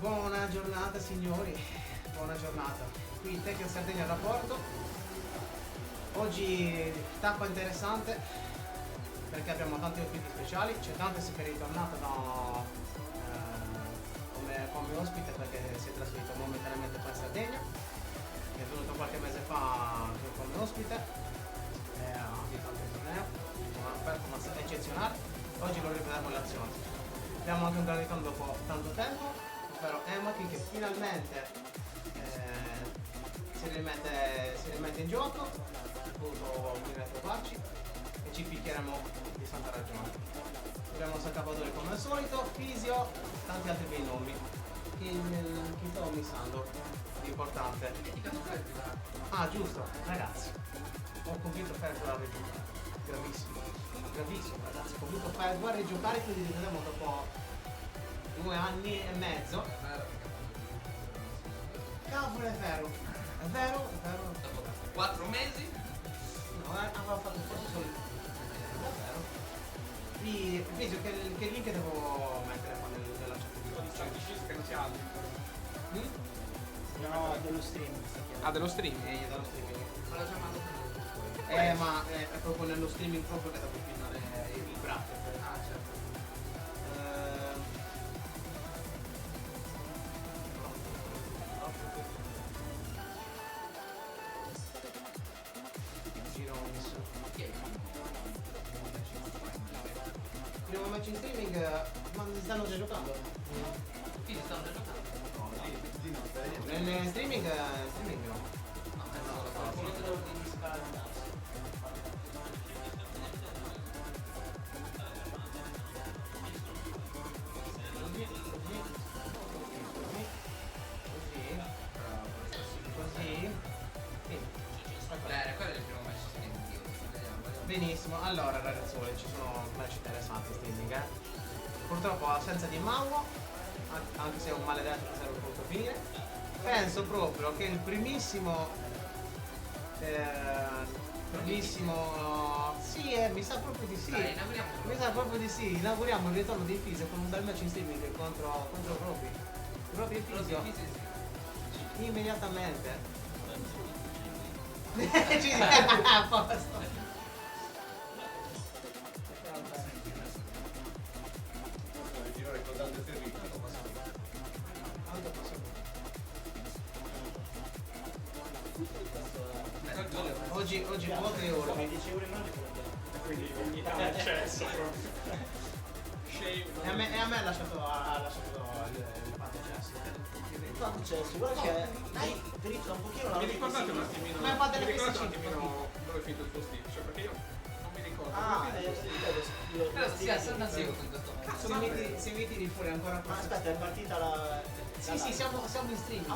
Buona giornata signori, buona giornata. Qui Tecno Sardegna da Porto. Oggi tappa interessante perché abbiamo tanti ospiti speciali. C'è Dantes che è ritornato come ospite perché si è trasferito momentaneamente qua in Sardegna. È venuto qualche mese fa come ospite e ha vinto anche il torneo, una performance eccezionale. Oggi lo rivediamo in azione. Abbiamo anche un gran ritorno dopo tanto tempo, ovvero Emakin che finalmente si rimette in gioco, appunto venire a trovarci e ci picchieremo di santa ragione. Abbiamo Salcapatore come al solito, Fisio, tanti altri bei nomi. Chi stavo missando di importante? Ah giusto, ragazzi, ho convinto Ferro a rigiocare, gravissimo ragazzi, ho convinto Ferro a rigiocare, quindi rivedremo dopo 2 anni e mezzo. Cavolo, è vero. Dopo 4 mesi? No, aveva fatto forse solo. È vero. Penso che link devo mettere qua nella chat. Che non si alzi. No, dello streaming. Ah, dello streaming? Dello streaming. Ma l'ho già mandato. Ma è proprio nello streaming proprio che devo filmare il bracket. Ah, certo. Giro messo. Primo match in streaming, ma stanno già giocando? Quindi stanno già giocando. Nel streaming no. No, qualcuno che devo diniscare. Così. Sì. Bene, quello è il primo match streaming. Vediamo. Benissimo, allora ragazzuoli, ci sono match interessanti streaming, Purtroppo assenza di Mauro, anche se è un maledetto che sarebbe potuto finire. Penso proprio che il primissimo sì, mi sa proprio di sì. Dai, inauguriamo. Mi sa proprio di sì, inauguriamo il ritorno di Fisio con un bel match in streaming contro Roby. Roby e Fisio. Immediatamente. Ci a posto. Oggi vuoto e oro. 10 euro in oggi Quindi ogni tanto accesso proprio. E a me ha lasciato il fatto accesso. Guarda che hai dritto un pochino la Mi ricordate un attimino? Ma fate le mi ricordate un queste attimino dove è finito il tuo stick? Cioè perché io non mi ricordo. Ah, Però si alza zio in questo momento. Cazzo, se mi tiri fuori ancora Ma aspetta, è partita la... Sì, siamo in streaming.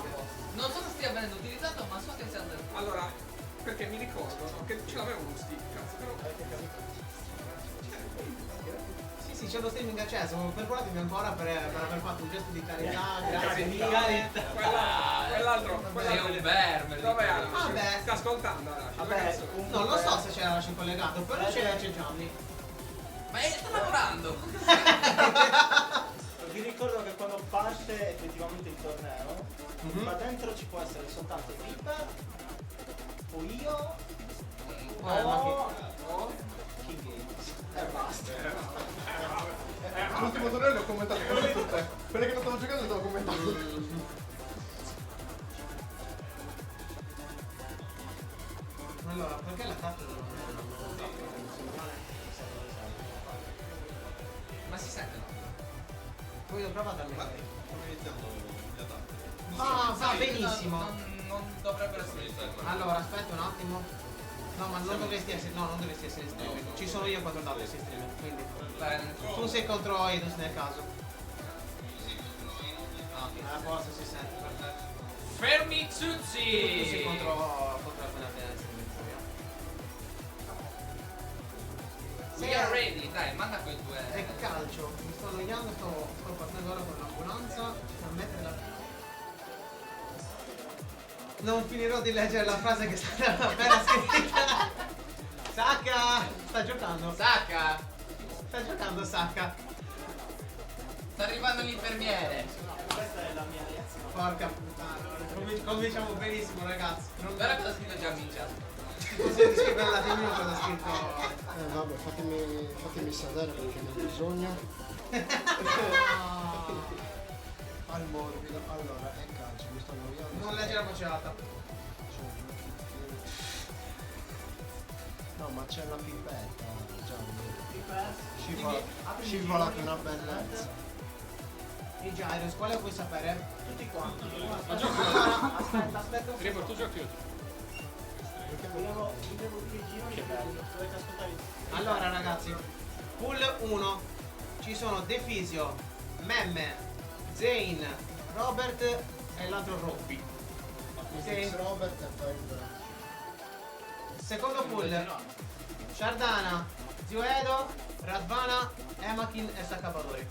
Non so se stia venendo utilizzato, ma so che sia andato. allora, perché mi ricordo no, che ce l'avevo uno stick, cazzo, però. Sì, c'è lo streaming acceso, perdonatevi ancora per aver fatto un gesto di carità, grazie Carità. mille. Quell'altro. Sei un verme. Dove è? Vabbè. Sta ascoltando, Arashi, Vabbè, ragazzo. No, non so se c'è Arashi collegato, però c'è Gianni. Ma sta lavorando. Vi ricordo che quando parte effettivamente il torneo, qua dentro ci può essere soltanto Reaper, o io, o King Games. E basta. L'ultimo torneo le ho commentato quelle tutte. Quelle che non stavo giocando le ho commentate. Allora, perché la carta non Ma si sente, no? poi ho provato a me. Come iniziamo gli attacchi? Va benissimo. Non dovrebbero essere iniziati. Allora, aspetta un attimo. No, ma non dovresti essere in streaming. Ci sono io contro Dantes in streaming, quindi. Tu sei contro Eidos nel caso. A posto si sente, perfetto. Fermi Tu sei Zuzzi! contro appena in streaming. We are ready, dai, manda quei due. È calcio, mi sto annoiando, sto partendo ora con l'ambulanza a mettere la... Non finirò di leggere la frase che è stata appena scritta. Sacca! Sta giocando. Sacca! Sta giocando Sacca. Sta arrivando l'infermiere. questa è la mia reazione. Porca puttana. Cominciamo benissimo, ragazzi. Non Guarda cosa ha scritto Gianni in chat. Così scrivere la team cosa ha scritto. Vabbè, fatemi sedere perché ne ho bisogno. Al morbido. Allora, è calcio, mi sto annoiando. Non legge la facciata. No, ma c'è la pipetta, Gianni. Apri il Scivola giro, che una bellezza. I Gyros, quale vuoi sapere? Tutti quanti. Ma giochi Aspetta. Trevor, tu giochi io. Volevo dire il giro che bello. Dovete ascoltare. Allora ragazzi, pool 1 ci sono Defisio, Memme, Zane, Robert e l'altro Robby. Sì. Robert e poi il... Secondo pool, Shardana, Zio Edo, Radvana, Emakin e Sakabadori.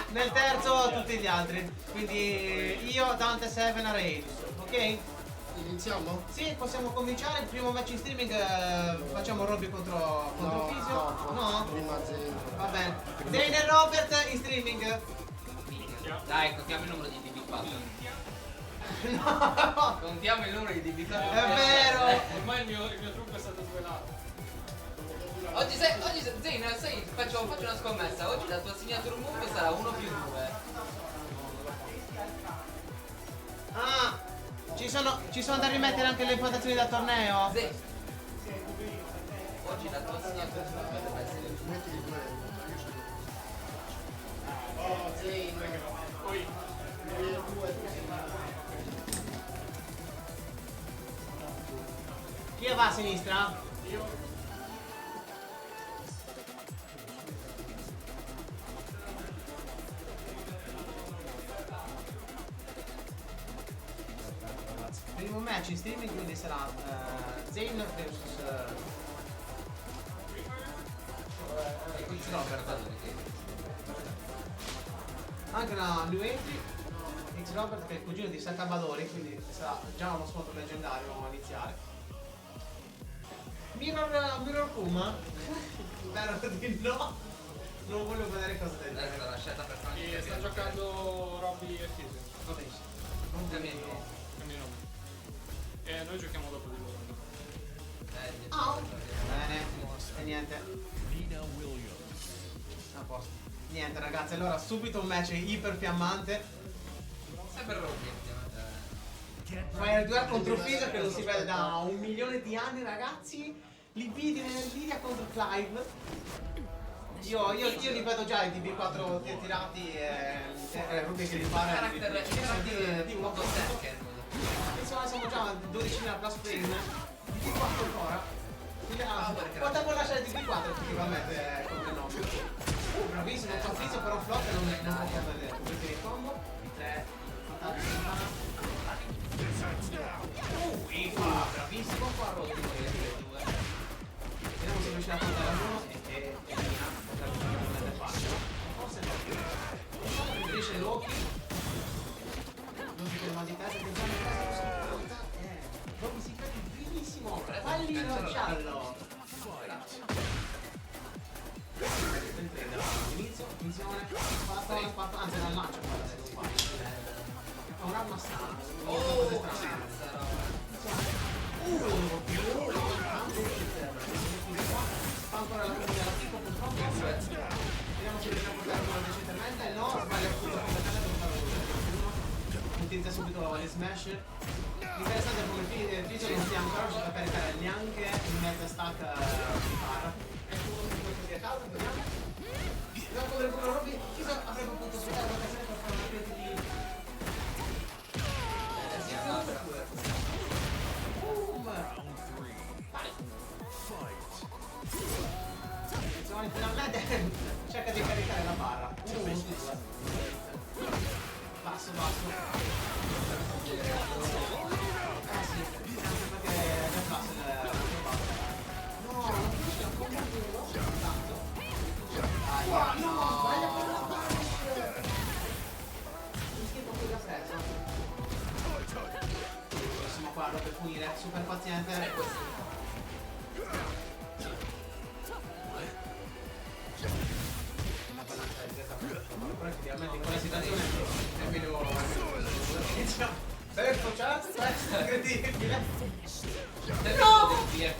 Nel terzo tutti gli altri, quindi io, Dante, Seven, Raidus, ok? Iniziamo? Sì, possiamo cominciare. Il primo match in streaming facciamo Robby contro Fisio. dopo. No? Prima Zane. Va bene. Zane e Robert in streaming. Dai, contiamo il numero di DB4. No! Contiamo il numero di DB4. È vero! Ormai il mio trucco è stato svelato. Oggi Zane, sai, faccio una scommessa. Oggi la tua signature move sarà 1 più 2. Ah! Ci sono da rimettere anche le impostazioni da torneo? Zane. Oggi la tua signature move dovrebbe essere Metti il 2 Poi Chi va a sinistra? Primo match in streaming quindi sarà Zane vs Robert. anche una new entry X Robert che è il cugino di Sakabadori, quindi sarà già uno scontro leggendario a iniziare. Mirror Kuma? Spero di no. Non voglio vedere cosa del Questa è una scelta per farmi e sta giocando Robby e Fisio. Va benissimo. Non cammino. Cambia nome. E noi giochiamo dopo di loro. Bene, e niente. A posto. Niente ragazzi, allora subito un match iper fiammante. Sempre Robby. Fire Duel contro Fisio che non si vede da 1 milione di anni ragazzi. Li vidi nell'India contro Clive. Io li vedo già i DB4 tirati e Ruby che li fa. Carattere di modo second. Insomma siamo già a 12.000 plus plane. DB4 ancora. Potevo lasciare DB4 effettivamente come nome. Bravissimo, fa Fisio però flop e non può far vedere. Questi di combo. 3 bravissimo qua Robby. Vediamo se riuscirà a portare a uno e Mina potrebbe farlo. Forse no. Preferisce Loki. Loki con il mal di testa, attenzione a questa Robby si crede benissimo. Pallino giallo. Inizio, attenzione, spazio, anzi dal lancio è un'arma strana. Oh, fa ancora la prima della tipo purtroppo. Vediamo se riesce a portare una decentemente. No, sbaglia tutto completamente per farlo così. Utilizza subito le smash. Interessante come il Fisio non sia ancora riuscito a caricare neanche il mezzo stack di barra. È solo così a caso, vediamo. Dopo del culo Robby, Fisio avrebbe potuto sfruttare l'occasione per fare una crisi di... Attenzione, finalmente cerca di caricare la barra. Basso. Sì, anche perché è già basso il no, non riesce a combatterlo. No, sbaglia per la barra. Mi schifo qui da preso. Prossimo quadro per punire, super paziente. La balanza è diretta Però effettivamente in quella situazione è meglio. Ecco, cazzo, è incredibile. No! DF1. Che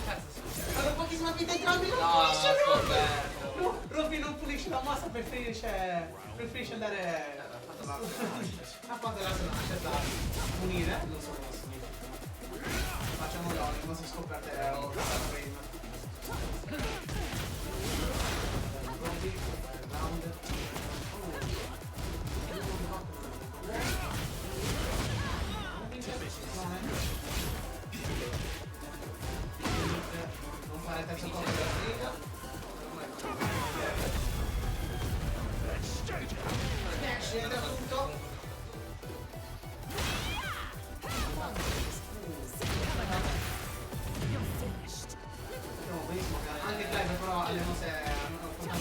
cazzo succede? Hanno pochissima vita entrambi, non No, pulisce Robby! scoperto. No, Robby non pulisce la massa, preferisce andare. Ha fatto la nascita punire, non so cosa significa. Facciamo l'olio, non si scoperte prima. Robby, round. Non fare terzo colpo della stringa. Scende tutto. Siamo benissimo, anche Clive però alle mosse hanno portato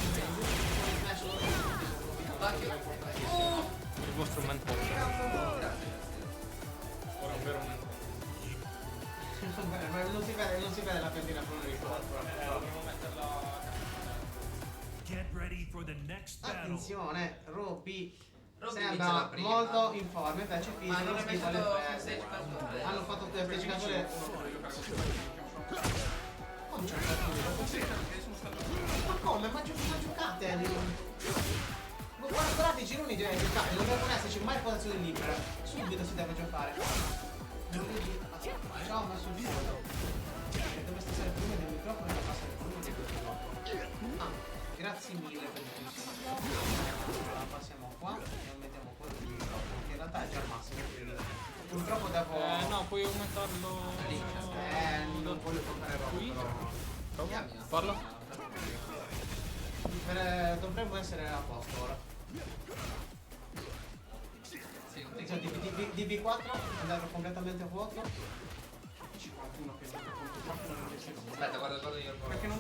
Il vostro mentore. Ora un vero mentore. non si vede la pentina con il corpo. Dobbiamo metterla. Get ready for the next battle. Attenzione, Robby Robby sembra inizia la prima. molto in forma, invece Ma Fizio non è mai schifo alle stato prese. stage casuale. Hanno fatto il giocatore. Non c'è ma come? Ma giocate? Guardate i gironi già giocati, non devono esserci mai posizioni libere. Subito si deve giocare. Ciao, ma sul fondo. Dovreste essere prima del microfono e la passa del fondo. Ah, grazie mille per tutto. La passiamo qua e non mettiamo quello del microfono, che in realtà è già il massimo. Purtroppo devo. No, puoi aumentarlo. Non voglio toccare roba, però. Parla. Dovremmo essere a posto ora. Sì, Attenzione, DB4, andato completamente a vuoto. 51 che qualcuno non riesce a aspetta, guarda io il perché non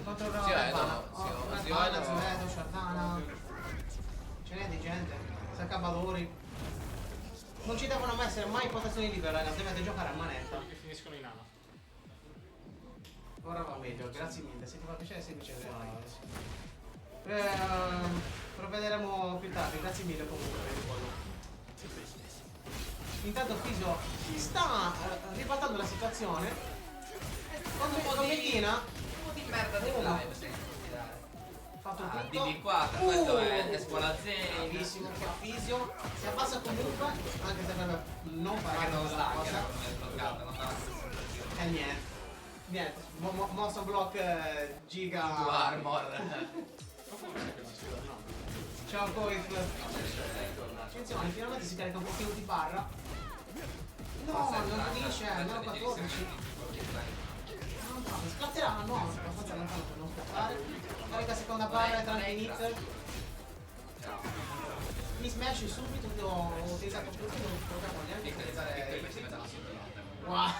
contro Sì, Ravana, Zuedo, Shardana. Ce n'è di gente. Saccabadori. Non ci devono essere mai potazioni libere, ragazzi, dovete giocare a manetta. Che finiscono in ana. Ora va meglio, grazie mille, se ti fa piacere semplice provvederemo più tardi, grazie mille comunque per il pollo. Intanto Fisio si sta ribaltando la situazione. Con Medina un po' di merda del live senza tirare. fatto Ah, tutto. DB4, questo è scuola Zen. Bravissimo, che Fisio si abbassa comunque, anche se per non Perché fare non questa sta, che cosa. era come bloccato, non dava sensazione. E niente. Niente, motion block giga. Tu armor. Ciao Coif. Attenzione, finalmente si carica un pochino di barra. No, non finisce, almeno 14. Non fa, scatterà, no, abbastanza lontano per non scattare. Carica seconda barra e tranne inizio. Mi smash subito, ho utilizzato tutto, non proviamo neanche a utilizzare. Wow.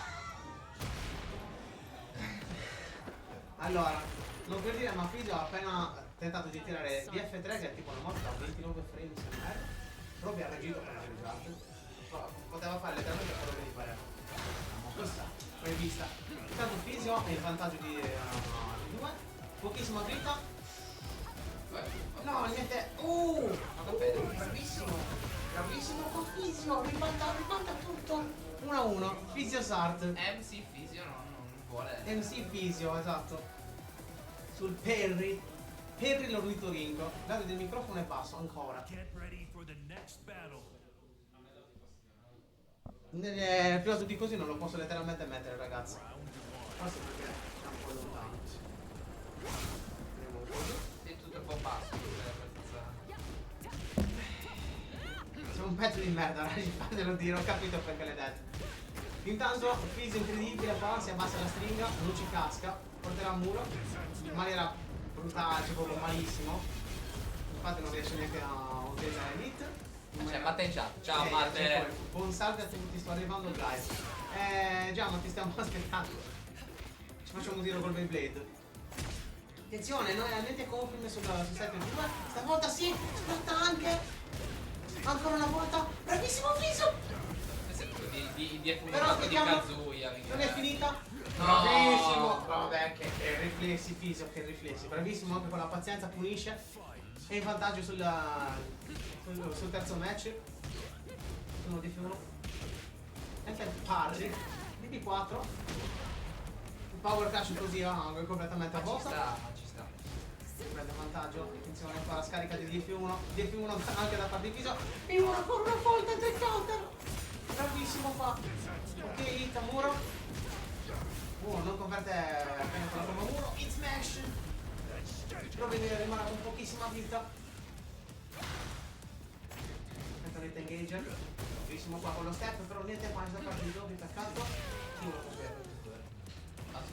Allora, non per dire, ma Fisio ha appena tentato di tirare DF3 che è tipo una mossa da 29 frames in air. Robby ha reagito per il risultato. Poteva fare letteralmente quello che gli pareva. Questa prevista. Intanto Fisio è in vantaggio di 2. Pochissima vita. No, niente. Bravissimo. Bravissimo con Fisio. Ribalta tutto. 1-1. Fisio Sart. MC Fisio non vuole. MC Fisio, esatto. Sul Perry. Perry l'ornitorinco. Lato del microfono è basso ancora. Get ready for the next battle. Più alto di così non lo posso letteralmente mettere, ragazzi. Forse perché è un po' lontano. Vediamo un po'. Sei tutto un po' basso. Sei un pezzo di merda, ragazzi, fatelo dire, ho capito perché l'hai detto. Intanto, Fisio incredibile qua, si abbassa la stringa, non ci casca, porterà a muro, in maniera brutale, cioè proprio malissimo. Infatti non riesce neanche a utilizzare l'hit. C'è Matte in chat. Ciao Matte. Buon salve a tutti, sto arrivando live. Già, ma ti stiamo aspettando. Ci facciamo un tiro col Beyblade. Attenzione, noi niente confirm sul 7-2. Stavolta sì, splatta anche. Ancora una volta. Bravissimo Fisio! Questo è tutto di Però di vediamo. Kazuya. Non è finita. Bravissimo! Vabbè, che riflessi, Fisio, che riflessi. Bravissimo anche con la pazienza, punisce. E in vantaggio sul terzo match. Uno di più. Entra il parry. DB4. Il power crash così completamente a Ma ci posto. sta, ma ci sta. Prende vantaggio. Attenzione qua la scarica di DF1. DF1 anche da parte di Fisio. E ora ancora una volta entra il counter. Bravissimo qua. Ok, hit a muro. Non converte appena con la prima muro. Hit smash. Provvedere rimane con pochissima vita. Mentalmente engager. Bravissimo qua con lo step, però niente mai da parte di Dobby peccato. Chi lo converte?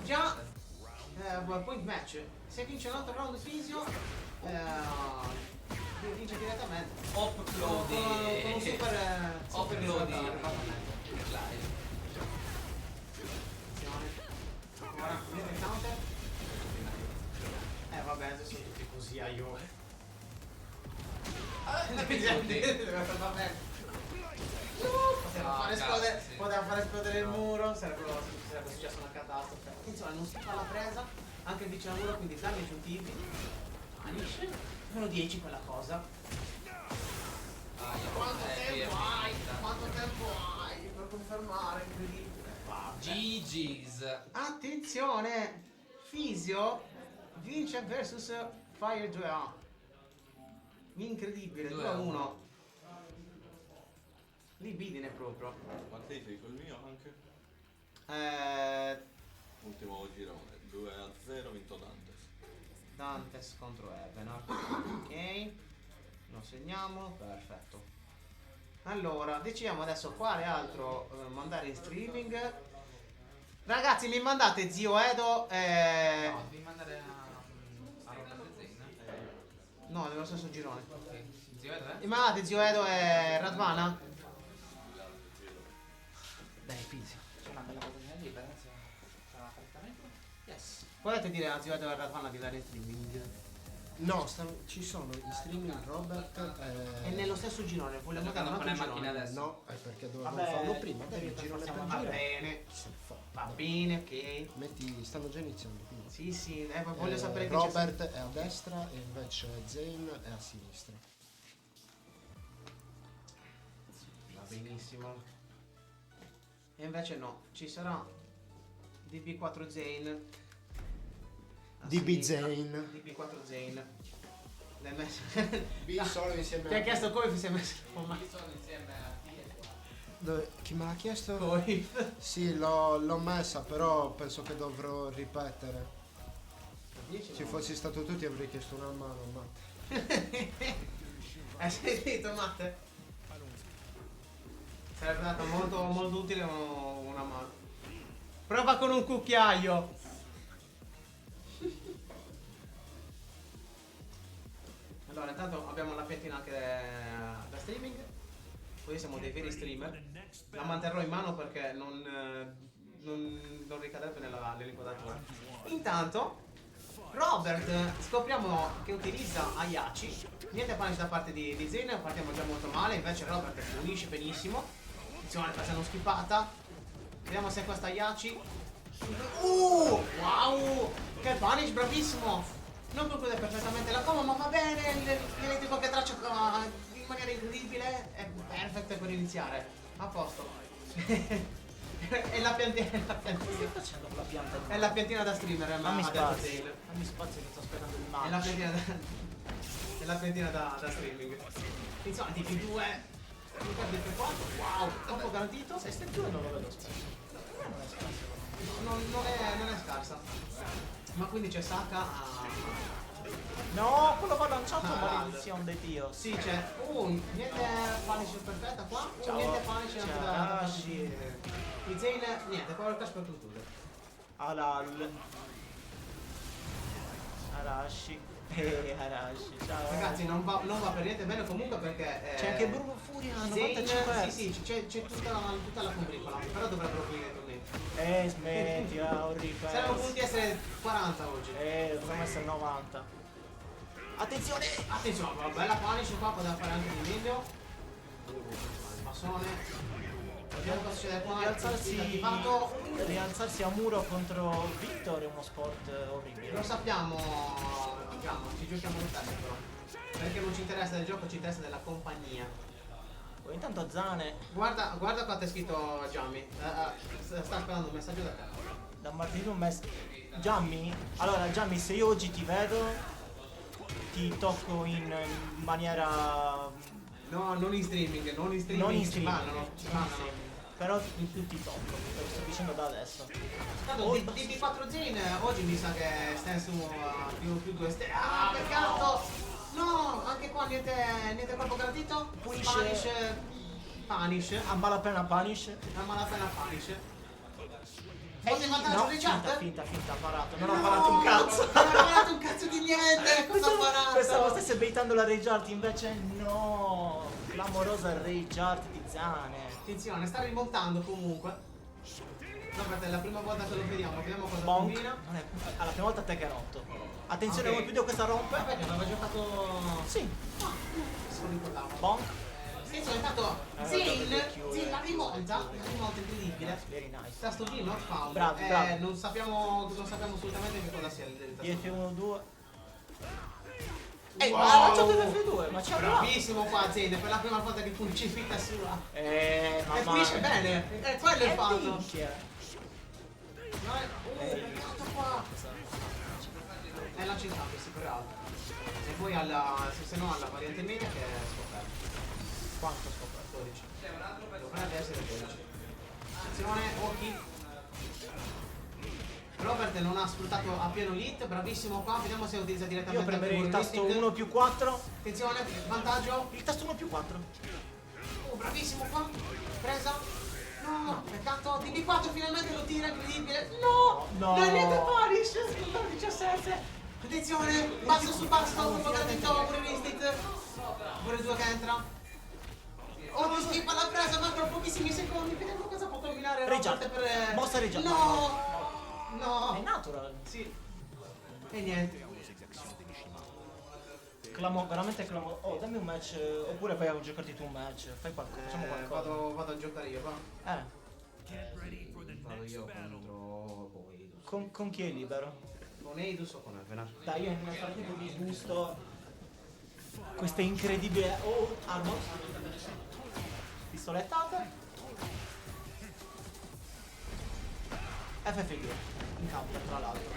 Già point match. Se vince l'altro round Fisio vince direttamente. Uploadi. Con un super Uploadi. risultato. Live. Ora, vedete il counter? Vabbè, adesso sono tutti così a io. Vabbè. Poteva fare esplodere il muro, sarebbe successo una catastrofe. Attenzione, non si fa la presa, anche vicino al muro, quindi danni aggiuntivi. Vanish. Meno 10 quella cosa. Quanto tempo hai? Quanto tempo hai per confermare? Incredibile. GG's. Attenzione! Fisio vince versus Fire 2A. Incredibile, 2-1. Libidine proprio. Ma te sei col mio anche? Ultimo girone, 2-0, vinto Dantes. Dantes contro Evenor. Ok, lo segniamo, perfetto. Allora, decidiamo adesso quale altro mandare in streaming. Ragazzi, mi mandate Zio Edo No, devi mandare a Robert Zain. No, nello stesso girone. Ok. Zio Edo, Mi mandate Zio Edo e Radvana? Dai, Fisio. C'è una bella cosa lì, penso. Sarà correttamente? Yes. Potete dire a Zio Edo e Radvana di andare in streaming? No, ci sono in streaming Robert È nello stesso girone, vogliamo dare un non altro è macchina girone. adesso. No, è perché dovevamo Vabbè, farlo prima. Dai, il perché girone per possiamo- Va giro. bene, Si fa. va bene, ok. Metti, stanno già iniziando. Quindi. Sì, sì, voglio sapere che Robert è a destra e invece Zane è a sinistra. Va benissimo. E invece no, ci sarà DB4 Zane. a DB sinistra. Zane. DB4 Zane. L'hai messo. B solo insieme Ti ha chiesto come si è messo ma Sono insieme a Chi me l'ha chiesto? poi. Sì, l'ho messa, però penso che dovrò ripetere. Se fossi stato tu ti avrei chiesto una mano, ma... Hai sentito, Matte? Sarebbe stato molto, molto utile una mano. Prova con un cucchiaio. Allora, intanto abbiamo la piantina anche da streaming. Poi siamo dei veri streamer. La manterrò in mano perché non ricadrebbe nell'inquadratura. Intanto, Robert scopriamo che utilizza Ayachi. Niente panici da parte di Zane, partiamo già molto male. Invece Robert pulisce benissimo. Attenzione, facciamo schipata. Vediamo se questa Ayachi. Wow! Che punish, bravissimo! Non conclude perfettamente la combo, ma va bene. L'elettrico che traccia in maniera incredibile. È perfetto per iniziare. A posto. È la piantina. Stai facendo con la pianta? È la piantina da streamer, Dammi ha detto spazio. Zane. Dammi spazio che sto aspettando il È la match. piantina da. È la piantina da streaming. Insomma, DP2. DP4. Wow, troppo garantito. Se stai giù non lo vedo spesso. Non è scarsa. Ma quindi c'è Saka a. No, quello va lanciato, Ah, maledizione di Dio. Sì, c'è. Niente punish perfetta qua. Ciao. Niente punish anche Ciao, da parte Arashi. di Zane. Niente, power cash per concludere. Alal. Arashi. Arashi. Ciao. Ragazzi, non va per niente bene comunque perché. C'è anche Bruno Furia, Zane, 95. sì, c'è tutta la combricola, però dovrebbero finire i tornei. Smetti, ho ripeto. Saremmo potuti essere 40 oggi. Dovremmo essere 90. Attenzione! Attenzione, una bella punish qua, poteva fare anche di meglio. Passone. Vediamo cosa succede qua. Rialzarsi a muro contro Victor è uno sport orribile. Lo sappiamo, diciamo, ci giochiamo lo stesso però. Perché non ci interessa del gioco, ci interessa della compagnia. Poi intanto Zane Guarda quanto è scritto Giammi. Sta aspettando un messaggio da te. da Martino Giammi, allora Giammi, se io oggi ti vedo ti tocco in maniera No, non in streaming, non in streaming. non in ci streaming, bannano, ci bannano. però in tutti i tocco, te lo sto dicendo da adesso. Tanto DB4 Zane oggi mi sa che sta su più 2 stelle. Ah, peccato! No, anche qua niente colpo gradito. Punish. A malapena punish. A malapena punish. Fosse vantaggio No, di chat? finta, ha parato. Non ha parato un cazzo. Non ha parato un cazzo di niente. Cosa ha parato? Pensavo stesse baitando la Rage Art, invece no. Clamorosa Rage Art di Zane. Attenzione, sta rimontando comunque. No, perché è la prima volta che lo vediamo cosa Bonk. combina. Non è alla prima volta te che hai rotto. Attenzione, Ok. come video questa rompe. Perché non aveva giocato. Sì. Se lo ricordavo. Bonk. Attenzione, intanto Zane la rimonta incredibile. Very nice. Tasto D not found. Bravi. Non sappiamo assolutamente che cosa sia il tasto. F1-2. Wow. Ma ha lanciato l'F2, ma c'è Bravissimo qua Zane, per la prima volta che pulisce vita sua. E mamma pulisce mia. bene, è quello il fatto. Minchia. Peccato qua. È la città che si peraltro. E poi se no alla variante media che è scoperta. Quanto scoperto? 12. Dovrebbe essere 12. Attenzione, occhi. Robert non ha sfruttato appieno l'hit, bravissimo qua, vediamo se utilizza Io direttamente premerei il tasto Anti-Ballistic. 1+4. Attenzione, vantaggio. Il tasto 1+4. Oh, bravissimo qua. Presa. No, peccato. DB4 finalmente lo tira, incredibile. No, No. non è niente punish. 17. Attenzione, basso su basso, un po' gradito, pure Ristit. Pure il 2 che entra. Oh, ti schippa la presa, mancano pochissimi secondi. Vediamo cosa può combinare Reggiato. Robert per... Mossa reggiato. No. È No. natural. Sì. E niente. Veramente clamoroso. Oh, dammi un match. Oppure vai a giocarti tu un match. Fai qualcosa. Facciamo qualcosa. Vado a giocare io, va. Get ready for the Vado next io battle. contro Eidus. Con chi è libero? Con Eidus o con Evenar? Dai, io nel frattempo vi gusto queste incredibili armor. Pistolettate. FF2 in campo tra l'altro.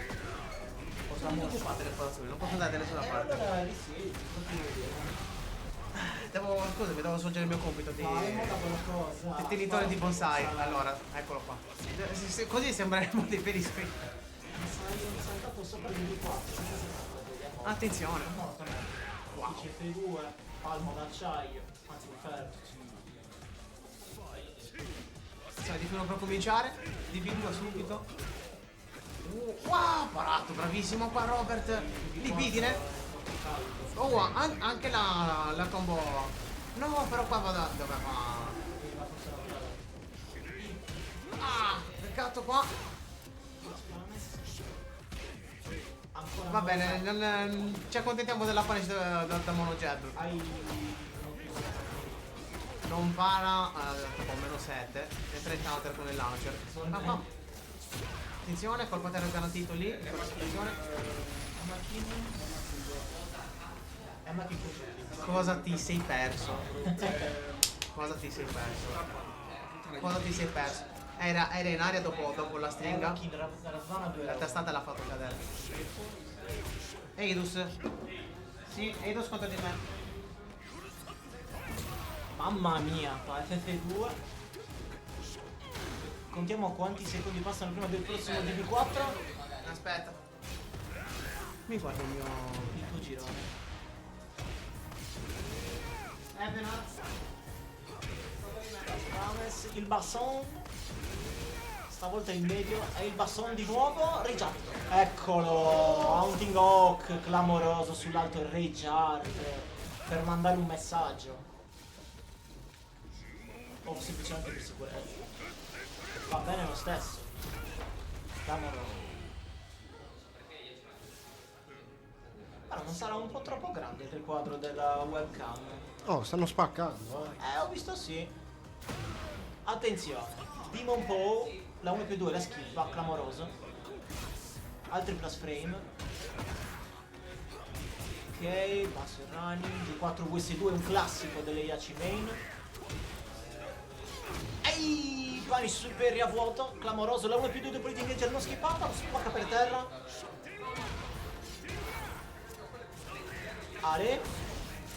Non mi occupate le spazzole, non posso andare da nessuna parte. Allora lì sì, Scusami, devo svolgere il mio compito di tenitore di bonsai. Allora, eccolo qua. Così sembreremo dei veri iscritti. Sei saltato sopra di 4. Attenzione. Wow. CF2, palmo d'acciaio, anzi di ferro. Siamo di primo per cominciare. Di più subito. Wow, parato, bravissimo qua Robert. Libidine. Oh, anche la combo. No, però qua vado dove va. Ah, peccato qua. Va bene, ci accontentiamo della punish da mono jab. Non para con meno 7 e 3 counter con il launcher. Attenzione, colpo a terra garantito lì. Attenzione. Cosa ti sei perso? Cosa ti sei perso? Cosa ti sei perso? Era in aria dopo la stringa. La testata l'ha fatto cadere. Eidus. Sì, Eidus contro di me. Mamma mia, fa FF2. Contiamo quanti secondi passano prima del prossimo DB4. Aspetta. Mi guarda il tuo girone. Il basson. Stavolta in medio. E il basson di nuovo. Rage Art. Eccolo. Haunting Hawk. Clamoroso sull'alto il Rage Art. Per mandare un messaggio. O semplicemente per sicurezza. Va bene lo stesso. Clamoroso. Ma non sarà un po' troppo grande il quadro della webcam. Oh, stanno spaccando, Ho visto sì. Attenzione, Demon Paw, la 1+2 la schippa, clamoroso. Altri plus frame. Ok, passo il running, G4 VS2 un classico delle Yachi main. Ehi, punish super a vuoto, clamoroso, la 1+2 dopo di engagger non skippata, lo spacca per terra. Ale.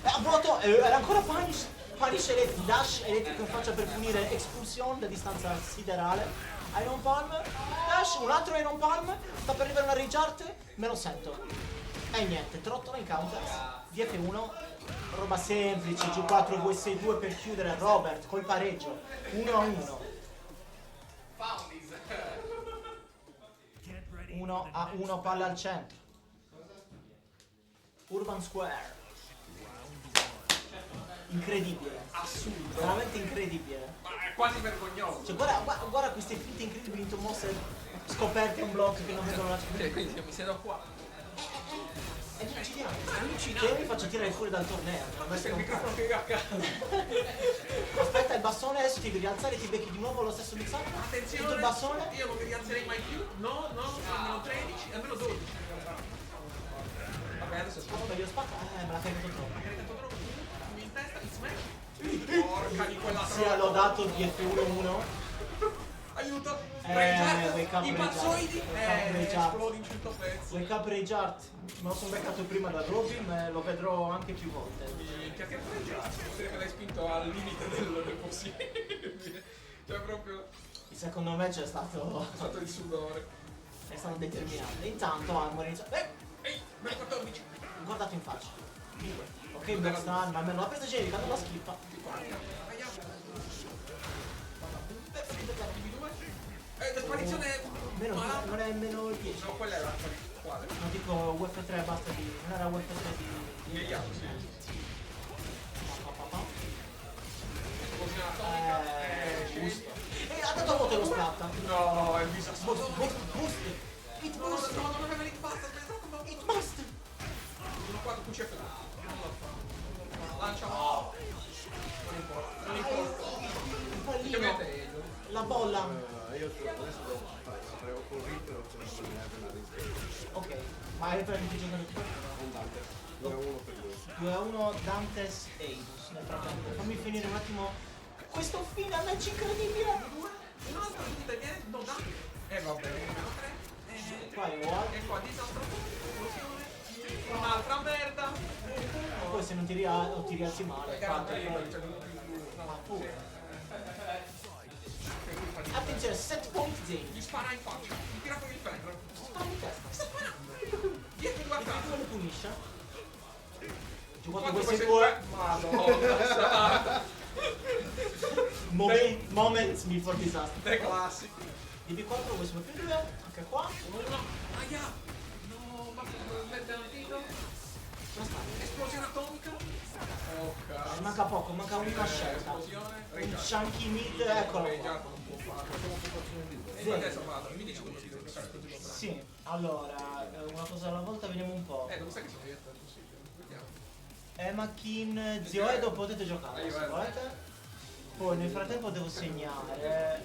A vuoto, era ancora punish. Punish elettrico, dash elettrico in faccia per punire expulsion da distanza siderale. Iron Palm, dash, un altro Iron Palm, sta per arrivare una rage art, me lo sento. E niente, trottola in counter, DF1, roba semplice, G4 VS2 per chiudere Robert col pareggio, 1-1. 1-1, palla al centro. Urban Square. Incredibile, assurdo, veramente incredibile. Ma è quasi vergognoso. Cioè guarda queste finte incredibili into mosse scoperte un blocco che non vedono la Cioè, quindi io mi siedo qua. È allucinante. Che io mi faccio tirare fuori dal torneo. Questo è il microfono che io a casa. Aspetta il bastone, adesso ti devi rialzare e ti becchi di nuovo lo stesso mixato. Tutto il Attenzione, bastone. io non mi rialzerei mai più. No, almeno 13, almeno 12. Vabbè, adesso Ah, vabbè, io spacco. Me l'ha caricato troppo. ha caricato troppo. In testa, in smash. Porca di quella Si è lodato DF1-1. Aiuto! wake up I Rage pazzoidi! Art. Rage Art. Esplodi in 100 pezzi. Wake up Rage Art. Me lo sono beccato prima da Robin, ma lo vedrò anche più volte. Minchia, che pregiato! Vuol dire che l'hai spinto al limite del possibile. Cioè proprio Secondo me c'è stato. è stato il sudore. È stato determinante. Intanto Armor inizia. Ehi, meno 14. Guardate in faccia. Ok, backstun, ma almeno la pesta generica non la schippa. La sparizione Meno, mala. non è meno 10. No, quella era quale? Non dico UF3 basta di. Non era UF3 di. Vediamo, sì. Pa, pa, pa. Esplosione atomica. Giusto. E ha dato a vuoto lo splatta. No, è disastroso. Boost. Hit boost. No, non aveva il basta, aspetta. Hit boost. Sono 4 QCF. Lancia. Non importa. Non importa. Il pallino. Ovviamente La bolla. Io adesso devo fare, sapevo con Reaper o con Reaper. Ok. Ma hai per il giocare tu? Un Dante. 2-1 per lui. 2-1 Dantes Eidus. Nel frattempo, fammi finire un attimo questo fine match incredibile. un altro punto viene, non dà. Vabbè, meno 3. Qua è wall. E qua disastro. Esplosione. Un'altra merda. Poi se non ti rialzi male. Tanto tanto io poi- c'è uno più. Ah, pure. Attenzione, set point Zane. Gli spara in faccia. Gli tira fuori il ferro. Spara in testa. Sta sparando. Dietro due a Il casa. lo punisce. Giocato Quanto questi queste due. Madonna. Moments before disaster. Dei classici. DB4 questo più 2. Anche qua. Uno. Aia. No, ma mette un tiro. Esplosione atomica. Oh cazzo. Manca poco, manca una scelta. Esplosione. Un chunky mid, eccolo qua. Reggiato non può fare. Sì. Adesso vado, mi dici come si deve giocare questo gioco? Sì, allora, una cosa alla volta, vediamo un po'. Non sai che sono io, è possibile. Vediamo. Emakin, Zio Edo potete giocare se volete. Poi nel frattempo devo segnare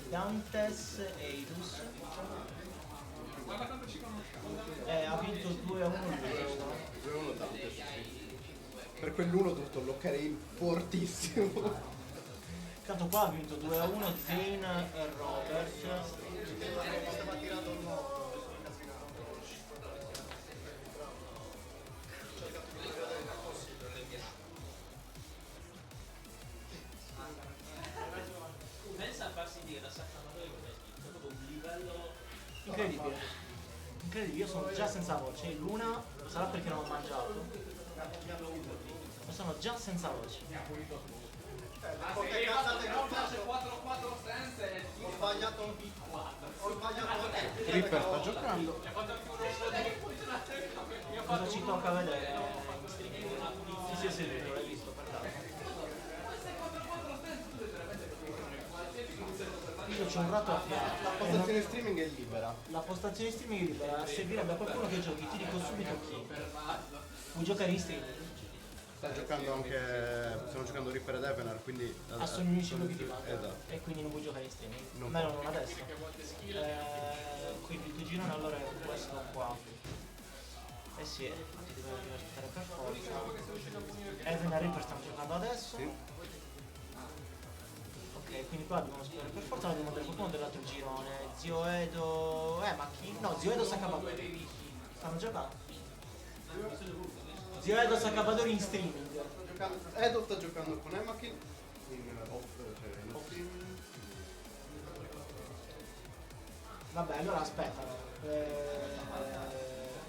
Dantes Eidus. Guarda quanto ci conosciamo. Ha vinto 2-1 lui. 2-1 Dante, sì. Per quell'1 tutto lockerei fortissimo. Intanto qua ha vinto 2-1 Zane e Robert. Stava tirando un Pensa a farsi dire da Sacramadore come è proprio un livello. Incredibile. Incredibile, io sono già senza voce. Luna sarà perché non ho mangiato. Ma sono già senza voce. Ho sbagliato. Reaper sta giocando. Cosa ci tocca vedere? Sì, l'hai visto, per caso. Io c'ho un ratto a fianco. La postazione streaming è libera. La postazione streaming è libera, servirebbe a qualcuno che giochi, ti dico subito chi. Vuoi giocare in streaming? sta giocando anche. Stanno giocando Reaper ed Evenar, quindi. Sono gli unici giochi di base. Esatto. E quindi non puoi giocare in streaming. Non Almeno non adesso. Quindi il tuo girone allora è questo qua. Eh sì, ti devo aspettare per forza. Evan e Reaper stanno giocando adesso. Sì. Ok, quindi qua dobbiamo aspettare per forza, dobbiamo andare qualcuno dell'altro girone. Zio Edo. Ma chi? No, Zio Edo Sacabadori. Stanno giocando. Zio Edo Sacabadori in streaming. Edo sta giocando con Emakin in off, cioè in off streaming. Vabbè, allora aspetta.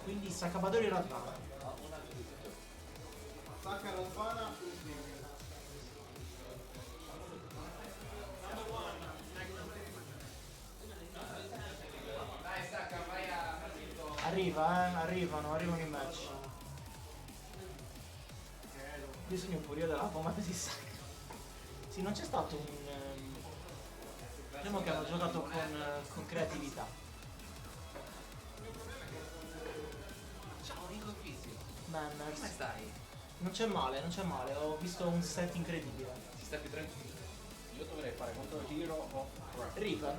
Quindi Sacabadori Radvana. Saka Radvana. Dai, Sacca, vai a Arrivano in match. Io sogno un periodo della pomata di Sacca. Sì, non c'è stato un. Diciamo che hanno giocato con creatività. Ciao, Rico Fisio. Manners. Come stai? Non c'è male, ho visto un set incredibile. Si sta più tranquillo. Io dovrei fare contro giro o Reaper.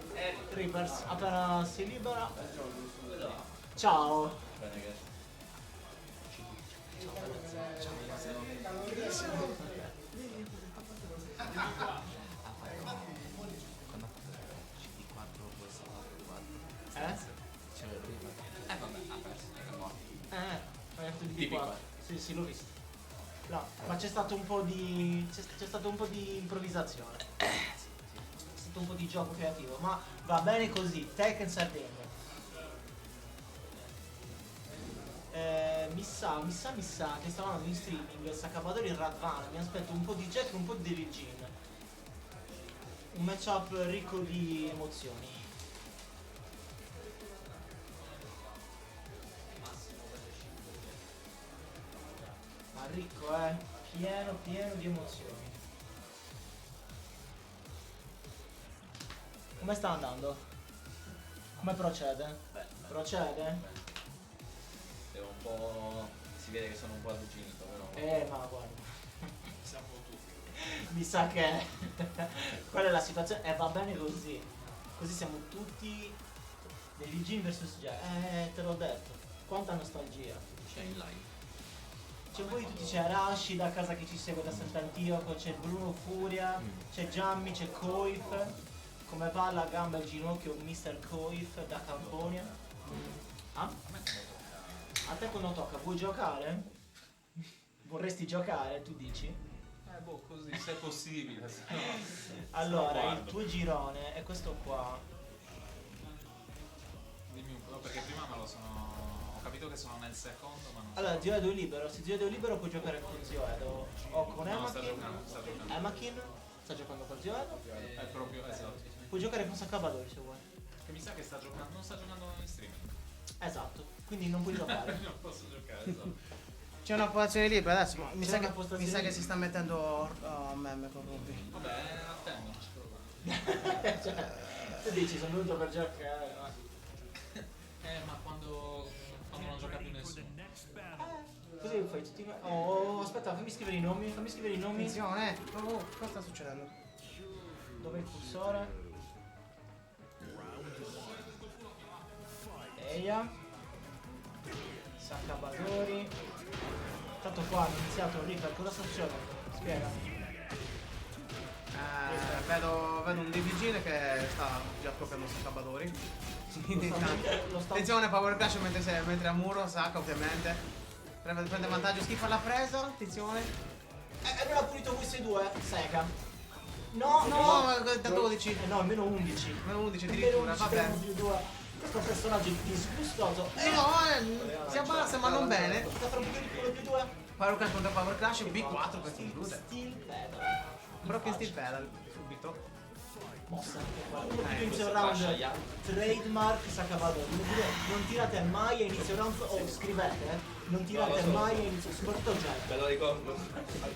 Reapers, appena si libera. Ciao. bene che Eh? Vabbè, ha perso, è morto. Hai detto di Tipico. qua. Sì, l'ho visto. No, ma c'è stato un po' di. C'è stato un po' di improvvisazione. C'è stato un po' di gioco creativo, ma va bene così. Tekken Sardegna. Mi sa che stavano in streaming Sacabadori e Radvana. Mi aspetto un po' di Jack e un po' di Devil Jin. Un matchup ricco di emozioni. Ma ricco, pieno di emozioni. Come sta andando? Come procede? Procede? devo un po'. Si vede che sono un po' arrugginito, però. Ma guarda. Siamo tutti. Mi sa che quella è la situazione e va bene così. Così siamo tutti degli Jin vs Jack. Te l'ho detto. Quanta nostalgia. C'è in live. C'è poi tutti, c'è Arashi da casa che ci segue da Sant'Antioco, c'è Bruno Furia, c'è Giammi, c'è Koif. Come va la gamba e il ginocchio Mr. Koif da Camponia? Ah? A te quando tocca, vuoi giocare? Vorresti giocare, tu dici? Boh, così se è possibile. Se no, Allora, il guardo. tuo girone è questo qua. Dimmi un po', perché prima me lo sono. Ho capito che sono nel secondo, ma non so. Allora, Zio Edo è libero, se Zio Edo è libero puoi giocare con Zio Edo o con No, sta Emakin. giocando. Emakin sta giocando con Zio Edo. È proprio esatto. Puoi giocare con Sacabadori se vuoi. Che mi sa che sta giocando. Non sta giocando in streaming. Esatto, quindi non puoi giocare. Non posso giocare, esatto. C'è una postazione libera adesso, ma mi C'è sa, una che, postazione mi sa che libera. si sta mettendo meme con Ruby. Vabbè, attendo, non ci provo. Cioè, tu dici sono venuto per giocare. Ma Ma quando non gioca più For the nessuno. next battle. così fai tutti. Oh, aspetta, fammi scrivere i nomi. Attenzione, cosa sta succedendo? Dov'è il cursore? Eia. Sacabadori. Tanto qua hanno iniziato Reaper, cosa sta succedendo? Spiega. Vedo un DVG che sta già copiando Sacabadori. Lo sta- Attenzione, Power Clash mentre a muro, Sacca ovviamente. Prende vantaggio, Schifo l'ha preso, attenzione. E non ha punito questi due, Sega. No, No, da 12. No, almeno 11. Meno 11 Almeno addirittura, 11 va bene. più due. Questo personaggio è disgustoso. No, si abbassa ma non bene. Sta fra un po' di culo più due. Power Clash contro Power Clash, B4 questo include. Steel Pedal. Broken Steel Pedal, subito. Mossa. Inizio round. Trademark Sacabadori. Non tirate mai a inizio round. Oh, scrivete. Non tirate mai a inizio. Soprattutto Jack. Me lo ricordo.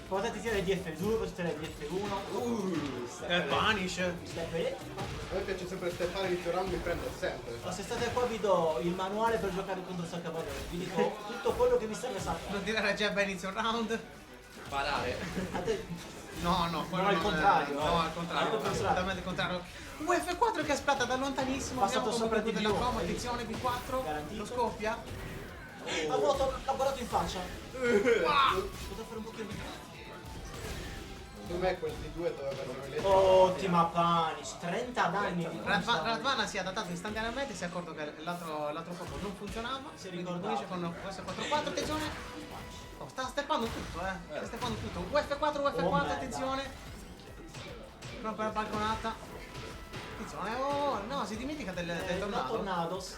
Potete tirare DF2, potete tirare DF1. Punish. Step elettrico. A me piace sempre steppare inizio round, mi prende sempre. Ma se state qua vi do il manuale per giocare contro Sacabadori. Vi dico tutto quello che vi serve sapere. Non tirare jab a inizio round. Parare. No, quello al non è- contrario, No, al contrario, al contrario. assolutamente il contrario. UF4 che splatta da lontanissimo. Passato Abbiamo sopra comunque di della più, promo, hai attenzione B4. Garantito. Lo scoppia. Ha vuoto, l'ha guardato in faccia. Poteva fare un pochino di più. Secondo me quel di due doveva essere eletto. Ottima Punish, 30 danni di Radvana si è adattato istantaneamente, si è accorto che l'altro combo non funzionava. Si è quindi ricordato. punisce con US4-4, attenzione. Oh, sta steppando tutto, sta steppando tutto. UF4, Oh, UF4, merda. attenzione. Proprio la balconata. Attenzione, oh no, si dimentica del tornado. Tornados.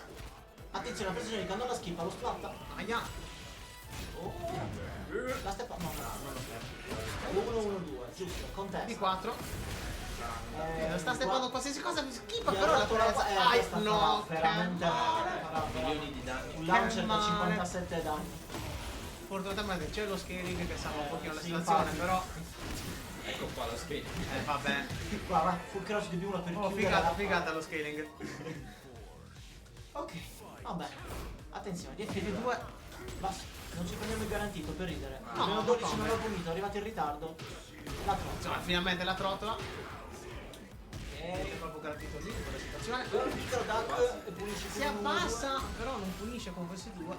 Attenzione, la pressione di non la schippa, lo splatta. Aia. Oh. La steppa. No, non lo fermo. 1-1-2, giusto, con testa. B4. Sta steppando qualsiasi cosa, mi schippa Gli ha però la dato presa. questa No, farà veramente male. Milioni di danni. Un launcher da male. 57 danni. Fortunatamente c'è lo scaling che salva un pochino la sì, situazione, infatti. però. Ecco qua lo schema. Vabbè. Guarda, full crouch di B1 per Oh, chiudere. figata lo scaling. Ok, vabbè. Attenzione, di FD2. Basta, non ci prendiamo il garantito per ridere. No, Meno ma 12 come? non l'ho punito, è arrivato in ritardo. La trozza. Insomma, finalmente la trottola. È Ok. proprio garantito lì in quella situazione. Micro duck e pulisce Si abbassa, però non punisce con questi due.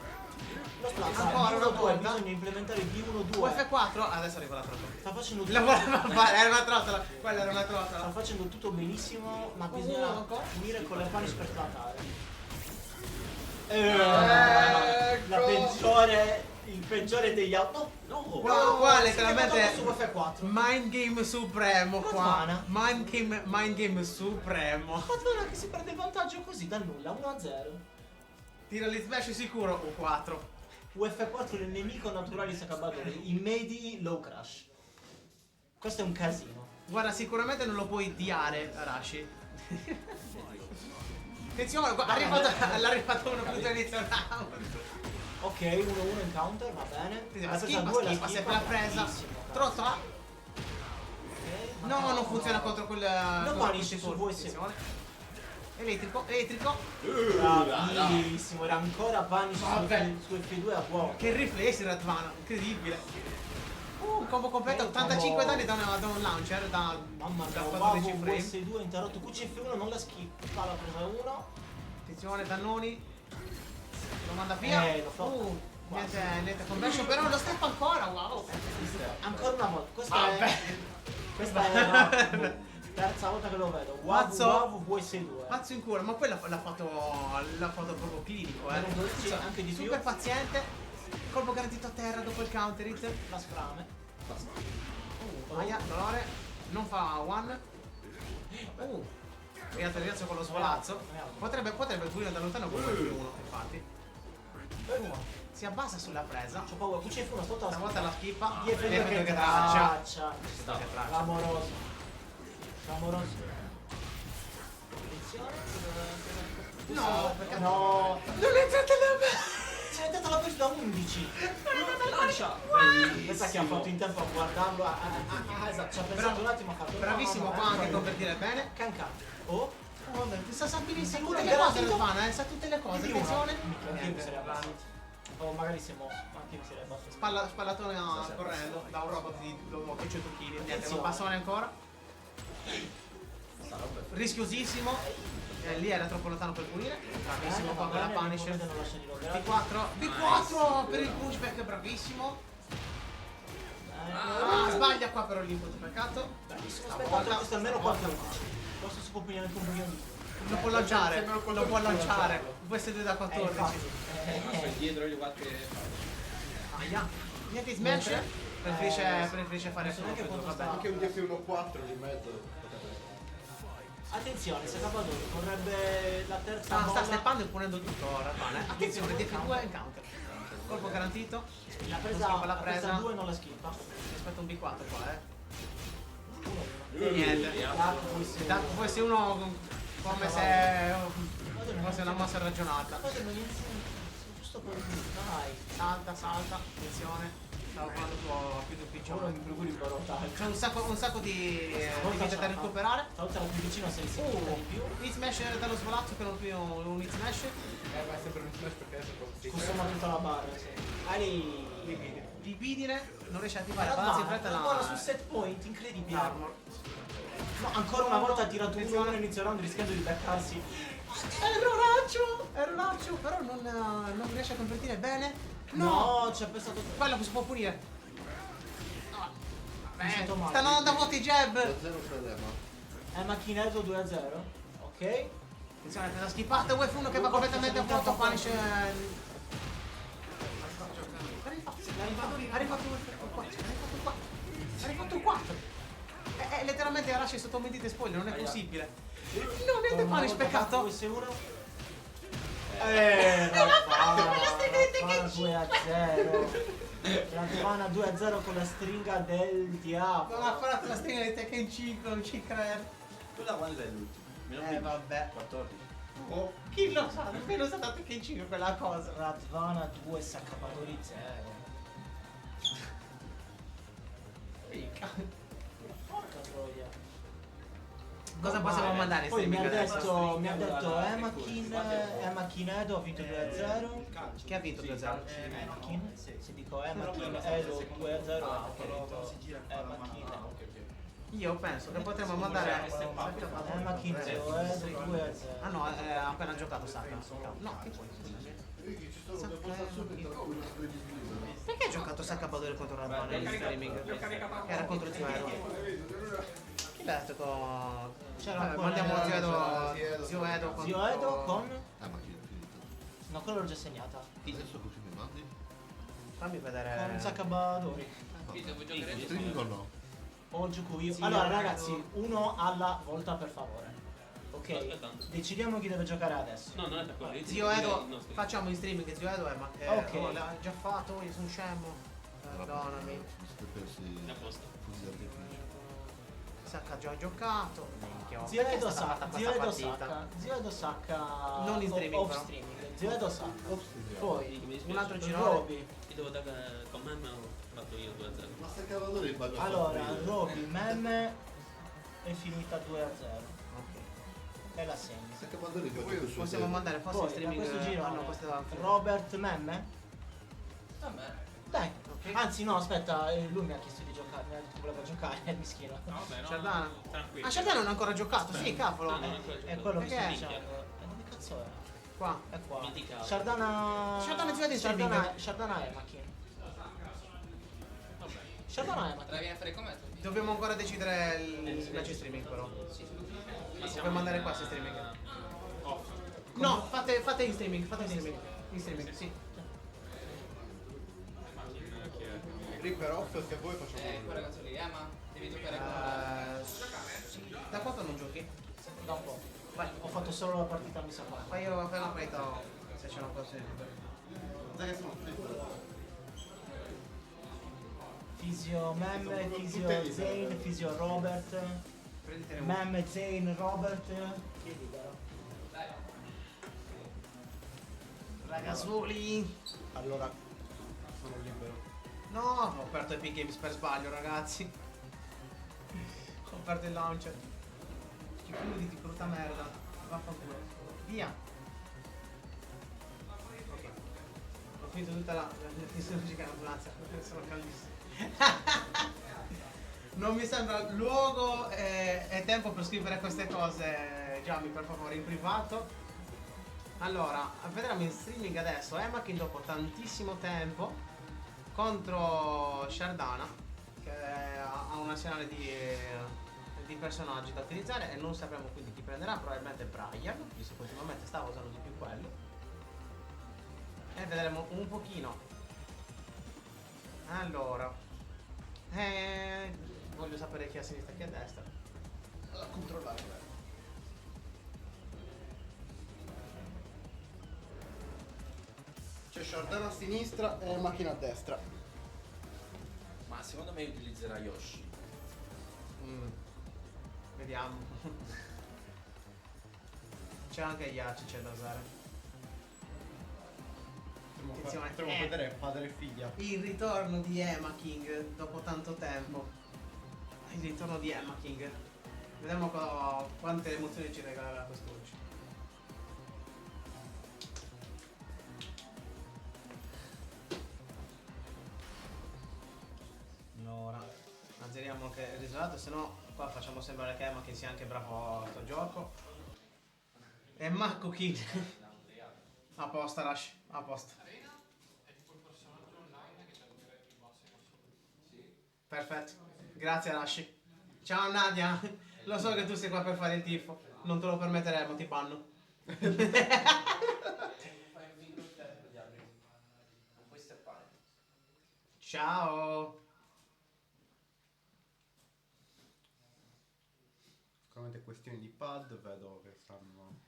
lo splatta. Ancora una B1-2, volta. bisogna implementare B1-2. UF4, adesso arriva la trottola. Sta facendo tutto. Era una trottola, quella era una Sta trottola. facendo tutto benissimo, ma bisogna ancora? finire con le punish per splattare. Ecco. La peggiore, il peggiore degli auto. No, Qua letteralmente su F4. Mind game supremo qua. Radvana. Mind game supremo. Madonna che si prende il vantaggio così dal nulla, 1-0. Tira gli smash sicuro U4. UF4 il nemico naturale di Sakabadori, i medi low crash. Questo è un casino. Guarda, sicuramente non lo puoi diare Arashi. Attenzione, l'ha arrivato uno più inizio round. Ok, 1-1 in counter, va bene. La schifa, sempre la presa. Trottola. Ok, No, non funziona contro quel. Non contro punisce questi su colpi, VS. attenzione. Elettrico. Bravissimo, era ancora punish Vabbè. su F2 a vuoto. Che riflessi Radvana, incredibile. Un combo completo, 85 danni da un launcher, da Mamma mia, 14 Wavu frame. VS2 interrotto, QCF1 non la schippa, l'ha presa 1. Attenzione, Dannoni. Lo manda via. Lo so. Niente conversion, però lo step ancora, wow. Ancora una volta, Vabbè. questa è la terza volta che lo vedo. Mazzo. Wavu VS2. Pazzo in culo, ma poi l'ha fatto proprio clinico, Meno 12, anche di più. Super paziente. Colpo garantito a terra dopo il counter hit. La sprame. Aia, dolore. Non fa one. Rialzo con lo svolazzo. Potrebbe pulire da lontano con uno, infatti. Si abbassa sulla presa. C'ho paura, QCF1 stavolta la Stavolta la schippa. Di F2 che traccia. traccia. Che traccia. Clamoroso. Clamoroso. Attenzione. No, perché No. non è entrata la Si è entrata la pista da 11. Lancia. Pensa che ha fatto in tempo a guardarlo. Esatto, ci ha pensato un attimo, ha fatto. Bravissimo qua anche a convertire bene. Canca. Oh. Oh, vabbè, sa benissimo Sicuro tutte che le cose garantito? Radvana, sa tutte le cose, Di attenzione. Anche io mi sarei abbassato. O magari si è mosso. Anche io mi sarei abbassato. Spallatone correndo da un robot di 800 kg. Niente, Attenzione. un passone ancora. Rischiosissimo. Lì era troppo lontano per pulire. Bravissimo qua con la Punisher. Non lascia di logare. B4 per il pushback, bravissimo. Sbaglia qua però l'input, peccato. Bravissimo. Stavolta- Aspetta, questo è almeno 4. Questo si può pigliare anche un milione di Lo può lanciare, lo può lanciare. VS2 da 14. Poi dietro gli guardi che Aia. Niente smash. Preferisce fare non so neanche solo. quanto Vabbè. sta. Anche un DF1-4 di mezzo. Attenzione, Sakabadori vorrebbe la terza Sta molla. steppando e punendo tutto Radvana. Attenzione, DF2 in counter. Colpo garantito. La Non presa, schippa la presa 2 non la schippa. Aspetta un B4 qua, Uno. Niente. Dark Può essere uno come se fosse una mossa ragionata. Giusto per dai. Salta, attenzione. Stavo parlando più di ufficio. Uno in più di barottaggio. C'è un sacco di vite da recuperare. Stavolta la più vicino sei si di più. Hit smash dallo svolazzo che non più un hit smash. Ma è sempre un smash perché è sempre un Consuma tutta la barra, sì. Ali. libidine, non riesce a attivare palazzi in fretta ancora su set point, incredibile. l'armor. No, ancora una volta ha tirato uno all'inizio round rischiando di beccarsi. Erroraccio, però non riesce a convertire bene. No, ci ha pensato. Quello si può punire. Pensato male. Stanno andando a vuoti i jab. 0 problema. Macchineto 2-0. Ok. Attenzione, la schipata, UF1 che va completamente a vuoto, Punish. Ha rifatto il 4. È letteralmente Arashi sotto mentite spoglie, non è possibile. Non niente Punish, peccato. 2-1. Ratvana 2-0 con la stringa del diavolo. Non ha fatto la stringa di Tekken 5, non ci credo. Quella quando è l'ultimo? Vabbè. 14. Oh, chi lo sa? Nemmeno sa da Tekken 5 quella cosa. Ratvana 2 Saccapatori 0. Porca troia. Cosa possiamo mandare in Poi mi ha streaming adesso? detto Emakin Edo ha vinto 2-0. Chi ha vinto 2-0? Emakin, se dico Emakin Edo 2-0 Emakin. Io penso che potremmo mandare Emakin Edo 2-0. Ah no, ha appena giocato Saka. No, che poi? Perché ha giocato Saka Badore contro Radman nel streaming? Che era contro Zio Edo. Chi l'ha detto con... C'era mandiamo Zio Edo contro... Zio Edo con... Ah, ma chi è finito? No, quello l'ho già segnata. Adesso così mi mandi? Fammi Con vedere... Sacabadori. Vito, vuoi giocare tu? Streaming o no? O gioco io. Zio Allora Edo. ragazzi, uno alla volta per favore. Ok, aspettando. decidiamo chi deve giocare adesso. No, non è per quello. Zio Edo, facciamo in streaming Zio Edo ma Ok. l'ha già fatto, io sono scemo. Perdonami. Se pensi A posto. fusi d'artificio. Saka ha già giocato. Minchia, Zio perché è Edo stata fatta Sacca, questa Zio Edo partita? Sacca, Zio Edo Sacca. Non in streaming, off però. streaming. Zio Edo Sacca. Poi Un altro girone. Roby. Ti devo dare con me, ma ho fatto io 2-0. Ma sta cavallo di bagno. Allora, Roby, Memme è finita 2-0. E la segni. Sta cavallo di bagno. Possiamo mandare forse in Poi da streaming. questo giro Ah no, questo è Robert Memme. Vabbè. Dai. Ok. Anzi no, aspetta, lui mi ha chiesto di giocare, mi ha detto che voleva giocare, è mischino. No, vabbè, no. Shardana. Tranquillo. Ah, Shardana non ha ancora giocato, sì, cavolo. No, non è ancora È giocato. quello che sto Perché? dicendo. E dove cazzo è? Qua. È qua. Mitica. Shardana. Shardana Zio Edo in streaming. Shardana è macchina. Shardana è macchina. Vieni a fare come tu? Dobbiamo ancora decidere il match in streaming però. Ma si può mandare qua se streaming. No, fate in streaming, fate in streaming. In streaming, sì. Reaper off se voi facciamo. Quel ragazzo lì, ma devi giocare con... Sì. Da quanto non giochi? Da un po'. Vai. Ho fatto solo la partita mi sa qua. Fai io appena aperto se c'è una cosa. Fisio Memme, Fisio Zane, Fisio Robert. Prendete Memme, Zane, Robert. Chi è libero? ragazzoli. Allora, sono libero. No, ho aperto Epic Games per sbaglio, ragazzi. Ho aperto il launcher. Che culo di brutta merda. Vaffanculo. Via. Ok. Ho finito tutta la fisiologica ambulanza. Sono caldissimo. Non mi sembra luogo e tempo per scrivere queste cose, Gianni, per favore, in privato. Allora, vedremo in streaming adesso Emakin dopo tantissimo tempo contro Shardana, che ha un arsenale di personaggi da utilizzare e non sapremo quindi chi prenderà, probabilmente Brian, visto che ultimamente stava usando di più quello. E vedremo un pochino. Allora, voglio sapere chi è a sinistra e chi è a destra. Controllare. C'è Shardana a sinistra e macchina a destra. Ma secondo me utilizzerà Yoshi. Vediamo. C'è anche Yachi, c'è da usare. Attenzione. Potremmo vedere padre e figlia. Il ritorno di Emakin dopo tanto tempo. Il ritorno di Emakin. Vediamo quante emozioni ci regalerà quest'oggi. vediamo anche il risultato, se no qua facciamo sembrare che Emma che sia anche bravo a sto gioco. E Marco King. A posto Rush, a posto. Perfetto, grazie Rush. Ciao Nadia, lo so che tu sei qua per fare il tifo, non te lo permetteremo, ti banno. Ciao. Sicuramente questioni di pad, vedo che stanno...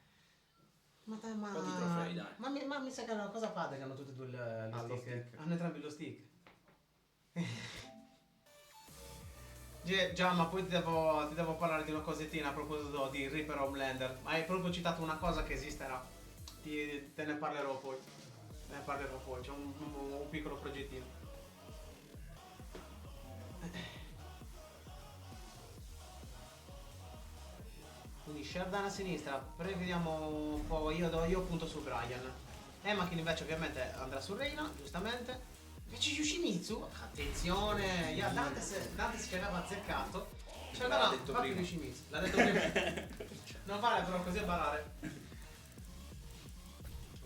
Ma dai, Un po' di trofei, dai. ma mi sa che è una cosa padre che hanno tutti e due lo lo stick. stick. Hanno entrambi lo stick. Già, ma poi ti devo parlare di una cosettina a proposito di Reaper Homelander. Hai proprio citato una cosa che esisterà. Te ne parlerò poi. Te ne parlerò poi. C'è un piccolo progettino. Quindi Sheridan a sinistra, prevediamo un po', io punto su Brian. Emakin invece ovviamente andrà su Reina, giustamente. Invece Yoshimitsu, attenzione, Dante ci aveva azzeccato. L'ha detto va prima. più Yoshimitsu, l'ha detto prima. Non vale però così a barare.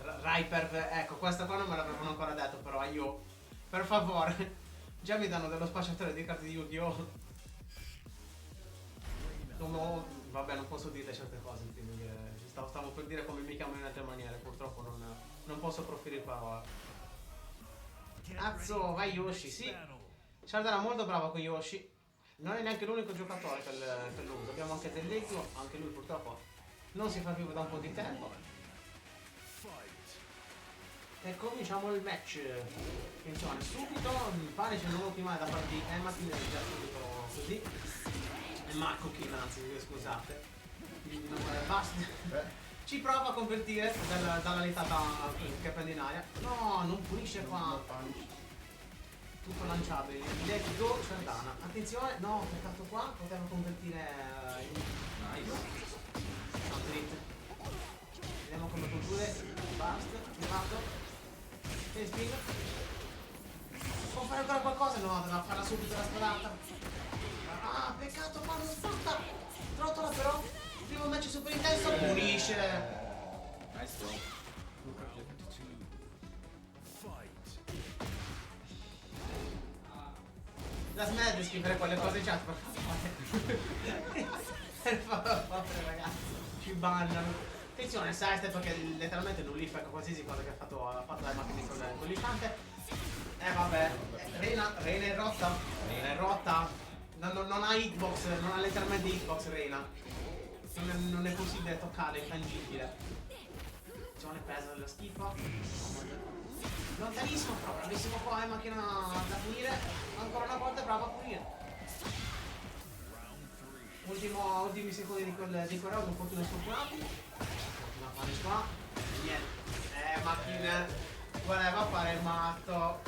Riper, ecco, questa qua non me l'avevano ancora detto, però io, per favore, già mi danno dello spacciatore di carte di Yu-Gi-Oh! Vabbè, non posso dire certe cose, quindi stavo per dire come mi chiamo in altre maniere, purtroppo non posso proferire parole. Azzo, vai Yoshi, sì. Shardana molto bravo con Yoshi. Non è neanche l'unico giocatore che lo usa. Abbiamo anche Dell'Eco, anche lui purtroppo non si fa vivo da un po' di tempo. E cominciamo il match. Attenzione, subito mi pare c'è un nuovo primale da parte di Emakin, già subito così. E Marco King, anzi, scusate. Basta. Ci prova a convertire dalla letata che prende in aria. No, non pulisce qua. Tutto lanciabile. Let's go, Shardana. Attenzione, no, peccato qua, poteva convertire in... No, dritt. Vediamo come conclude. Basta, levato. E spingo. Può fare ancora qualcosa? No, doveva farla subito la spadata. Ah, peccato, qua non spatta. Trottola però. Primo match super intenso, pulisce. Nice bro. La smette di scrivere quelle cose in chat, per favore. Per favore ragazzi, ci bannano. Attenzione, sidestep perché letteralmente non li fa qualsiasi cosa che ha fatto la macchina con l'istante. Vabbè, Reina è rotta. Reina è rotta. Non ha hitbox, non ha letteralmente hitbox Reina. Non è possibile toccare, è intangibile. Attenzione, pesa della schifa. Lontanissimo, però bravissimo qua, è macchina da punire. Ancora una volta bravo a punire. Ultimi secondi di quel round, un pochino sfortunati. Ultima punish qua. Niente. Macchina voleva fare il matto.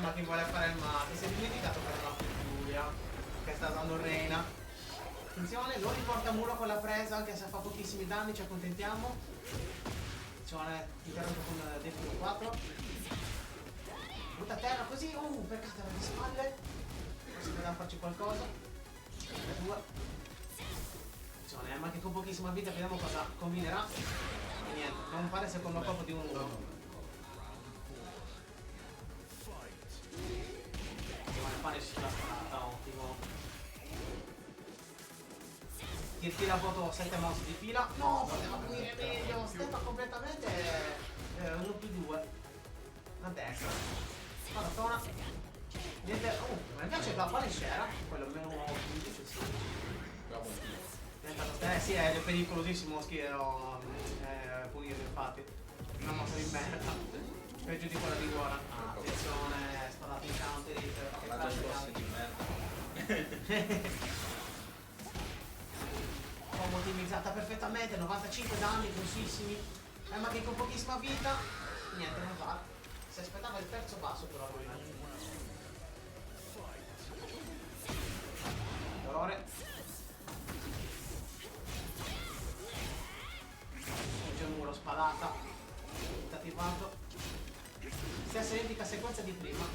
Macchina vuole fare il matto. Si è dimenticato per la Giulia che sta usando Reina. Attenzione, lo riporta a muro con la presa, anche se fa pochissimi danni, ci accontentiamo. Attenzione, interrompo con Defino 4. Butta a terra così, peccato alle spalle. Forse dobbiamo farci qualcosa. 2. Attenzione, ma che con pochissima vita vediamo cosa combinerà. E niente, non fare il secondo colpo di un 1. Attenzione, fare sulla strada, ottimo. Tira foto 7 mouse di fila. No, poteva punire meglio. Steppa completamente 1+2 a destra. Maratona. Niente. Ma invece la quale c'era? Quello meno 15 sì. Sì, è pericolosissimo punire infatti. Una mossa di merda. Peggio di quella di Goran. Attenzione, sparate in counter hit. Parlando di boss di merda. Ottimizzata perfettamente, 95 danni, grossissimi. Ma che con pochissima vita. Niente, non va. Si aspettava il terzo passo probabilmente. Dolore. C'è un muro, spadata. Attivato. Stessa identica sequenza di prima.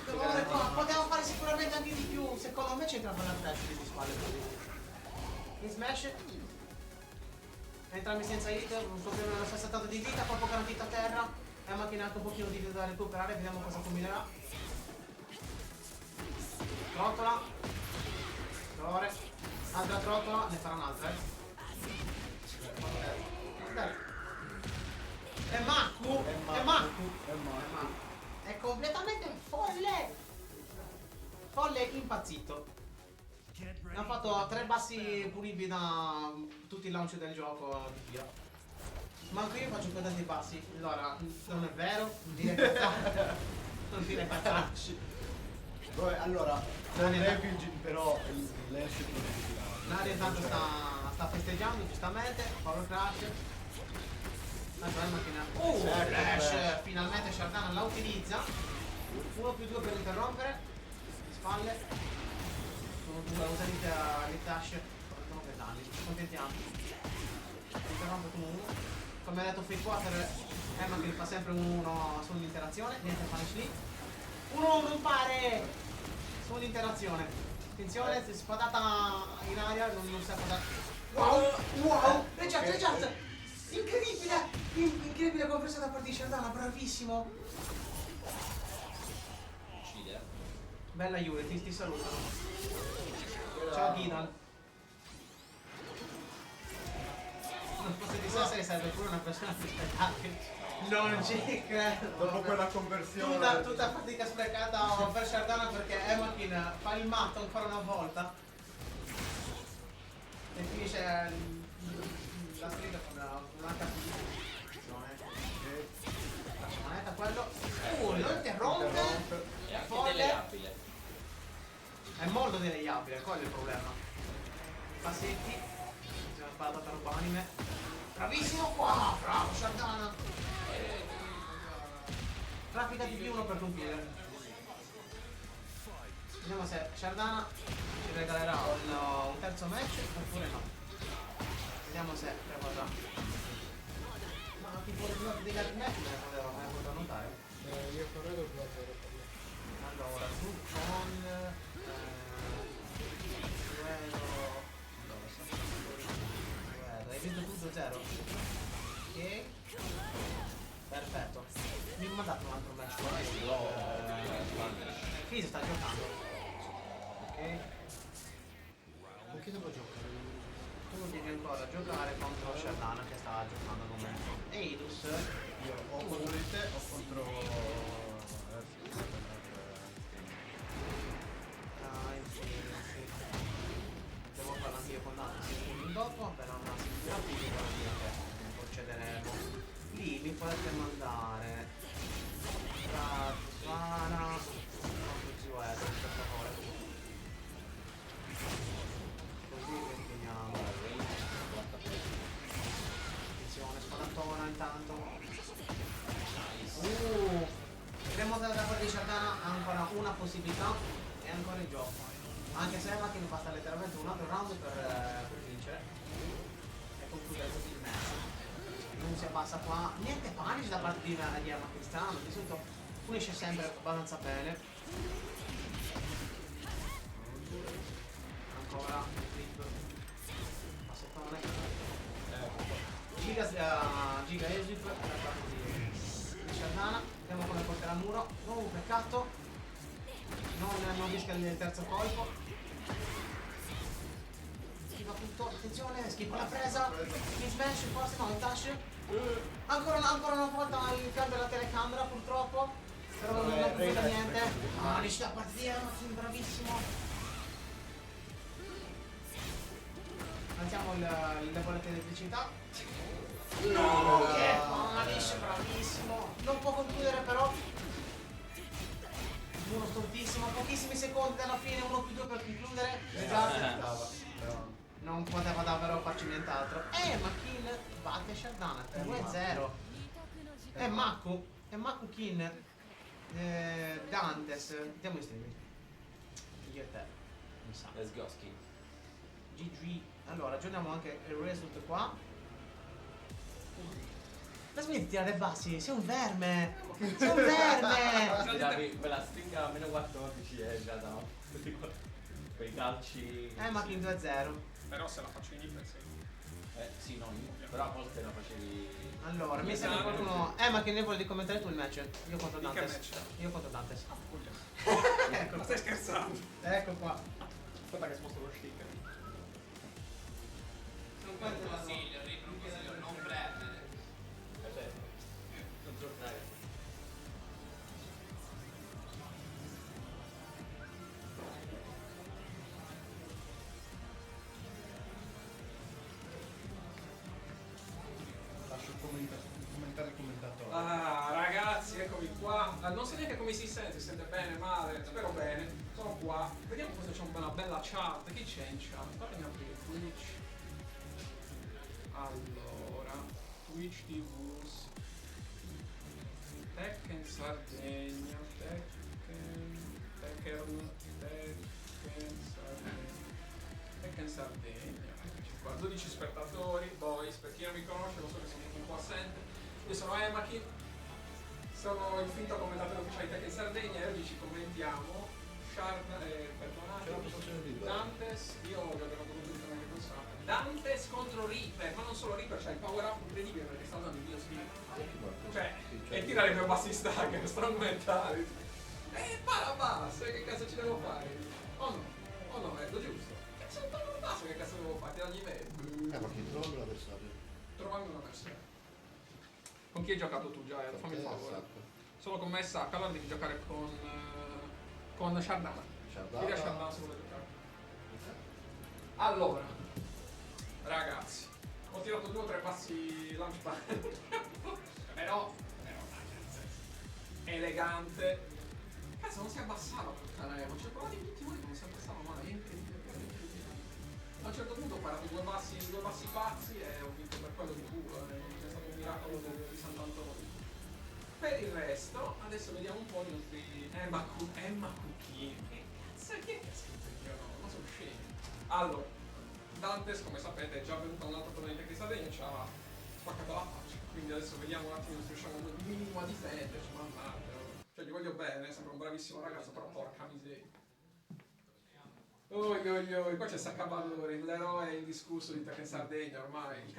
Dolore qua, poteva fare sicuramente anche di più. Secondo me c'entrava la flash di spalle così. In smash. Entrambi senza hit, un scoprire una 60 di vita, colpo garantito a terra. È una macchina anche un pochino di vita da recuperare, vediamo cosa combinerà. Trottola. Dolore. Altra trottola, ne farà un'altra, È Maku! È Maku! È completamente folle! Folle impazzito. Get ready Hanno for fatto the 3 next bassi battle. pulibili da tutti i launch del gioco di fila. Ma anche io faccio pesanti passi. Allora, non è vero, non dire cazzate. Non dire cazzate. Allora, però l'ash è più difficile. Nadia intanto sta festeggiando giustamente, power crash. La macchina. Flash! Finalmente Shardana la utilizza. 1+2 per interrompere. Spalle. Sono due, usa l'itash. Sono che danni, ci accontentiamo. Interrompe con uno. Come ha detto Fate Water, Emma che fa sempre uno sull'interazione. Niente punish lì. Uno non pare! Sull'interazione. Attenzione, si è spadata in aria, non si è spadata. Wow! Wow! Reggiate! Incredibile! Incredibile come presa da parte di Shardana, bravissimo! Uccide. Bella Yuri, ti salutano. Ciao Gidal. Non fosse di Sassari sarebbe pure una persona più spettabile. Non ci credo. Dopo quella conversione. Tutta fatica sprecata per Shardana perché Emakin fa il matto ancora una volta. E finisce la strida con una cattivazione. Lascia moneta quello. Lo interrompe. E anche Folle. delegabile. È molto delegabile, quello è il problema. Passetti. Si è sparato per un po' anime. Bravissimo qua! Bravo Shardana! Traffica di più uno per colpire. Vediamo se Shardana ci regalerà un terzo match oppure no. Vediamo se prevarrà. Ma tipo il blog degli altri match me ne potrò notare. Io farò lo blog. Allora, tu con hai vinto tutto 0. Ok. Perfetto. Mi ha mandato un altro match. Fizio sta giocando. Ok. Ma che devo giocare? Tu devi ancora giocare contro Shardana che sta giocando al momento. Eidus. Io o contro di te o contro. Sì. Devo farlo anche io con Dante dopo, però una sicura che procederemo. Lì mi potete mandare tra Svana contro Zuedo, per favore. Così vediamo. Attenzione, spadatona intanto. Vediamo da parte di Shardana ancora una possibilità e ancora il gioco. Anche se ma che mi basta letteralmente un altro round per vincere. E concludere così il match. Non si abbassa qua. Niente punish da parte di Arma Cristiano. Di solito punisce sempre abbastanza bene. Ancora il flip. Passettone. Giga Esif da parte di Shardana. Vediamo come porterà al muro. Peccato. Non rischia il terzo colpo. Schiva tutto, attenzione, schiva la presa. In smash, forse no, in touch. Ancora una volta il cambio della telecamera purtroppo. Però non conclude niente. Riesce a partire, bravissimo. Alziamo il level di elettricità. No, che punish, bravissimo. Non può concludere però. Uno stortissimo, pochissimi secondi alla fine, 1+2 per concludere. Non poteva davvero farci nient'altro. Ma kill batte Shardana 2-0. È Maku Kin. Dantes. Andiamo in streaming. Io e te. Mi sa. Let's go skin. GG. Allora, aggiorniamo anche il result qua. Ma smetti di tirare bassi, sei un verme! Sei un verme! Tiravi quella stringa a meno 14 e già da quei calci. Ma King 2-0. Però se la faccio in iper, sì. Sì, no, però a volte la facevi. Allora, mi sembra qualcuno. Ma che ne vuoi commentare tu il match? Io contro Di che Dantes. match? Io contro Dantes. Ecco, ma stai scherzando? Ecco qua. Aspetta che sposto lo sticker. Non consiglio, non consiglio, non prendere. Non giocare. Lascio commentare il commentatore. Ah, ragazzi, eccomi qua. Non so neanche come si sente bene, male, spero bene. Sono qua. Vediamo cosa c'è una bella chat. Chi c'è in chat? Fatemi aprire Twitch. Allora, Twitch TV. Tekken Sardegna, Tekken Sardegna, eccoci qua, 12 spettatori, boys, per chi non mi conosce, lo so che sono un po' assente, io sono Emakin, sono il finto commentatore ufficiale di Tekken Sardegna e oggi ci commentiamo Dantes, io ho giocato completamente con Sardegna. Dantes contro Reaper, ma non solo Reaper, c'ha il power up incredibile perché sta usando il mio skill. Cioè, e tira le mie bassi stagger, strumentali. Para basta, che cazzo ci devo fare? Oh no, è lo giusto. Cazzo, para basta, che cazzo devo fare? Tiragli me. Ma che trovo l'avversario? Trovami una avversario. Con chi hai giocato tu già? Fammi il favore. Solo con me Sacca, allora devi giocare con Shardana. Tira Shardana se vuole giocare. Allora, ragazzi, ho tirato 2 o 3 passi launchpad. però elegante. Cazzo, non si abbassava puttana Evo, cioè provate in tutti i modi non si abbassava mai, è incredibile. A un certo punto ho parato due bassi pazzi e ho vinto per quello di culo, è stato un miracolo di Sant'Antonio. Per il resto, adesso vediamo un po' di nostri Emma Cucchini. Che cazzo che ha scritto io no? Ma sono scemi. Allora, Dantes, come sapete, è già venuto un altro torneo di Sardegna e ci ha spaccato la faccia. Quindi adesso vediamo un attimo se riusciamo un minimo a difenderci, mannaggia. Cioè gli voglio bene, sembra un bravissimo ragazzo, però porca miseria. Qua c'è Saccavalori, l'eroe indiscusso di Tekken Sardegna ormai, il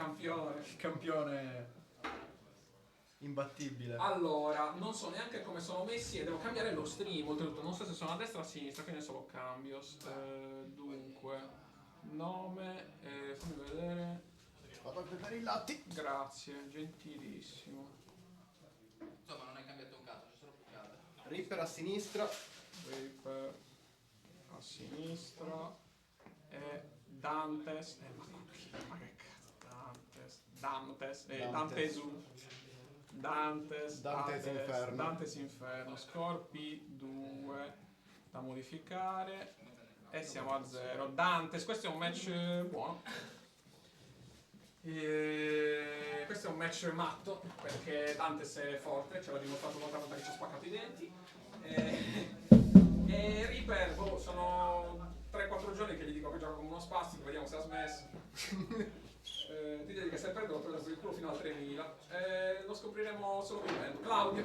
campione. Imbattibile. Allora, non so neanche come sono messi e devo cambiare lo stream, oltretutto non so se sono a destra o a sinistra, quindi adesso lo cambio. Dunque, nome, fammi vedere. Vado a prendere i latti. Grazie, gentilissimo. Insomma, non hai cambiato un cazzo, c'è solo pucciate. Reaper a sinistra. Reaper a sinistra e Dantes. Ma che cazzo? Dantes Inferno. Dantes Inferno. Scorpi 2 da modificare. E siamo a 0. Dantes, questo è un match buono. Questo è un match matto perché Dantes è forte, ce l'ha dimostrato l'altra volta che ci ha spaccato i denti. E Reaper, sono 3-4 giorni che gli dico che gioca come uno spastico, vediamo se ha smesso. Ti dico che se perdo lo prendo per il culo fino al 3000. Lo scopriremo solo vivendo. Claudio.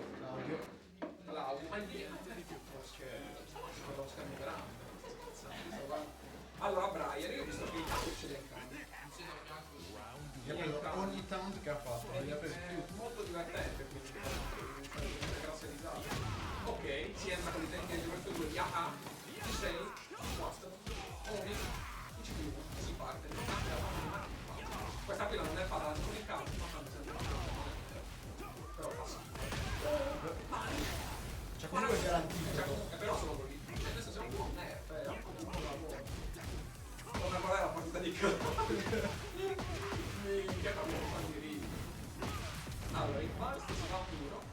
Ma via. Lo schermo grande. Allora Brian, io ho visto che il cazzo ce l'ha in campo. Io vedo ogni taunt che ha fatto. È molto divertente, quindi grazie risate. Ok, si entra con i tempi del gioco 2 di AA, ci sei, basta, Omi, ci più, si parte, questa qui non è fatta con il calcio, ma tanto sempre però passa. Cioè comunque è garantito. Però solo così, cioè adesso siamo un po' nerf, è un po' un lavoro. Come qual è la partita di calcio? Minchia, proprio un po' di ridi. Allora, il Barst si va puro.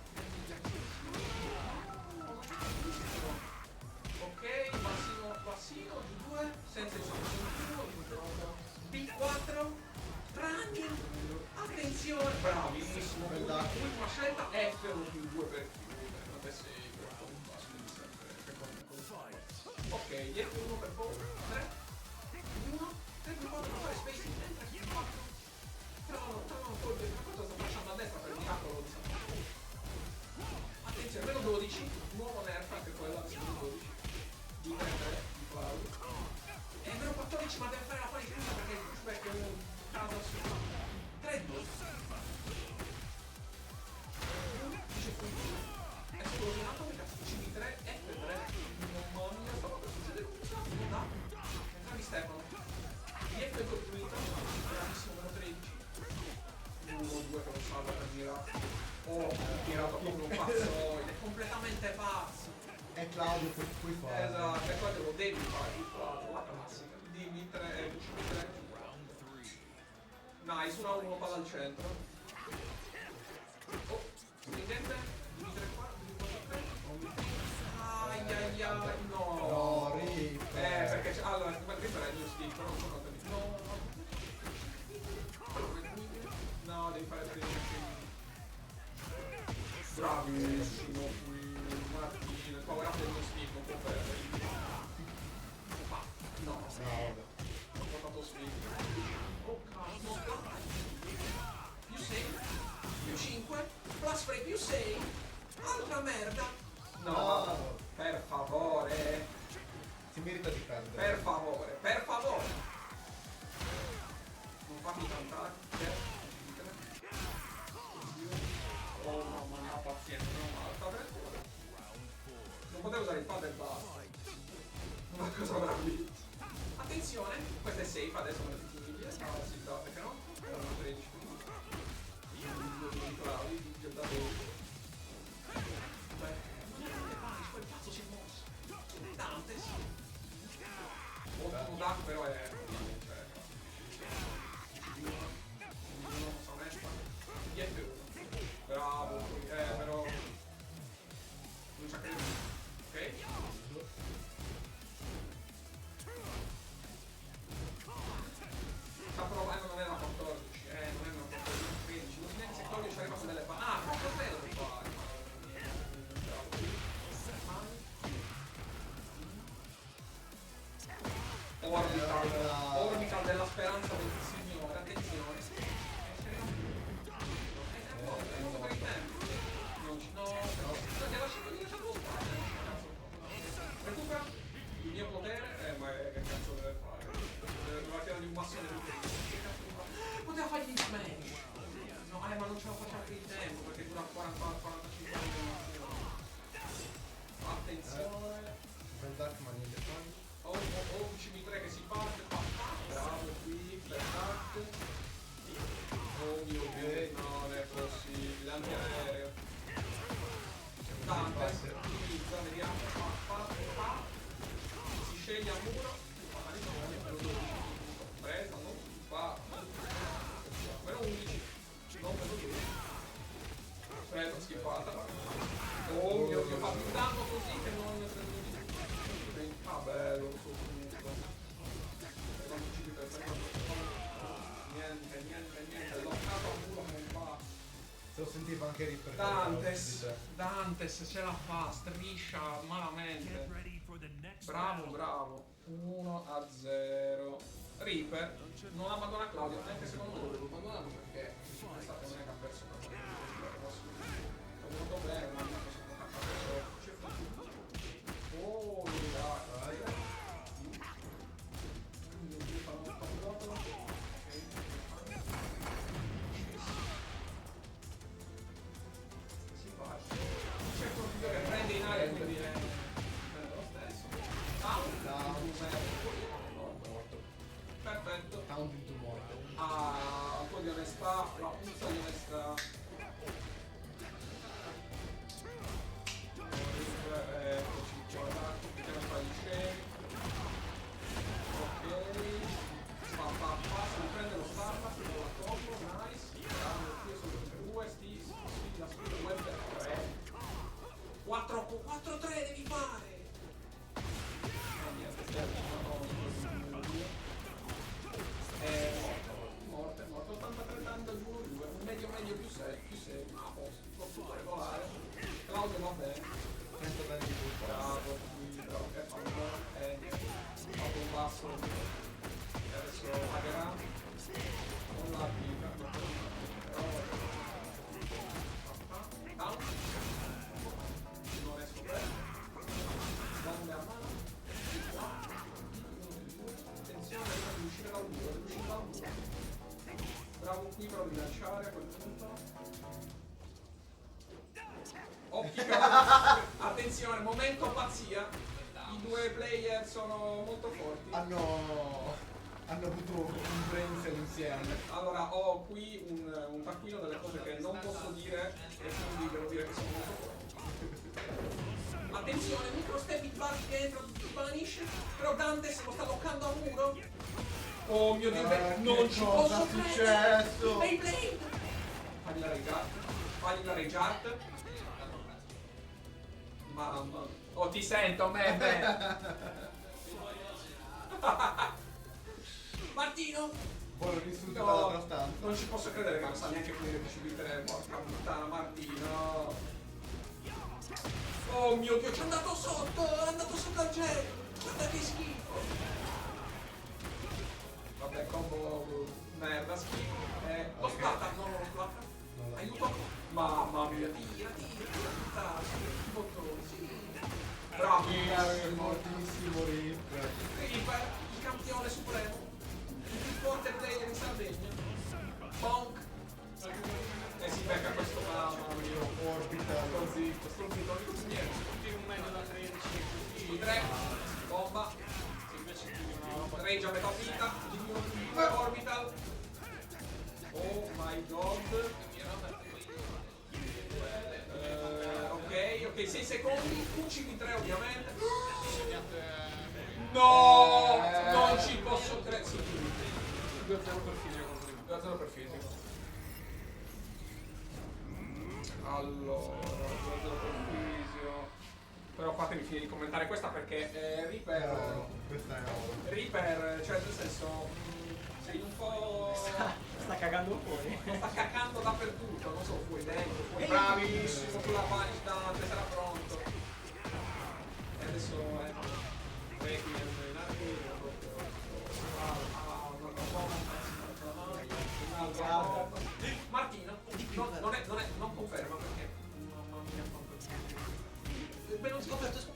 Ok, bassino, G2, senza il sottosentino, B4, running, attenzione, bravissimo, ultima scelta, F1 più 2 per chiudere, adesso ok, dietro 1 per poco, 3, 1, 3 più 4, fare spacing, 3 più 4, però cosa sta facendo a destra per il miracolo È Claudio, puoi fare. Esatto, e qua devo devi fare la classica. Dimitri, nice, 1-1 palla al centro. Oh, stringente, Dimitri qua, ai, no. No, Reaper. Perché allora, come Reaper è il mio stick, non so quanto no, devi fare prima. Bravissimo qui, Martino, il power up del mio stick, non può perdere. No, ho portato speed. Oh cazzo. Più 6, più 5, plus free più 6. Altra merda. No, per favore. Si merita di perdere. Per favore, per favore. Non farmi cantare. Oh mamma mia, pazienza, no, alta apertura. Non potevo usare il pad e basta. Una cosa bravissima. Attenzione, questa è safe, adesso me la difficile. Ah sì, no, perché no? Era una 13. Di Claudi, di Davide. Beh, quel pazzo si è mosso. Dante, sì. Ottimo Dark però è... non so onesta. 10-1. Bravo, però... non c'ha creduto. Ok? Sta provando, non è una 14, non è una 14, una 13, non si neanche se toglie c'è rimasto delle palle. Ah, proprio te lo fare. Orbital della speranza del signore, attenzione. Non per il tempo. Non ci no, ti ha lasciato lo spazio. Recupera il mio potere, ma che cazzo deve fare? Doveva tirare di un massone di poteva fargli il smash! No, ma non ce la faceva anche il tempo perché dura 40-45 minuti. Attenzione! Ben Darkman in dettaglio. Oh, CB3 che si parte, bravo qui, perfetto. Oh mio Dio, no, non è possibile, antiaereo. Dante, utilizza, vediamo, si sceglie a muro, presa, non fa, meno 11, non meno 2. Presa, schifata. Oh mio Dio, fa più danno così che non ne prendo di più. Ah bello, niente, loccato a muro non va. Se lo sentiva anche Reaper. Dantes ce la fa, striscia malamente. Get ready for the next Bravo, round. 1-0. Reaper non abbandona Claudio, anche secondo me lo devo abbandonare perché questa non è che ha perso molto bene, ma non oh, dai. Si fa. C'è il computer che prende in aria e quindi è lo stesso. Perfetto. Count into morto. Ah, un po' di onestà, la puzza di onestà. Eccoci qua, vediamo un po' di scemi. Ok. Si riprende lo startup, lo combo, nice. Bravo, io sono per 2, sti, la sfida web per 3. 4-3 devi fare! Morto, 83 tanto giù, un medio più 6, a posto, tutto regolare. Claudio va bene. 30 danni di colpo. Bravo, fatto un passo e adesso pagherà con la vita. Down. Non esco bene. Bombe a mano. Attenzione a uscire dal muro, bravo qui però di lanciare a quel punto. Occhio, attenzione, momento pazzia. I due player sono molto forti. Hanno avuto un brain cell insieme. Allora, ho qui un taccuino delle cose che non posso dire e quindi devo dire che sono molto forti. Attenzione, micro step in Bari che entra, vanisce. Però Dante se lo sta bloccando a muro. Oh mio Dio, non ci posso credere. Beyblade. Fagli la rage. Fagli la rage. Mamma. Oh, ti sento, me. Martino. Buono distrutto No, dall'altra stanza. non ci posso credere che non sa neanche finire di subire. Porca puttana, Martino. Oh mio Dio, ci è andato sotto al gel. Guarda che schifo. Vabbè, combo merda, schifo. Lo splatta, no, lo splatta. Aiuto. Mamma mia, tira, bottone, sì. Bravo, Fortissimo Rip. Reaper, il campione supremo. Il più forte player in Sardegna. Bonk. E si becca questo mamma mia. Orbital. Così, sto zitto, non dico niente. Tutti un meglio da 13. Tutti 3. Bomba. Rage a metà vita. Orbital. Oh my god. Ok, 6 secondi. UCV3 ovviamente. No! Non ci posso credere. Sì, 2-0 per fisico. 2-0 per fisico. Allora, 2-0 per fisio. Però fatemi finire di commentare questa perché Reaper. Questa è oro. Reaper, cioè nel senso. Sei un po'. Sta cagando fuori. Sta cacando dappertutto, non so, fuori dentro, fuori bravissimo, sulla pagina, sarà pronto. E adesso è Requiem in arrivo, Martino, non conferma perché. Mamma mia, quanto. Beh, non scoperto.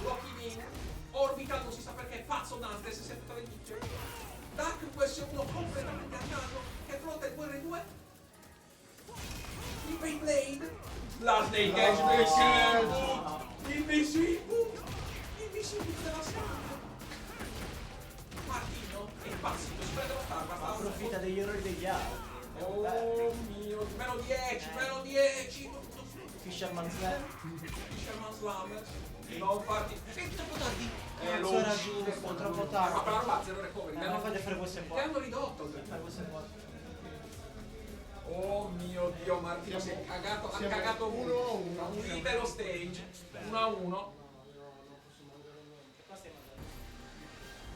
Locking in, Orbital non si sa perché, pazzo Dante, se sempre tra le nicchie. Dark QS1 completamente a caso, che affronta il VR2. Il Beyblade. Last Day Catch, Invisibile della strada. Martino è impazzito, spera dello star, basta. Approfitta degli errori degli altri. Oh mio, meno 10. Fisherman Slam. Fisherman Slammer. Non farti. Sei troppo tardi. Cazzo era giusto, troppo Ma tardi. per la roba zero recovery. Non fate fare questo Ti qua. hanno ridotto. Fai questo qua. Oh mio Dio, Martino si è cagato, ha cagato 1-1. Unite lo stage. 1-1.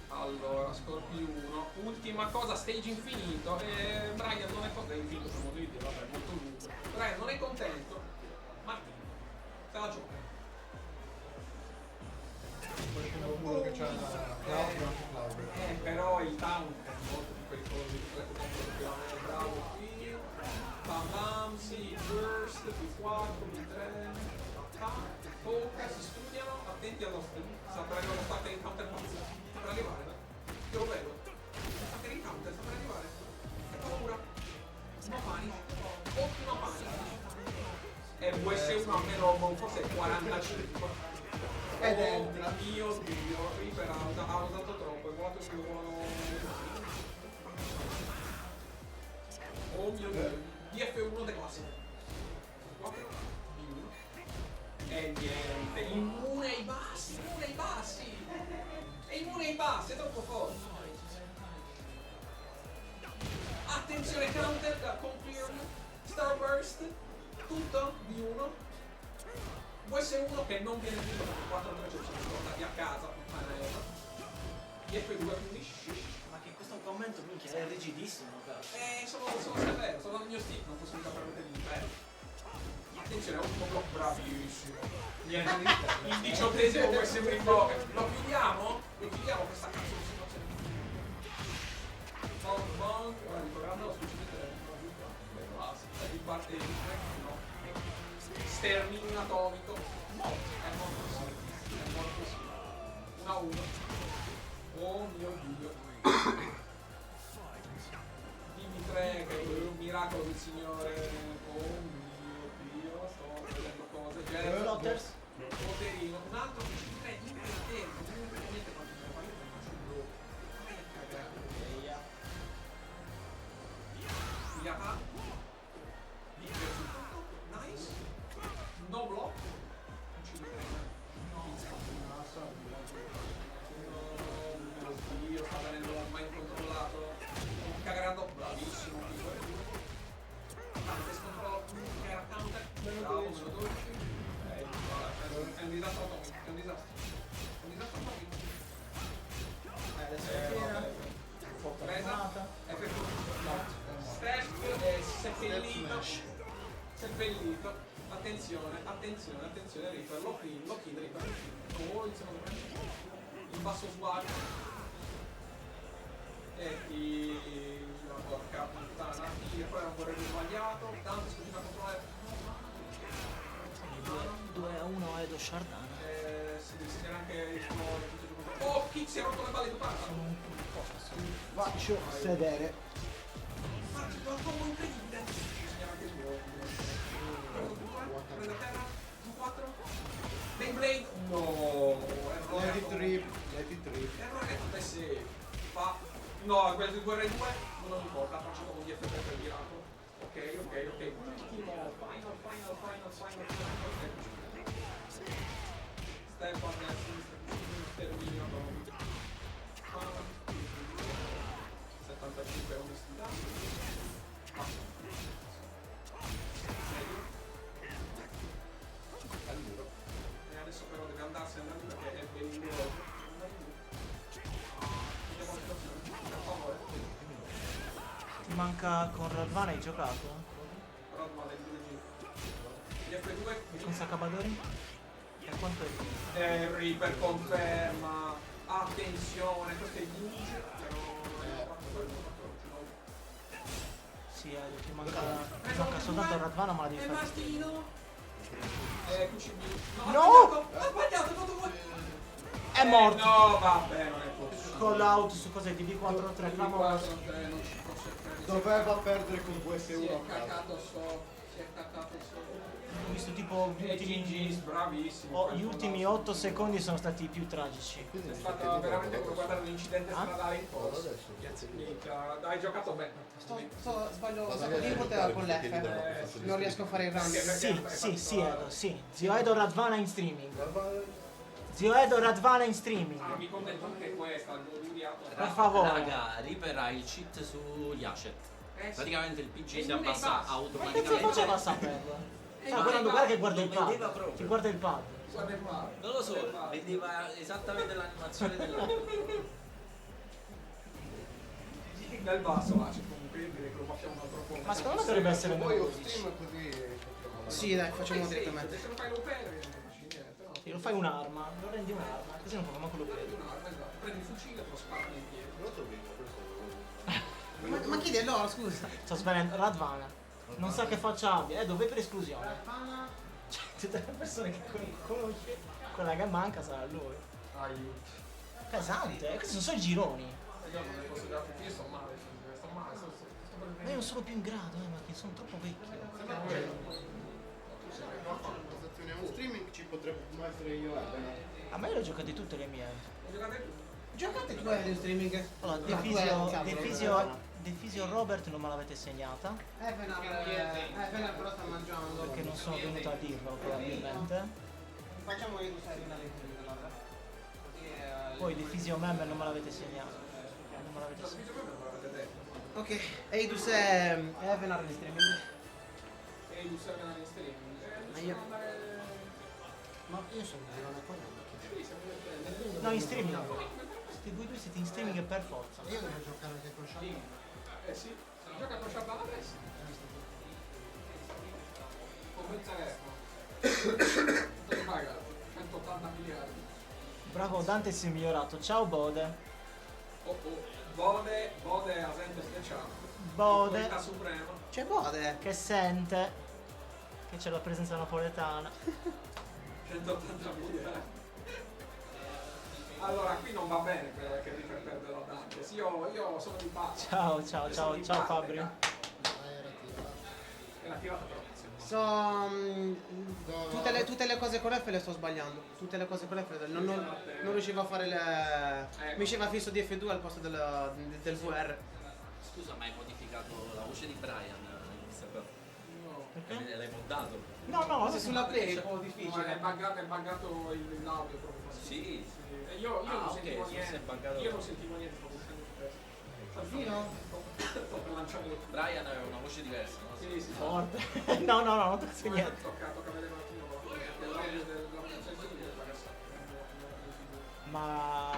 Allora, Scorpiuno. Ultima cosa, stage infinito. Brian non è contento. È infinito per modo di dire, vabbè, molto lungo. Brian non è contento. Martino, te la gioca. Qualcuno che c'ha la Claudio. Però il taunt è molto più pericoloso di quello che bravo qui. Bam bam, sì, burst, B4, B3, focus, studiano, attenti allo sapranno lo state in counter pazzo. Sta per arrivare, dai. Io lo vedo. State in counter, sta per arrivare. Che paura. No panico. Ottima panico. E VS1 almeno forse 45. Ed entra. Mio Dio, Reaper ha usato troppo, è volato sul ruolo. Oh mio Dio, DF1 de classe. 4 B1. E niente, immune ai bassi, È immune ai bassi, è troppo forte. Attenzione, counter, confirm, Starburst, tutto, B1. VS1 che non viene più perché 4-3 ci sono andati a casa, DF2 quindi Ma che questo commento minchia è rigidissimo, cazzo. sono severo, sono al mio stick, non posso mica permettere di perdere. Attenzione, è un po' bravissimo. Il 18esimo VS1 in bocca. Lo chiudiamo? Lo chiudiamo questa cazzo di situazione. Bonk, ora ricordando succede il parte di no. Sterminio atomico. No, è morto sì. È morto sì. 1-1. Oh mio Dio. Dimmi 3 che è un miracolo del Signore. Oh mio Dio, sto vedendo cose. Lotters. Poterino. Un altro che ci crede in tempo. Niente quanto me ne fa, io me ne faccio un blocco. Figliata. Nice. Smash. Seppellito. Attenzione, attenzione, attenzione, Reaper, lock in, Reaper. Oh, il secondo primo. Il basso sguardo. E ti... la porca puttana. E poi ancora sbagliato. Tanto scusi da controllare. 2-1 Edo Shardana. Si deve segnare anche il suo... Oh, chi si è rotto le balle di parata? Faccio sedere. Faccio un combo incredibile. Segnare anche il suo... Prende a terra, 2-4. Beyblade, no, errore. Let it rip, let it rip. Errore se fa. No, quello di guerra 2 non importa, faccio come di FP per virato. Ok. Ultimo, final. Stefan a sinistra, termino. 75 onestità. E adesso però deve andarsene perché è pericoloso. Per favore. Ti manca con Radvana, hai giocato? Rodman è il 2G. Gli F2 Con Sakabadori? E quanto è? Reaper conferma. Attenzione, questo è il Ninja. Sì, ti manca soltanto Radvana, ma la devi E fare. Martino. QCB. No! Ha sbagliato, ha fatto gol. È morto! No, vabbè, non è possibile. Call out su cos'è? DB4-3 clamoroso. Non ci posso credere. Doveva perdere con VS1 Si è a caso. caccato sotto. Si è caccato sotto. Ho visto tipo gli E GG's, ultimi, bravissimo. gli ultimi 8 secondi sono stati i più tragici. È stato veramente come guardare un incidente stradale in corso. Adesso. Minchia, hai giocato bene. Sbaglio un sacco di input con l'F. Non riesco a fare il round. Sì, Edo, sì. Zio Edo Radvana in streaming. Zio Edo Radvana in streaming. Ah, mi commento anche questa, l'ho odiato. Per favore. Raga, Reaper ha il cheat su Yashet. Sì. Praticamente il PG si non abbassa ne basta. Ma che cazzo automaticamente. faceva a saperlo? Eh, Ah, guarda che guarda il lo vedeva pad. proprio. Ti guarda il pad. Guarda il mare. Non lo so, vedeva esattamente l'animazione dell'altro. Nel basso là c'è comunque, io direi che lo facciamo un altro po'. Ma secondo me dovrebbe essere Poi meno io 12. stream così potremo Sì, dai, facciamo direttamente. Se non fai l'opera, non facci niente, no? Sì, lo fai un'arma, lo rendi un'arma, così non fa manco lo Prendi prendi. un'arma, esatto. Prendi il fucile e te lo spari in piedi. Non so prima, questo Ma chiedi allora, scusa. Sto sbagliando, Radvana. Non sa che faccia abbia, dove per esclusione. Cioè, tutte le persone che conosce, quella che manca sarà lui. Aiuto. Pesante, questi sono solo i gironi. Io non ne posso dare tutti, io sto male, sto per Ma io non sono più in grado, ma che sono troppo vecchio. conversazione a un streaming ci potremmo essere io e Bena. A me le ho giocate tutte le mie. Giocate tu. Giocate tu in streaming. Allora, Defisio Robert non me l'avete segnata, Venar però sta mangiando. perché non sono venuto a dirlo probabilmente. Facciamo io tu sai una streaming allora. Così Poi Defisio Meme non me l'avete segnato. Non me l'avete segnato. ok, Eidus è Venar in streaming. E il server in streaming. Ma io- Ma io sono in girone con Sì, siamo nel No, in streaming. Voi due siete in streaming per forza. io devo giocare anche con Shannon. sì, gioca con Shabbat adesso. Come il telefono. Quanto paga? 180 miliardi. Bravo, Dante si è migliorato. Ciao Bode. Oh oh. Bode a gente speciale. Bode, Qualità suprema. C'è Bode. che sente che c'è la presenza napoletana. 180 miliardi. Allora, qui non va bene che Reaper perde la Dantes. Io sono di base. Ciao Fabio. È attivata però. Tutte le cose con F le sto sbagliando. Tutte le cose con F non riuscivo a fare le. Mi usciva fisso di F2 al posto del VR. Scusa, ma hai modificato la voce di Brian in questa cosa? No. Perché? L'hai montato? No, Se sulla play è un po' No, difficile. è buggato l'audio proprio. Sì. Io non ok, sentivo se niente. è buggato. Io non sentivo niente proprio uscendo il testo. Salvino? Sto per lanciare il. Brian aveva una voce diversa, no? Sì, sì. Forte. No, non tocca niente. Tocca vedere un attimo l'audio della processo del ragazzo. Ma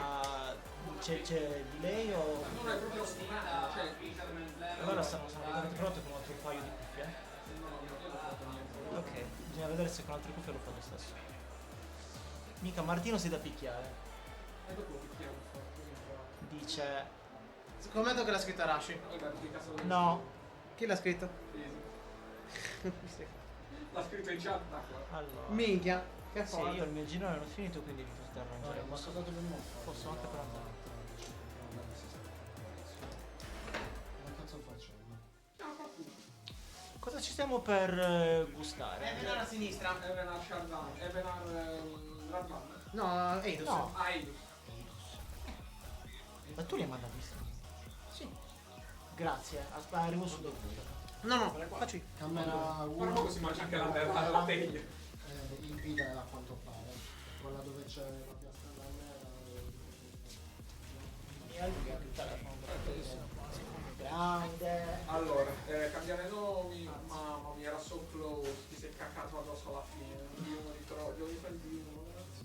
c'è delay o. Non è proprio strano, cioè. Allora stanno veramente pronti con un altro paio di cuffie. diverse con altre cuffie lo fa lo stesso. Mica Martino si da picchiare. E dopo lo picchiamo forte. Dice Scommetto che l'ha scritto Arashi. no. Chi l'ha scritto? L'ha scritto in chat, Allora. Minchia, che Sì, forte. io il mio girone l'ho finito, quindi vi potete arrangiare. Ma cosa dobbiamo fare? Posso anche prendere. Come cazzo facciamo? Cosa ci stiamo per gustare? Evenar a sinistra. Evenar Shardan, Evenar Radman. No, Eidos. No. Aidus. Ma tu li hai mandati? Sì. Grazie, aspetta, arrivo su dopo. No, facci. Camera Guarda 1 come si mangia anche la teglia. in pila a quanto pare. Quella dove c'è la piastra nera. E lui ha il telefono. Grande. Allora, cambiare nomi, mamma mia, era so close, ti sei caccato addosso alla fine. Dio mi ritrovo, io mi fai il Dio, ragazzi.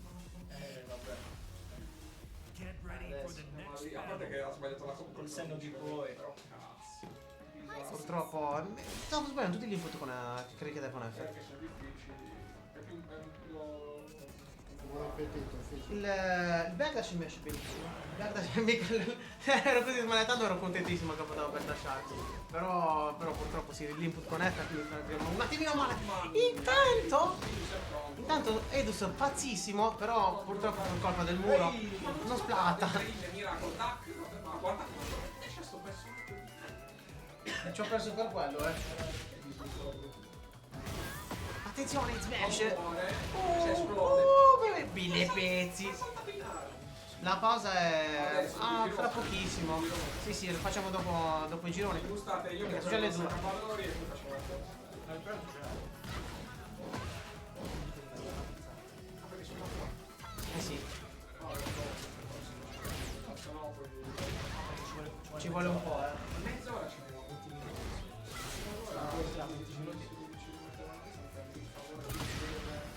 Vabbè. Get ready for the next A parte battle. che ha sbagliato la compra. Col senno di poi. Però cazzo. Purtroppo. Stavo sbagliando tutti gli input con che richiede con F. Perché sono difficili. È più Vuoi appetito, figlio? Il backdash mi esce benissimo. Il backdash ero così smanettato, ero contentissimo che potevo backdasharci. Però purtroppo sì, l'input con F mi sta un attimino male. Intanto Edus pazzissimo, però purtroppo per colpa del muro non splatta. Miracle Duck, ma guarda come esce sto personaggio. Ci ho perso per quello, Attenzione, smash! Si esplode. Mille pezzi! La pausa è. Fra pochissimo. Sì, sì, lo facciamo dopo i gironi. Gustate, io che Sono già le due. Cavalori e poi facciamo la cosa. Eh sì, No, poi ci vuole un po', mezz'ora ci vediamo.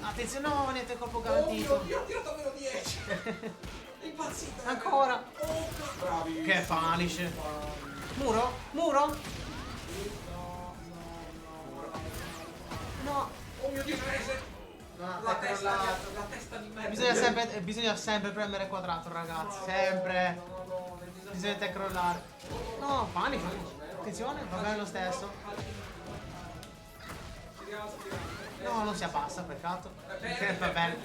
Attenzione, no, niente colpo garantito. Io ho tirato meno 10. Impazzito. Ancora. Bravi. Che punish. Muro? Muro? No. Oh mio Dio, prese. No, La testa di merda. Bisogna sempre premere quadrato, ragazzi. Sempre. Bisogna te crollare. No, panico. Attenzione, va bene lo stesso. No, non si abbassa, peccato. Va bene.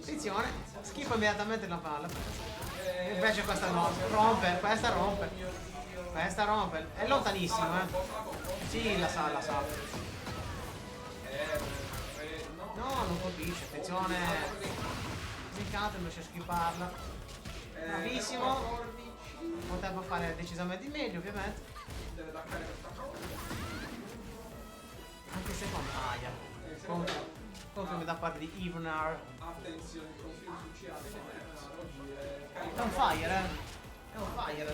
Attenzione, schifo immediatamente la palla. Invece questa no, rompe, questa rompe. Questa rompe. È lontanissimo, Sì, la sa. No, non colpisce, attenzione. Peccato, invece schifarla. Bravissimo. Poteva fare decisamente meglio, ovviamente. Deve attaccare questa cosa. Anche se con confermi da parte di Evenar. Attenzione, confino su CA. Oggi È un fire, È un fire.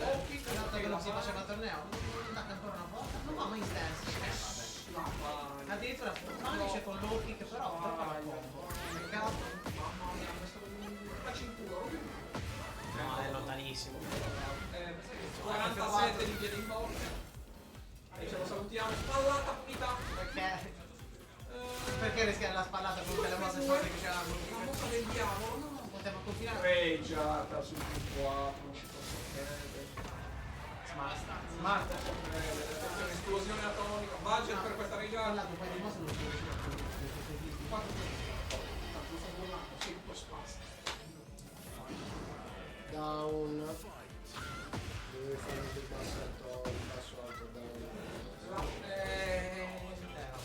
Dato che non si faceva torneo. Non attacca ancora una volta. Non va mai in stance. Addirittura panice con low kick, però troppo la combo. Peccato. Mamma mia, questo faccio in culo. No, è lontanissimo. 47 di piede in morte. E ce lo salutiamo. Spallata punita. Perché rischiare la spallata con quelle mosse forti che c'erano? La mossa del diavolo. No. Poteva continuare. Reggiata sul Q4. Non ci posso credere. Smart. Attenzione, esplosione atomica. Budget per questa reggiata. Un paio di mosse non si riesce. Sì, un po' spasta. Down. Devi fare il passo alto down.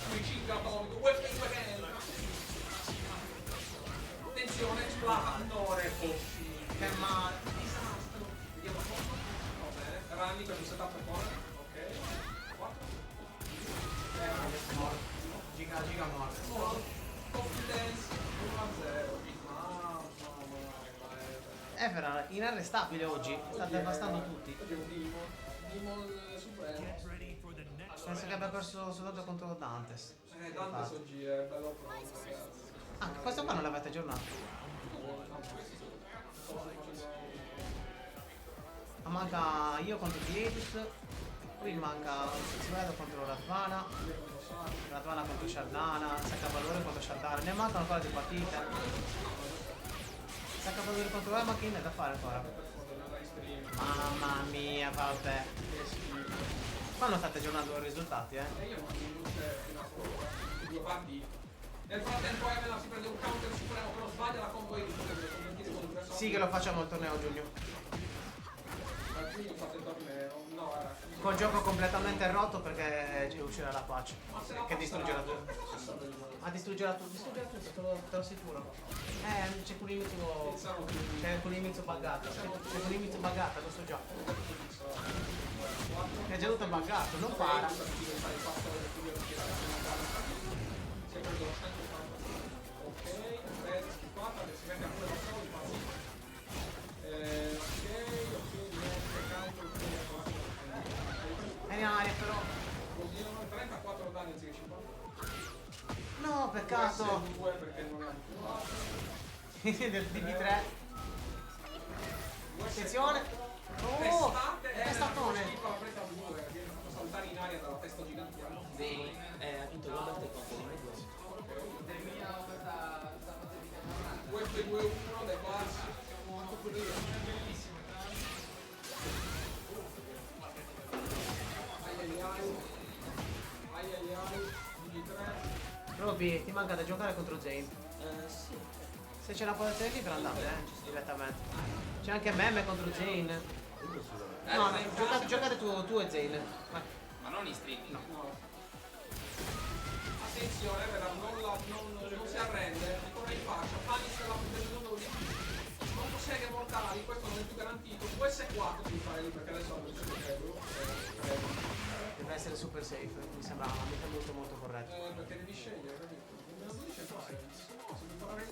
Suicidio atomico. Weapon again. Attenzione, splata. No, è possibile. Che male. Disastro. Vediamo un po'. Va bene. Randy per un setup buono. Ok. 4. Giga morto. Confidence 1-0. Mamma mia. Everard, inarrestabile oggi. Sta devastando tutti. Oggi è un Demon supremo. Get ready for the next Penso che abbia perso soltanto contro Dantes. Dantes oggi è bello pronto, ragazzi. Ah, questo qua non l'avete aggiornato. Ma manca io contro Gladius. Qui manca Zivedo contro Radvana. Radvana contro Shardana. Saccavalore contro Shardana. Ne mancano ancora di partite. Saccavalore contro Emakin è da fare ancora. Mamma mia, vabbè. Quando state aggiornando i risultati, E io non mi fino a due partite. Nel frattempo Emela si prende un counter supremo, però sbaglia la combo e deve convertire con 2 soldi. sì che lo facciamo il torneo a giugno. A giugno fate il torneo. No, era. Con gioco completamente rotto perché uscirà la patch. Che distruggerà tutto. Ma distruggerà tutto, te lo assicuro. C'è Kunimitsu. C'è Kunimitsu buggato. C'è Kunimitsu buggata questo gioco. È già tutto buggato, non para. Ok, schifata, si mette a pure da solo, È in aria però. 34 danni anziché 50. No, peccato. 2 perché non è abituato. Del DB3. Attenzione. Oh, testatone. Schifo la presa 2, viene fatto saltare in aria dalla testa gigante. Sì, ha vinto il Robert e contro di me. UF 2-1 dai bassi. Roby, ti manca da giocare contro Zane. Sì. Se c'è la posizione libera andate, direttamente. C'è anche Meme contro Zane. No, giocate tu e Zane. Vai. Ma non in streaming. No. Attenzione, non si arrende, ricorre in faccia, Panis la posizione di molto serie mortali, questo non è più garantito. US4 devi fare lì perché adesso hanno deciso che Deve essere super safe, mi sembra molto molto corretto. perché devi scegliere, capito? Non lo dice forse. No, se mi fare il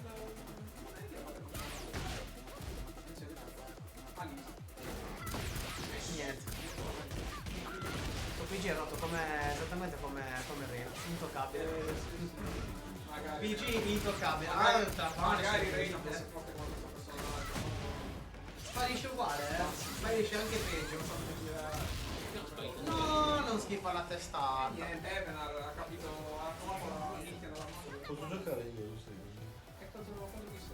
Panis. Niente. PG è rotto esattamente come Reina, intoccabile. Magari. PG intoccabile. Magari Reina fosse forte quanto questo personaggio. Sparisce uguale, sparisce anche peggio. No, non schifa la testata. Niente, Evenar ha capito, ha trovato la nicchia della mano. Posso giocare io? Che cosa devo fare di sé?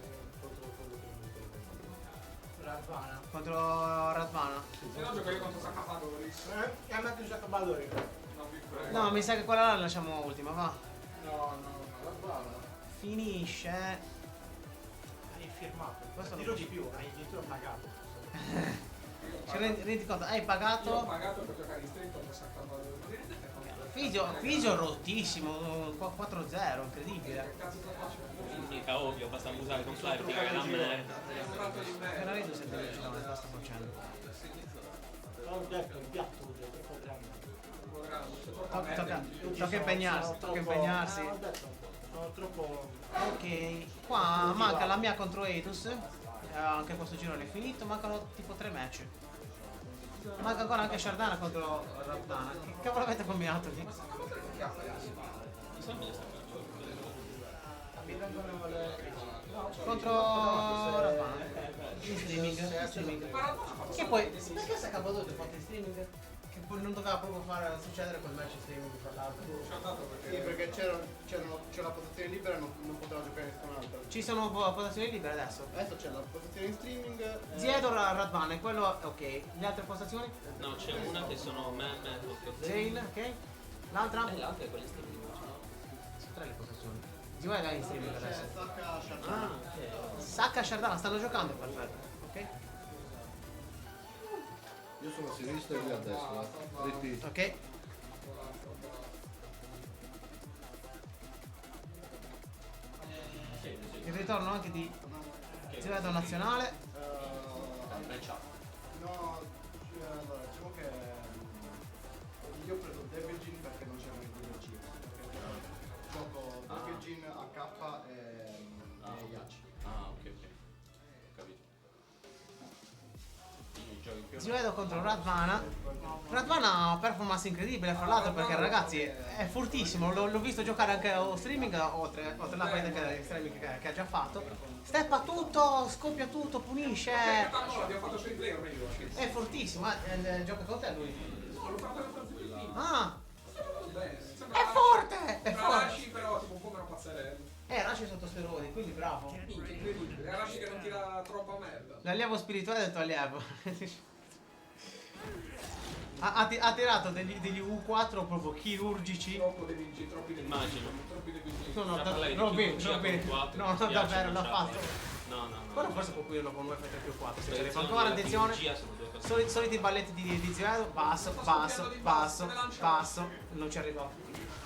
Radvana. Contro Radvana. Se no giocherei contro Saccapadori. A me più Saccapadori. No, vi prego. No, mi sa che quella là la lasciamo ultima, va. No, la guarda. Finisce. Hai firmato. Questo Dirò di più, hai addirittura pagato. Cioè, rendi conto, hai Io ho pagato. pagato per giocare in street contro Saccapadori. Ma vi rendete conto? Fisio rottissimo, 4-0, incredibile. Che cazzo sta facendo? Mica ovvio, basta usare con Fly, raga, dammene. È un tratto di Che me. la vedo se te lo sta facendo. Però ho detto il piatto è troppo grande. Tocca impegnarsi. Ho detto, sono troppo. Ok, qua manca la mia contro Eidos. Anche questo giro è finito, mancano tipo 3 match. Manca ancora anche Shardana contro Radvana. Che cavolo avete combinato lì? Contro Radvana. In streaming. Che poi, perché si è accabato fatto in streaming? Che poi non doveva proprio fare succedere quel match in streaming tra l'altro. Sì, perché c'è la posizione libera e non poteva giocare nessun altro. Ci sono posizioni libere adesso. Adesso c'è la posizione in streaming. Ziedo Radvana, e quello ok. Le altre postazioni? No, c'è una che sono meme contro Zane, ok. L'altra? E l'altra è quella in streaming. Sono 3 le postazioni. Ziedo è in streaming adesso. Sacca Shardana. Ah, ok. Sacca Shardana, stanno giocando, perfetto. Ok? Io sono a sinistra e lui a destra. Dritti. Ok. Il ritorno anche di Ziedo nazionale. No, allora diciamo che io ho preso Devil Jin perché non c'erano i DLC. Gioco Devil Jin, AK e Yachi. Ah, ok, ok. Ho capito. Quindi giochi più. Ziedo contro Radvana. Radvana ha una performance incredibile fra l'altro perché ragazzi è fortissimo, l'ho visto giocare anche a streaming, oltre la partita che streaming che ha già fatto. Steppa tutto, scoppia tutto, punisce. No, abbiamo fatto il play almeno. È fortissimo, gioca con te lui. L'ho fatto Ah! Bene. È forte! È Era forte! Arashi però tipo un po' meno pazzerello. Arashi sotto steroidi, quindi bravo. Minchia, incredibile. Arashi che non tira troppa merda. L'allievo spirituale del tuo allievo. ha tirato degli U4 proprio chirurgici. Troppo dei VG, troppi dei VG. Immagino. Troppi dei VG. No, no, Già parlavi di Robin, chirurgia Robin. con quattro, No, mi no, spiace, davvero, non l'ha ce la fatto. No, no. Però forse può pulirlo con un effetto più 4. Se ci arriva Attenzione, ancora, la attenzione. chirurgia sono due cose. Soliti balletti di Zioedo. Basso, basso, basso, basso. Non ci arrivava.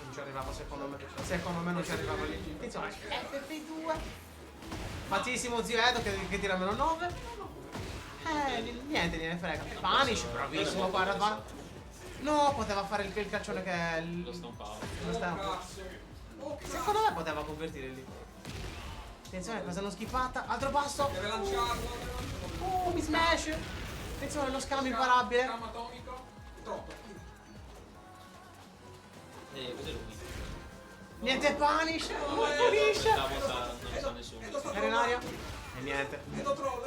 Non ci arrivava secondo me. Secondo me non ci arrivava lì. Attenzione. FP2. Fattissimo Zioedo che tira meno 9. Niente, gliene frega. Punish, bravissimo, guarda. No, poteva fare il calcione che è Lo stampavo. lo stampo. Secondo me poteva convertire lì. Attenzione, cosa non schifata. Altro passo. Deve lanciarlo. Mi smash. Attenzione, lo scambio imparabile. Scam atomico. Troppo. Cos'è lui? Niente punish. Punisce. Punisce. Non lo sa nessuno. Era in aria. E niente. Edo troll.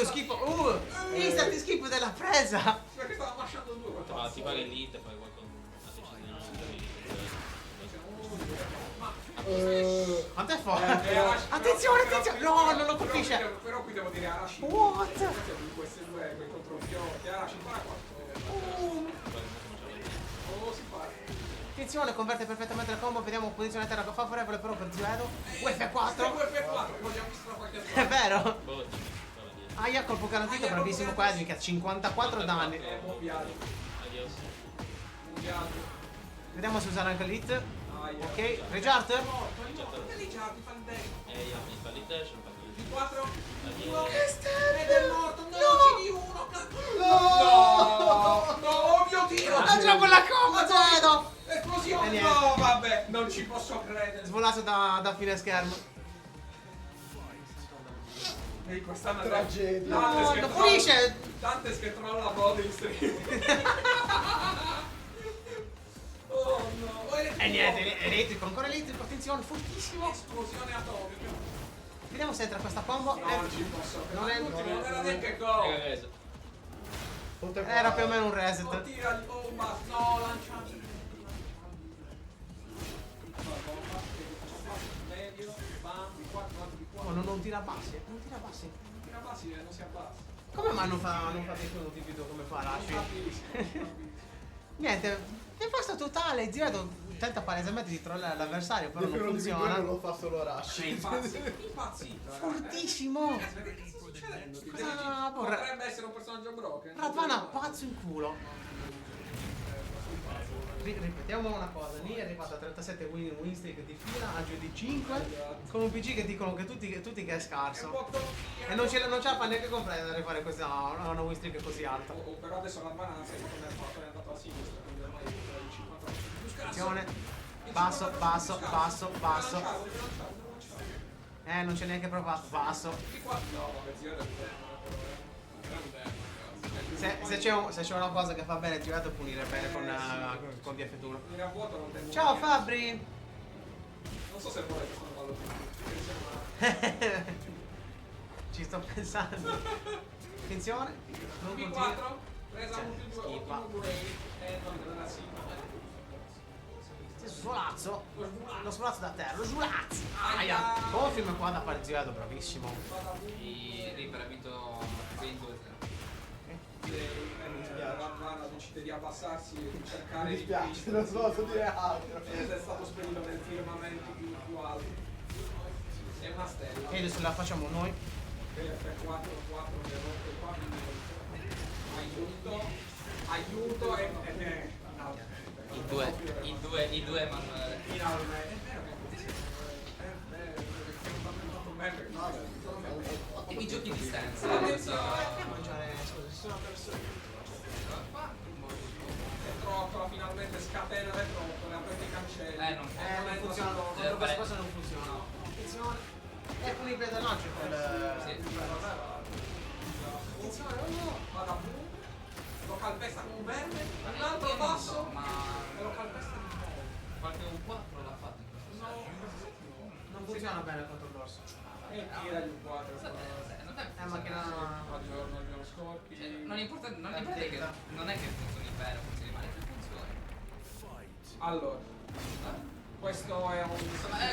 Schifo. Instant schifo della presa. Perché stava lasciando due. Ah, ti paga l'elite, fai qualcosa. Quanto è forte? Attenzione. No, non lo colpisce. Però qui devo dire Arashi. What? Queste due, quei controfioti. Arashi, guarda quanto. Oh, si fa. Attenzione, converte perfettamente il combo. Vediamo posizione a terra favorevole però per Zioedo. UF4. UF4, l'abbiamo visto da qualche È vero. Boh, Aia, colpo garantito, bravissimo Quadri che ha 54 danni. Adios. Vediamo se usare anche l'hit. Aia. Ok, Rejart. Io mi fa il dash, di 4. Ed è morto. No, uccidi uno. No, oh mio Dio. Ha gioco la combo, Zioedo. Esplosione. No, vabbè, non ci posso credere. Svolato da fine schermo. E quest'anno Tragedia. No, pulisce. Dantes che trolla Bode in stream. Oh no. E niente, elettrico, ancora elettrico, attenzione, fortissimo. Esplosione atomica. Vediamo se entra questa combo. Non ci posso Non è- credere. Non era neanche gol. Era più o meno un reset. Oh, tirali. Oh, basta. No, lanciati. Medio, bam, di 4, di 4. No, non tira bassi, non tira bassi. Tira bassi e non si abbassa. Come mai non fa nessuno di video come fa Rashi? Niente, nefasto totale, Zioedo tenta palesemente di trollare l'avversario, però non funziona. lo fa solo Rush. Impazzito. Fortissimo! Che sta succedendo? Cosa vorrà? Potrebbe essere un personaggio broken. Radvana pazzo in culo. Ripetiamo una cosa, lì è arrivato a 37 win streak di fila, a giù di 5, con un PC che dicono che tutti che è scarso. E non ce la fa neanche comprendere ad arrivare questa una win streak così alta. Però adesso la banana secondo me è andato a sinistra, quindi ormai è il 50. Attenzione, basso. Non c'è neanche provato, basso. No, vabbè, zio Se c'è una cosa che fa bene girato è punire bene con DF2. in a vuoto non tengo. Ciao Fabri! Non so se vuole che sono valutato. Ci sto pensando. Attenzione, non continua. P4, presa multi 2, Schifa. ottimo Gray, e non della Sigma. Svolazzo, lo svolazzo da terra, lo svolazzo. Aia, confirm qua da parte Zioedo, bravissimo. I Reaper ha vinto 22-0. Ravana decide di abbassarsi e di cercare Mi di dispiace, non so dire altro. ed è stato spedito nel firmamento più alto. È una stella. E adesso la facciamo noi. F4 qua, aiuto e I due Emanuele. finalmente. È vero, perché non ha fatto bene. I giochi di stanza. È trottola, finalmente scatena le trottole, apre i cancelli. Non Non funziona, contro questa cosa non funziona. Attenzione. È punibile da lancio quel... Attenzione, no. Vada boom, lo calpesta con un verde, un altro basso ma e lo calpesta di nuovo. qualche un 4 l'ha fatto in questo No, senso. Non funziona bene contro l'orso. e tira gli 4. Non è Ma che no... Aggiorno il mio Cioè, scorpi. non Non è importante che non è che funzioni bene o funzioni male, che funzioni. Allora, questo è un...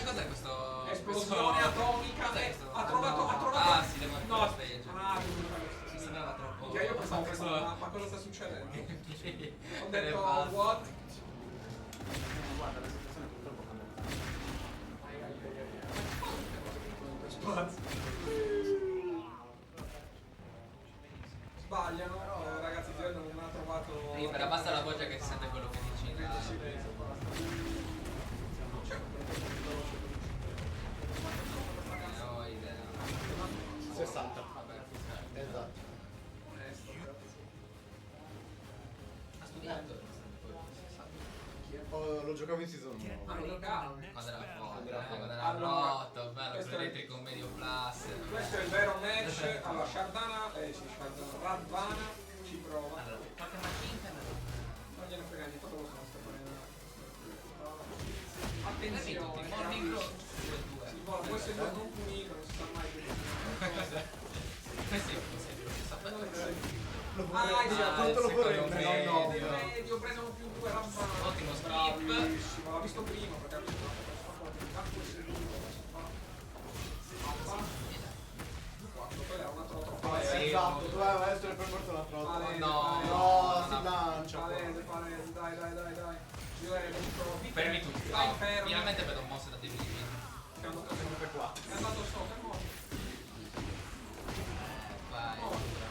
Cos'è questo? Esplosione atomica. Cos'è questo? Ha trovato... Ah, sì, devo No, fare specie. mi sembrava troppo. Minchia, io pensavo che ma cosa sta succedendo? Ho detto what? Guarda, la situazione purtroppo cambia. Sbagliano, ragazzi, Zio non ha trovato... Però basta la voce che si sente quello che dici. Non ho idea. 60. Vabbè, Esatto. ha studiato. Lo giocavo in season 1. Ah, lo giocavo. Quando era forte, Quando era forte. quando era Allora, rotto, bello, questo con è- Electric Medio Plus. Questo è il vero match. Allora, Shardana, Radvana ci prova. Allora, qualche macchina Non gliene frega niente, lo sono sta facendo. tutti, Attenzione, Morning Crow. si vola, questo è il non punito, non si sa mai che Questo è impossibile. Quanto lo vorrei prendere? No, medio, preso più 2 Radvana. Ottimo skip. Bravissimo, l'ha visto prima perché ha visto quella è una trottola. Sì. Esatto, doveva essere per forza la trottola. Palese, No, si lancia. palese, dai. Io Fermi tutti. Stai Oh, fermo. finalmente vedo un mostro da dividere. È andato sempre 4. È andato sopra, è morto. Vai.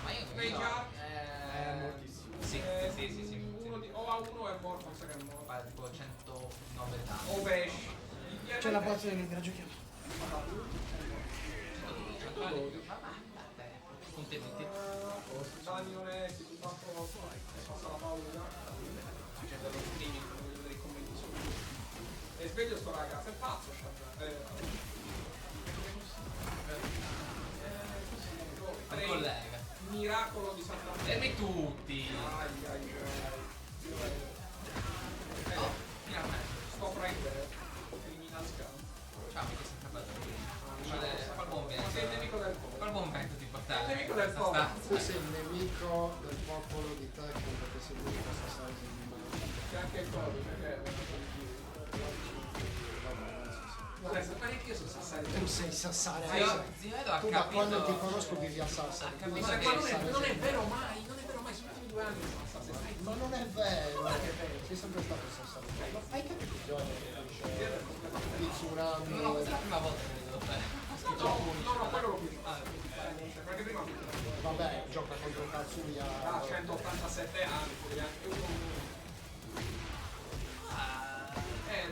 Ma io Sei già? È mortissimo. Sì. O a uno è morto, non sa che è morto. Fa tipo 109 danni. O Vesh. C'è la bozza di la giochiamo. Puntetti. Danni onesti, tutto a posto. Passa la paura. Facendo lo streaming, non voglio vedere i commenti su. E sveglio sto ragazzo, è pazzo Un collega. Miracolo di Santa Maria. Fermi tutti. Oh, finalmente. Sto prendere. Criminal Scam. Ciao, mi sono scappato. Fa il buon Ma sei il vento. nemico del popolo. Fa il buon vento di portare. Sei il nemico del popolo. Tu sei il nemico del popolo di Tekken perché sei l'unico assassino di me. C'è anche il codice, perché è adesso, ma io sono Sassari. Tu sei Sassari. Zio Edo ha Tu da quando ti capito. conosco vivi a Sassari. Ha quindi capito sei che- Sassari. Non è vero mai, sono gli ultimi 2 anni che sono Sassari. Ma non è vero. Sei sempre stato Sassari. Ma hai capito di tsunami? No, questa è la prima volta che vedo fare. No, quello l'ho visto. Perché prima Vabbè, gioca contro Katsuya. ha 187 anni, quindi anche uno.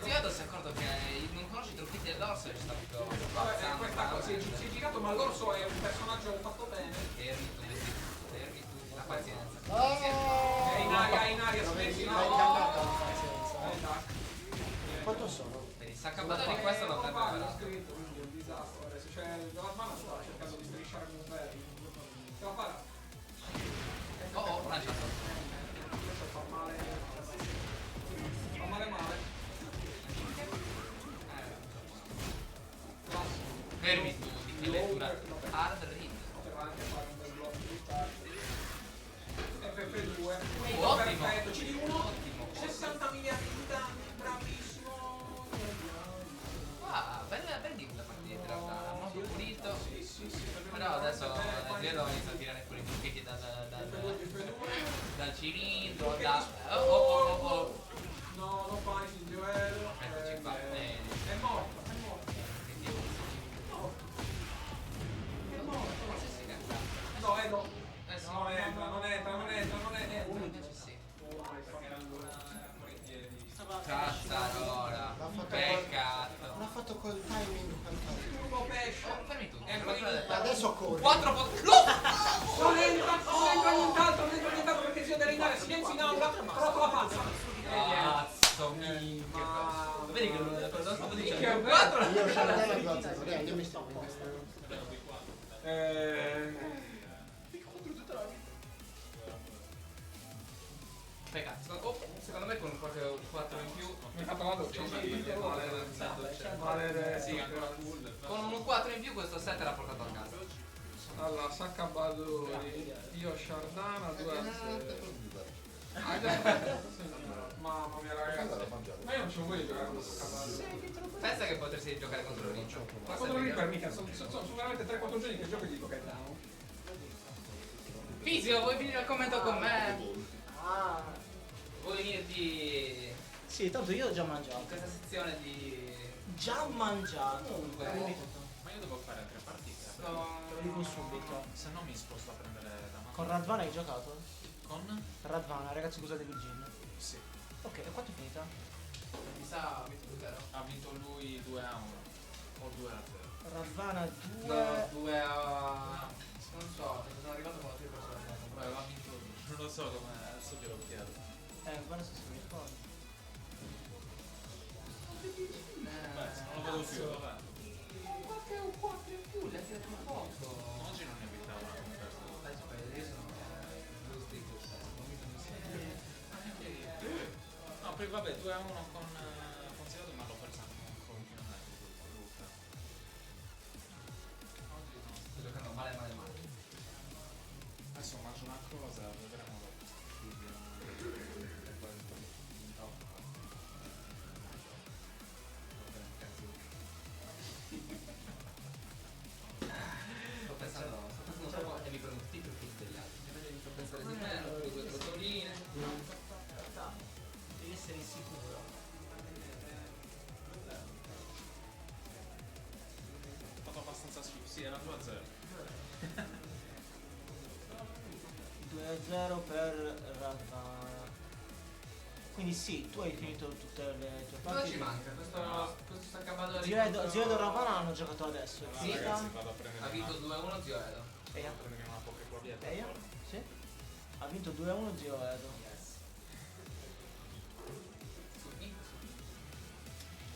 Zio Edo si è accorto che non conosci i trucchetti dell'orso e ci sta proprio Vabbè, spazzando. questa cosa si è girato, ma l'orso è un personaggio fatto bene. Fermi tutti, la pazienza. È in aria, smetti, no? Hai cagato la pazienza. Dai. Quanto sono? Vedi, sta accabbando di questo non avrebbe l'ho parlato. scritto, quindi è un disastro. Adesso c'è la mano sta cercando di strisciare un verbo. Ce la farà. Oh, lanciato. Questo fa male. Fa male. Fermi tutti, che lettura. Hard read. Poteva anche fare un bel blocco più tardi. FF2. Ottimo. Perfetto, CD1. Ottimo. 60 miliardi di danni, bravissimo. Ah, bel game la partita in realtà, molto pulito. Sì. Però adesso Zero inizia a tirare fuori i trucchetti dal cilindro, da... Oh. No, non panici il duello. Eccoci qua. È morto. No, no. Non entra. Invece sì. Cazzarola. Peccato. L'ha fatto col timing perfetto. Uno pesce. Fermi tutti. Adesso corri. 4 Non entra nient'altro perché Zio deve andare silenzio in aula, rotto la pazza. Cazzo, minchia. Vedi che non stavo Minchia, dicendo. è 4 Io Shardana più alzato. Io mi sto Peccato. Oh, secondo me con qualche 4 in più. Mi ha fatto la doccia. Sì, ancora cool. Con un 4 in più questo set l'ha portato a casa. Allora, Saccabadori, io Shardana 2-0. Mamma mia ragazzi, ma io non c'ho voglia di giocare con Saccabadori. Pensa che potresti giocare contro Riccio. Ma contro Reaper mica, sono veramente 4 giorni che gioco e dico che down. Fisio, vuoi venire al commento con me? Ah. Vuoi venirti Sì, tanto io ho già in mangiato. questa sezione di... Già mangiato. Comunque, Ma io devo fare 3 partite. Te lo dico subito. Se no mi sposto a prendere la mano. Con Radvana hai giocato? Con? Radvana, ragazzi, scusate Virgin. Sì. Ok, e quanto è finita? mi sa 22 Ha vinto lui 2-1 o 2-0. Radvana 2. No, 2 a... non so, sono arrivato quando tu hai preso la mano. Beh, ha vinto lui. Non lo so come, adesso glielo chiedo. Guarda se mi ricordo. Beh, se non lo vedo più, vabbè. Qualche un po' più, l'ha tirato un poco. Oggi non ne evitava una conferma. Aspetta, io sono... lo stick, No, poi vabbè, 2-1 con Consigliato, ma l'ho persa con Luca. Oggi no. sto giocando male. Adesso mangio una cosa, vedremo dopo. Sto pensando un po' e mi prendo tutti più degli altri. Invece mi sto pensando di me, ho preso 2 rotoline. Devi essere sicuro. Ho fatto abbastanza schifo, sì, era 2-0. 2-0 per Radvana. Quindi sì, tu hai finito tutte le tue Cosa partite. ci manca? Questo Saccabadori Zio Edo e Radvana hanno giocato adesso. Allora, Sì, ragazzi, vado a prendere ha vinto 2-1 Zio Edo. Eia. prendermi una poche quagliette. Eia? Sì. Ha vinto 2-1 Zio Edo.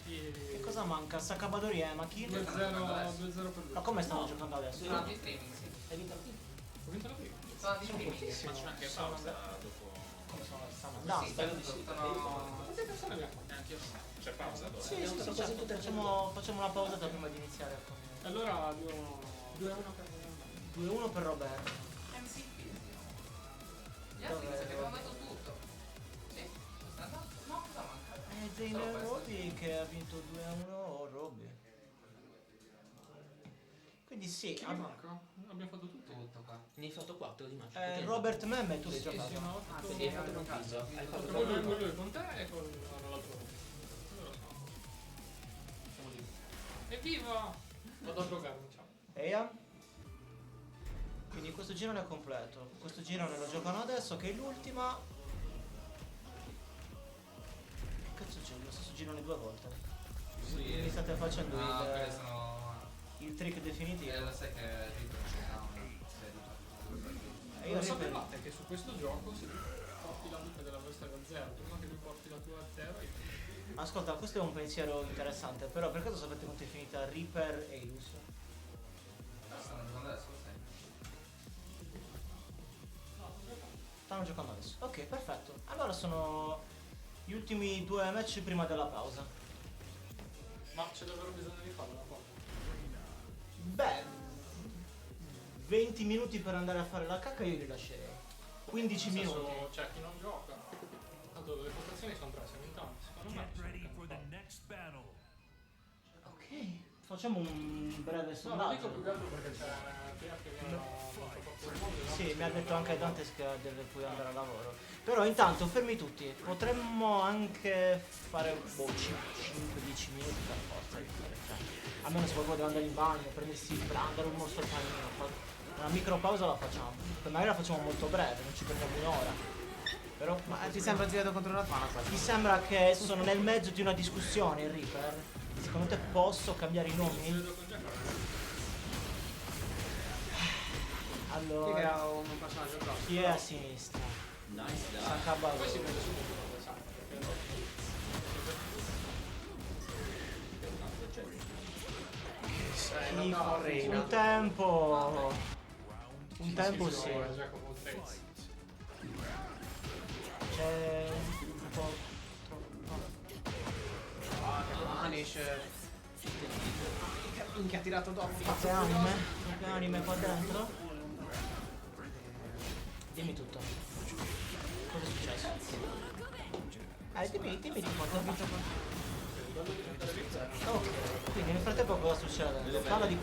Che cosa manca? Saccabadori e Maki? 2-0 per lui. Ma come stanno giocando adesso? Sono anti streaming, sì. Hai vinto? Ho vinto la prima. Sono anti streaming. Ma c'è anche pausa dopo. Come stanno andando? Sì, Spero di sì. Quante persone abbiamo? Anche io non ho. C'è pausa dopo. Sì, sì, sì, certo. Facciamo una pausata prima di iniziare con Allora 2-1 per 2-1 per Roberto. MCP. Gli altri mi sa che avevano dato tutto. Sì? Sta andando? No, cosa manca? Zayn Roby che ha vinto 2-1 Roby. Quindi sì, Chi mi manca? Abbiamo fatto tutto. Tutto qua. Ne hai fatto 4 di match. Robert Memme tu l'hai Sì, giocato. sì, ma ho Ah, fatto quindi hai fatto con Fiso. Hai fatto con con lui con te e con l'altro. Allora, siamo lì. Evviva! Vado a drogarmi, ciao. Eia? Quindi questo giro è completo. Questo giro ne lo giocano adesso che è l'ultima. Che cazzo c'è? Lo stesso girone 2 volte. Sì. Mi state facendo No, quelle sono... il trick definitivo. Lo sai che Rito non c'è down. E io Lo ripeto, sapevate che su questo gioco se porti la vita dell'avversario a 0, prima che lui porti la tua a 0 ascolta, questo è un pensiero interessante, però per caso sapete quanto è finita Reaper e Ilus? Stanno giocando adesso, lo sai. Stanno giocando adesso. Ok, perfetto. Allora sono gli ultimi 2 match prima della pausa. Ma c'è davvero bisogno di farlo la cosa? Beh, 20 minuti per andare a fare la cacca io li lascerei. 15 Nel senso, minuti. Cioè chi non gioca. Tanto le postazioni sono 3, siamo in tanti. Secondo me Get sono ready tanti. for the next battle. Ok, facciamo un breve No, lo sondaggio. dico più che altro perché c'è prima che viene Sì, mi ha detto anche Dantes che deve poi andare a lavoro. Però intanto, fermi tutti, potremmo anche fare 5-10 minuti per forza di fare. Cioè, almeno se qualcuno deve andare in bagno, prendersi il prendere un morso al panino. Una micro pausa la facciamo. Poi magari la facciamo molto breve, non ci prendiamo un'ora. Però Ma ti sembra girato contro la fana quasi? ti sembra che sono nel mezzo di una discussione, il Reaper? Secondo te posso cambiare i nomi? Chi Allora, era un personaggio grosso? chi è a sinistra? Nice, dai. Saccabadori. Poi si vede subito dove sa. Un tempo. Un tempo sì. Giacomo Trezzi. C'è un po' Punish. Minchia ha tirato dopo. Fate anime. Che anime qua dentro? Dimmi tutto. Cosa è successo? Dimmi tutto. Ok, quindi nel frattempo cosa succede? Parla di...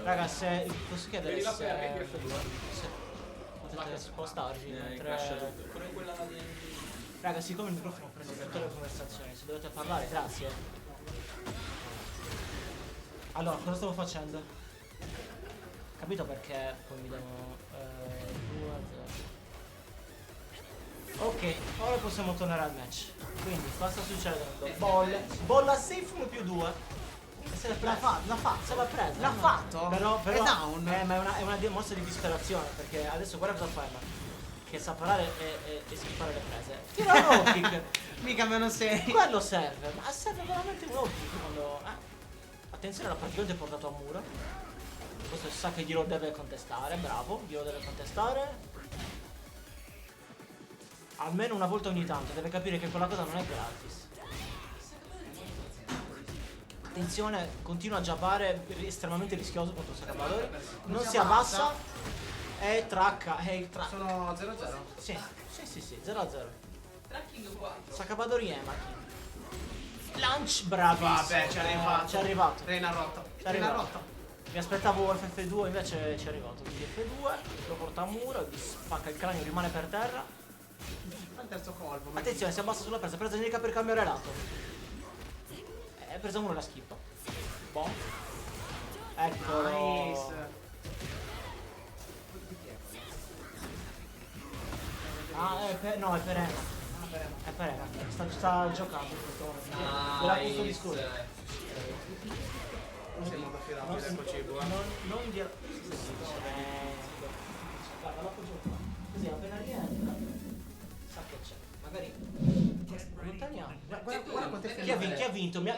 Raga, se... posso chiedere se... potete spostarvi mentre... Pure quella di... Raga, siccome il microfono prende tutte le conversazioni, se dovete parlare, grazie. Allora, cosa stavo facendo? Capito perché poi mi devo... 2 a 0. Ok, ora possiamo tornare al match. Quindi, cosa sta succedendo? Bolla safe 1+2. E se l'ha presa. L'ha fatto. Se l'ha presa. L'ha fatto? Però, È down. ma è una mossa di disperazione. Perché adesso guarda cosa fa Emma. Che sa parare e schippare le prese. Tira un low kick. Mica meno 6. Quello serve. Ma serve veramente un low kick quando... Attenzione, l'ha praticamente portato a muro. Questo sa che glielo deve contestare. Bravo, glielo deve contestare. Almeno una volta ogni tanto, deve capire che quella cosa non è gratis. Attenzione, continua a giappare, estremamente rischioso contro Sakabadori. Non si abbassa e tracca. Sono 0-0. Sì, 0-0. Tracking 4. Sakabadori e Maki. Lunch, bravissimo. Vabbè, ci è arrivato. Ci è arrivato. Reina rotta. Ci è arrivato. Mi aspettavo FF2, invece ci è arrivato. Quindi F2, lo porta a muro, gli spacca il cranio, rimane per terra. Al terzo colpo. Attenzione, si abbassa sulla presa generica per cambiare lato. È presa uno e la schippa. Boh. Eccolo. Nice. No, è per Emma. È per Emma. Sta giocando in questo momento. Della questo discorso. Non sei molto affidabile, eccoci qua. Non dire. Guarda, l'appoggio qua. Così appena rientra. Sa che c'è. Magari. Allontaniamo. Guarda quante Chi ha vinto? Mi ha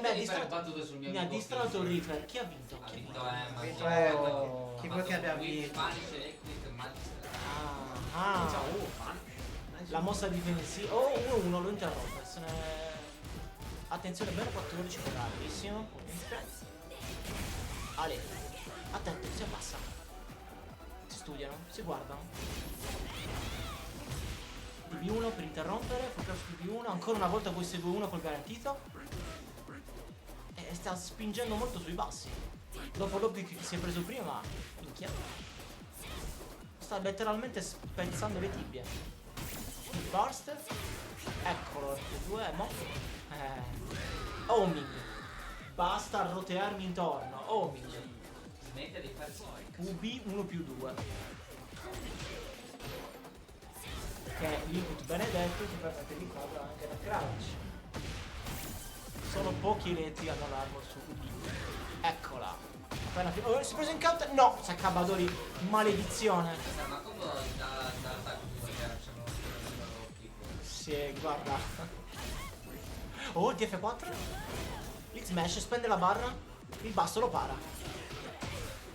distratto il Reaper. Chi ha vinto? Ha vinto Emma. Vinto Emma. Chi vuoi che abbia vinto? Spanish Electric Magister. La mossa difensiva. 1-1 lo interrompe. Attenzione, bene 14, bravissimo. Ale, attento, si abbassa. Si studiano, si guardano. DB1 per interrompere, focus DB1, ancora una volta questo 2-1 col garantito. E sta spingendo molto sui bassi. Dopo l'obbligo che si è preso prima, minchia. Sta letteralmente spezzando le tibie. Burst. Eccolo, F2 è morto. Homing. Basta rotearmi intorno. Homing. Smette di fare UB 1+2. Che è l'input benedetto ti permette di cover anche da crouch. Solo pochi eletti hanno l'armor su UB. Eccola. Appena si è preso in counter. No! Sakabadori, maledizione. Ma come dall'attacco di Guerra c'è uno piccolo? Sì, guarda. Oh, il TF4. Il smash, spende la barra. Il basso lo para.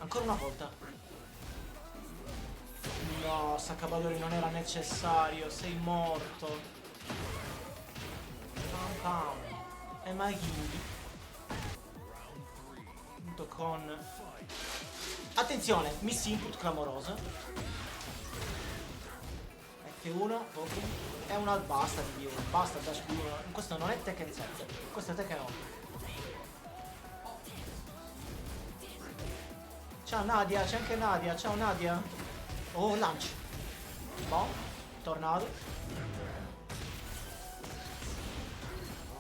Ancora una volta. No, Sakabadori non era necessario. Sei morto. Pam pam. E Maghi. Punto con. Attenzione, miss input clamorosa. F1, ok. È una basta di B1. Basta dash B1. Questo non è Tekken 7. Questo è Tekken 8. Ciao Nadia, c'è anche Nadia, ciao Nadia. Oh, lunch. Boh, tornado.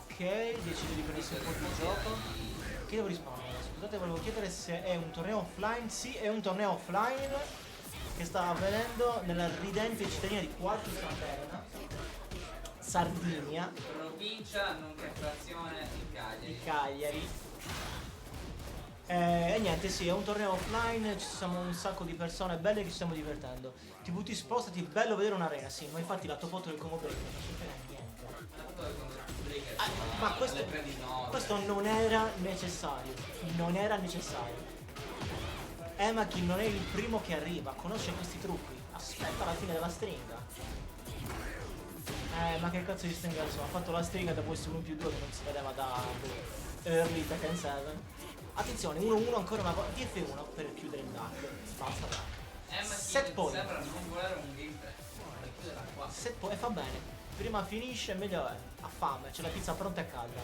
Ok, decido di prendersi un po' di gioco. Che devo rispondere? Scusate, volevo chiedere se è un torneo offline. Sì, è un torneo offline che sta avvenendo nella ridente cittadina di Quarto Sant'Elena, Sardinia. Provincia, nonché frazione di Cagliari. Di Cagliari. E niente, sì, è un torneo offline, ci siamo un sacco di persone belle che ci stiamo divertendo. TVT spostati, bello vedere un'arena, sì, ma infatti la top 8 del combo break non c'entra niente. Ma questo non era necessario, non era necessario. Emaki non è il primo che arriva, conosce questi trucchi, aspetta la fine della stringa. Ma che cazzo di stringa so? Ha fatto la stringa dopo questo 1+2 che non si vedeva da early Tekken 7. Attenzione, 1-1 ancora una volta. TF1 per chiudere il dark. Basta dark. Ma Set sì, point. sembra non volere un gameplay. Per chiuderla qua. Set point, e fa bene. Prima finisce, meglio è. Ha fame, c'è la pizza pronta e calda.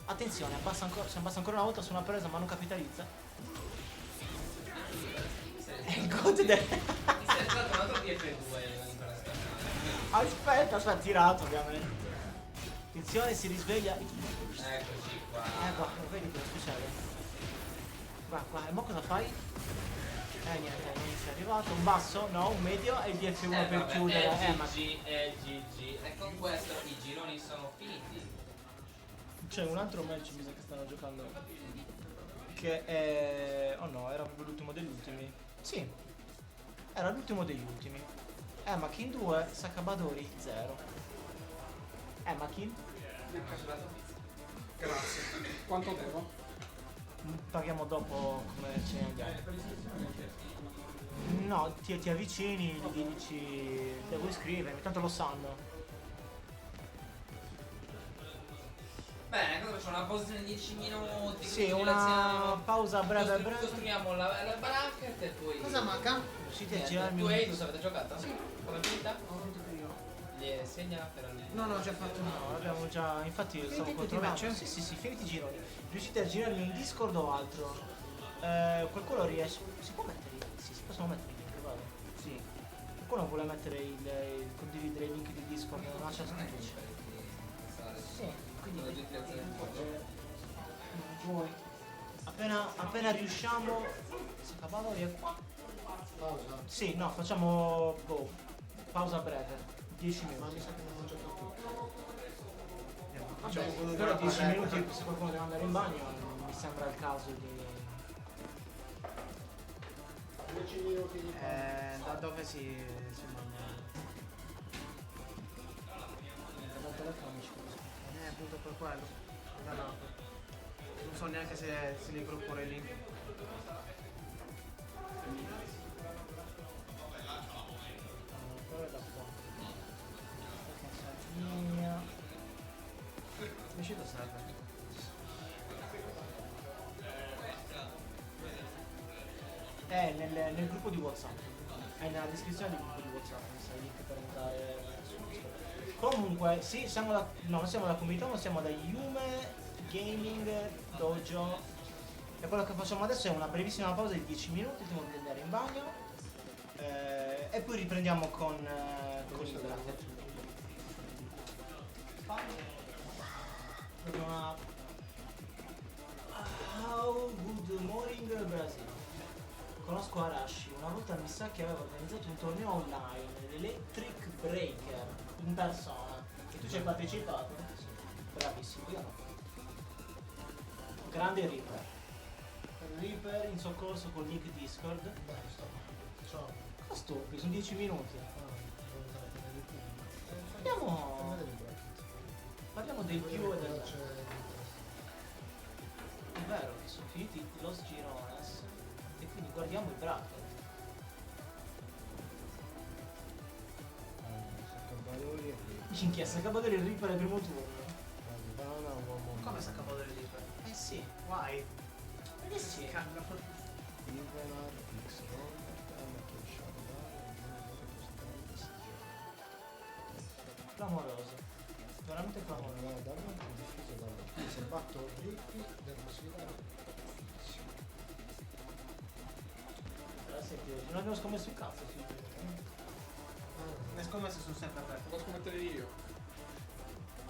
Attenzione, si abbassa ancora una volta su una presa ma non capitalizza. È il god del... Mi sei stato un altro TF2 in questa Aspetta, ha tirato ovviamente. Attenzione, si risveglia. Eccoci qua. Qua, vedi cosa succede? Qua, e mo cosa fai? Niente, non si è arrivato. Un basso? No, un medio e il DF1 per vabbè, chiudere. Ma è GG. E con questo i gironi sono finiti. c'è un altro match mi sa che stanno giocando. Che è... Oh no, era proprio l'ultimo degli ultimi. Sì, era l'ultimo degli ultimi. Makin 2, Sakabadori 0. Makin? Grazie. Quanto devo? Paghiamo dopo come ce ne andiamo. No, ti avvicini, gli dici devo iscrivermi, tanto lo sanno. Bene, cosa facciamo? Una pausa di 10 minuti. Sì, così una relaziamo- pausa breve. Costruiamo la bracket e poi... Cosa manca? Riuscite a Niente, girarmi tu un e Eidos avete giocato? Sì. Come finita? Ho vinto io. Gli segna per ogni... No, ho già fatto No, abbiamo già, infatti stavo tutti i controllando. match? Sì, finiti i gironi. Riuscite a girarmi in Discord o altro? Qualcuno riesce. Si può mettere? Sì, si possono mettere i link, vado. Sì. Qualcuno vuole mettere condividere i link di Discord nella chat Twitch? Sì, quindi vuoi. Appena riusciamo. Sakabadori è qua. Pausa. Sì, no, facciamo pausa breve. 10 minuti. Ma mi sa che non ho giocato tutto. Facciamo quello Però della 10 paletta. minuti se qualcuno deve andare in bagno mi sembra il caso di... 10 minuti di pausa. Da dove si manda? Dal telefono mi ci capisco. Appunto per quello. Da là. Non so neanche se li proporre lì. Però è da qua. Sardinia. Mi uscito serve. Nel gruppo di WhatsApp. È nella descrizione del gruppo di WhatsApp, mi sa il link per entrare su Discord. Comunque, sì, non siamo da comunità, ma siamo da Yume Gaming Dojo. E quello che facciamo adesso è una brevissima pausa di 10 minuti, prima di andare in bagno. E poi riprendiamo con il bracket. Good morning Brazil. Conosco Arashi, una volta mi sa che aveva organizzato un torneo online, l'Electric Breaker, in persona. E tu ci hai partecipato? Sì. Bravissimo, io no. Grande Reaper. Reaper in soccorso con link Discord. Dai, ciao. Cosa stoppi? Sono 10 minuti. Parliamo del più e del è vero che sono finiti Los Girones e quindi guardiamo il bracket. Sakabadori e Minchia, Sakabadori il Reaper al primo turno. Ivana, uomo. Come sa capo delle libere? Eh sì, Why? eh sì. Ivenar, X Robert, Amato Clamoroso. Veramente clamoroso. Allora, dammi un diffuso da qui. Se batto Ricky, devo sfidare. Senti, non abbiamo scommesso un cazzo su Le scommesse sono sempre aperte. Devo scommettere io.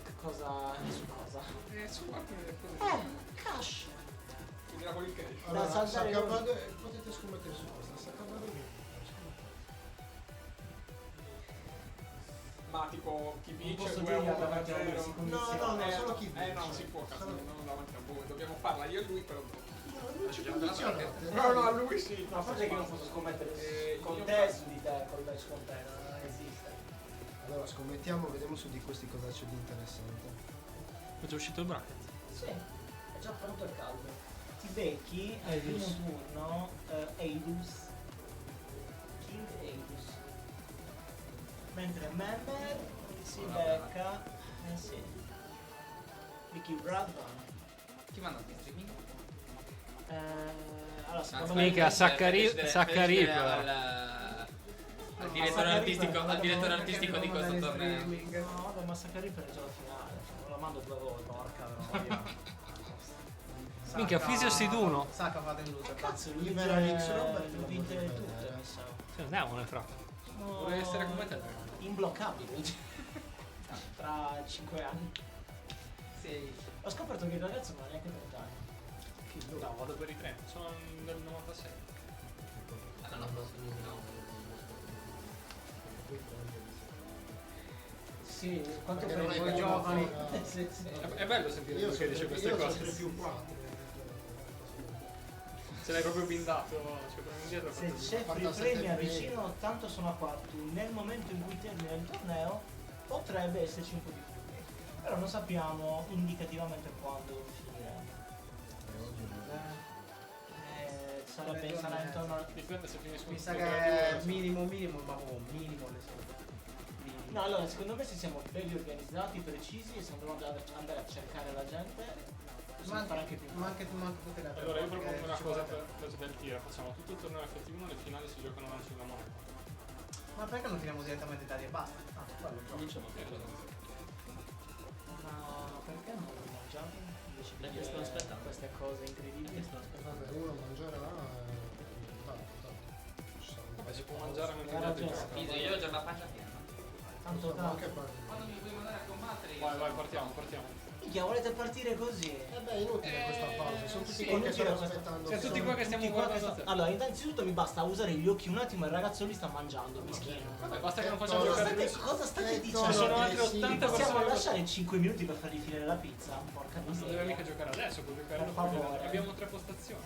che cosa. Su cosa? Su qualche cosa. Cash! Finirà con il cash. Allora, Da saltare Sakabadori, potete scommettere su questa. Sakabadori. Ma tipo chi vince posso 2 a dirgli 1 davanti a lui, 0. si No, condiziona. no, no, solo chi vince. No, non si può, cazzo, Solo- non davanti a voi. Dobbiamo farla io e lui però. Non ci condizionate. No, no, a lui sì. No, a parte che non posso scommettere con io te faccio- su di te, col match con te, non esiste. Allora, scommettiamo, vediamo su di questi cosa c'è di interessante. È già uscito il bracket. Sì, è già pronto il caldo. Ti becchi al primo turno Eidus. King Eidus. Mentre Member si becca. Eh sì. Vicky Bradman. Chi manda in streaming? Allora, secondo me... Mica, Saccarip. Al direttore artistico di questo torneo. No, vabbè, ma Saccarip è già la finale. Cioè, lo mando 2 volte, porca troia. Minchia, Fisio Siduno. Sacca fate in luce. Cazzo, Gli verrà X Robert, lo non vinte potrebbe tutte, vedere. mi sa. Sì, andiamone, fra. Vorrei essere come te. Imbloccabile. Tra 5 anni. Sì. Ho scoperto che il ragazzo non ha neanche 30 anni. No, vado per i 30. Sono del 96. No. Sì, quanto Perché non prendi è i che giovani? ancora- Sì, sì. È bello sentire Io lui che dice queste sono cose. sempre più 4. Se l'hai proprio bindato, cioè proprio indietro. Se il fatto chef Fantastico. ripremia vicino tanto sono a 4 nel momento in cui termina il torneo potrebbe esserci un po' di futuro. Però non sappiamo indicativamente quando finirà. Sarà intorno al... Dipende se finisco Mi un sa tutto che tra è due. minimo, ma minimo le solite. No, allora secondo me se siamo belli organizzati, precisi e se dobbiamo andare a cercare la gente possiamo fare anche più. Ma anche tutte le altre Allora io cose propongo che una ci cosa vuole. per sveltire, facciamo tutto il torneo FT1, le finali si giocano lancio la moneta. Ma perché non tiriamo direttamente dadi e basta? Ah, quello è il gioco. Cominciamo a fare Ma perché non lo mangiamo invece di Perché sto aspettando. queste cose incredibili? Vabbè, uno mangerà tanto. Ci sarà un Vabbè, si può mangiare mentre Hai gli altri ragione. giocano. Io ho già la pancia piena. Tanto po'. tanto. Anche per... Quando mi vuoi mandare a combattere io Vai, sono- partiamo. Minchia, volete partire così? beh, è inutile questa pausa. Sono tutti sì, qua che inutile stanno questa- aspettando. Siamo tutti qua che stiamo Tutti qua che guardando sta- te. Allora, innanzitutto mi basta usare gli occhi un attimo e il ragazzo lì sta mangiando, mischino. Vabbè, basta che non facciamo Cosa giocare state- lui. Cosa state Che dicendo? Ci sono tono altre aggressivo. 80 Possiamo persone. lasciare 5 minuti per fargli finire la pizza? Porca Non deve miseria. mica giocare adesso, può giocare Per dopo. favore. Abbiamo 3 postazioni.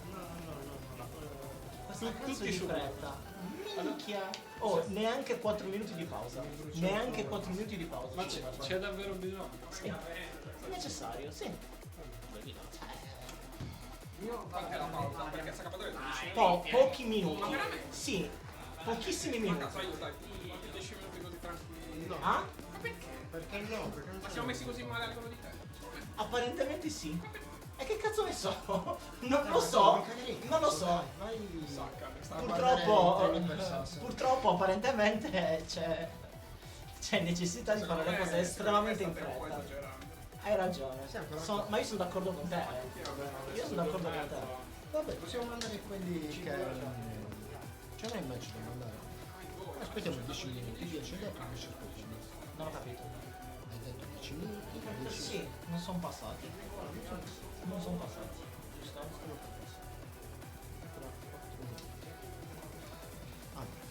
Questa cazzo tutti di subito. fretta. Minchia. Oh, neanche 4 minuti di pausa. Neanche 4 minuti di pausa. Ma c'è davvero bisogno? Sì. È necessario, sì. Anche la pausa, perché Saccapadore dice... Pochi minuti. Sì, pochissimi Ma minuti. cazzo, aiuta, 10 minuti così tranquilli. No. Ah? Ma perché? Perché no? Perché non Ma siamo messi così male a livello di te? Apparentemente sì. E che cazzo ne so? Non lo so. Non lo so. Vai. Sacca, sta Purtroppo apparentemente c'è necessità di fare le cose estremamente in fretta. Hai ragione. Ma io sono d'accordo con te. Io sono d'accordo con te. Vabbè, possiamo mandare quelli che... C'è un match da mandare. Aspettiamo 10 minuti, 10 dopo che ci aspettiamo. Non ho capito. Hai detto 10 minuti, 10 Sì, non sono passati. Non sono passati. Giusto?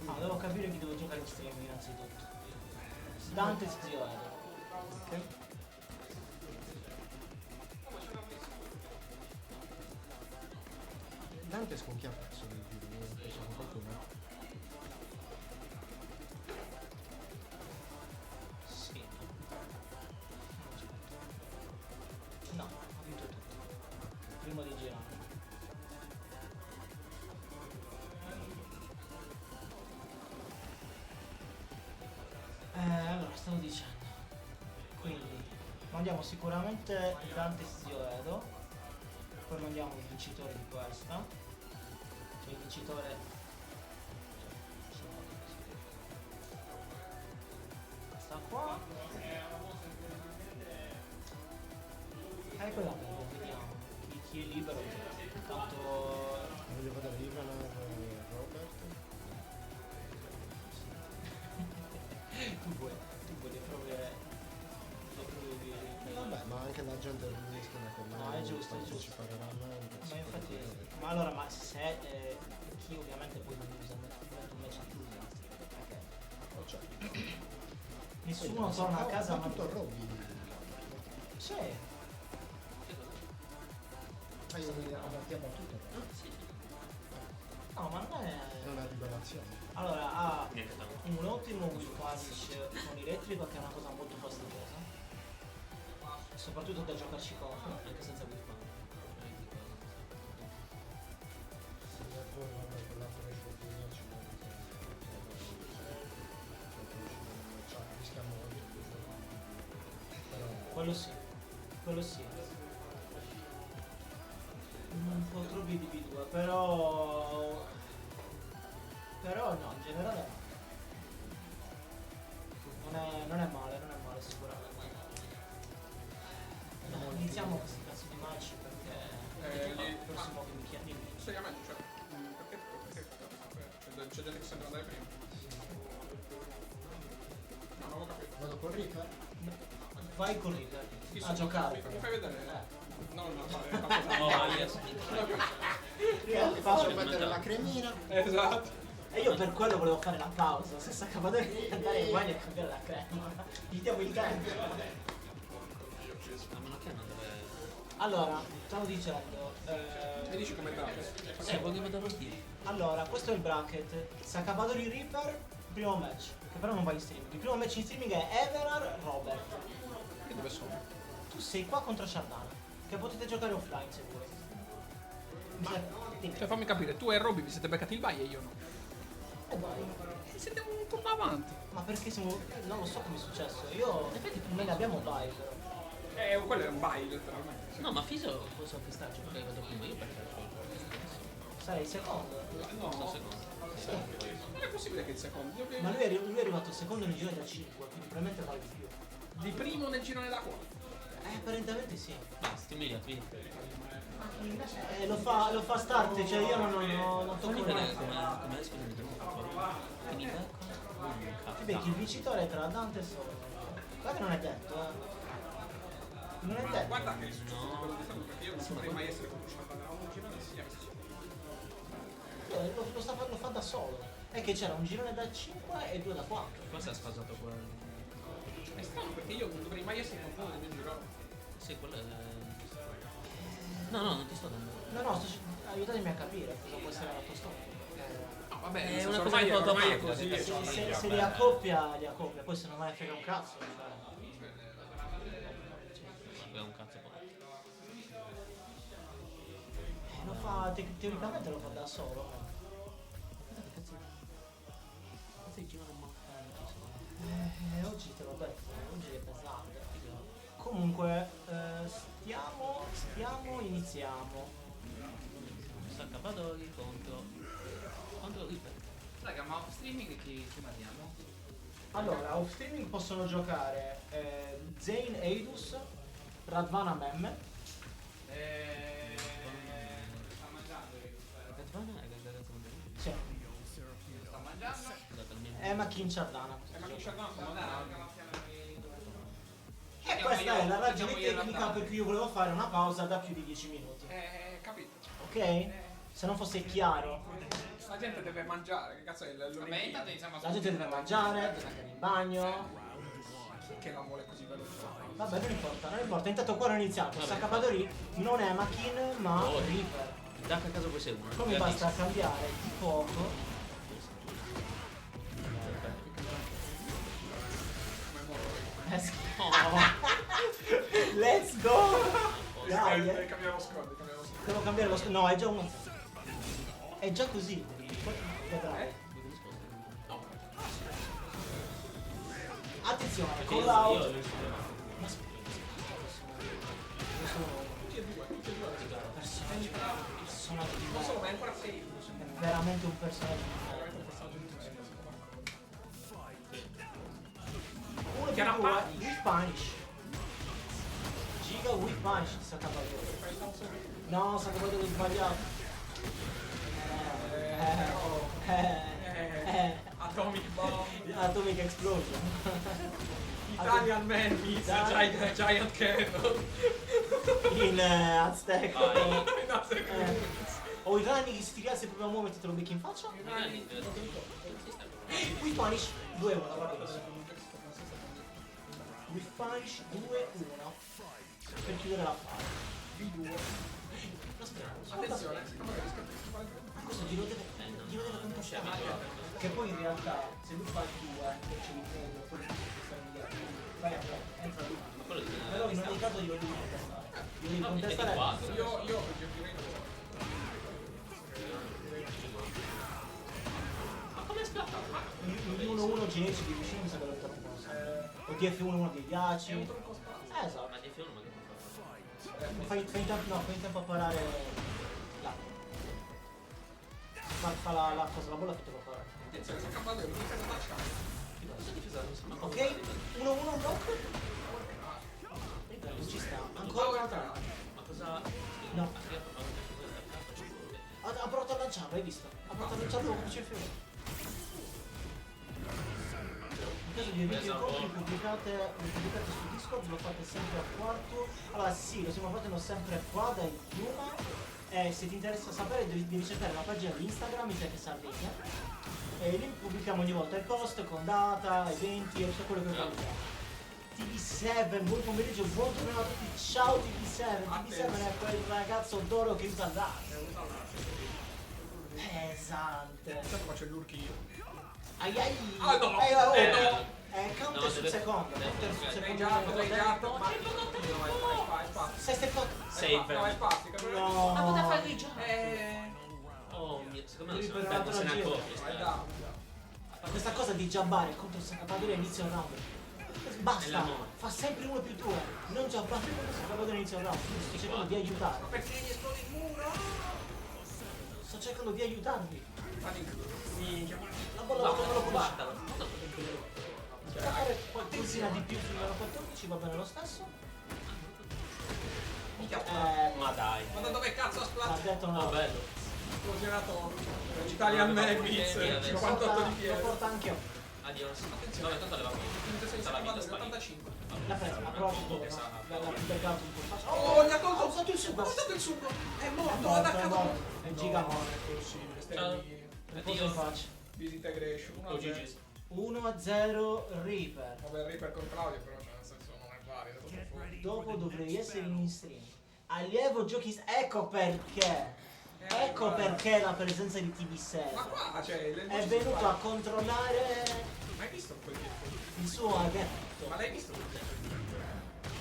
Ah, devo capire chi devo giocare in stream innanzitutto. Dante Zio Edo. Ok. Dante con chi ha perso del video? Ha perso con qualcuno? Sì. No, ha vinto tutto. Primo di girare. Allora, stavo dicendo. Quindi, mandiamo sicuramente Dante Zio Edo. Poi mandiamo il vincitore di questa. Cioè il vincitore. Sta qua. Quella vediamo. Chi è libero. Tanto. Voglio vedere Ivanov e Robert. tu vuoi le prove dire. Vabbè, ma anche la gente del ministro che No, è giusto, è giusto. partecipare realmente. Ma infatti, ma allora, ma se chi ovviamente poi non usa un match entusiasti, perché nessuno torna a casa ma tutto Robby. Sì. Avvertiamo tutto. No, ma non è. Non è rivelazione. Allora ha un ottimo Spanish con elettrico che è una cosa molto fastidiosa. Soprattutto da giocarci contro, anche senza Whip. Quello sì, quello sì. un po' troppi DB2, però no, in generale non è male sicuramente. Dai, iniziamo questi cazzo di match perché il prossimo che mi chiedi. Seriamente, cioè, perché c'è gente che sembra andare prima. No, non ho capito. Vado con Reaper? Vai con Reaper a giocare. Mi fai vedere? No, Faccio mettere la cremina. Esatto. E io per quello volevo fare la pausa, se si acaba di andare in bagno e cambiare la crema. Gli diamo il tempo. A meno che non deve... Allora, stavo dicendo. E dici come dare? voglio vedere lo stile. Allora, questo è il bracket. Sacabadori Reaper, primo match. Che però non va in streaming. Il primo match in streaming è Everard Robert. Che dove sono? Tu sei qua contro Shardana. Che potete giocare offline se vuoi. Cioè fammi capire, tu e Robby vi siete beccati il bye e io no. Vai. Siete un turno avanti. Ma perché siamo. Non lo so come è successo. Io. In effetti non ne abbiamo bye però. Quello è un bye letteralmente. No, ma Fiso posso acquistarci perché è arrivato prima io perché Sarei secondo. No, sono secondo. non è possibile che il secondo. Ma lui è arrivato secondo nel girone da 5, quindi probabilmente vale di più. Di primo nel girone da 4. Apparentemente sì. Basta, immediati. Lo fa start, cioè io non Fammi tocco vedere niente. come escono di nuovo. Quindi Ti becchi il vincitore tra Dante e Solo. Guarda che non è detto, Non è detto. Guarda che è successo quello di Sandro, perché io non potrei mai essere conosciuto da un girone sia. Lo fa da solo. È che c'era un girone da 5 e 2 da 4. Forse ha sfasato quello. È strano perché io non dovrei mai essere qualcuno del mio girone. Sì, quello è... No, non ti sto dando. No, aiutatemi a capire cosa può essere la tua storia. No, vabbè, È nel senso, una cosa ormai, che fa ormai è automatica, così. Se li accoppia, poi se non mai frega un cazzo. È un cazzo poi. Lo fa, teoricamente lo fa da solo. Oggi te l'ho detto, oggi è pesante. Comunque, iniziamo. Saccapadori contro Reaper. Raga, ma off streaming ci mandiamo? Allora, off streaming possono giocare Zane Eidus, Radvana Memme. Sta mangiando Radvana è il ragazzo con Sì. Sta mangiando? Emma Kinchardana. Ma chi c'è E questa è la ragione tecnica per cui io volevo fare una pausa da più di 10 minuti. Capito. Ok? Se non fosse chiaro. La gente deve mangiare, che cazzo è Vabbè, intanto iniziamo a La gente deve mangiare, deve andare in bagno. Chi che la vuole così veloce? Vabbè, non importa. Intanto qua non iniziamo. Saccapadori non è Makin, ma Reaper. Da che caso poi sei uno. Come basta cambiare di poco. Let's go! Dai, Cambiamo scordi, devo cambiare lo no, è già uno. È già così. Poi vedrai. Attenzione, con l'out. Ma personaggio di Non solo, ma è ancora 6. è veramente un personaggio uno più Chiara due, Punish. with punish. Giga with punish, Saccapadori. No, Saccapadori sbagliato. Atomic Bomb. Atomic Explosion. Italian Man meets Giant Cannon. In Aztec. No, O i rani che si ti rialzi proprio a muoverti te lo becchi in faccia? With punish 2-1, va benissimo. With punish 2-1 per chiudere la fase. V2. Attenzione, Questo glielo deve contestare. Che poi in realtà se lui fa il 2 e c'è il 1, poi vai a entra lui. Però in ogni caso glielo devi contestare. Glielo devi contestare. io Ma come scatta? Di 1-1 generici di vicino mi sa che lo interrompono. O DF1 dei ghiacci. Esatto. Ma di film ma che Fai in tempo a parare. fa la cosa, la bolla che te lo fa. Attenzione, sta campando di difesa touchdown. Ok, 1-1 block. Non ci sta. Ancora un'altra. Ma cosa... No. Ha provato a lanciarlo, hai visto? Ha provato a lanciarlo come c'è il fiore. In caso di video incontri pubblicate su Discord, lo fate sempre a quarto. Allora sì, lo stiamo facendo sempre qua da Yuma. Se ti interessa sapere devi cercare la pagina di Instagram, mi sa che Sardegna. E lì pubblichiamo ogni volta il post con data, eventi e tutto quello che vogliamo. TV7, buon pomeriggio, buon torneo a tutti, ciao TV7, TV7 è quel ragazzo d'oro che usa l'arte. Pesante. Intanto faccio il lurchino. Ai ai. Ah, no. No. Counter sul secondo. Counter sul Sei secondo. già, ma vai spazio. Sei steppato. Save. No, vai spazio, capito? No. Ma poteva fare il gioco. Eh, Oh mio, secondo me Devi non per se ne l'altro accorge. vai down. Questa cosa di jabbare contro il saccapadore inizia un round. È la Basta, moda. fa sempre 1+2. Non jabbare contro il saccapadore inizia un round. Quindi sto cercando di aiutare. Ma perché gli esplode il muro? Sto cercando di aiutarvi. Minchia. La bolla non me lo pulisce. Guardalo. Se vuoi fare qualcosina di più sul numero 14 va bene lo stesso. Minchia. Ma dai. Ma da dove cazzo ha Ha splat? detto No, no. bello. Esplozionato Italian Mavis, Lo 58 di Lo piede. porta anche io. Adios. Vabbè, tanto le va Sei tutta la vita salvato sparita. 85. L'ha presa, ha provato un po', Che sa. l'ha beccato un po' facile. Oh, gli ha Ha tolto usato il sugo. Ha usato il sugo. È È morto, morto, l'ha è attaccato. morto. È giga morto. Possibile, stai Ciao. lì. Un po' in faccia. Disintegration. Oh, GG. 1-0 Reaper. Vabbè, il Reaper con Claudio, però cioè, nel senso non è valido. Get ready Dopo for the dovrei next essere battle. in stream. Allievo giochi. Ecco perché. Ecco perché la presenza di TV6 Ma qua, cioè, le è luci venuto si a controllare Ma hai visto quel tipo? il suo aghetto. Ma l'hai visto quel tipo?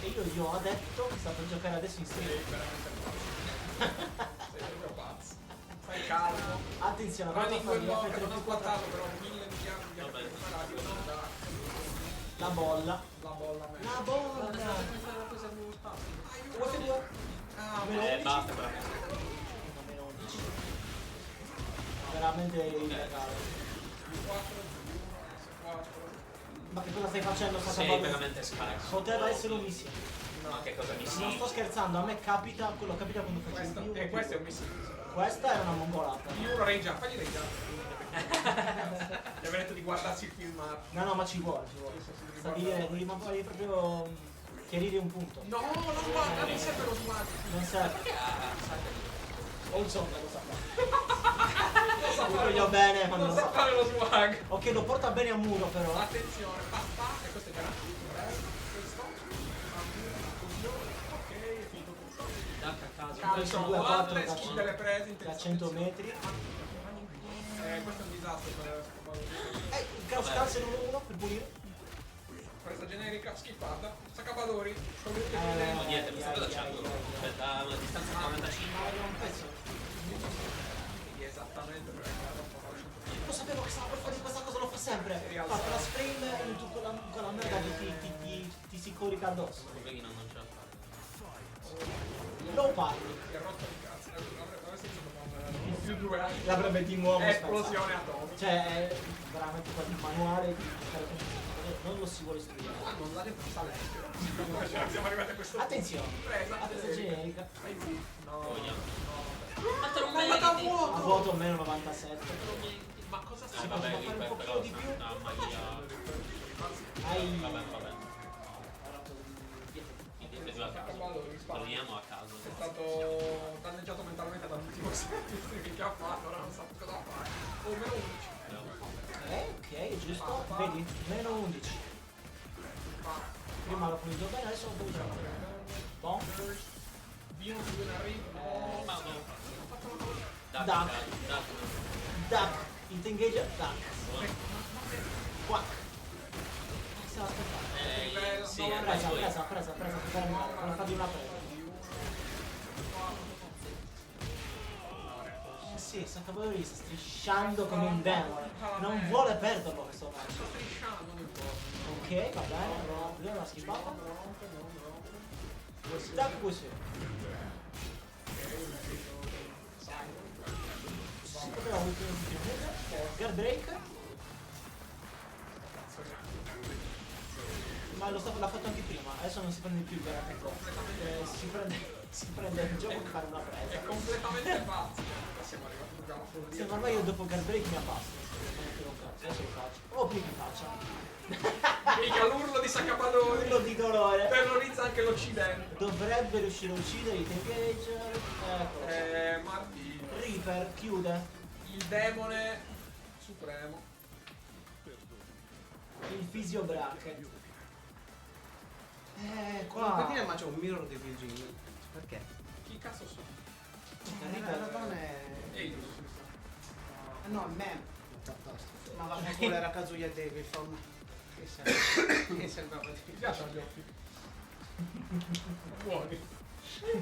E io gli ho detto che sta per giocare adesso in Sei stream. veramente pazzo. Sei proprio pazzo. Stai calmo. Attenzione, Ma vado a in quel fargli modo che non ha F34. squattato però 1000 miliardi di Vabbè. preparati per andare. La bolla. La bolla a me. La bolla. Aiuto. Ah, Meno Basta 11. però. Meno 11. Veramente illegale. 4, 1, S4. Ma che cosa stai facendo? Sta Sei cavallo? veramente scarso. Poteva essere un missile. Ma che cosa mi Non sto scherzando, a me capita, quello capita quando faccio Questo, il e questo è un missile. Questa era una mongolata. Io reggia, fagli reggiare. Gli avrei detto di guardarsi il filmato. No, ma ci vuole. Sta di dire, devi proprio chiarire un punto. No, non guarda, non serve lo smart. Non serve. O insomma, lo sa fare. Non sa Lo fare voglio bene quando non lo sa sa fare lo swag. Ok, lo porta bene a muro però. Attenzione, pasta, e questo è garantito. Questo. Ok, è finito tutto. Dacca a caso. Calcio, 2 a 4 le skill delle prese, da 100 metri. questo è un disastro per Calze numero 1 per pulire. presa generica, schifata. Saccapadori. Ma niente, mi sta facendo. Da una distanza di 45. Un pezzo. Esattamente perché Lo sapevo che stava per fare questa cosa, lo fa sempre. Fa la frame in tu quella merda che ti si corica addosso. Vedi, non ce la fa. Non parli. si è rotto il cazzo. Avresti iniziato con più 2 anni. L'avrebbe di nuovo Esplosione atomica. Cioè, è veramente quasi il manuale di non lo si vuole studiare. Ah, non l'ha detto Salento. Siamo arrivati a questo punto. Attenzione. Presa. Presa generica. No. Ma te lo Ma la da meriti. A vuoto. vuoto meno 97. Ma cosa Si stai può Vabbè, fare un Reaper pochino però di più? no, Maria. Hai Vabbè. Torniamo a caso. È stato danneggiato mentalmente dall'ultimo set che ha fatto, ora non sa più cosa fare. Oh, meno 11. ok, giusto. Vedi? Meno 11. Prima l'ho pulito bene, adesso l'ho pulito male. Bon. Vino su in arrivo. Ma no. Duck. Duck. Intengager. Duck. Quack. Stiamo aspettando. Sì, è Presa. Volevo fargli una presa. Sì, Saccapadori sta strisciando come un demone. Non vuole perderlo questo match. Strisciando nel posto. Ok, va bene, allora la schifata. Duck così. si poteva ultimare di più. Guard break. Ma l'ha fatto anche prima, adesso non si prende più il guard break. Si prende il gioco per fare una presa. È completamente pazzo. Siamo arrivati, dobbiamo solo Sì, dire. ma ormai io dopo guard break mi abbasso. Adesso lo faccio. Oh, qui che faccia. Mica l'urlo di Saccapadori. Urlo di dolore. Terrorizza anche l'Occidente. Dovrebbe riuscire a uccidere i T-Engage. Ecco. Martino. Reaper chiude. Il demone supremo. Il Physio Bracket. Perché Qua. ma c'è un mirror di Virginia? Perché? Chi cazzo sono? Non è... Ehi, No, me. Fantastico. Ma va a culo era Kazuya Davidson. Che sembrava mi di... piacciono gli occhi. Buoni.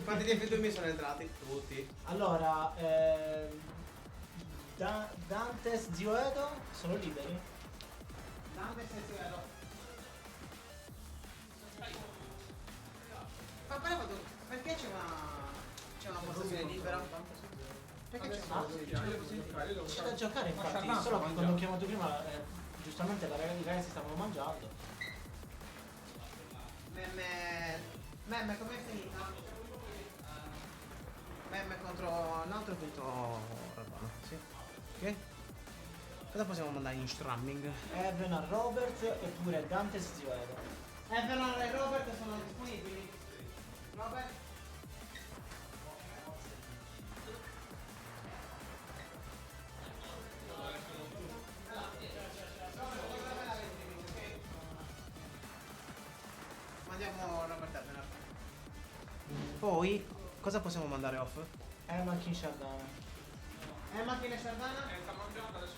Quanti di F2 mi sono entrati? Tutti. Allora, Dantes, Zio Edo sono liberi? Dante senza Ma però perché c'è una posizione libera? Perché c'è una posizione libera? C'è da giocare infatti, solo che quando ho chiamato prima, giustamente i ragazzi stavano mangiando. Memme, com'è finita? Memme contro un altro contro Rabano, sì. Ok? Cosa possiamo mandare in strumming? Evan a Robert eppure Dantes, Zio Edo. Evan e Robert sono disponibili. Robert? Mandiamo Robert Evan. Poi, cosa possiamo mandare off? Machin Shardana. Macchina Sardana? Sta mangiando adesso.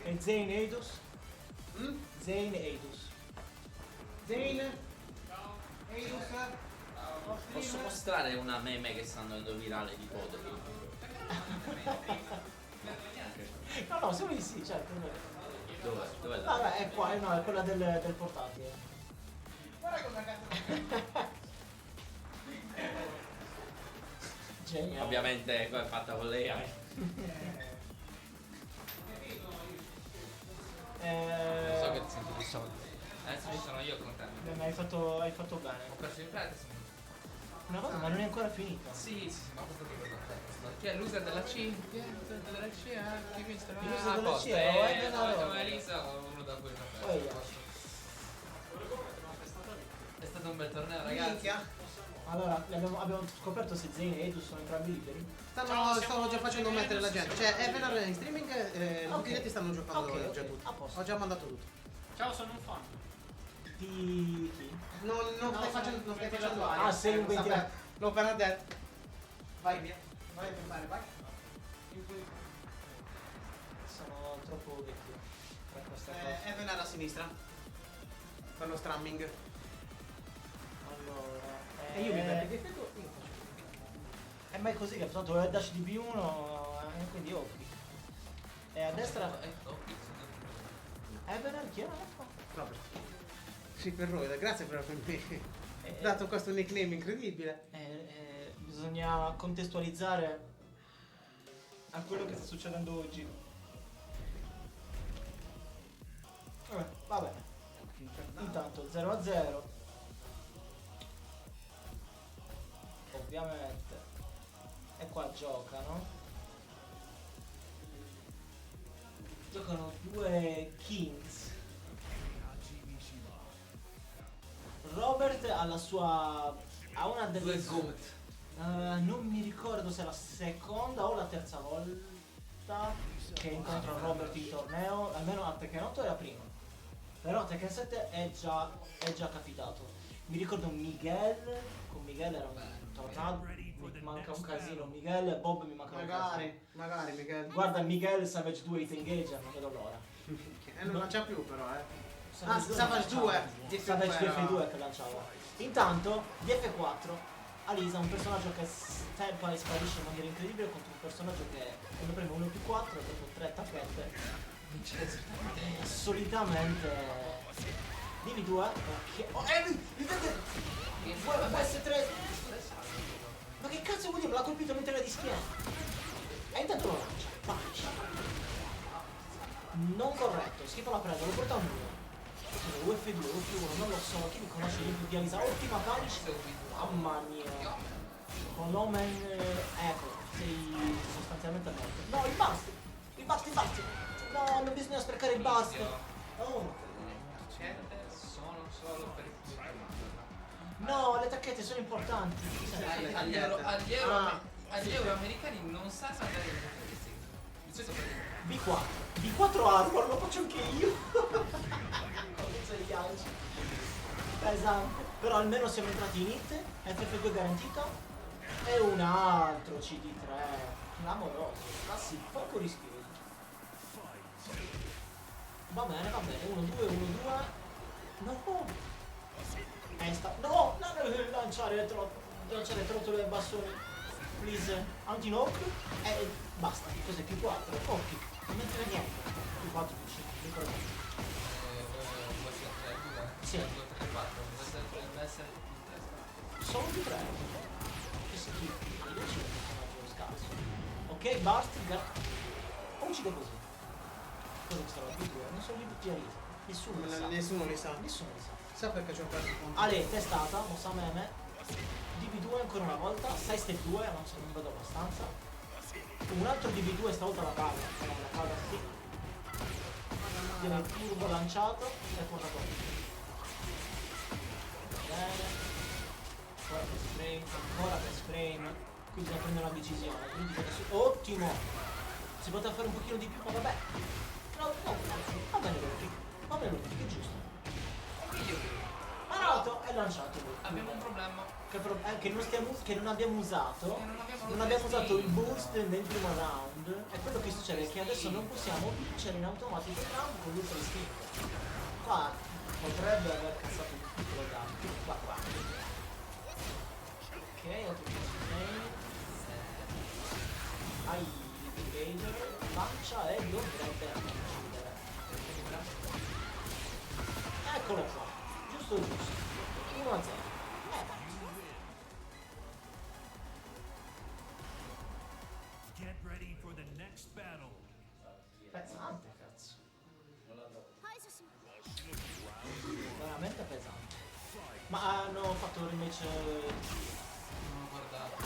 E Zane Eidus. Zane Eidus. Zane? Eidus? Posso mostrare una meme che sta andando virale di Podri? No, solo di sì, certo. Dov'è? Dov'è la... Vabbè, è qua, no, è quella del portatile. Guarda come cazzo. Geniale. Ovviamente è fatta con lei. So che ti sento di soldi. Adesso ci sono io con te. Ma hai fatto bene. Ho perso il prete. Una cosa, ma non è ancora finita. Sì, ma questo che cosa chi è l'user della C? Chi è l'user della C? Chi visto? L'user della C, Elisa o uno da cui è stato un bel torneo, ragazzi. Minchia. Allora, abbiamo scoperto se Zane e Eidus sono entrambi liberi. Stavo già facendo mettere la gente. Cioè, Evenar in streaming, tutti i diretti stanno giocando Ok, già tutti. a posto. Ho già mandato tutto. Ciao, sono un fan. Di chi? Non stai facendo aria. Ah, sei un 20 anni. L'ho appena detto. Vai via. Vai a pensare, vai. Sono troppo vecchio per questa cosa. Evenar a sinistra. Per lo strumming. Allora. E io mi perdo di effetto, io faccio. Ma è così che tanto è dash di B1, quindi occhi. E a destra. Evenar chi era? Robert. Sì, per Roida, grazie per avermi dato questo nickname incredibile. Bisogna contestualizzare a quello che sta succedendo oggi. Va bene. Intanto 0-0. Ovviamente. E qua giocano. Giocano due Kings. Robert ha la sua. Ha una delle Goat. non mi ricordo se è la seconda o la terza volta che incontra Robert in torneo, almeno a Tekken 8 è la prima. Però a Tekken 7 è già capitato. Mi ricordo Miguel, con Miguel era un tornado, mi manca un casino. Miguel e Bob mi mancano un casino. Magari, Miguel. Guarda Miguel Savage 2 Hit Engager, non vedo l'ora. Non lancia più però, Savage 2 Savage DF2 che lanciava. Intanto DF4 Alisa, un personaggio che steppa e sparisce in maniera incredibile contro un personaggio che quando preme 1+4 dopo 3 tacchette solitamente dimmi 2 ok. Oh, può essere 3. Ma che cazzo vuol dire? Me l'ha colpito mentre era di schiena. E intanto lo lancia. Punish. Non corretto, schifo la presa, lo porta a un muro. UF2, UF1, non lo so, chi mi conosce di Dialisa? Ultima Punish. Mamma mia. Con l'Omen, ecco, sei sostanzialmente morto. No, il bust! Il bust! No, non bisogna sprecare il bust! Oh! Sono solo per il tuo No, le tacchette sono importanti. agli euro americani non sa saltare le caratteristiche. Il suo B4 Armor, lo faccio anche io. Pesante. Però almeno siamo entrati in hit, FF2 garantito. E un altro CD3. Clamoroso. Ma sì, poco rischioso. Va bene, 1-2, 1-2. No! No, non devi lanciare trottole e bastoni. Please. Anti-knock. E basta. Cos'è? più 4. Ok. Non mi frega niente. Più 4, più 5. Ricordate. Sì. Solo più 3. Che schifo. Io ci vedo un personaggio scarso. Ok, basta. Uccide così. Cosa che stava più 2? Non sono liberi. Nessuno li sa. Nessuno li sa. Nessuno li sa. Sa perché c'ho perso il conto. Ale, testata, mossa meme. DB2 ancora una volta. 6 step 2, non so, non vedo abbastanza. Un altro DB2 stavolta la paga. La paga sì. Viene il turbo lanciato e torna qua. Bene. Ancora best frame. Qui bisogna prendere una decisione. Quindi ottimo! Si poteva fare un pochino di più, ma vabbè. No, va bene lui. Va bene lui, che è giusto. Parato e lanciato lui. Abbiamo un problema. Che non abbiamo usato. Non abbiamo usato il boost nel primo round. E quello che succede è che adesso non possiamo vincere in automatico il round con l'ultra istinto. Qua potrebbe aver cassato un piccolo danno. Qua. Ok, hai l'invader, lancia e dovrebbe uccidere. Eccolo qua, giusto. 1-0. Get ready for the next battle. Pesante, cazzo. Veramente pesante. Ma hanno fatto il rematch. Non ho guardato.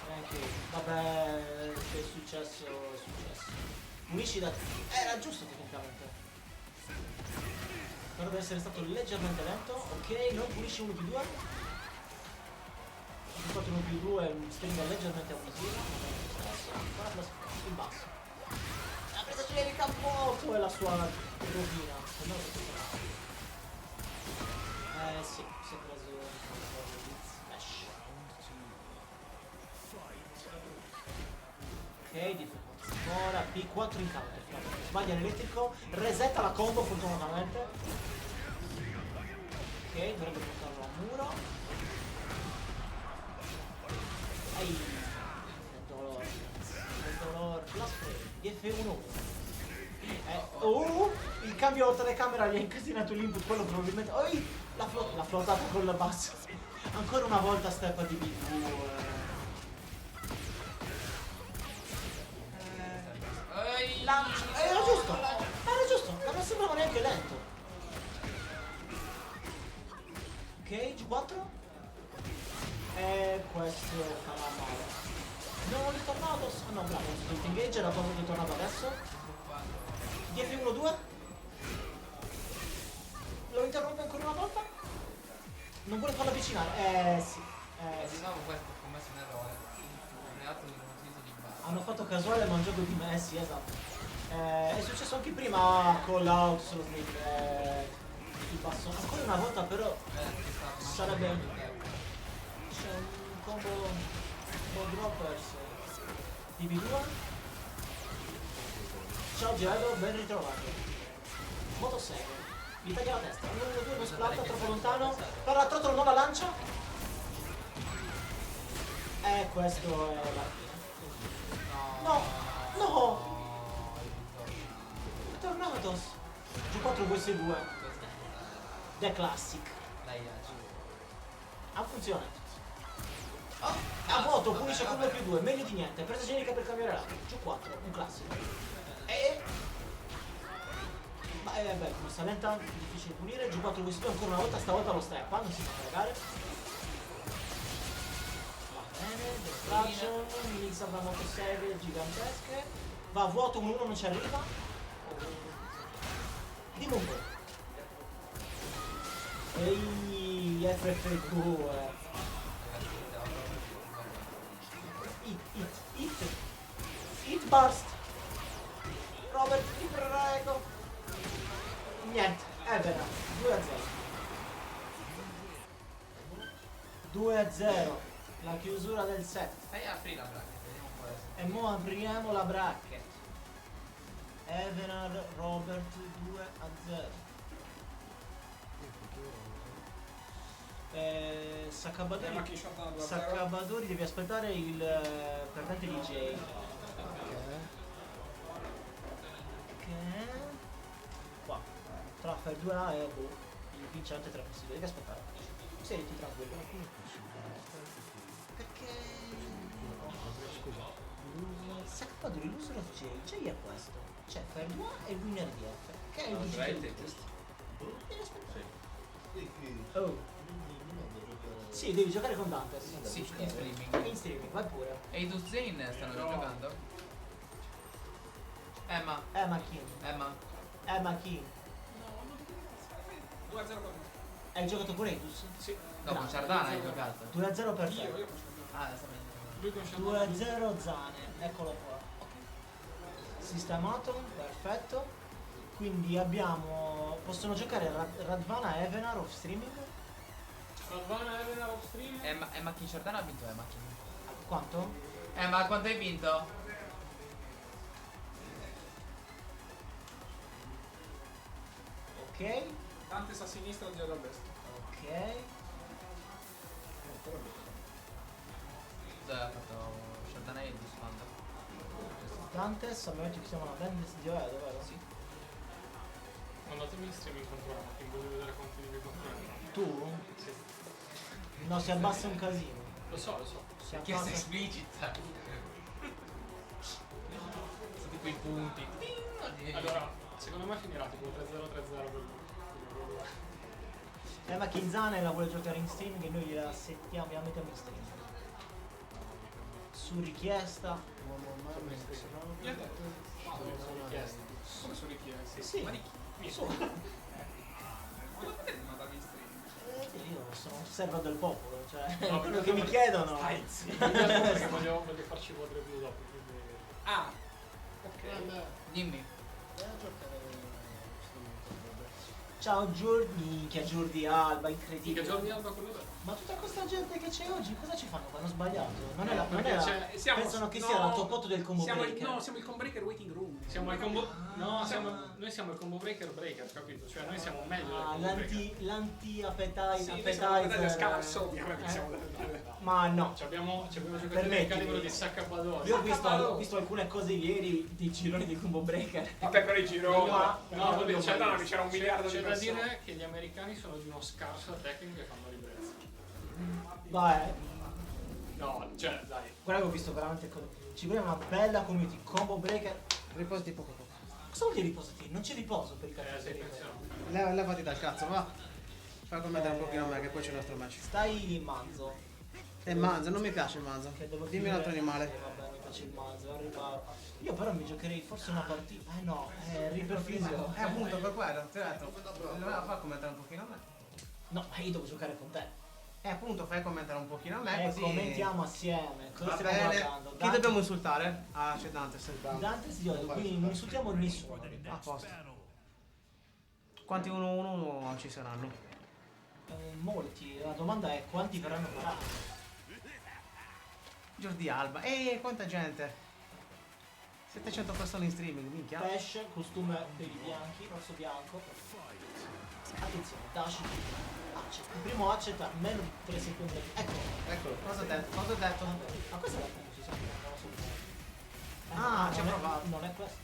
Neanche. Vabbè, che è successo. Unisci da. Era giusto tecnicamente. Però deve essere stato leggermente lento. Ok, non pulisci 1+2. Ho fatto 1+2, stringa leggermente abusiva. Ancora il basso. La presa generica poco è la sua rovina. Sì, si è preso il smash. Ok, difficoltà. Ora B4 in counter. Sbaglia l'elettrico, resetta la combo fortunatamente. Ok, dovrebbe portarlo al muro. Ehi, il dolore. Plus frame, DF1. Il cambio telecamera gli ha incasinato l'input, quello probabilmente. La flottata con la bassa. Ancora una volta step di B2. Era giusto, ma non sembrava neanche lento. Ok, G4. E questo farà male. Non ho ritornato. Ah no, bravo, ho fatto il engage, era cosa che tornava adesso. DF1-2. Lo interrompe ancora una volta. Non vuole farlo avvicinare. Sì. Diciamo questo è commesso un errore. Un atto di utilizzo di base. Hanno fatto casuale ma un gioco di Messi, esatto. È successo anche prima con l'out sullo snake. Il basso. Ancora una volta però sarebbe. C'è un combo droppers di B2. Ciao Gerardo, ben ritrovato. Moto 6. Gli taglia la testa. 1-2 non splatta, troppo lontano. Per la trottola non la lancia. E questo è la fine. No! Tornados! G4 VS2. The Classic. Dai, Ha funzionato. A vuoto, punisce combo più 2, meglio di niente. Presa generica per cambiare lato. Giù 4, un classico. Beh, come sta lenta, difficile punire. Giù 4 questo ancora una volta, stavolta lo steppa, non si fa cagare. Va bene, destruction, inizia da motoseghe gigantesche. Va a vuoto, 1-1 non ci arriva. Di Mumbo. Ehi, FF2. Hit burst. Robert, ti prego. Niente, è vero. 2-0. La chiusura del set. Fai apri la bracket, vediamo un po' adesso. E mo apriamo la bracket. Evenar, Robert 2-0. Saccabadori devi aspettare il perdente di Jay. Che qua tra Fair 2A e il vincente 3 possibile, devi aspettare. Sediti tranquillo. Perché Saccabadori loser of Jay è questo. C'è Fair 2A e Winner DF, che è il vincente. Devi aspettare. Oh. Sì, devi giocare con Dante. Sì, in streaming. In streaming, vai pure. E i Zane stanno già giocando? Emma. King. 2-0 per me. Hai giocato pure Edus? Sì. No, con Ciardana hai giocato. 2-0 per te. Io con Ciardana. Ah, sta bene. Lui con Ciardana. 2-0 Zane, eccolo qua. Sistemato, perfetto. Quindi abbiamo... possono giocare Radvana e Evenar off streaming? Radvana Evenar off streaming. Emma King Ciardana ha vinto Emma King. Quanto? Ma quanto hai vinto? Ok. Dantes a sinistra, zero a destra. Ok. Cosa ha fatto Ciardana e Edus quanto? Dantes, ovviamente ci siamo una band di Oedo, vero? Sì. Mandatemi il streaming controllo, che voglio vedere quanti livelli controllo. Tu? Sì. No, si abbassa un casino. Lo so. Si Che abbassa... sei esplicita. Tutti quei punti. Allora, secondo me finirà tipo 3-0-3-0 per Ma Kinzane la vuole giocare in streaming e noi la settiamo, la mettiamo in streaming. Su richiesta. Mi ha detto. sono richieste. Come sono richieste? Sì. Ma di chi? Su. Ma lo potete mandare in streaming? Io sono un servo del popolo, cioè No, quello che mi chiedono. Perché voglio farci un po' di review dopo, quindi... Ah, ok. Dimmi. Ciao Giordi, che Giordi Alba, incredibile. Mica Jordi Alba quello là. Ma tutta questa gente che c'è oggi, cosa ci fanno? Hanno sbagliato. Non è la, non perché è la, c'è- siamo- pensano che no, sia la top 8 del combo siamo breaker. No, siamo il Combreaker waiting room. Siamo il combo... No, Ah. noi siamo il combo breaker, capito? Cioè noi siamo meglio del Ah, combo breaker. l'anti-appetizer. Sì, noi siamo appetite scarso, ovviamente siamo Ma no. Ci abbiamo giocatori Permettimi. del calibro di Saccabadori. Io ho visto alcune cose ieri dei gironi di combo breaker. Vabbè, per i gironi. Ma- No, vuol dire, c'era un miliardo di C'è da persone. dire che gli americani sono di uno scarso tecnico e fanno ribrezzo. Vai. No, cioè, dai. Guarda che ho visto veramente ci vuole una bella community combo breaker. Riposati poco poco. Cosa vuol dire riposati? Non c'è riposo per i cazzo Sei di pensionato. Levati dal cazzo, va. Fai commettere un pochino a me che poi c'è il nostro match. Stai manzo. Manzo, non mi piace il manzo. Che devo Dimmi un altro animale. Vabbè, mi piace il manzo, arriva. Io però mi giocherei forse una partita. No, Reaper Fisio. Appunto per quello, ti ho detto. Fai commentare un pochino a me. No, io devo giocare con te. Appunto fai commentare un pochino a me così. Commentiamo assieme. Cosa Va stiamo bene. guardando? Chi dobbiamo insultare? Ah, c'è Dantes. Dante si odia, quindi non insultiamo nessuno. A posto. Quanti 1-1 ci saranno? Molti. La domanda è quanti verranno parati? Jordi Alba. Quanta gente? 700 persone in streaming, minchia. Pesh, costume per i bianchi, rosso bianco. Attenzione, dash. Il primo accetta meno 3 secondi. Eccolo. Cosa ho detto? Cosa ho detto? Ma questo è la si sa, non lo so. Ah, ci ha non è- provato. Non è questo.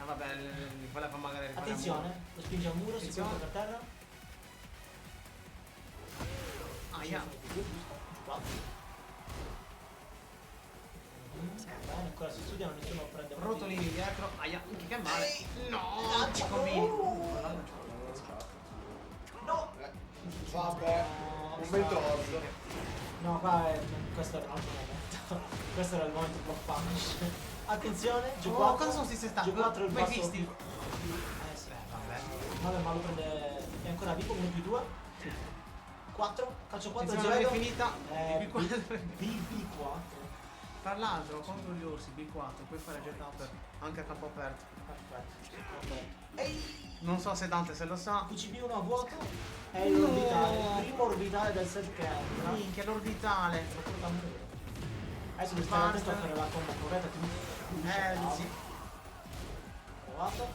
Vabbè, voleva magari rifare Attenzione, lo spinge al muro, si Attenzione. porta per terra. Ah, yeah. Giusto, giusto. ancora si studiano, nessuno prende Rotolini dietro. Aia, che male. No, Lancia. ci convieni. No! Vabbè, un meteoro. No, qua è, questo era un altro momento. Questo era il momento block punish. Attenzione, G4. Oh, cosa sono questi setup? G4 il Mai basso. visti? Sì. Vabbè. Vabbè, ma lo prende. E ancora vivo 1 più 2. 4. Calcio 4 Attenzione, Zoedo. è finita. B4. Tra l'altro contro gli orsi B4 puoi fare jet counter anche a campo aperto. Perfetto. Ehi! Non so se Dante se lo sa. QCB1 a vuoto. È l'orbitale. Il primo orbitale del set che entra. Minchia l'orbitale. Lo porta a muro. Adesso devi stare attento a fare la combo corretta. Sì. Provato.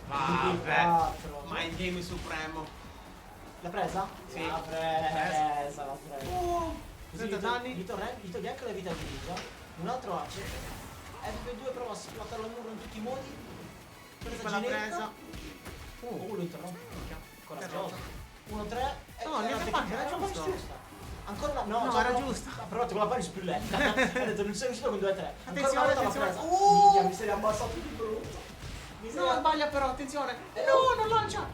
Vabbè. B4. Mind game supremo. L'ha presa? Sì. L'ha presa. Così 30 danni. gli togli anche la vita divisa. Un altro ace. FP2 prova a splattare al muro in tutti i modi. Quella presa. Lo interrompe. Coraggioso. 1-3. No, niente fa, era giusto. Ancora una. No, No, era giusta. Ha provato con la pari spilletta. Ha detto non sei riuscito con 2-3. Attenzione, attenzione. Minchia, mi sei abbassato di brutto. No, sbaglia però, attenzione. No, non lancia.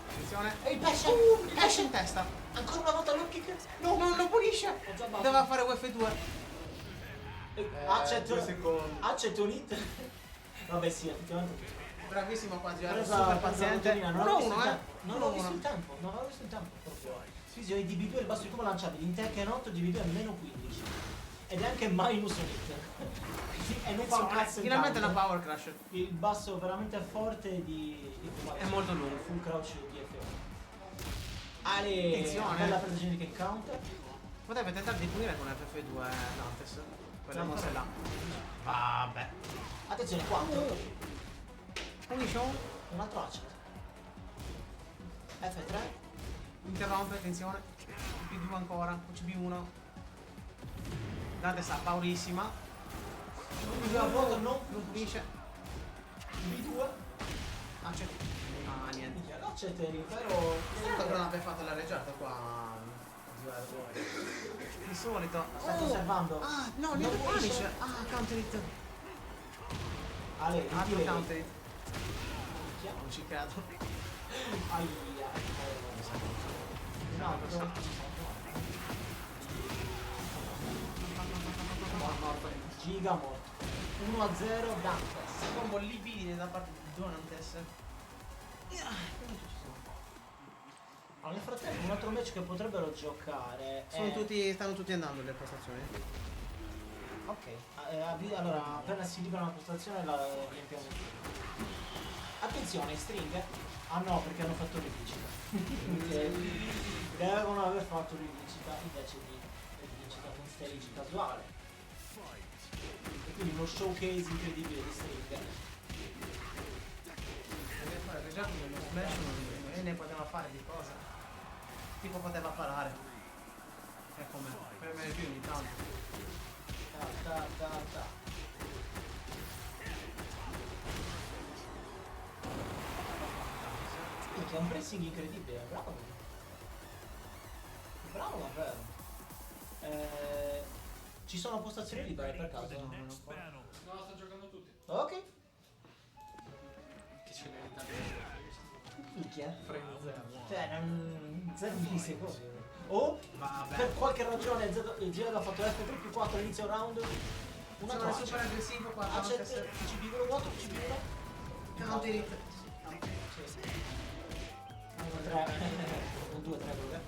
Attenzione. E il pesce. Il pesce in testa. Ancora una volta low kick. No, non lo punisce. Ho già battuto. Doveva fare UF2. Accetto un hit. Vabbè sì, effettivamente. Bravissimo qua, Giro. Presa Super paziente. non ho visto 1-1, il tempo. Non ho visto 1-1. il tempo. Non avevo visto il tempo proprio. Fisio di DB2 il basso di come lanciabili. In Tekken 8 DB2 è meno 15. Ed è anche minus un hit. E non fa un cazzo in Finalmente una counter. power crash. Il basso veramente forte di È molto lungo. Full crouch di F1. Ale, Attenzione. bella presa generica in counter. Potrebbe tentare di punire con FF2 Dantes. Quella mossa là. Vabbè. Attenzione, 4. Punisce un. Un altro accent. F3. Interrompe, attenzione. B2 ancora. CB1. Dante sta paurissima. B2 a vuoto, non punisce. B2. Accetta. Ah, niente. L'accent è però. Sento che non abbia fatto la reggiata qua. Di solito. Sta conservando. Ah, no, niente punish. Ah, counter hit. Ale, Altro ritiri. counter hit. Non ci credo. Aia. No, morto. Giga morto. 1-0 Dantes. Combo libidine da parte di Dantes. Allora, nel frattempo un altro match che potrebbero giocare Stanno è... tutti andando le postazioni. Ok, allora appena si libera una postazione la riempiamo. Attenzione, string. Ah no, perché hanno fatto rivincita. Devono aver fatto rivincita invece di rivincita con stage casuale. E quindi uno showcase incredibile di string. Deve fare reggiato nello smash e ne poteva fare di cosa. Tipo poteva parare. È come premere più ogni tanto. Che è un pressing incredibile, bravo. Bravo davvero. Ci sono postazioni libere per caso? No, non ancora. Battle. No, sto giocando tutti. Ok. Che ce n'è in Italia. Minchia. Frame zero. Cioè, 0 millisecondi. O per qualche ragione Zed ha fatto F3 più 4 all'inizio round. Una Sono traccia. super aggressivo qua. Accetta CB1 vuoto, CB1. Counter hit. 1-3. Un 2-3 quello.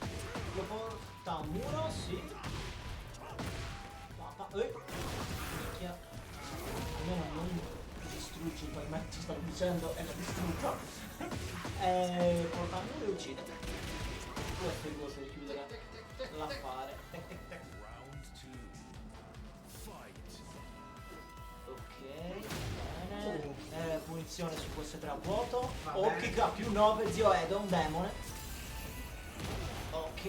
Lo porta a muro, sì. Minchia. Almeno non distruggi il pavimento, stavo dicendo, e l'ha distrutto. Porta a muro e uccide. Poi F2 per chiudere l'affare. Round 2. Fight. Ok, bene. Punizione su queste 3 a vuoto. Va O bene. kick a più 9, zio Edo, un demone. Ok.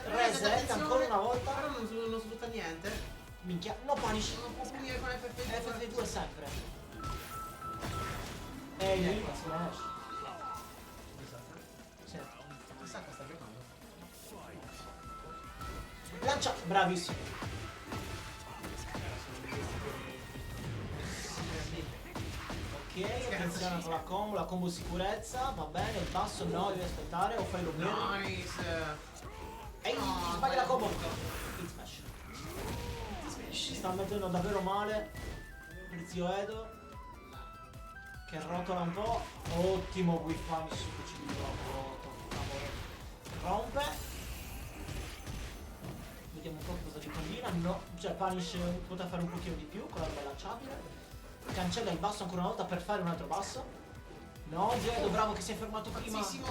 Reset ancora una volta. Però non sfrutta niente. Minchia, no punish. Non può punire con FF2. FF2 sempre. E lì smash. Sì. Chissà che sta giocando. Lancia, bravissimo. Ok, attenzione con la combo sicurezza, va bene, il basso no, devi aspettare o fai lo berry. Nice. Ehi, No, sbaglia la combo. sbaglio. Hit smash. Si sta mettendo davvero male il zio Edo, che rotola un po'. Ottimo Wii Punish su QCB rompe. Vediamo un po' cosa ci combina. No, cioè Punish poteva fare un pochino di più con l'arma lanciabile. Cancella il basso ancora una volta per fare un altro basso. No, zio Edo, bravo che si è fermato prima. Pazzissimo.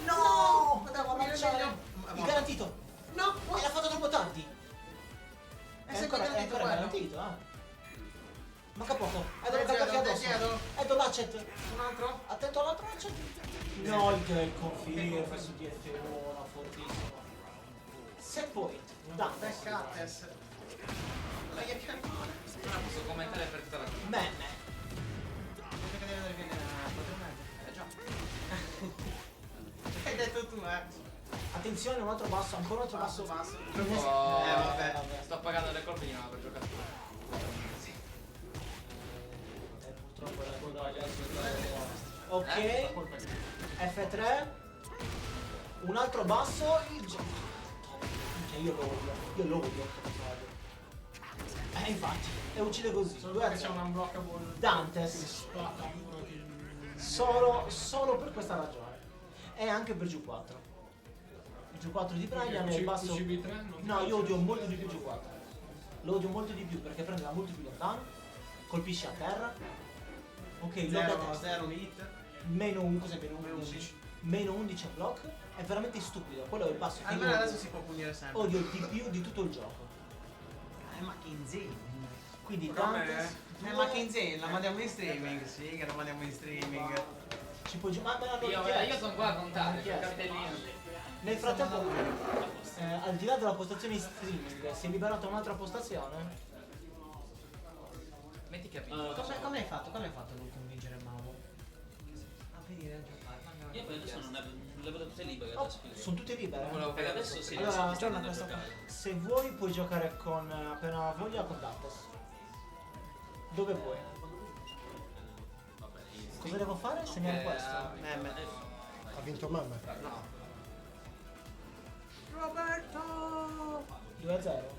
No! Poteva lanciare. meglio. Il garantito. No, E l'ha fatto troppo tardi. È sempre garantito quello. garantito, Manca poco. Edo lo Zio cacca Edo, addosso. Zio Edo. Edo l'accet. Un altro? Attento all'altro accet. No, il confirma su DF1, fortissimo. Set point. Dante. Peccates. Dai che cannone. Ora posso commentare per tutta la vita. Bene. Perché deve andare bene a Pokémon? Già. Hai detto tu, Attenzione, un altro basso, ancora un altro basso. Basso. Vabbè. Sto pagando le colpe di nuovo per giocare. Purtroppo la coda. Ok. F3. Un altro basso. Il gioco. Cioè, io lo odio. Infatti, e uccide così. Solo perché c'è un unblockable. Dantes. Solo per questa ragione. E anche per G4. Il G4 di Brian è il basso. No, io odio molto di più G4. Lo odio molto di più perché prende da molto più lontano. Colpisce a terra. Ok, lo da testa. 0 hit. Meno 1, cos'è meno 11? Meno 11 a block. È veramente stupido. Quello è il basso. che Almeno io adesso si può punire sempre. odio di più di tutto il gioco. Ma Kinzane. Quindi Com'è? Dantes. Ma Kinzane la mandiamo in streaming. Sì, che la mandiamo in streaming. Ci puoi giocare. Ma me l'hanno richiesto. Io sono qua a contare, Chiesto. il cartellino. Nel frattempo, al di là della postazione in streaming, si è liberata un'altra postazione. Metti capito. Come hai fatto? Come hai fatto a non convincere Mauro? A venire a giocare. Io poi adesso non le vedo tutte libere. Oh, adesso quindi- sono tutte libere. Volevo Per adesso sì, Allora, adesso mi stanno torna andando a questa giocare. Se vuoi puoi giocare con appena voglia con Dantes. Dove vuoi. Vabbè, Cosa devo fare? Segnare questo. Ha vinto Memme. No. Roberto! 2-0.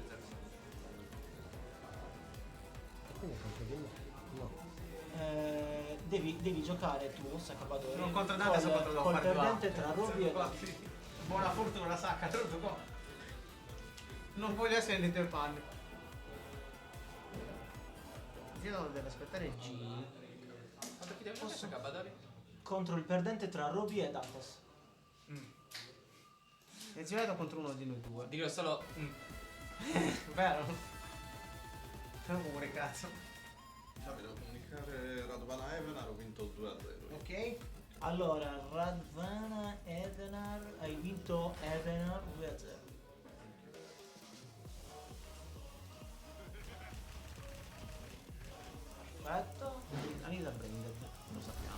Quindi contro di me? No. Devi giocare tu, Sacabadori. Non contro Dantes, col- contro devo col fare perdente tra Roby e Dantes. Buona fortuna, sacca, te lo gioco. Non voglio essere nei tuoi panni. Io devo aspettare G. Ma perché devo posso Cabadori? contro il perdente tra Roby e Dantes. E ci vedo contro uno di noi due. Dico solo. Vero? Fai pure cazzo. Devo comunicare Radvana Evenar, ho vinto il 2-0. Ok? Allora, Radvana Edenar, hai vinto Edenar 2-0. Perfetto. Anita Branded, lo sappiamo.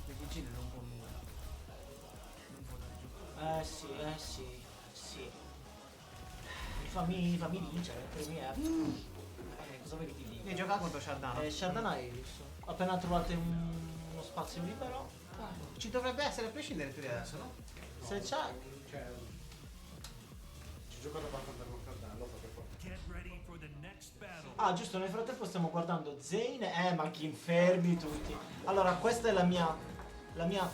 Le vicine non può nulla. Non può giocare. Sì. Fammi vincere, premi F. Cosa vuoi che ti dica? Devi giocare contro Shardano. Shardana hai visto. Appena trovate uno spazio libero, Ci dovrebbe essere a prescindere tu di adesso, no? se c'hai. Cioè, ci gioca davanti per non perderlo perché poi. Get ready for the next battle. Ah, giusto, nel frattempo stiamo guardando Zane. Ma chi infermi tutti. Allora, questa è la mia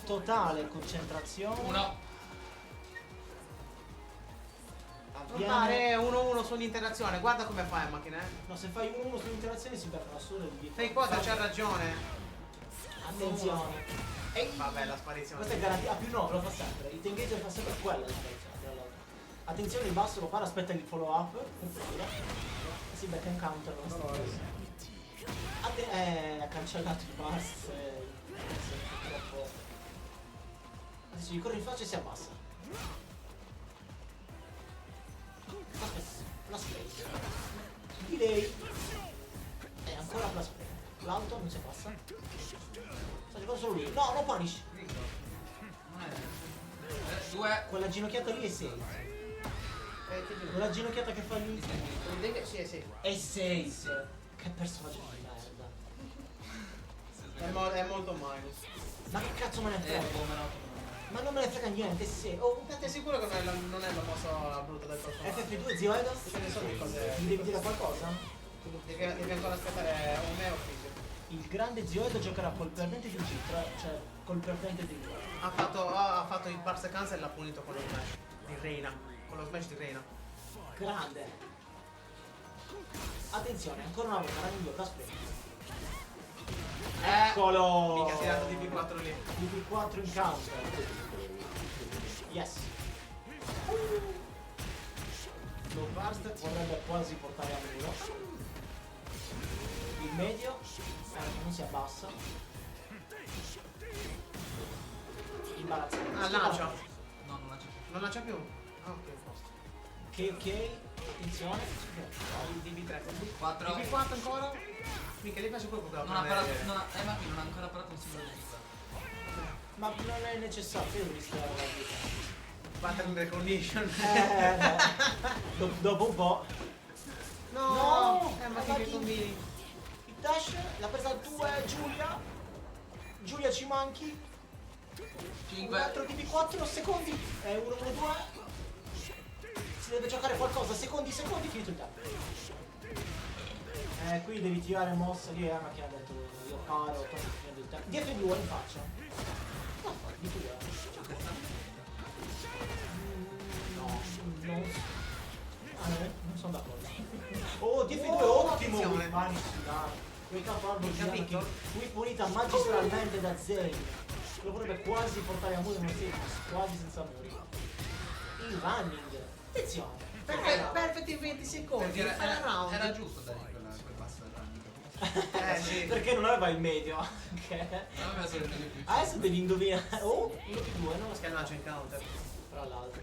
totale concentrazione. Uno. Viene- Fare 1-1 su un'interazione, guarda come fai a macchina, No, se fai uno sull'interazione si beccano solo di Fai quota, c'ha ragione. Attenzione. Vabbè, la sparizione. Questa è garantita. A più 9 lo fa sempre. Il Tengager fa sempre quella la sparizione, tra l'altro. Attenzione, il basso lo fa, aspetta il follow up. Per favore. E si becca un counter. Ha cancellato il pass. Purtroppo. Adesso gli corre in faccia e si abbassa. Plus play. Delay. E ancora plus play. L'auto non si passa. Sta giocando solo lui. No, no punish. Due. Quella ginocchiata lì è 6. Quella ginocchiata che fa lì Sì, sì. è 6. Che personaggio di merda. È molto minus. Ma che cazzo me ne frega? Ma non me ne frega niente, se. Oh, Sei sicuro che non è la mossa brutta del personaggio? FF2 zio Edo? Ce ne sono di cose. Mi devi dire qualcosa? Devi ancora aspettare un neo figlio. Il grande zio Edo giocherà col perdente di G3, cioè col perdente di Ha fatto il Barça Cancel e l'ha punito con lo smash di Reina. Con lo smash di Reina. grande. Attenzione, ancora una volta la migliore da spray. Eccolo! Mica ha tirato DP4 lì. DP4 in counter. Yes. Low burst vorrebbe quasi portare a muro. Il medio non si abbassa. Imbarazzante. Ah, lancia. No, non lancia più. Non lancia più? Ah, ok, posto. Ok, attenzione. Il DB3. 4. DB4 ancora? Mica lì faccio proprio Non ha parato. Ma qui non ha ancora parato un singolo vita. Ma non è necessario, io visto la vita. Pattern recognition. Dopo un po'. No! Ma ma che combini? Il dash l'ha presa 2 Giulia. Giulia ci manchi. 5. 4 DB4 secondi. 1, 1, 2. Si deve giocare qualcosa. Secondi, finito il tempo. Qui devi tirare mossa. Lì Emma che ha detto io paro, sto finendo il tempo. DF2 in faccia. No, DF2. Non sono d'accordo. Oh, DF2 ottimo! attenzione. Punish, dai. Quel capo arbor Capito? qui punita magistralmente da Zane. Lo vorrebbe quasi portare a muro, non si quasi senza muri. Il running. Attenzione. Perfetto in 20 secondi. Perché round. era giusto dare quel passo del running. Sì. Perché non aveva il medio anche. Non aveva solo il più. Adesso devi indovinare. Oh, 1-2, non lo Che non c'è in counter. tra l'altro.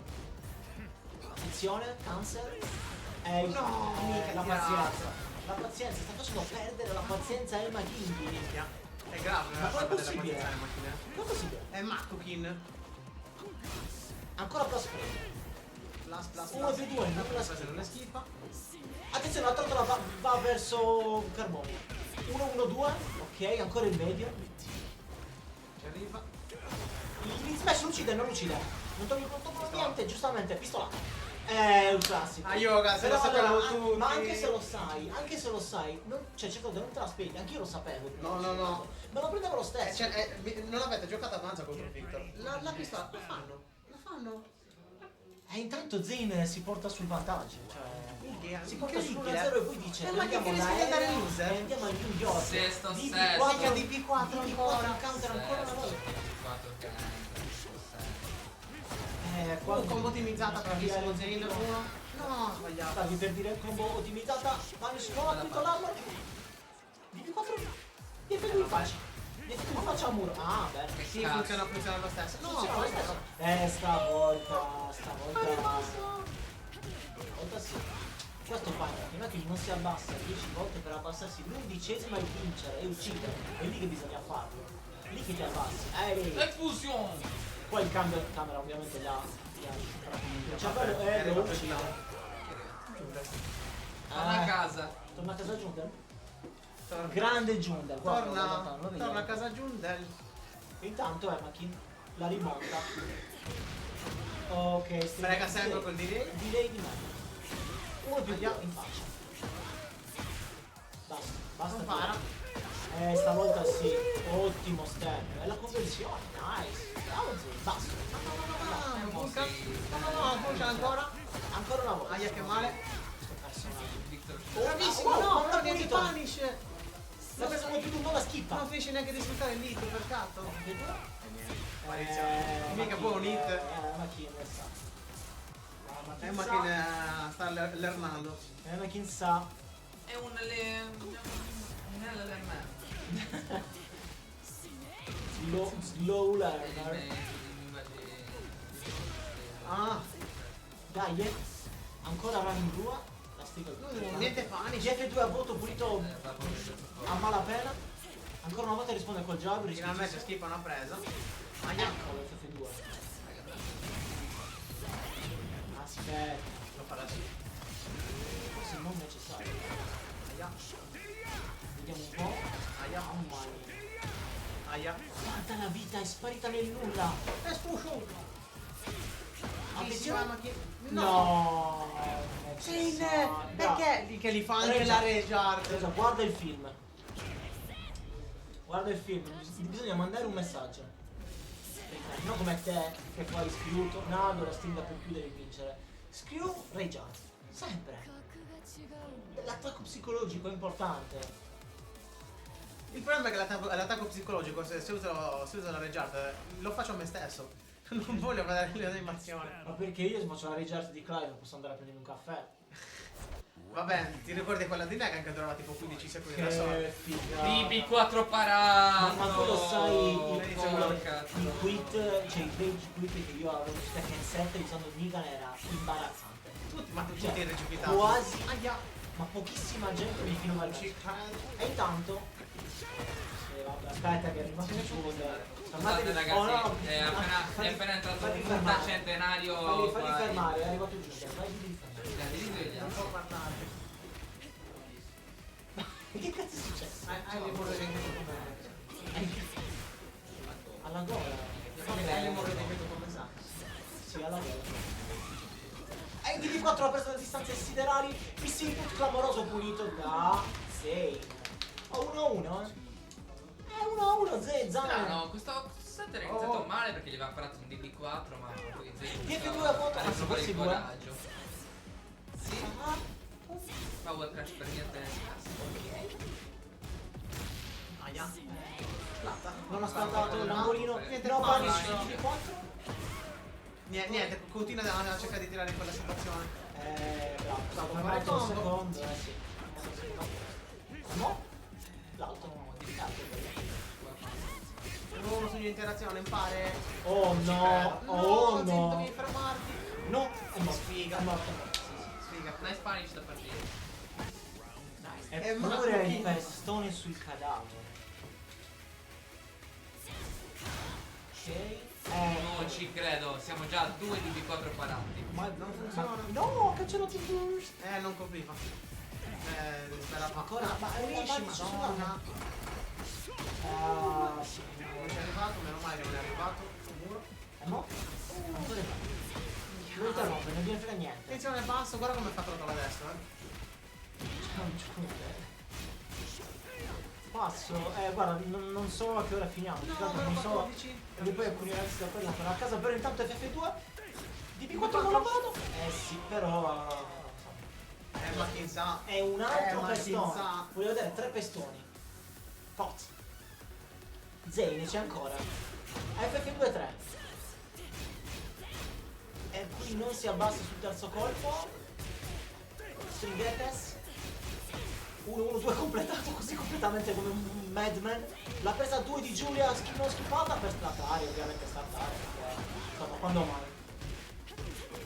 Attenzione, cancel. No, la pazienza. La pazienza, sta facendo perdere la pazienza a Emma King. Minchia. È grave, Ma com'è della possibile? pazienza della macchina. Come è possibile? È Makukin. Ancora plus spray. Plus, 1 più 2, non la Se non è schifa. Attenzione, la trottola va verso Carboni. 1-1-2, ok, ancora il medio. Ci arriva. Il smash lo uccide, non lo uccide. Non togli niente, giustamente, pistola. Un classico. Ah, yoga, se lo Però sapevamo allora, tutti. ma anche se lo sai, cioè certo non te la spieghi, anch'io lo sapevo. No. Ma lo prendevo lo stesso. Non avete giocato a Manza contro Victor. La pistola, la fanno. E intanto Zane si porta sul vantaggio, cioè si porta su incredibile. 1-0 e poi dice Ma che rischia di andare in loser? e andiamo al New York. Sesto, DP4 DP4 ancora in counter ancora una volta. 4 Combo ottimizzata bravissimo Zane 1. No, sbagliato. Stavi per dire combo ottimizzata, Manish no, ha vinto l'arma. DP4 DP2 in faccia. DP2 in faccia a muro. Ah, bene. Sì, funziona lo stesso. No, Funziona lo stesso. Stavolta sì. Questo fa che non si abbassa 10 volte per abbassarsi l'11ª e vincere e uccidere. È lì che bisogna farlo. È lì che ti abbassi. Expulsion! Poi il camera ovviamente gli ha il cervello lo uccide. Torna a casa. Torna a casa Jundel? Grande Jundel. Torna a casa Jundel. Intanto Emakin la rimonta. Ok, Frega sempre col delay. Delay di me. Uno più di in faccia. Basta. Non para. Stavolta sì. Ottimo step. È la conversione. Nice. Bravo Zane. Basta. No, funziona ancora. Ancora una volta. Aia che male. Questo personaggio. Victor. Bravissimo, no, però niente punish. La presa come più tu non la schippa. Non finisce neanche di sfruttare l'hit, per cazzo. Mica Mica poi un hit. Machin sa. Ma che sta l'Ernando. Machin sa. È un LLM. Slow learner. Ah, Dai, ancora running 2. La stiga niente punish. GF2 a voto pulito a malapena. Ancora una volta risponde col jab. Finalmente schifo una presa. Eccolo FF2. Aspetta. Lo farà sì. Forse non necessario. Aia. Vediamo un po'. Aia. Mamma mia. nel nulla. Explosion. Bellissima macchina. No. Zane, Bravo. perché che li fa anche la Rejard? Scusa, guarda il film. Guarda il film. Bisogna mandare un messaggio. Non come te che poi Screw tornando, la stringa per chiudere e vincere. Screw, Rejard. Sempre. L'attacco psicologico è importante. Il problema è che l'attacco psicologico, se uso la Rejard, lo faccio a me stesso. Non voglio vedere l'animazione. Ma perché io se faccio la Rejard di Clive posso andare a prendere un caffè? Vabbè, ti ricordi quella di Negan che durava tipo 15 secondi da sola? Che figata. DB4 parato. Ma tu lo sai Porca il quit, cioè il rage quit che io avevo visto che in 7 usando Negan era imbarazzante. Ma tutti Cioè, recipitati. quasi, ma pochissima gente mi finiva il cheat. E intanto vabbè, aspetta che è arrivato il giusto. Scusate ragazzi, è appena entrato un puntacentenario. Fagli fermare, è arrivato il giusto. Fagli fermare. Non può parlare. Che cazzo è successo? Hai le morre di veto Alla gola. Hai le morre di veto come sa. Sì, alla gola. E il DB4 ha preso le distanze siderali. Miss input clamoroso punito da 6. Oh, 1-1, 1-1, Zane. No, questo set era iniziato male perché gli aveva parato un DB4, ma poi DB2 a voto, anzi provare forse il 2. coraggio. Sì. Power crash per niente nel cazzo. Aia. Non ha staldato l'angolino. Niente, No, panic. panic DB4. Niente, continua a cercare di tirare in quella situazione. Bravo, stavo come fare fatto un combo. secondo, sì. No? L'altro. Uno su interazione, impare. Oh no, oh Zitto, no. devi fermarti. No, è morto. Sfiga. È morto. Sfiga. Nice punish da partire. Eppure il pestone sul cadavere. Ok. Non ci credo, siamo già a 2 DB4 parati. Ma Non funziona. no, cancellato il burst. Non colpiva. Sperato. Ancora, ma è Finisci, riuscito, madonna. Ah, sì. Non è arrivato, meno male che non è arrivato. Sul muro. No? Ancora è fatto. Non interrompe, non gliene frega niente. Attenzione basso, guarda come fa trotto la destra. Passo, guarda, non so a che ora finiamo. Non so. E poi alcuni ragazzi da poi andano a casa, però intanto FF2 DB4 non l'ho vado. Sì, però. Ma chi sa. È un altro ma chi pestone. sa. Voglio vedere 3 pestoni. Forza. Zane c'è ancora. FF2 3. E qui non si abbassa sul terzo colpo. Stringhetes. 1-1-2 completato così completamente come un madman. La presa 2 di Giulia non schifata per startare, ovviamente startare. Insomma, quando mai?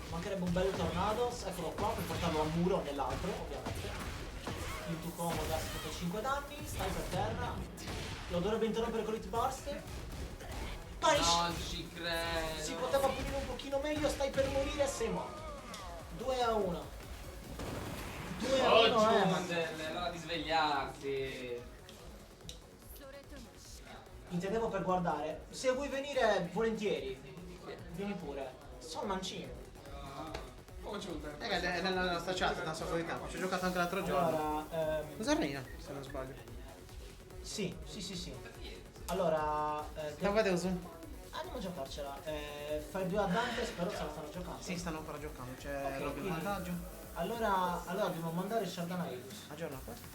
Mancherebbe un bello tornados, eccolo qua per portarlo a muro nell'altro, ovviamente. Into combo da 75 danni, stai per terra. Lo dovrebbe interrompere con l'hit burst. Punish! Non ci credo. Si poteva punire un pochino meglio, stai per morire e sei morto. 2-1. 2-1, Giundel, è l'ora di svegliarsi. Intendevo per guardare. Se vuoi venire volentieri, vieni pure. Sono mancino. Oh, Giunta. È nella nostra chat da un sacco di tempo. Ci ho giocato anche l'altro giorno. Allora, Cosa reina? Se non sbaglio. sì. Allora, Stavo a Zoom. andiamo a giocarcela. Fai 2 a Dante, spero se la stanno giocando. Sì, stanno ancora giocando. C'è Ok, Robin quindi- vantaggio. Allora dobbiamo mandare Shardanaius. Aggiorna questo.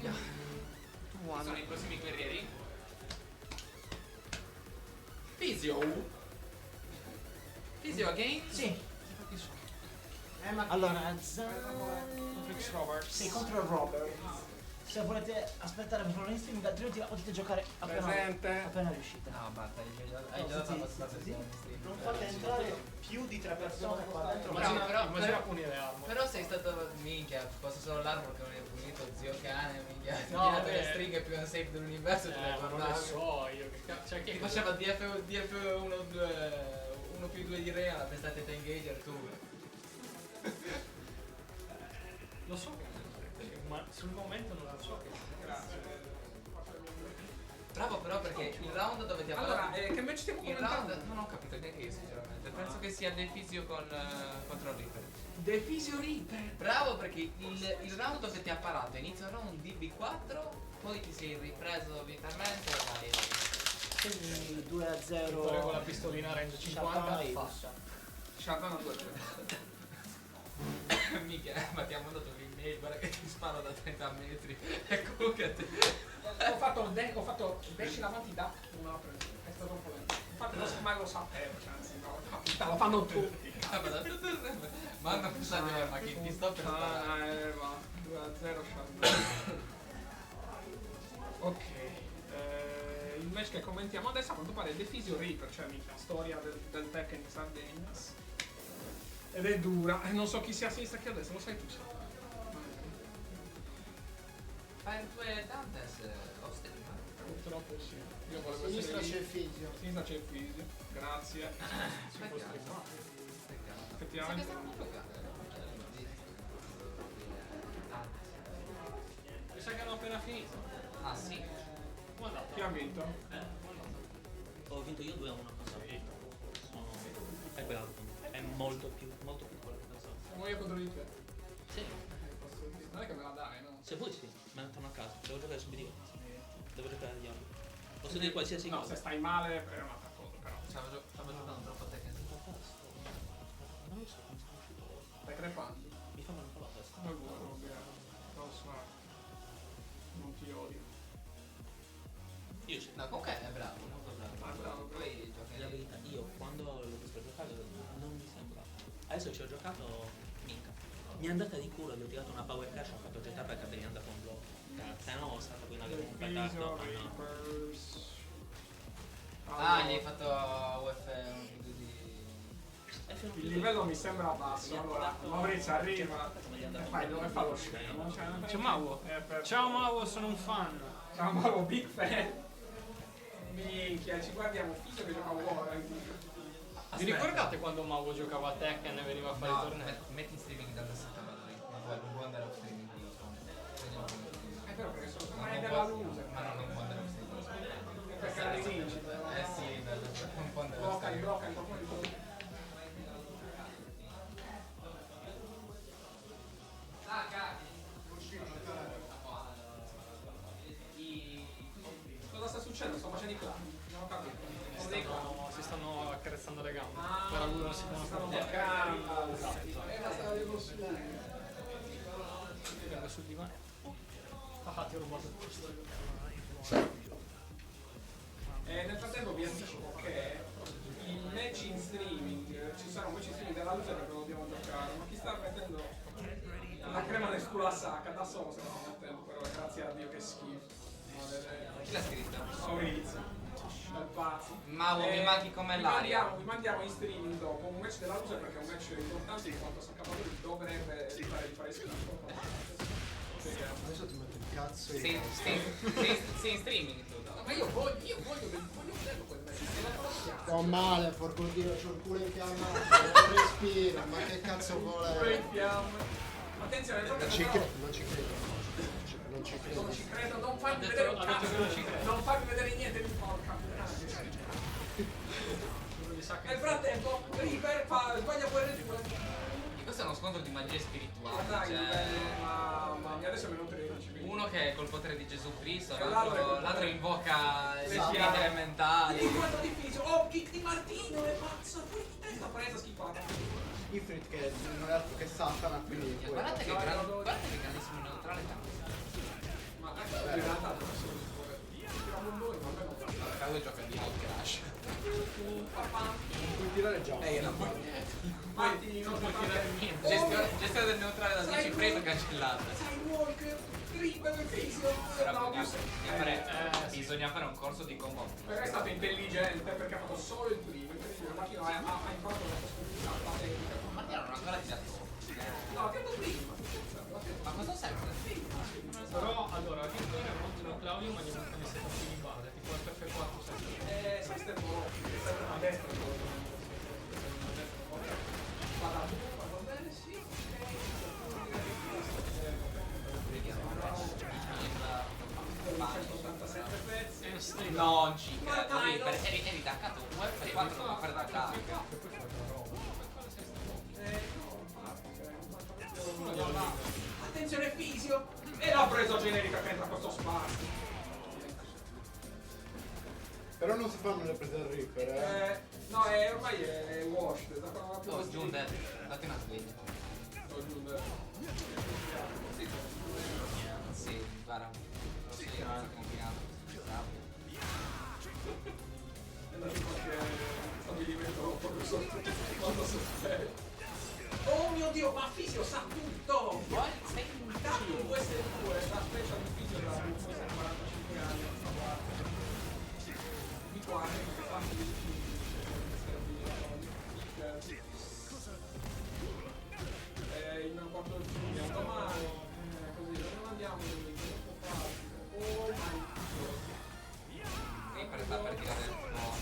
Chi sono i prossimi guerrieri? Fisio. Fisio again? Sì. Ma Allora, Flix Roberts. sì, contro il Robert. Se volete aspettare per fare in streaming, altrimenti la potete giocare Presente. appena riuscite. No, basta, hai già dato abbastanza di Non fate entrare più di 3 persone qua dentro. Immagina punire Armo. Però sei stato minchia, posso solo l'armo che non hai punito, zio cane, minchia. Ti No, ha dato le vabbè. stringhe più unsafe dell'universo, te le Ma non lo guardavi. so io che cazzo. Cioè, Ti che faceva DF 1 più 2 di re alla testa teta engager tu. Lo so che ma sul momento non lo so che grazie. Bravo però perché il round dove ti ha Allora, parlato... che match stiamo Il commentando? round non ho capito neanche io sinceramente. Penso che sia Defisio contro Reaper. Defisio Reaper. Bravo perché il round dove ti ha parato inizia il round DB4, poi ti sei ripreso vitalmente e vai. Quindi 2-0. Vittoria con la pistolina range 50. Fatta. Scialbano 2. Mica, ma ti ha mandato un'email, guarda che ti sparo da 30 metri. E comunque te. Ho fatto dash in avanti da una presa. È stato un po' lento. Infatti non so mai lo sapevo, cioè anzi no, lo fanno tutti. Manda questa ma che ti sto per sparare. Va 2-0 Scialbano. Ok. Il match che commentiamo adesso a quanto pare è Defisio Reaper, cioè mica storia del Tekken di Sardegna. Ed è dura, non so chi sia a sinistra e chi a destra, lo sai tu. Fai il tuo Dantes, Ostri. Purtroppo sì. Io A volevo sinistra essere c'è lì. il fisio. A sinistra c'è il fisio. Grazie. Effettivamente. Mi sa che hanno appena finito. Ah sì? Guarda, Chi ha vinto? Ho vinto io 2-1 cosa. È bravo. È molto più quello che pensavo. Siamo io contro di te. Sì. Non è che me la dai, no? Se vuoi sì, me ne torno a casa. Devo giocare subito io. Devo giocare agli altri. Posso dire qualsiasi No, cosa. se stai male è un'altra cosa, però. Stavo giocando troppo a Tekken. Non lo so come sono uscito. Stai crepando. Mi fa male un po' la testa. Non è buono, non ti odio. Io sì. No, comunque è bravo, molto bravo. Ah, bravo, Poi gioca La verità, io quando l'ho visto giocare non mi sembra. Adesso ci ho giocato, minchia. Mi è andata di culo, gli ho tirato una power cash, ho fatto gettare perché mi è andata un blocco. Se no, stata qui una vera un petardo. Ah, gli hai fatto UF un video di... Il livello mi sembra basso, allora Maurizio arriva e fa lo scemo. c'è Mauro. Ciao Mauro, sono un fan. Ciao Mauro, big fan. Minchia, ci guardiamo figlio che gioca a Warren. Vi ricordate quando Mauro giocava a Tekken e veniva a fare i No, tornei? metti in streaming dalla setta non può andare off streaming quello È vero perché sono ormai della luce. ma non può andare off streaming. Perché la rivinci. Sì, bello, non può andare off streaming. Blocca, blocca. Cosa sta succedendo? Sto facendo i clan. Non ho capito. Si stanno accarezzando le gambe. Per lui non si stanno fanno toccando. Vengo sul divano. Ah, ti ho rubato il posto. Nel frattempo vi anticipo che il match in streaming, ci sarà un match in streaming della luce perché lo dobbiamo giocare, ma chi sta mettendo la crema nel culo a sacca, da solo se lo sto mettendo, però grazie a Dio che schifo. Chi l'ha scritto? Maurizio, dal pazzo. Mauro, mi manchi come l'aria. Vi mandiamo in streaming dopo un match della luce perché è un match importante in quanto San Cavalieri dovrebbe fare schifo. Adesso ti metto il cazzo in Sei in streaming tu, no? Ma io voglio vederlo quel match. Sto male, porco dio, c'ho il culo infiammato, non respiro, ma che cazzo vuole? Attenzione, Non ci credo. Non ci credo. Non ci credo, non farmi vedere un cazzo. Non farmi vedere niente di porca. Nel frattempo, Reaper sbaglia pure il tuo. Questo è uno scontro di magia spirituale. Dai, Cioè, mamma mia, adesso è meno 13. uno che è col potere di Gesù Cristo, E l'altro invoca le spiriti elementali. Il quanto difficile. Oh, kick di Martino, è pazzo. Fuori di testa, presa schifata. Ifrit che non è altro che Satana, quindi Guardate che grandissimo neutrale cambia. Ma in realtà non sono tiriamo un noi, ma non fa. Lui gioca di Out Crash. non puoi tirare già. Non puoi niente. Martino, non puoi tirare niente. Gestione del neutrale da 10 frame cancellata. Skywalker, Reaper, Fisio. Però bisogna fare un corso di combo. Perché è stato intelligente perché ha fatto solo il primo. Il Martino ha imparato la tecnica. Ma ti hanno ancora tirato. No, che prima. Ma cosa serve? Però allora, a vittoria montano Claudio ma gli mancano i setup di base, tipo FF4 sempre. Sai stai buono, a destra. Va bene, sì. Vediamo. 187 pezzi. E stream attacca. Attenzione fisio! E l'ha preso generica che entra questo spazio. Però non si fanno le prese al Reaper, No, ormai è washed. Da quando non ha più Oh, Giunde, date una sveglia. Sì, guarda. Lo so, è complicato. È andato in qualche stabilimento proprio sotto quando sospetto. Oh mio Dio, ma Fisio sa tutto! Sei un cazzo in queste due, la special di Fisio da 45 anni, di qua, che fa in 4 giugno, domani, così, non andiamo in oh my god. E sta per tirare il fuoco.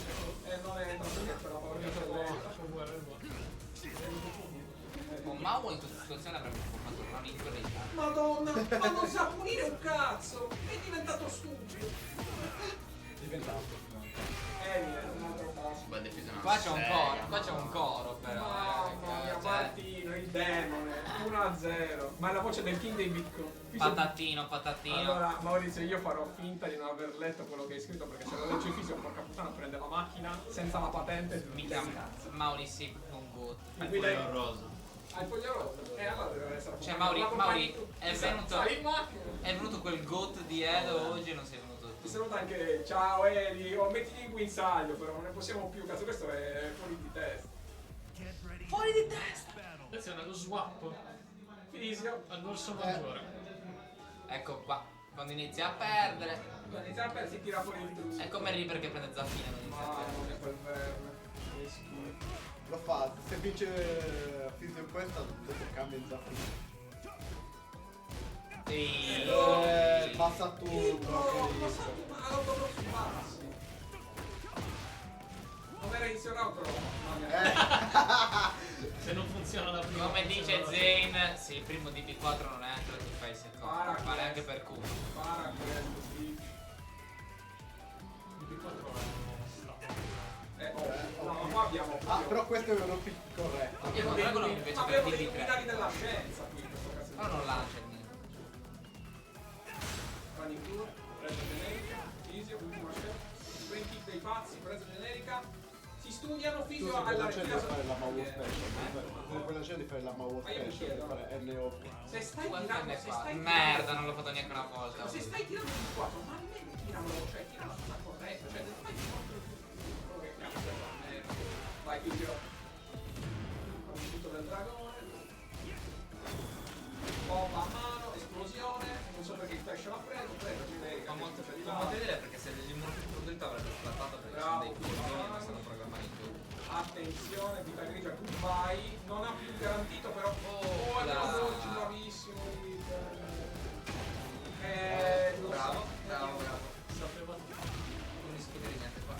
Non entra perché per la paura Un Mao in questa situazione avrebbe fatto un run in corretta. Madonna, ma non sa punire un cazzo! È diventato stupido! Un altro passo. Qua c'è un coro però. Mamma mia, Martino, il demone, 1-0. Ma è la voce del king dei bitcoin. Patatino. Allora, Maurizio, io farò finta di non aver letto quello che hai scritto perché se lo legge Fisio, porca puttana, prende la macchina senza la patente. Mica Mauri un good. Il foglio rosa. Ah, il foglio rosa? Allora deve essere. Cioè Mauri, è in macchina. venuto quel goat di Edo oggi e non sei venuto tu. Mi saluta anche, ciao Eli, mettiti in guinzaglio, però non ne possiamo più, cazzo, questo è fuori di testa. Fuori di testa! Attenzione allo swap. Fisio. Al dorso maggiore. Ecco qua, quando inizia a perdere. Quando inizia a perdere si tira fuori il trucco. È come Reaper che prende Zaffino quando inizia a perdere. Mamma mia, quel verme. Che schifo. Lo fa, se vince Fisio in questa, dopo cambia in Zaffino. Passa tutto. Ma l'autodromo su bassi. Non era inizio l'autodromo. Se non funziona la prima. Come dice Zane, se il primo DB4 non entra, tu fai il secondo. Vale anche per Q. Para questo, sì. No, ma qua abbiamo. Però questo è un pick corretto. Abbiamo Dragon invece per Abbiamo dei DB3. illuminati della scienza qui in questo caso. Però non lancia niente. Manicure, presa generica, Fisio, ultima scelta. Brain kick dei pazzi, presa generica. Si studiano Fisio alla c'è di fare la Mawo Special. Quella c'è di fare la Mawo Special, di fare NO. Se stai tirando, Merda, non l'ho fatto neanche una volta. se stai tirando di 4, ma almeno tiralo, cioè tiralo sulla corretta, cioè fai di 4. Che cazzo è la merda. Vai Fisio. Con il tutto del dragone. Bomba a mano, esplosione, non so perché il flash l'ha preso, generica. Fa molto vedere perché se l'immunità avrebbe splattato perché sono dei cugini e non sono programmati tu. Attenzione, vita grigia, goodbye. Non ha più garantito però. Oh, è veloce, bravissimo. Bravo. Sapevo. Non discutere niente qua.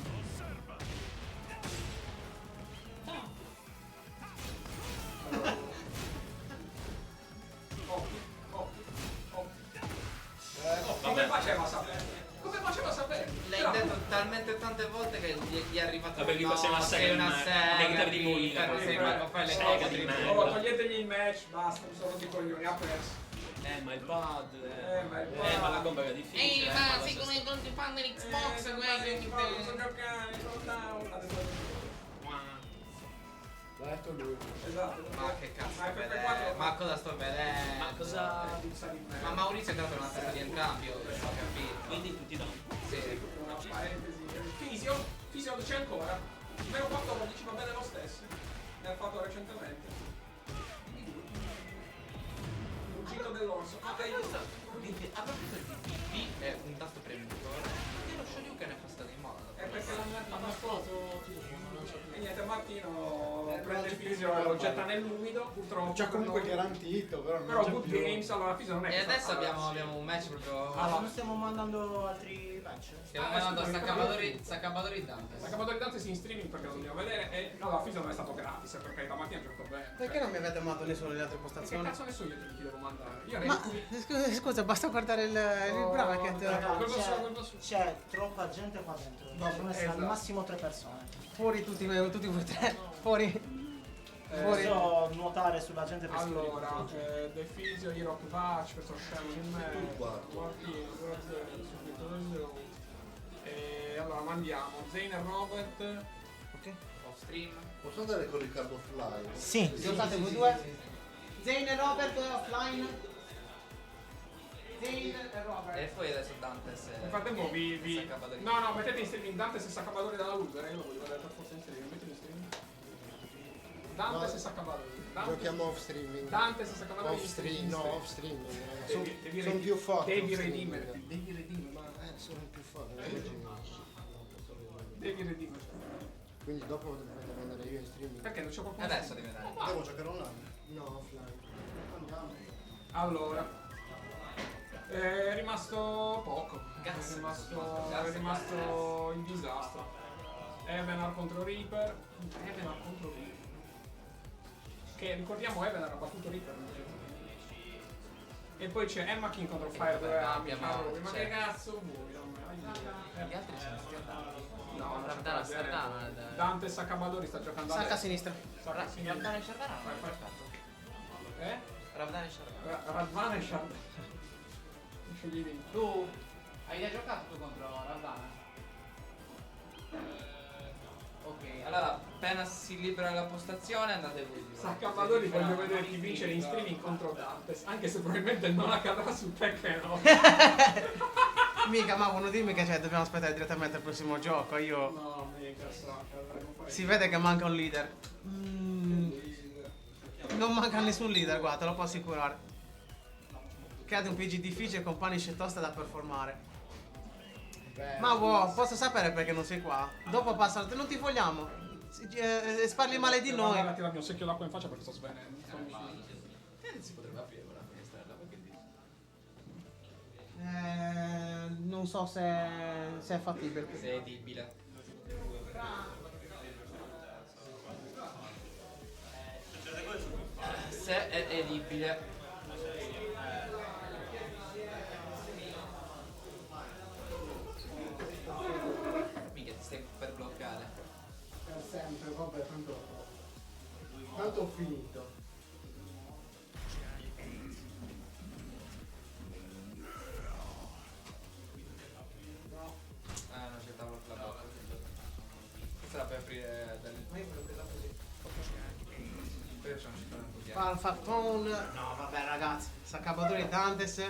Come faceva a sapere? Come faceva a sapere? L'hai detto talmente tante volte che gli è arrivato Vabbè, gli faceva sei una sega di multa. non sei mai fai le Sega cose di di merda. Oh, toglietegli il match, basta, mi sono di coglioni, ha perso. Ma il pad. Ma il pad. Ma la gomma era difficile. ma sei come i fan dell'Xbox, Sono giocare, L'ha detto lui. Esatto. Ma che cazzo Ma vedere? Ma cosa sto vedendo? Ma cosa. Ma Maurizio è entrato nella testa di entrambi, ho capito. Quindi tutti down. Sì. Una parentesi. Fisio c'è ancora. Meno 14 va bene lo stesso. Ne ha fatto recentemente. Fuggito dell'orso. A proposito di DB è un tasto premutore. E lo Shoryuken è passato in moda. È perché l'hanno foto. E niente, Martino prende il Fisio e lo getta nell'umido. Purtroppo. C'ha comunque garantito, però non Però c'è Good più. Games, allora Fisio non è E che adesso fa- abbiamo un match proprio. Ah, non stiamo mandando altri. Beh, match. Stiamo mandando Saccapadori Dante. Saccapadori Dante in streaming perché lo dobbiamo vedere e no, la Fisio non è stato gratis perché stamattina gioco bene. Perché non mi avete mandato nessuno delle altre Che postazioni? cazzo ne so io che ti devo mandare? Io Ma scusa, basta guardare il bracket. C'è troppa gente qua dentro. Possono essere al massimo 3 persone. Fuori tutti voi tre. Fuori. Posso nuotare sulla gente per allora, The Fisio, Hero Patch, questo scemo di me, Martino, subito. E allora mandiamo Zane e Robert. Ok. Off stream. Posso andare con Riccardo offline? Sì. Giocate voi due. Zane e Robert offline. Zane e Robert. E poi adesso Dantes. Nel frattempo vi... Saccapadori. No, mettete in streaming Dante se Saccapadori dalla loser, io lo voglio vedere per forza in streaming, mettete in streaming. Dante No, se Saccapadori. Giochiamo off streaming. Dante se Saccapadori Off streaming, no, off streaming. Devi Sono più forti. Devi off streaming. redimerti, devi redimerti. Ma sono più forti. Devi redimerti. Quindi dopo devo andare io in streaming. Perché non c'è qualcuno? Adesso devi andare. Devo giocare online? No, offline. Andiamo. Allora. È rimasto poco. Cazzo. È rimasto il disastro. Evenar contro Reaper. Evenar contro Reaper. Che ricordiamo Evenar ha battuto Reaper. E poi c'è Emma King contro Fire 2 ma che cazzo vuoi da me? Gli altri sono stati andati. No, Ravdana, Sardana. Dante Saccamadori sta giocando Sacca a adesso. sinistra. Ravdana e Sardana non hanno Vai. perfetto. Eh? Ravdana e Sardana. Radvana e Shardana. Scegli lì. Tu hai già giocato tu contro Ravdana? Ok, allora appena si libera la postazione andate voi due. Saccamadori voglio vederti vincere in streaming contro Dantes, anche se probabilmente non accadrà su Tekken no. Mica, ma vuoi dirmi che dobbiamo aspettare direttamente al prossimo gioco? Io. No, mica sa. Si vede che manca un leader. Non manca nessun leader, guarda, te lo posso assicurare. Cade un PG difficile con Punish e Tosta da performare. Ma wow, posso sapere perché non sei qua? Dopo passa, non ti vogliamo. Parli male di noi. Guarda, tirami un secchio d'acqua in faccia perché sto svenendo. Si potrebbe aprire quella finestrella, perché dici? Non so se è fattibile. Se è edibile. Se è edibile. Mica ti stai per bloccare. Per sempre, vabbè, tanto ho finito. Non c'è il tavolo con la bocca. Questa la puoi aprire dal... Ma io voglio aprirla così. Poi facciamo uscire un po'. No, vabbè, ragazzi. Saccapadori Dantes.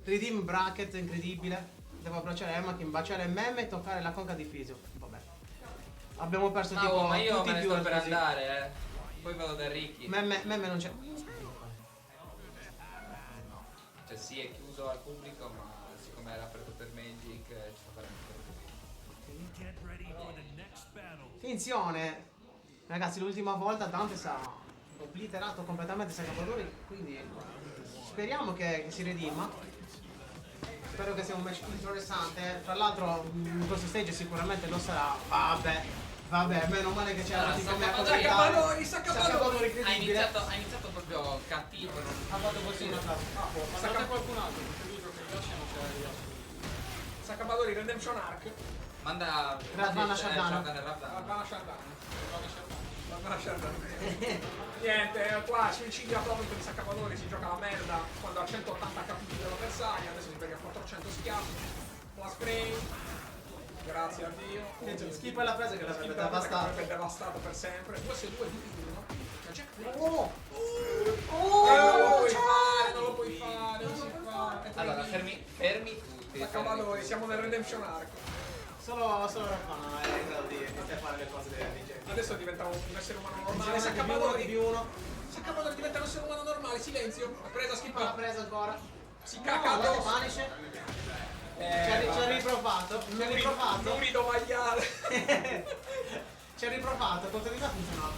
Redeem bracket incredibile. Devo abbracciare Emma, che baciare Meme e toccare la conca di Fisio. Vabbè. Abbiamo perso tipo ma io tutti me i ne sto viewer per così. andare, Poi vado da Ricky. Meme non c'è. Cioè sì, è chiuso al pubblico, ma siccome era aperto per Magic ci fa fare un po' così. Get ready for the next battle. Attenzione. Ragazzi, l'ultima volta Dantes ha obliterato completamente Saccapadori, quindi speriamo che si redima. Spero che sia un match interessante. Tra l'altro in questo stage sicuramente lo sarà. Vabbè, meno male che c'era Allora, come Saccapadori, Saccapadori ha incredibile. iniziato proprio cattivo. Ha fatto così una frase. Sacca qualcun altro, perché lui gioca in Yoshi non c'è io. Saccapadori Redemption Arc. Manda Radvana Shardana. Radvana Shardana. Niente, qua suicidio atomico di Saccapadori, si gioca la merda quando ha 180 HP dell'avversario, adesso si pega 400 schiaffi. La spray. Grazie a Dio. Schippa la presa che l'avrebbe L'avrebbe devastato per sempre. 2-2 di 1. Non lo puoi fare, non si fa. Allora, fermi tutti. Saccapadori, siamo nel Redemption Arc. Solo Radvana è in grado di fare le cose delle Adesso diventa un essere umano normale. Di Saccapadori uno. Saccapadori diventa un essere umano normale, silenzio. La presa, La schippa. presa ancora. Si cacca addosso. Punish. Ci ha riprovato. Lurido maiale. Ci ha riprovato, contro di me ha funzionato.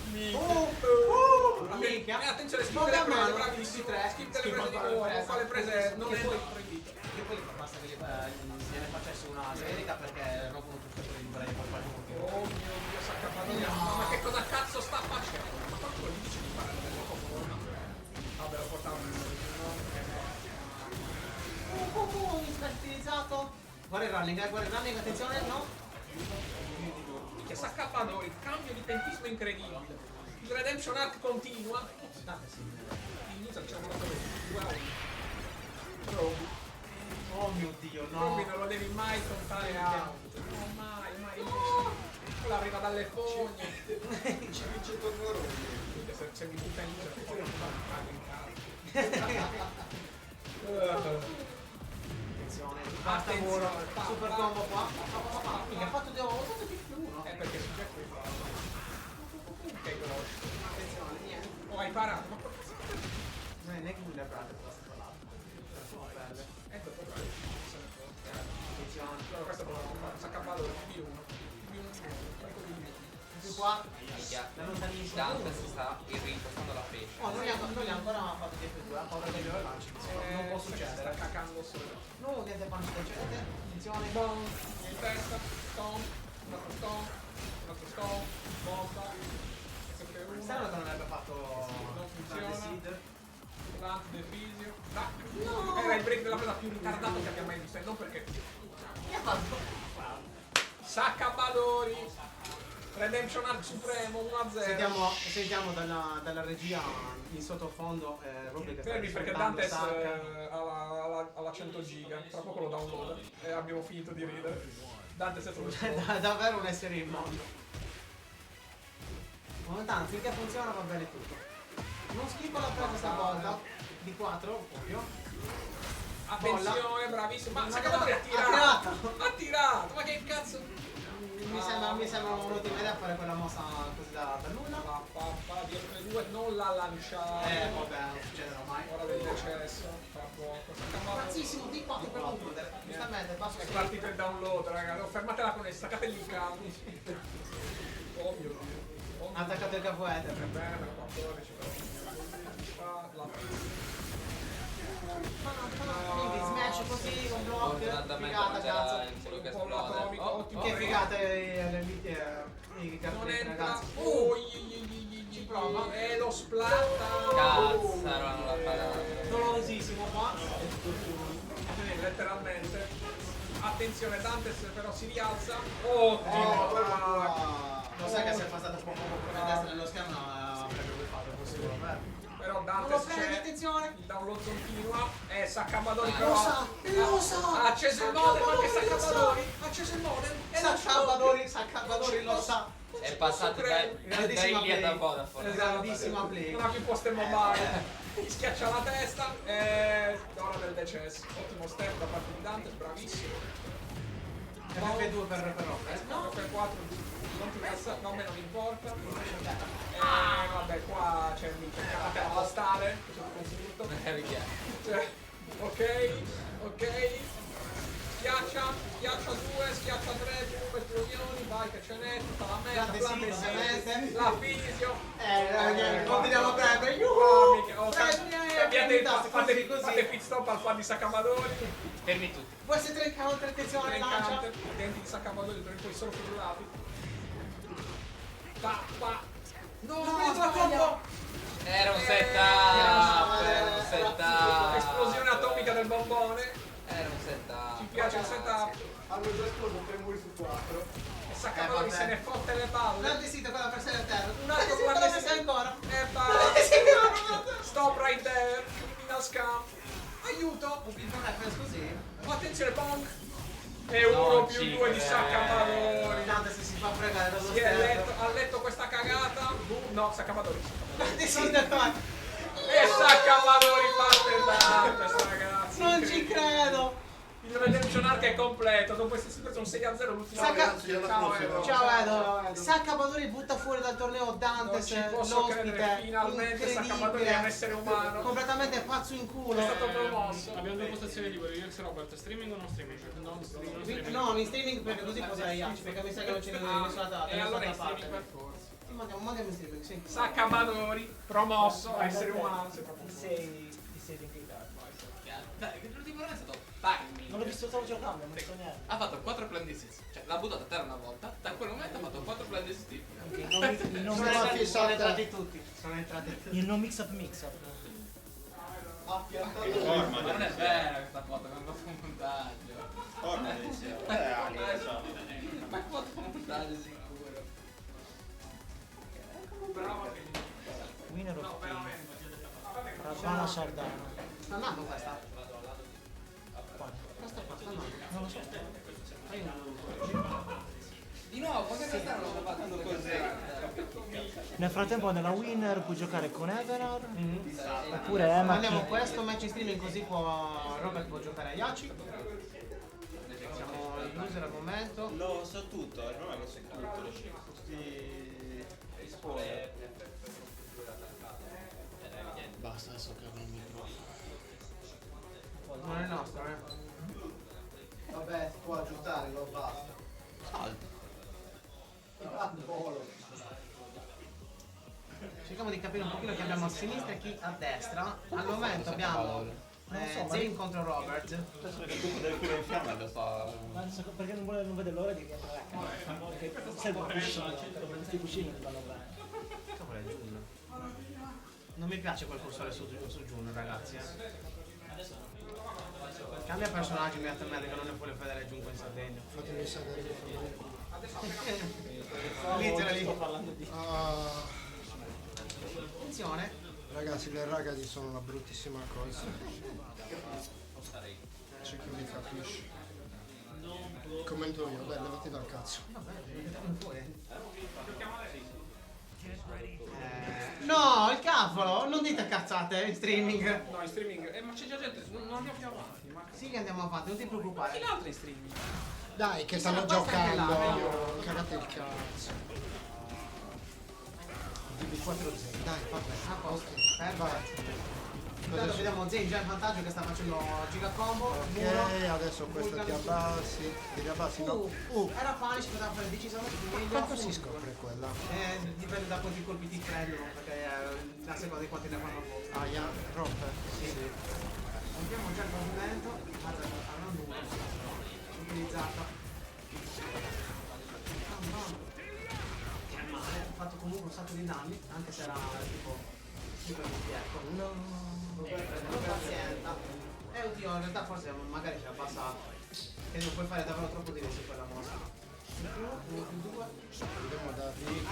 Minchia. Attenzione, skip Bomba delle a prese, mano, bravissimo. tutti e tre. Skip delle prese di cuore, fa le prese non è proibito. Io poi basta che gliene facessi una generica perché rompono tutte quelle librerie per qualche motivo. Oh mio Dio, Saccapadori. Ma che cosa cazzo sta facendo? Ma quanto gli dice di fare delle cose? Vabbè, lo portavo Stilizzato. Guarda il running, attenzione, no? Che Saccapadori, cambio di tempismo incredibile. Il Redemption Arc continua. In user c'è un Oh mio Dio, no. Robby non lo devi mai contare out. No, mai. Quello arriva dalle fogne. Ci vince torno a Robby. Se mi butta in user, poi non in casa. Attenzione, super combo qua. Mica ha fatto di più. Perché su Jack qui fa. Che grosso. Attenzione, niente. Oh, hai parato. Non è neanche un lebrato per la parlata. Ecco, attenzione. Allora, questo proviamo a fare. Saccapadori, Più qua. Da lontanissimo. Dante si sta irrimpostando la pesce. Oh, non gli ha ancora fatto DF2, ha paura degli lanci. Non può succedere. Sta cacando solo. No, niente pancia concedente. Attenzione. Bom, in testa, stomp, un altro stomp, bomba. Strano che non avrebbe fatto non funziona. Seed. Plant del fisio. No! Era il break della presa più ritardato che abbia mai visto, e non perché. Mi ha fatto. Saccapadori. Redemption Arc Supremo 1-0. Sentiamo dalla regia in sottofondo Robby che sta Fermi perché Dantes alla 100 giga, tra poco lo download e abbiamo finito di ridere. Dantes è proprio davvero un essere immondo. Tanto finché funziona va bene tutto. Non schippo la presa stavolta di 4, ovvio. Attenzione, bravissimo. Ma Saccapadori ha tirato! Ma che cazzo? Mi sembra un'ottima idea fare quella mossa così da nulla. Dietro le due non la lanciare. Vabbè, non succederà mai. Ora del decesso. Tra poco. Pazzissimo, di 4 per concludere. Giustamente, passo È partito il download, raga. No, fermatela con essa, staccate lì il cavo. Oh mio Dio. Ha attaccato il capoete. Che bene, 14 però. Quindi smash così, un block, figata cazzo. Che figata i cartonetti ragazzi. Ci prova. E lo splatta. Cazzaro, non l'ha pagato. Dolorosissimo qua. Letteralmente. Attenzione, Dantes però si rialza. Ottimo. Lo sai che se è passato poco a destra nello schermo avrebbe fatto possibile. Però Dantes c'è, attenzione. il download continua, Saccapadori Lo sa. ha acceso il modem, anche Saccapadori, ha acceso il modem, Saccapadori lo sa. È passato da Ilia da Vodafone. Grandissima play. Non ha più poste mobile, gli schiaccia la testa e ora del decesso. Ottimo step da parte di Dantes, bravissimo. FF2 per Robert. No, per 4 non ti passa, no, a me non importa. Vabbè, qua c'è il la postale, che c'è tutto. Cioè, ok. Schiaccia 2, schiaccia 3, esplosioni, vai che ce n'è, tutta la merda, la fisio. Continuiamo a prendere. Fate pit stop al fan di Saccapadori. Fermi tutti. Può essere 3 counter, attenzione, lancia. I denti di Saccapadori per poi solo frullati. No, combo! Era un setup. Esplosione atomica del bombone. Era un setup. Ci piace il setup. Hanno già esploso 3 muri su 4. E Saccapadori se ne fotte le palle. Grande sito quella persona a terra. Un altro clandestino ancora. E basta. Stop right there. Criminal scam. Aiuto. Non è così. Attenzione, Pong. E 1 più 2 di Saccapadori. Tanto se si fa fregare dallo Si è ha letto questa cagata. No, Saccapadori. Grande sito qua. E Saccapadori batte Dantes, ragazzi. Non ci credo. Il Redemption Arc è completo. Dopo queste super sono 6-0 l'ultima volta. Ciao Edo. Saccapadori butta fuori dal torneo Dantes. Non ci posso credere, finalmente Saccapadori è un essere umano. Completamente pazzo in culo. È stato promosso. Abbiamo 2 postazioni libere, io e Robert, streaming o non streaming? Non streaming. No, in streaming perché così potrei Yachi, perché mi sa che non c'è nessuna data. E allora in parte. streaming per forza. Mandiamo in streaming, sì. Saccapadori, promosso a essere umano. Ti sei vendicato. Dai, l'ultimo non è stato timing. Non l'ho visto, stavo giocando, non so niente. Ha fatto 4 plan di assist. Cioè, l'ha buttato a terra una volta. Da quel momento ha fatto 4 plan di assist. Il Sono entrati tutti. Sono entrati tutti. no mix up mix up. Ma non è vera questa foto, mi hanno fatto un montaggio. Ma è fatto un montaggio sicuro. Winner of Ravana Sardana. Sta andando questa? Quale? Questa qua sta andando. Non lo so. Di nuovo, come questa non l'ho fatto così. Nel frattempo nella winner puoi giocare con Everar oppure Andiamo Emma. questo match in streaming così Robert può giocare a Yachi. Siamo in loser al momento. Lo so tutto, non è che so tutto, lo so tutti i spoiler. Basta, adesso che avevo il microfono. Non è nostro, Vabbè, si può aggiustare, non basta. Salta. Cerchiamo di capire un pochino chi abbiamo a sinistra e chi a destra. Al momento abbiamo Zane contro Robert. Adesso che tu del culo in fiamme lo sta... Perché non vede l'ora di che serve un cuscino, questi cuscini vanno bene. Cavolo è Jun. Non mi piace quel cursore su Jun, ragazzi. Cambia personaggio immediatamente che non ne vuole vedere Jun in Sardegna. Fatemi sapere che fa Lì lì. Sto parlando di... Attenzione. Ragazzi, le ragazzi sono una bruttissima cosa. C'è chi mi capisce. Commento io, dai, levati dal cazzo. Vabbè, vediamo fuori. No, il cavolo! Non dite cazzate in streaming. No, in streaming. Ma c'è già gente, non andiamo più avanti. Ma Sì che andiamo avanti, non ti preoccupare. chi l'altro in streaming? Dai, che Sì, stanno ma questa è giocando. là, Cagate il cazzo. DB4-0. Dai, vabbè. A posto. Perfetto. Intanto vediamo Zane già in vantaggio che sta facendo giga combo. Ok, adesso questo ti abbassi. Devi abbassi, no? Era panici, poteva fare decisamente meglio. Quanto si scopre quella? Dipende da quanti colpi ti prendono, perché a seconda di quanti ne fanno a posto. Aia, rompe. Sì. Compiamo già il movimento. Armando 1. Utilizzata. Che male, ha fatto comunque un sacco di danni, anche se era tipo super ecco. No. Pazienza. Oddio, in realtà forse magari ce l'ha passata. E non puoi fare davvero troppo diverso quella mossa. 1 più 2. Andiamo da lì.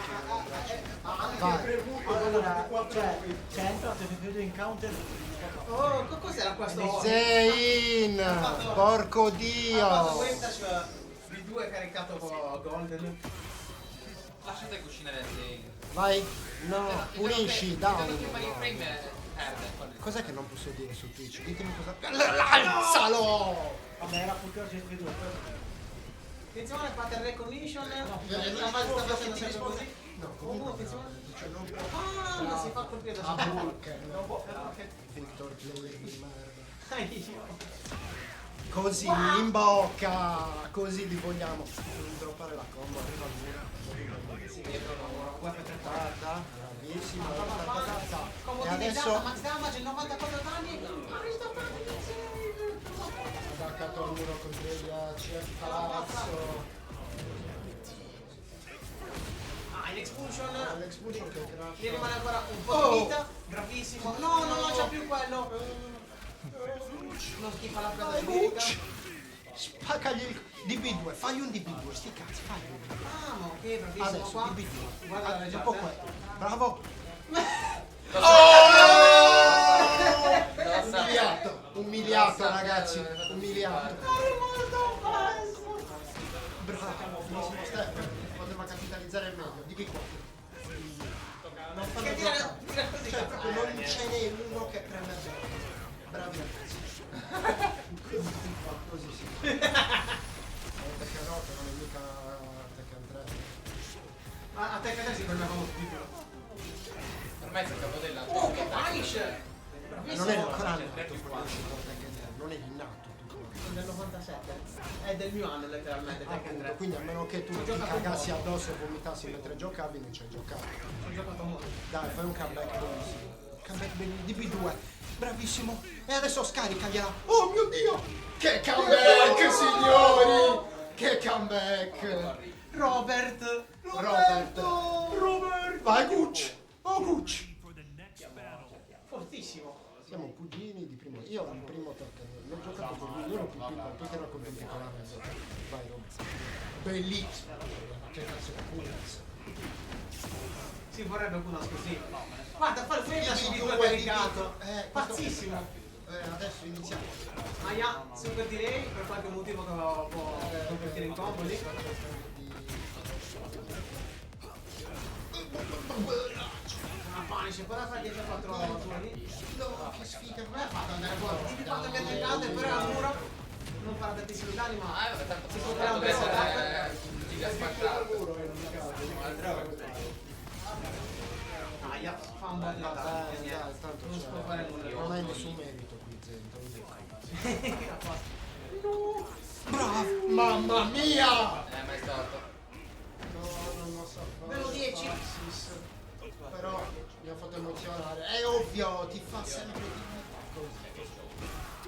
Allora, c'è entrato il periodo in counter. Oh, cos'era questo? Zayn! Porco Ha dio! fatto questa di 2 caricato con Golden. Lasciate cucinare Zane. Vai! No, pulisci, dai! Il frame perde. Cos'è che non posso dire su Twitch? Ditemi cosa... Alzalo! Vabbè, era full GSP 2. Attenzione, pattern recognition. No, sta facendo sempre così. No, attenzione. non può. Ah, si fa colpire da Ah, sopra. ok. Non può. Victor player di merda. Io. Così, in bocca! Così li vogliamo. Non droppare la combo, arriva al muro. Sì, dietro lavoro. Guarda, bravissimo. E Comodinizzata, adesso max damage, 94 danni. ha attaccato al muro contro il CF Palazzo. In expulsion. L'expulsion che Gli rimane ancora un po' di vita. Bravissimo. No, non c'è più quello. Non schifa la presa generica. Spaccagli il DB2, fagli un DB2, sti cazzi, fagli un DB2. Ah, ok, bravissimo Adesso qua. DB2. Guarda la Dopo reggiata. quello. Bravo! Umiliato ragazzi, umiliato. Bravo, finissimo step. Poteva capitalizzare meglio, di che qua. Non fanno così. Cioè proprio non ce n'è uno che prende bene. Bravi ragazzi. Così sì. Perché no, che non è mica Tekken 3. A te che adesso prendevamo piccolo. Ormai si è capodella. Oh, che punish! Non è ancora nato quello uscito Tekken 3, non è innato tutto. Del 97. È del mio anno letteralmente Tekken 3. Quindi a meno che tu Ho ti giocato cagassi un po'. addosso e vomitassi mentre giocavi, non ci hai giocato. Ho giocato molto. Dai, fai un comeback bellissimo. Comeback bellissimo. DB2. Bravissimo. E adesso scaricagliela. Oh mio Dio! Che comeback, signori! Che comeback! Robert! Vai Gucci! Oh Gucci! Fortissimo. Siamo cugini di primo. Io il primo Tekken l'ho giocato con lui, io ero più piccolo, tu che era con 24 anni. Vai Robert. Bellissimo! Che cazzo di Kunas. Si vorrebbe un Kunas così. Guarda, fa il flash di due caricato. Pazzissimo. Adesso iniziamo. Aia, super delay per qualche motivo che può convertire in combo lì. Una punish, però fa 10-4 turni. No, che sfiga. Non è fatto andare fuori. Di fatto che è tentato e però al muro non farà tantissimi danni, ma si può creare un bel setup. Aia, fa un po' di danni. Tanto Non si può fare nulla. non hai nessun merito qui, Zento. Bravo! Mamma mia! Ma è storto. No, non lo so. Bello 10. Però mi ha fatto emozionare. È ovvio, ti fa sempre di così.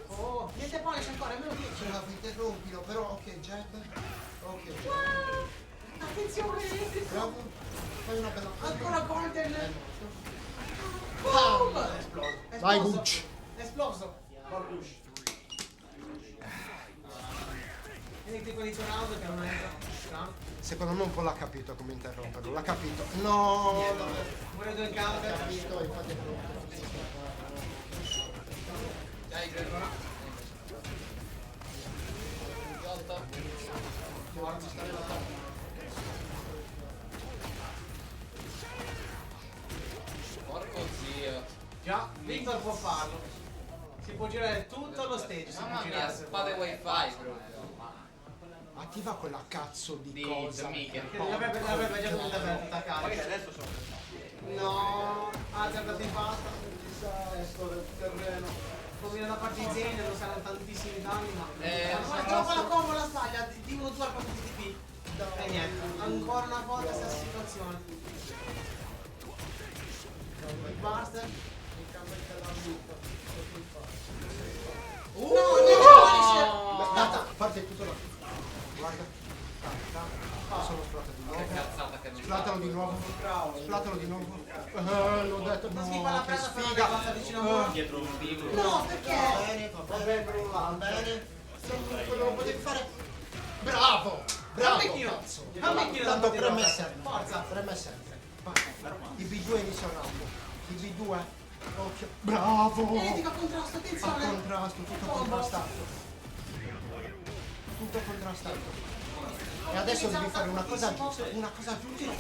Oh, niente punish ancora, meno 10. Ce la interrompilo, però ok, jab. Ok, jab. Attenzione! Bravo. Fai una bella Ancora golden! Boom! È esploso. Vai Gucci. È esploso. Vedi tipo di round che non entra. Secondo me un po' l'ha capito come interromperlo. L'ha capito. No! Vuole due in campo. L'ha capito, infatti è pronto. Dai, credo. Forza, sta nella tappa. Porco zio. Già, Victor può farlo. Si può girare tutto lo stage. Si può Mamma mia, girare. spade wifi proprio. Attiva quella cazzo di cosa. L'avrebbe già dovuta attaccare. Magari adesso sono No, azzardati in basta. Esco del terreno. Combina da parte di Zane, non saranno tantissimi danni, ma. Ma gioca la combo, la sbaglia, di 1-2 al posto di TP. E niente, ancora una volta stessa situazione. Il Buster. No, Aspetta, parte tutto da. Guarda. Sono splatta di nuovo. Che cazzata che non Splatalo di nuovo. Splatalo di nuovo. L'ho detto. non No, schifa la che presa per sfiga. una cosa vicino a voi. dietro un vivo. No, perché? Va bene. Quello lo potevi fare. Bravo! Bravo! Cazzo! Tanto preme sempre. Forza! Preme sempre. Vai. I B2 inizia il round. I B2. Occhio. Bravo! Identico contrasto, A attenzione! contrasto, tutto Combo. contrastato. Tutto contrastato. E adesso devi fare una cosa giusta. Una cosa giusta.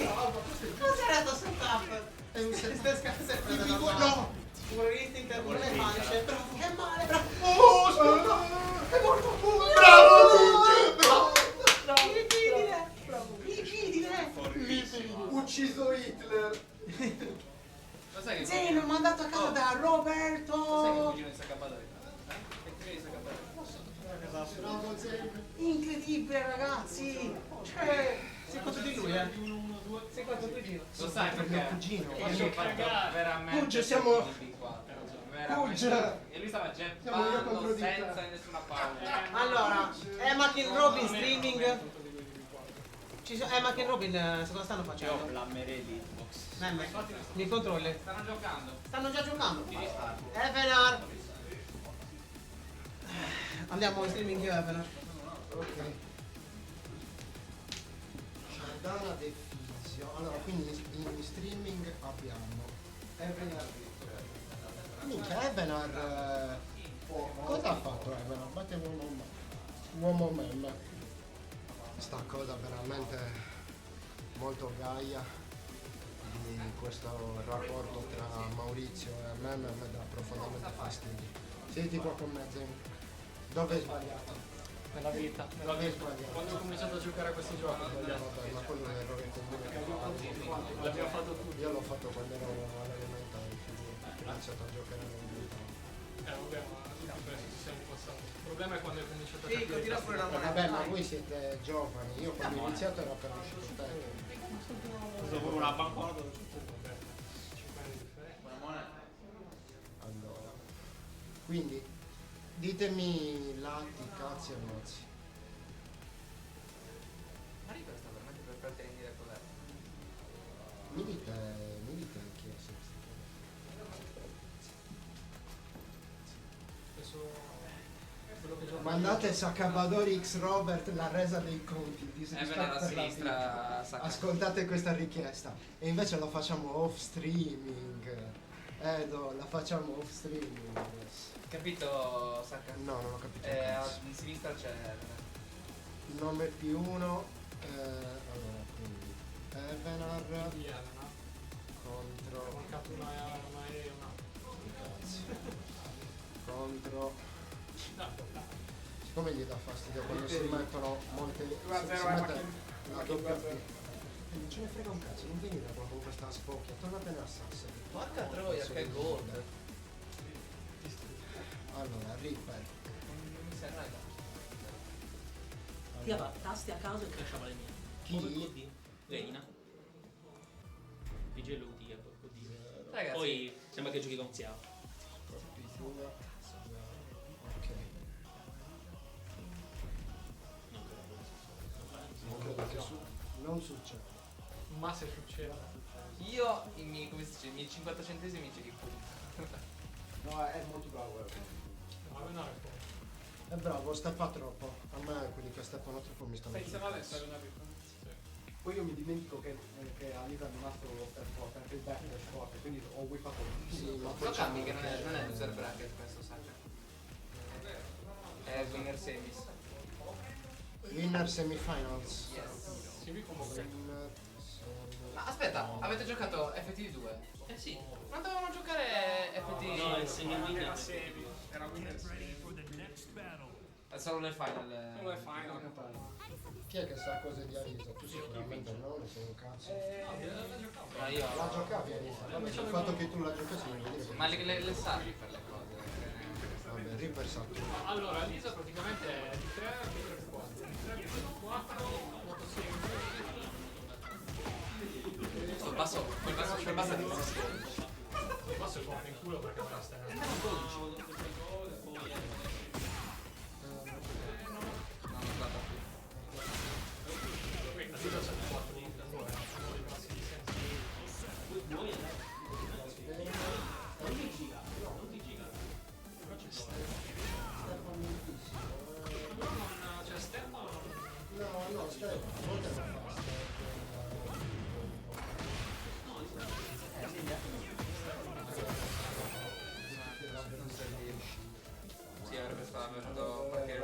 Cos'era sto setup? È un set. Stai scherzando? I B2. No! Vuole instinct, vuole punish. Che male! Oh, aspetta! È morto! Bravo! Incredibile! Ucciso Hitler! Lo sai che Zane, ho mandato a casa da Roberto! Lo sai che cugino di Sacabadori? Che cugino di Sacabadori? Bravo, Zane. Incredibile, ragazzi! Cioè, sei contro di lui, sei contro il cugino. Lo sai Mio perché? cugino. Io ho fatto veramente Pugge, siamo- Pugge! E lui stava Siamo io gettando contro di te. senza nessuna paura. Allora, Emma King Robin streaming. Emma King Robin, cosa stanno Io facendo? flammerei l'Xbox. Mi controlli? Stanno giocando. Stanno già giocando. Evenar! Andiamo in streaming io, Evenar. Ok. Shardana De Fizio. Allora, quindi in streaming abbiamo Evenar. Minchia, Evenar. Cosa ha fatto Evenar? Batte uomo meme. Sta cosa veramente molto gaia di questo rapporto tra Maurizio e meme mi dà profondamente fastidio. Siedi qua con me, Zen. Dove hai sbagliato? Nella vita. Dove hai sbagliato? Quando ho cominciato a giocare a questi giochi ho sbagliato. Vabbè, ma quello è un errore comune che abbiamo fatto. L'abbiamo fatto tutti. Io l'ho fatto quando ero all'elementare, ho iniziato a giocare all'elementare. Vabbè, ma tutti penso ci siamo passati. Il problema è quando hai cominciato a Sì, capire. tira fuori la moneta. Vabbè, ma voi siete giovani, io quando ho iniziato era appena uscito te. Uso pure una bancola. 5 anni di differenza. Allora, Quindi ditemi lati, cazzi e mazzi. Ma Reaper sta veramente per pretendere cos'è? Mi dite chi è Mandate Sacabadori X Robert la resa dei conti. Evan alla sinistra, Sacca. Ascoltate questa richiesta. E invece lo facciamo off streaming. Edo, la facciamo off streaming. Capito, Sacca? No, non ho capito. A sinistra c'è... Il nome più uno. Allora, quindi Evenar contro. Ho mancato una E e una. Contro. No, Siccome gli dà fastidio quando si mettono molte. Si 2-0 mette la doppia 2-0. P. Non ce ne frega un cazzo, non venire qua con questa spocchia, tornatene a Sassari. Porca troia, che gold. Allora, Reaper. Non mi serve nada. Tirava tasti a caso e cresceva le mie. Chi? Oddio. Reina. Vigeluti, porco dio. Ragazzi. Poi sembra che giochi con Xiao. Ok. Non credo che non succede. Ma se succede. Io i miei, come si dice, i miei 50 centesimi ce li pubblico. No, è molto bravo. Ma non è poi. È bravo, steppa troppo. A me quelli che steppano troppo mi stanno Stai insieme sul adesso, cazzo. è una vita. Poi io mi dimentico che a Liga non ha solo lo step forte, anche il back è forte, quindi ho whippato. Sì, ma poi Lo c'è cambi che anche- non è loser bracket questo, Sacca. È winner semis. Winner semifinals. Yes. Si mi comunque. Winner Ma aspetta, avete giocato FT2? Eh sì. Non dovevamo giocare FT? No, è semi Era semi. Era winner Get ready semi. for the next battle. È solo le final. Solo le final. Chi è che sa cose di Arisa? Tu sicuramente no, ne sei un cazzo. No, io. La giocavi Arisa? Vabbè, il fatto che tu la giocassi non vuol dire che... Ma le sapi per le cose. Vabbè, Reaper sa tutto. Allora, Lisa praticamente è di 3, Reaper 4. Di 3, 4, motosegno. Sto basso, quel basso è di Il basso è forte in culo perché me la stai. No, non guarda più. Quindi la Lisa c'è il 4 di Nintendo, è uno dei massimi di senso. C'è Stefano o no? No, Stefano, a volte non fa Sì, avrebbe fatto qualche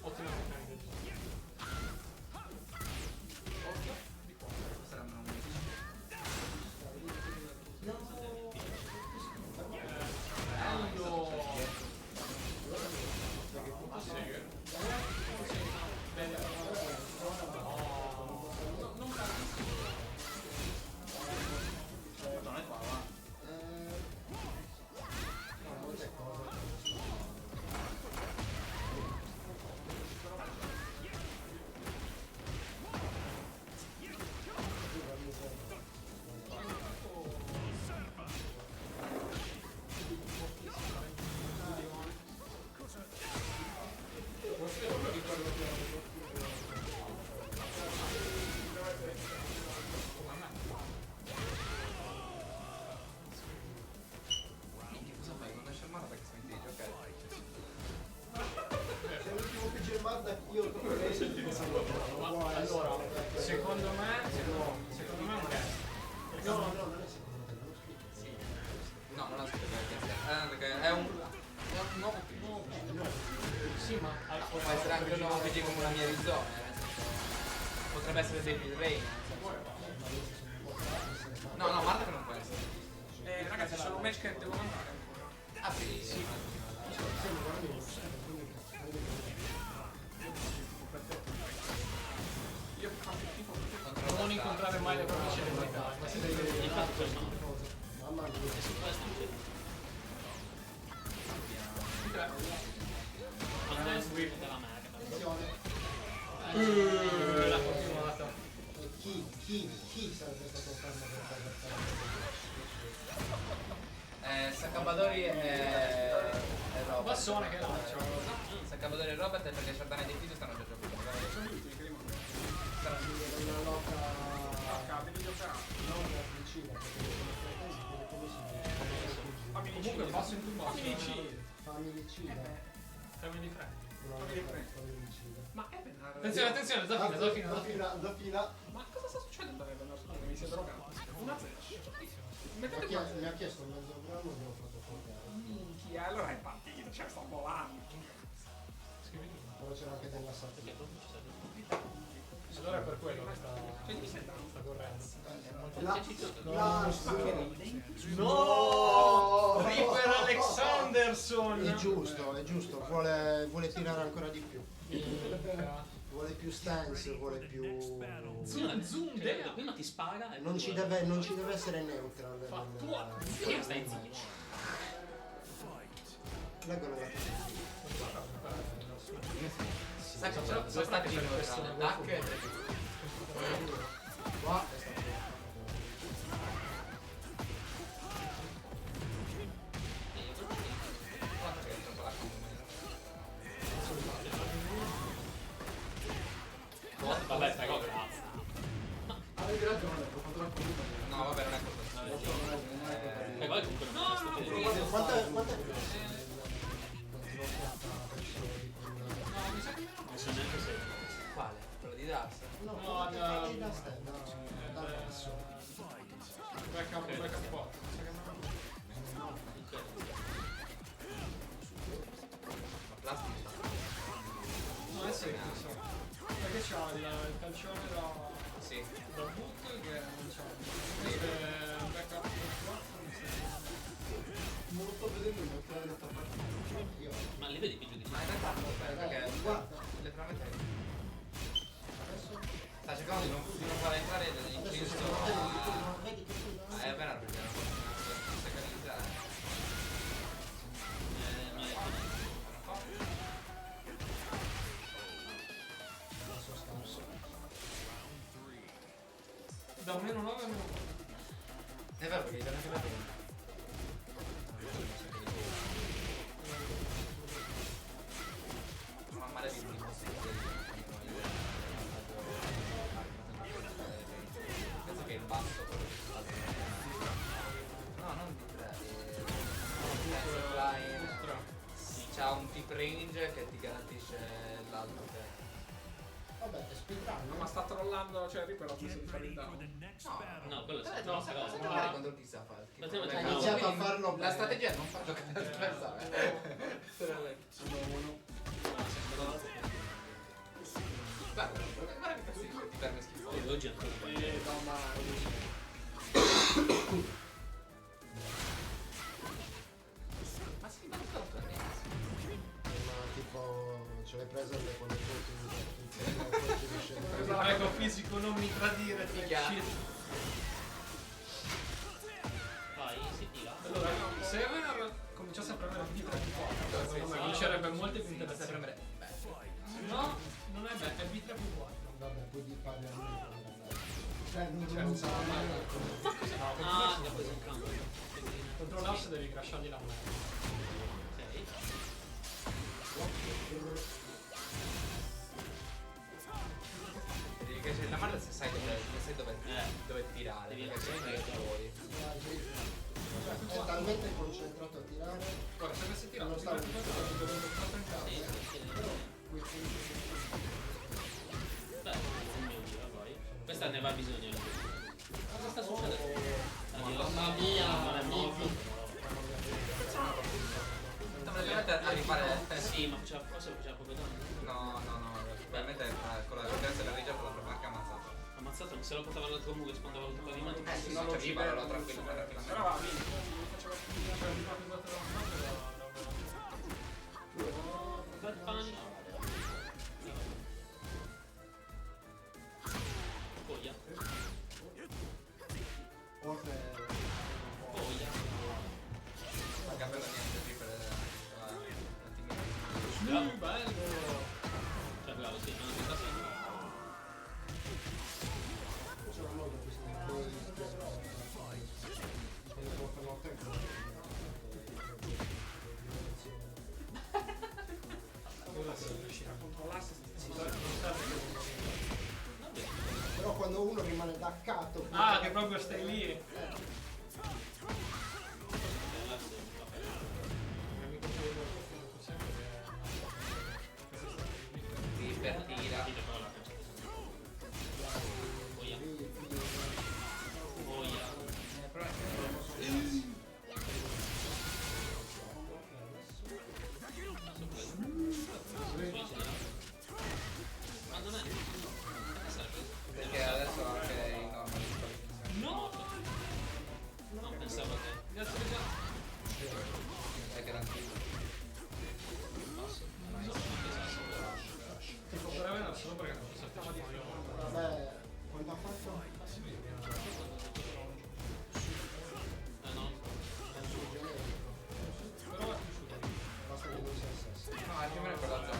Ottima meccanica. saranno un Allora, secondo me è un guest. No, non è secondo te, non lo scritto. No, non ho scritto perché è un nuovo Sì, ma può essere anche un nuovo PG come la mia Arizona, nel senso, potrebbe essere David Rain. No, Marta che non può essere. ragazzi, sono match che devono andare ancora. Ah sì, sì. Io faccio schifo perché non incontrare mai le province dell'Italia. Ma se devi Infatti questo no. Mamma mia. E su questo invece. Quando è scrivere della merda. l'ha continuata. E chi sarebbe stato fermo per fare Sacabadori è bassone che lancia. Se acabo delle Robert è perché Giordano e Defito stanno già giocando. Sono gli ultimi che rimangono. Una lotta Devi giocare. non vicina, perché come si dice? Comunque passo in tuo basso. Familicida. Family friend. Familicida. Ma Evenar... Attenzione, Zafina. Ma cosa sta succedendo a Evenar? Scusa, mi si è drogato. Una zero. Mi ha chiesto un mezzo grammo e glielo ho fatto fuori. Minchia, allora è partito, cioè sta volando. Però c'era anche della satina. Allora è per quello che sta correndo. No! Reaper Alexanderson! È giusto, vuole tirare ancora di più. Vuole più stance, vuole più... Zoom, prima ti spara e Non ci deve essere neutral. Prima stai zitto. Leggono la Sai che c'è due stati di attack e qua Vabbè, stai con cazzo. avete ragione, ho fatto la colpa. no, vabbè, non è colpa sua. E poi comunque non è stato Quanto non so neanche se. Quale? Quello di Dars? No, Backup 4. Ma plastica? No, è semplice. Perché c'ha il calcione Sì. da boot che non c'ha. Invece backup 4 non lo sto vedendo in mostrare da parte. Ma li vedi più giù di Ma in realtà non perché Guarda. letteralmente sta cercando di non far entrare l'inciso a Evenar perché non si canalizzare. da un meno 9 a meno 4. È vero perché anche la prima. Ma male di primo. Penso che il basso quello che fa. No, non di 3. C'ha un tip range che ti garantisce l'altro che. Vabbè, è speedrun. Ma sta trollando, cioè Reaper ha deciso di fare il down. No, quello No, no, sai cosa giocare contro il tizio a fare? Praticamente Ha no. iniziato a farlo La bene. strategia è non far giocare l'avversario. Guarda che cazzo ti perme schifo. Poi oggi ancora Ma sì, ma non sto prendendo. Ma tipo ce l'hai presa quando Prego fisico non mi tradire, Minchia. vai, si tira. Allora, se Evenar cominciasse a premere B3 4, secondo me vincerebbe molte punte da premere. No, non è bene, è B3 4. Vabbè, poi parli a me. Cioè, non sarà mai. Ah, l'ha preso in campo. Contro l'asse devi crashargli la mano. Devi crescere la mano se sai dove tirare. Devi Perché se ne fuori. È talmente concentrato a tirare. Guarda, se avessi tirato Non stavo B3 4 avrebbe dovuto fatto in casa. Beh, il mio giro poi. Questa ne va bisogno. Cosa sta succedendo? Mamma mia, non è morto. Praticamente a rifare. Sì, ma forse faceva proprio danno. No. Probabilmente con la potenza della regia per la prima che ha ammazzato. Ammazzato, se lo portava all'altro muro e spondava tutto pavimento. Sì, non lo uccideva, allora tranquillamente. Però va, vinto. Faceva Bad Bunny. Poglia. Poglia. Non capendo niente qui per Bravo. Bello. Cioè bravo, sì, non è stato. attaccato. Ah, che proprio stai lì. Per tira. Perché adesso anche i normali. No! Non pensavo che. È garantito. Tipo per avere solo perché non so se Vabbè, quanto ha fatto? No. però è cresciuto. Basta che non sia sesso. No, è più o meno quella zona.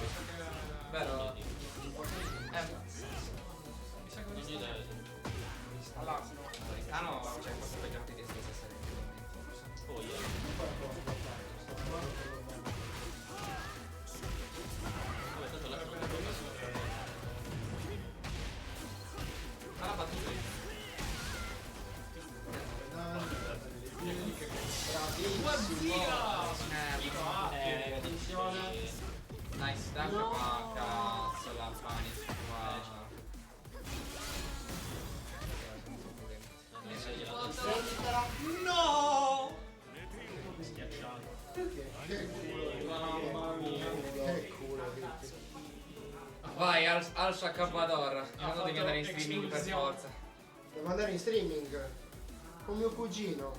Vero? Mi sa che Non gli dai. All'Arsenal. Ah no, cioè questo per giochi di stessa serie. Poi Ma la battuta lì. attenzione. Nice dash qua, cazzo la panic qua. No! Che culo. Mamma mia. Che culo. Vai, al Shakabador. Non devi andare in streaming per forza. Devo andare in streaming con mio cugino.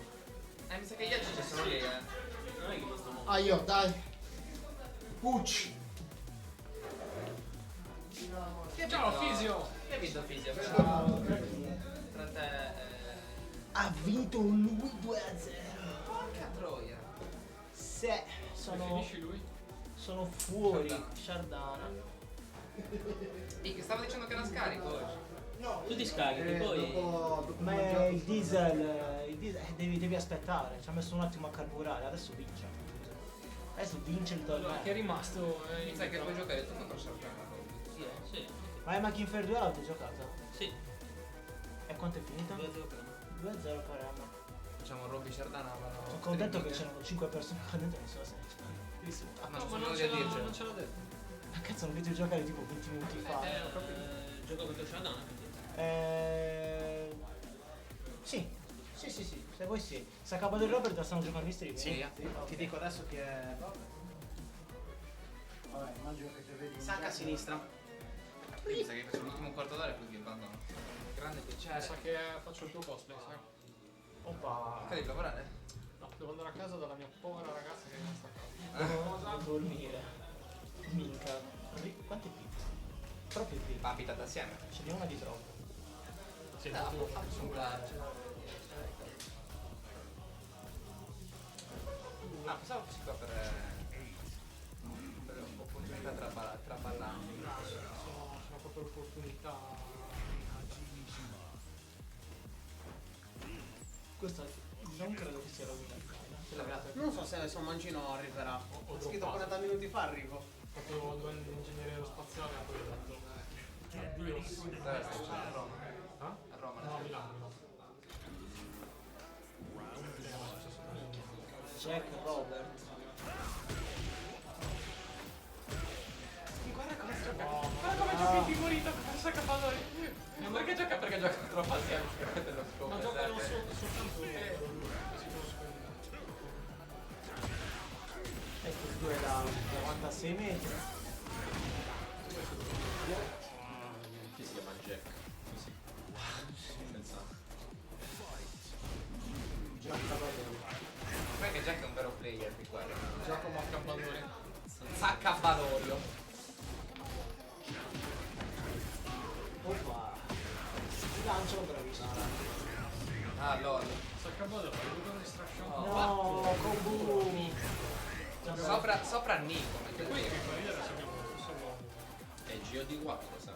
Mi sa che gli altri ci sono lì, Non è che questo mondo. Ah, io, dai. Pucci. Ciao Fisio! Chi ha vinto Fisio? Tra te Ha vinto lui 2-0. porca troia. Se sono, Finisci lui? sono fuori. Shardana. Che stavo dicendo che era scarico oggi. Tu ti scaghi, poi. Dopo Ma mangiato il diesel devi aspettare. Ci ha messo un attimo a carburare. Adesso vince. Adesso vince il Allora, torneo. che è rimasto? Mi sa che puoi giocare tu contro Shardana. Sì. Ma è Machin Fair 2 l'avete giocato? Sì. E quanto è finita? 2-0 per 2-0 per Emma. Facciamo Robby Shardana. Sono contento che c'erano 5 persone qua dentro, non so se Ah, ma No, ma non non ce ce l'ha detto. Ma cazzo, non vedo giocare tipo 20 minuti fa. Gioco contro Shadana. Sì, se vuoi sì. Se acaba del Robert stanno giocando in stream. Sì, Ok. ti dico adesso che è Vabbè, immagino che te vedi. sacca a sinistra. Mi sa che faccio l'ultimo quarto d'ora e poi vi abbandono. Grande Mi piacere. sa che faccio il tuo cosplay, sai? Oppa. Devi lavorare? No, devo andare a casa dalla mia povera ragazza che non sta a casa. Devo dormire. Minchia. Quante pizze? Troppe pizze. Ma abitate assieme? Ce n'è una di troppo. Sì, Ah, tu. può fare. Ah, pensavo fosse qua per opportunità tra ballanti. Sono proprio opportunità. Questo non credo che sia la guida. Non so se adesso Mancino arriverà. Ho scritto droppato. 40 minuti fa arrivo. Ho fatto 2 anni di ingegneria aerospaziale e poi ho detto. Addio. Dove sta facendo? A Roma. Ah? A Roma. No, a Milano. Jack Robert. Guarda come sta No, Guarda come gioca in figurito con Shakabador. Perché gioca? Perché gioca troppo assieme dello scopo. ma giocano soltanto si conoscono. Ecco il 2 da 96 metri. Chi si chiama Jack? Così. Senza. Perché Jack è un vero player di quello. Giacomo Accaballore. Zaccabadorio. Oppa. Il lancio bravissimo. Ah, lol. Accaballore, hai avuto un distraction. No, Kobu. Sopra Nico. E poi che fa ridere se abbiamo lo stesso uomo. È GOD4, sa.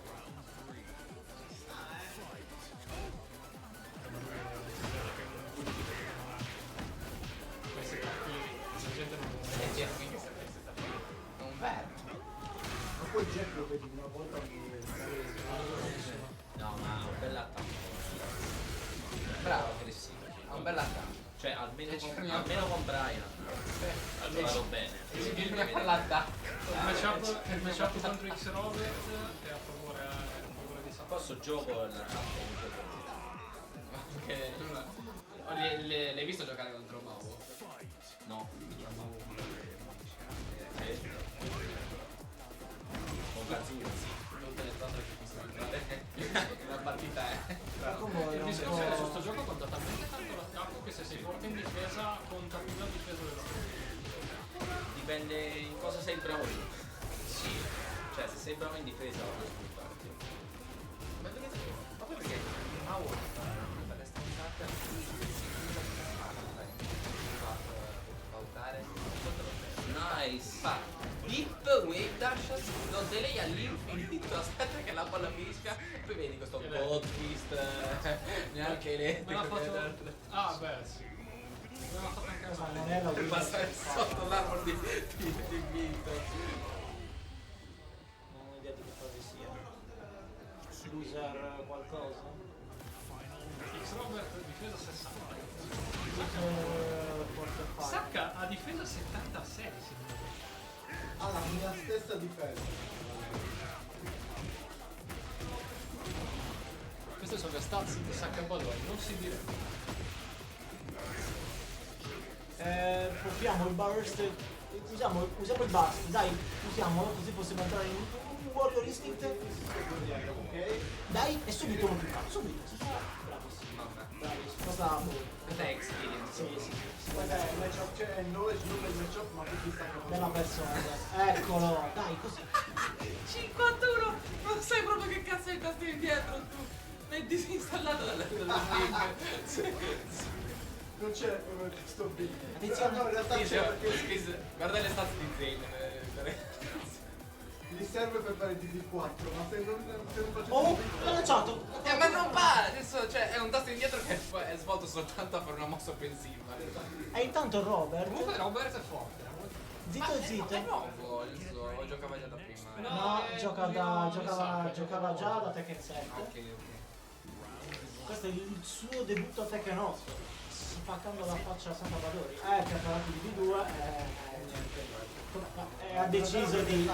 Questi cattivi, la gente non lo E Jack quindi sapreste sapere. Non vero. Ma poi Jack lo vedi una volta che. No, ma un bell'attacco. Bravo Crissino, ha un bel attacco. Cioè, almeno con Brian. Allora vado bene. Con l'attacco. Il matchup contro X-Robert è a favore di Sapa. Posso gioco la Perché l'hai visto giocare contro Mao? No. Con Gazurzi. Non te ne squadre che possono entrare. Una partita è. Il discorso è che su sto gioco conta talmente tanto l'attacco che se sei forte in difesa conta più la difesa dell'altro. Dipende in cosa sei bravo. Sì. Cioè, se sei bravo in difesa puoi sfruttarti. Ma poi perché Mao per le stanzate valutare Nice. fa dip wave dash lo delay all'infinito, aspetta che la palla finisca, poi vedi questo plot twist neanche Me l'ha elettrico fatto. Ah beh sì. Me l'ha fatto anche a me. Non è la per passare sotto l'armor di Vinto. Non ho idea di che cosa sia. Loser qualcosa? X-Robert difesa 60. Loser portafoglio. Sacca ha difesa 76 signore. Ha la mia stessa difesa. Queste sono le stats di Sacca Ballone, non si direbbe. Proviamo il burst. Usiamo il burst, dai, usiamolo così possiamo entrare in un Warrior Instinct. Ok? Dai, e subito uno più caldo, subito. Bravissimo. Bravi, cosa Questa è experience. Sì. Guarda, il matchup c'è il knowledge, non il matchup, ma tutti stanno Bella persona. Eccolo, dai, così. 51! Non sai proprio che cazzo hai tasto indietro tu! Mi hai disinstallato dalla Non c'è proprio questo big. Attenzione. No, in realtà c'è perché guarda le stats di Zane. gli serve per fare DD4, ma se non faccio Oh, l'ho lanciato. Ma non va! Adesso cioè è un tasto indietro che è svolto soltanto a fare una mossa offensiva. E intanto Comunque Robert. Robert è forte. Zitto È zitto. nuovo il suo, giocava già da prima. No, giocava già da Tekken 7. Ok. Questo è il suo debutto a Tekken 8. Spaccando la faccia a San Salvadori. Che ha parlato di V2 e ha deciso di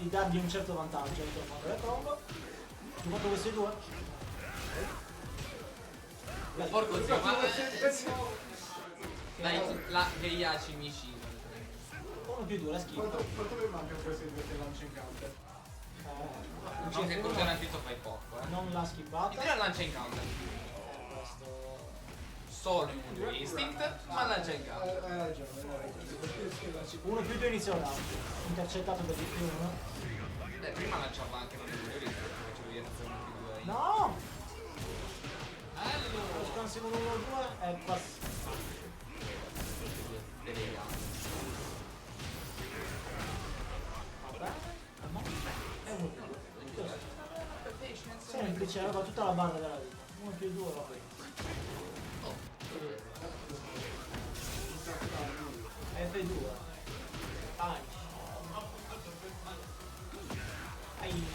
dargli un certo vantaggio per fare le combo. Ho fatto questi due. Porco zio, ma dai, la Geiaci Michino. 1+2, la schifo. Quanto mi manca poi se dovete lancia in counter? Non che con garantito fai poco, Non l'ha skippata. Il tiro lancia in counter. Questo. Solo in un instinct, ma lancia in counter. Hai ragione. 1+2 inizio round. Intercettato per di più, no? Beh, prima lanciava anche con i migliori, facevo reazione più 2. No! Lo scansiamo 1-2 e passa. Va bene? No? È 1+2. Semplice, aveva tutta la barra della vita. 1+2 va bene. F2. Punch. Ai.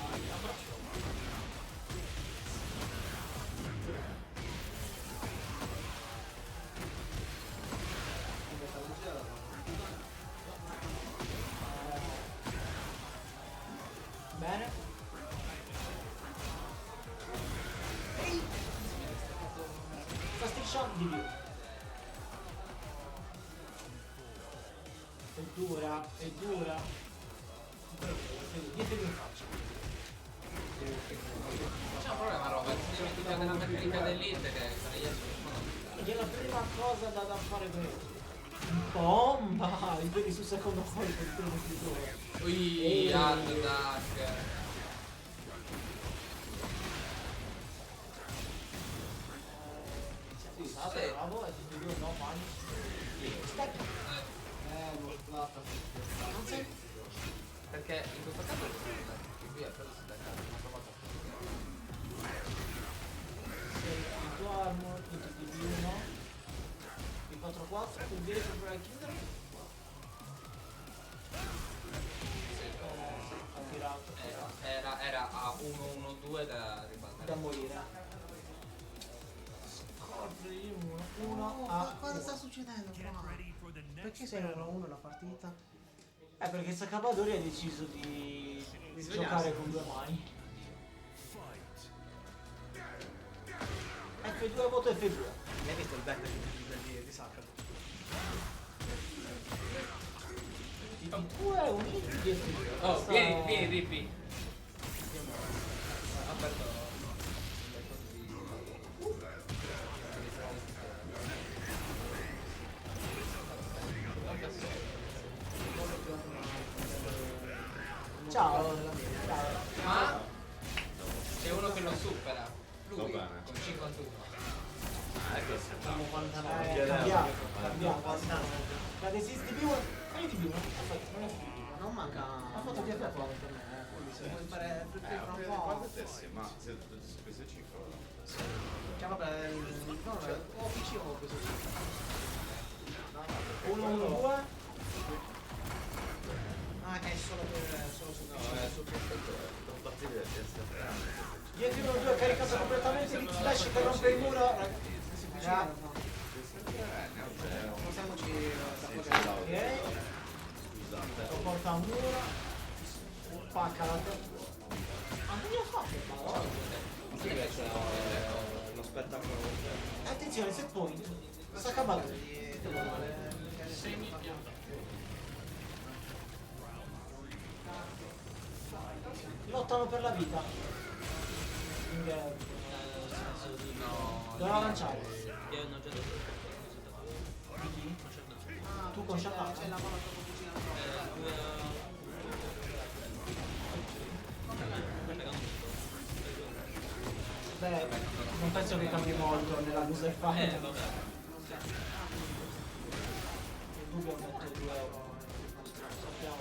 Bene. Ehi. Sta striscia di più. È dura, è dura. Dietro in faccia. C'è un problema, Robert, se metti già nella meccanica dell'Elite che sarei io Ed è la prima cosa da fare per bomba! Il vedi sul secondo colpo il primo scrittore. Ui, hard attack. Sì, bravo, e di due no, mani. Stack. Lo splatta. Non sei... Perché in questo caso qui ha preso da casa, una provata. 6 di tuo armor, di 1. Di 4-4, tu dietro per il Kinder. Ha tirato. Era a 1-1-2 da ribaltare. Da morire. Scorpio 1 a cosa sta succedendo qua? Perché sei 1-1 la partita? Perché Sakabadori ha deciso di giocare con due mani. F2 voto F2. Hai visto il back di Saka? F2 è un hit di F2. Oh, vieni, Rippi. Ha aperto Ciao. ma c'è uno che lo supera. Lui Va bene. con 51. Ecco. Cambiamo. La resist di B1. Ma io di B1. Non è finito. Non manca. Ha fatto di aperto per me. Se vuoi fare free play fra un po'. Guarda te sì, ma se queste 5 Cioè vabbè, o PC o questo 1-1-2. Ah, è solo su compatibile di essere Dietro 1-2 caricato completamente. Lì Flash che rompe il muro. Passiamoci Ok. Lo porta a un muro. Pacca la ma non gli ho fatto il palo. Sì, c'è lo spettacolo. Attenzione, set point. Sakabadori. Semi pianta. Lottano per la vita. Quindi nel senso di devono lanciare. Io non ho già detto Di chi? che Tu con Shaka? c'è la mano troppo vicina al Beh, non penso che cambi molto nella loser fight. vabbè. Il dubbio metto 2 euro. Sappiamo.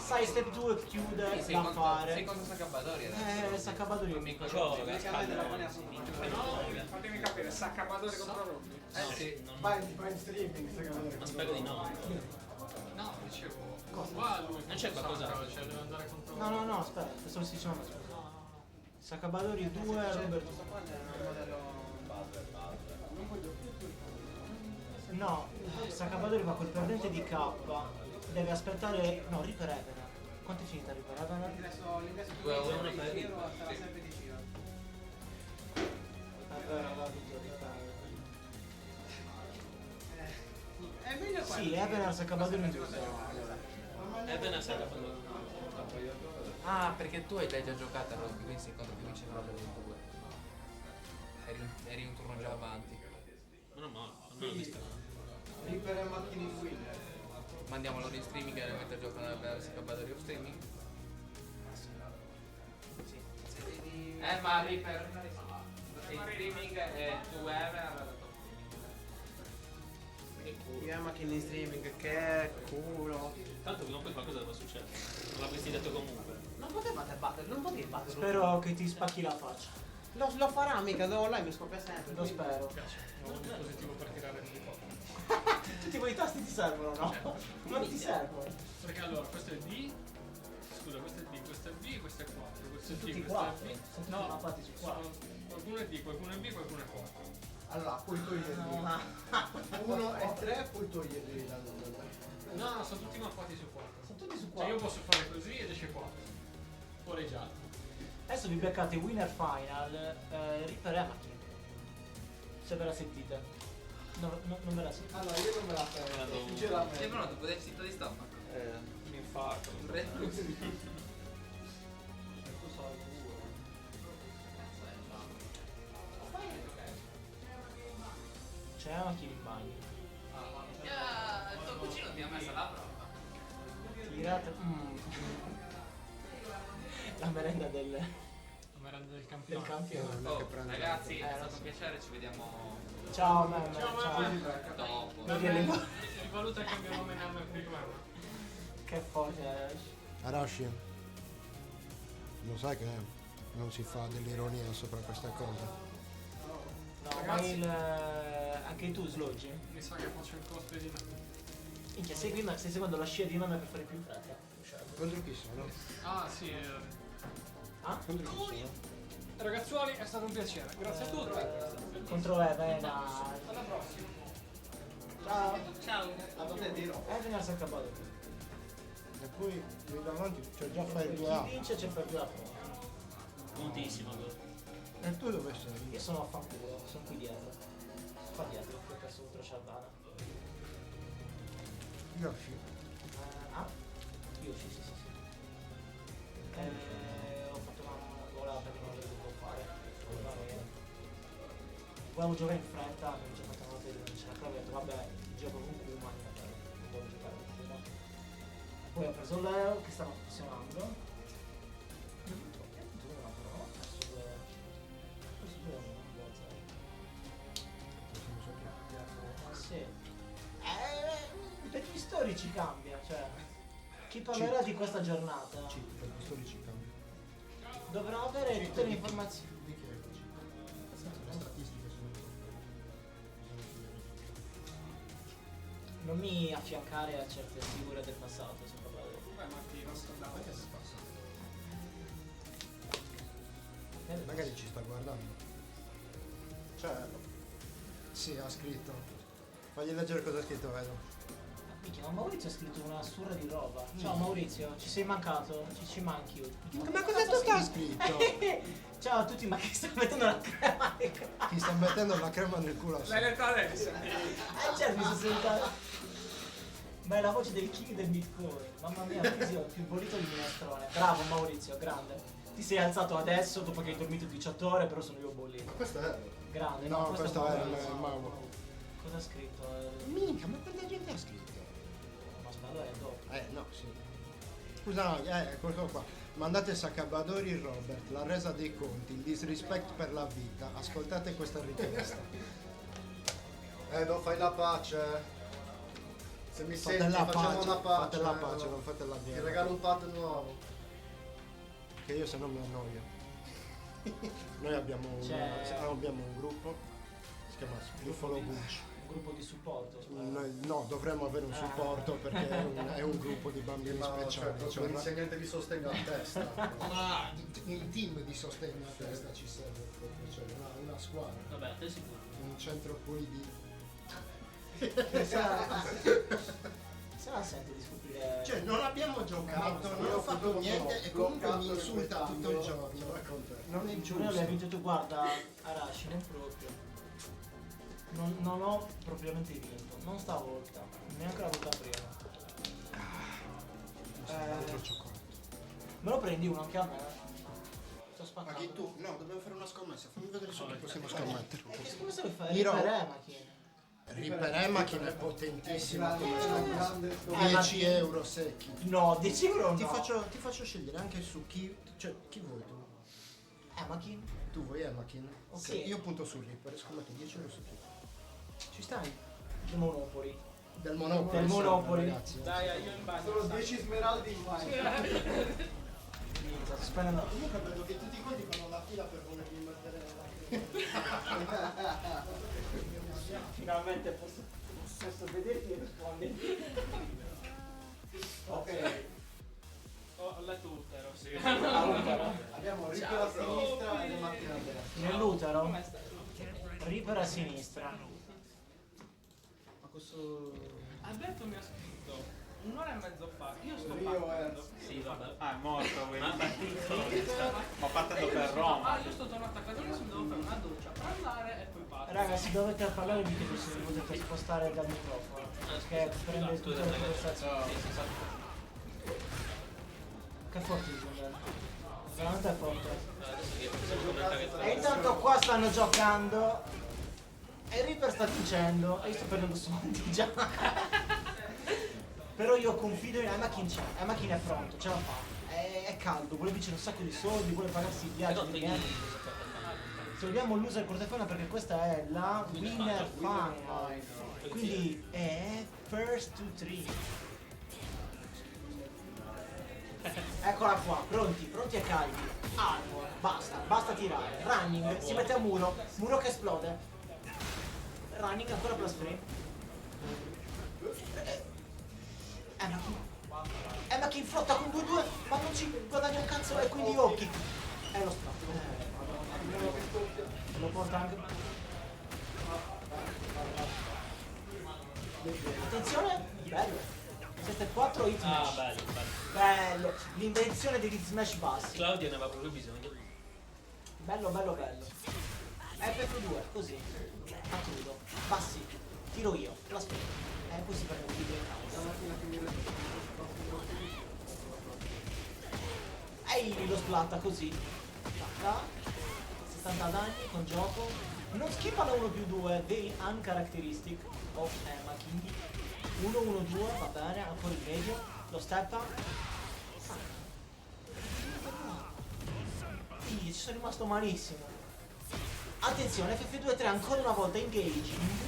Sai, step 2 chiude Sei da contro fare. Sakabadori adesso. Sakabadori è un mico. Fatemi capire, Sakabadori contro Robby. Sì. Vai in streaming, Sakabadori. Ma spero di no. No, dicevo. Qua lui Non c'è qualcos'altro. cioè deve andare contro No, aspetta, stavo dicendo una cosa. Sakabadori 2, Robert. No, Sakabadori va col perdente di K. Deve aspettare. No, Reaper Evener. Quanto è finita Reaper Evener? l'ingresso 2 a 1 di per giro sarà sempre di giro. È vero, va di Reaper È meglio qua. Sì, Evener Sakabadori in giusto. Ebbene, Sakabadori. Ah, perché tu hai già giocato a Robby, quindi sei contro che vinceva la 22. Eri un turno già avanti. Ma non male, non l'ho vista. Reaper e macchine in win. Mandiamolo in streaming e mentre gioca per Sakabadori off streaming. Ma Reaper in streaming e tu Ever Io macchina in streaming, che culo. Tanto prima o poi qualcosa deve succedere. Non l'avresti detto comunque. Non potevate battere, non potevi battere. Spero che ti spacchi la faccia. Lo farà mica, online mi scoppia sempre. Lo spero. Ho un dispositivo per tirare il ricordo. Tutti quei tasti ti servono, no? Non ti servono. Perché allora, questo è D. Scusa, questo è D, questo è B, questo è 4. Questo è D, Tutti questo qua. è B. Sono tutti No, mappati su qua. qualcuno è D, qualcuno è B, qualcuno è 4. Allora, puoi toglierli. 1 e 3, puoi toglierli No, sono tutti mappati su 4. Sono tutti su Cioè qua. io posso fare così ed esce 4. Fuoreggiato. Adesso vi beccate Winner Final, Reaper e macchina. Se ve la sentite. No, non ve la sentite. Allora, io non me la prendo, sinceramente. Sei pronto? Potevi sito di stampa? Mi infarto. C'è la macchina in bagno. Il tuo cugino ti ha messo alla prova. Tirate. La merenda del La merenda del campione. campione. Oh, ragazzi, è stato un piacere, ci vediamo Ciao, mem. Ciao, Ciao. dopo. Non dire le Rivaluta il cambio nome in anno di guerra. Che forte. Arashi, lo sai che non si fa dell'ironia sopra questa cosa? No, Ragazzi. ma anche tu sloggi? Mi sa che faccio il cosplay di Minchia, stai seguendo la scia di nome per fare più in fretta. Contro chi sono? Ah, sì. Ah? Contro chi sono? Ragazzuoli, è stato un piacere. Grazie a tutti. Contro Evena. Alla prossima. Ciao. Ciao. A te tiro. Evena si è accabato. E poi lì davanti c'è già fare Chi 2A. vince c'è per 2 a Moltissimo. E tu dove sei? Io sono a fanculo, sono qui dietro. Qua dietro, ho perso contro Sciarbana. Yoshi. Ah? Io sì. Ho fatto una gola perché non l'avevo dovuto fare. Volevo giocare in fretta, mi ho già fatto una volta non c'era proprio, ho detto vabbè, gioco con Kuma, non devo giocare con Kuma. Poi ho preso Leo che stava funzionando. Ho vinto una però, ho perso 2 a 1, ma sì. Per gli storici cambia, cioè. Chi parlerà di questa giornata Sì, per gli storici cambia. dovrà avere tutte le informazioni. Di che è le statistiche sono. Non mi affiancare a certe figure del passato, se proprio. Beh, ma ti nascondava che si passa. Magari ci sta guardando. Certo. Sì, ha scritto. Fagli leggere cosa ha scritto, vedo. Minchia, ma Maurizio ha scritto una surra di roba. Ciao Maurizio, ci sei mancato? Ci manchi. Ma cosa tu ha scritto? Ciao a tutti, ma che sta mettendo la crema nel culo? Ti sta mettendo la crema nel culo a L'hai letto adesso? Certo, mi sono sentato. Ma è la voce del king del Bitcoin. Mamma mia, il fisio più bollito di minestrone. Bravo Maurizio, grande. Ti sei alzato adesso dopo che hai dormito 18 ore, però sono io bollito. Questo è. Grande, No, questo è Maurizio. Mauro. Cosa ha scritto? Minchia, ma quanta gente ha scritto? Ma sbaglio è dopo. No, sì. Scusa, no, questo qua. Mandate Sacabadori Robert, la resa dei conti, il disrispetto per la vita. Ascoltate questa richiesta. No, fai la pace. Se mi Fate senti la facciamo pace, una pace. fate la pace, non fate la Ti guerra. regalo un pad nuovo. Che io se no mi annoio. Noi abbiamo un gruppo, si chiama Buffalo Bunch. Un gruppo di supporto. spero. No, dovremmo avere un supporto perché è un gruppo di bambini Ma speciali. certo, un insegnante di sostegno a testa. Ma un team di sostegno a testa ci serve proprio, cioè una squadra, Vabbè, te sicuro. un centro poi di. Se la sente di scoprire. Cioè non abbiamo giocato, non ho fatto niente e comunque mi insulta tutto il giorno. Non è Io giusto. l'ho vinto tu, guarda, Arashi, non proprio. Non ho propriamente vinto, non stavolta, neanche la volta prima. Altro cioccolato. Me lo prendi uno anche a me? Sto Ma spaccando. che tu? No, dobbiamo fare una scommessa, fammi vedere su che possiamo scommettere. Che scusa vuoi fare? Miro. Per Emakin. Ripper macchina è potentissima come grande scommessa. 10 euro secchi. No, 10 euro Ti no. faccio scegliere anche su chi. Cioè, chi vuoi tu? Emakin? Tu vuoi Emakin? Ok, Sì. io punto su Ripper, scommetto 10 euro su chi? Ci stai? Il Monopoli. Del Monopoli. Del Monopoli. Ragazzi. Dai, io in bagno. Sono 10 smeraldi in mano. Sto spendendo. Comunque vedo che tutti quanti fanno la fila per volermi mettere nella. Finalmente posso vederti e risponderti. Ok, Ho letto Utero, sì. abbiamo Ripper a sinistra e Mattina a destra. Nell'utero. Reaper a sinistra. Ma questo. Alberto mi ha scritto un'ora e mezzo fa. Io sto Rio partendo. Sì, vabbè. Ah, è morto, quindi. Ma Ma partendo per Roma. Io sto tornato a casa, adesso mi devo fare una doccia, parlare e poi parto. Raga, se dovete parlare vi chiedo se vi potete spostare dal microfono. Perché prende tutta la conversazione. Che forte il gioco. Veramente è forte. E intanto qua stanno giocando. E Reaper sta vincendo. E io sto perdendo soldi già. Però io confido in Emakin, c'è. Emakin è pronto, ce la fa. È caldo, vuole vincere un sacco di soldi, vuole pagarsi il viaggio di niente. Togliamo il loser quarterfinale perché questa è la winner final. Quindi è first to three. Eccola qua, pronti e caldi. Armor, basta tirare. Running, si mette a muro che esplode. Running ancora plus free. Emakin flotta con 2-2, ma non ci guadagna un cazzo e quindi occhi. È lo spazio. Lo porta anche. Attenzione! Bello! 7-4 hit smash. bello. Bello! L'invenzione degli smash bassi. Claudia ne aveva proprio bisogno. Bello. FF2, così. A crudo. Bassi. Tiro io. La spero. Così per un video in causa. Ehi, lo splatta così. Tacca. 60 danni con gioco. Non skippano 1+2. Very uncharacteristic of King. 1-1-2, va bene, ancora il medio. Lo steppa. Ci sono rimasto malissimo. Attenzione, FF2-3 ancora una volta engaging.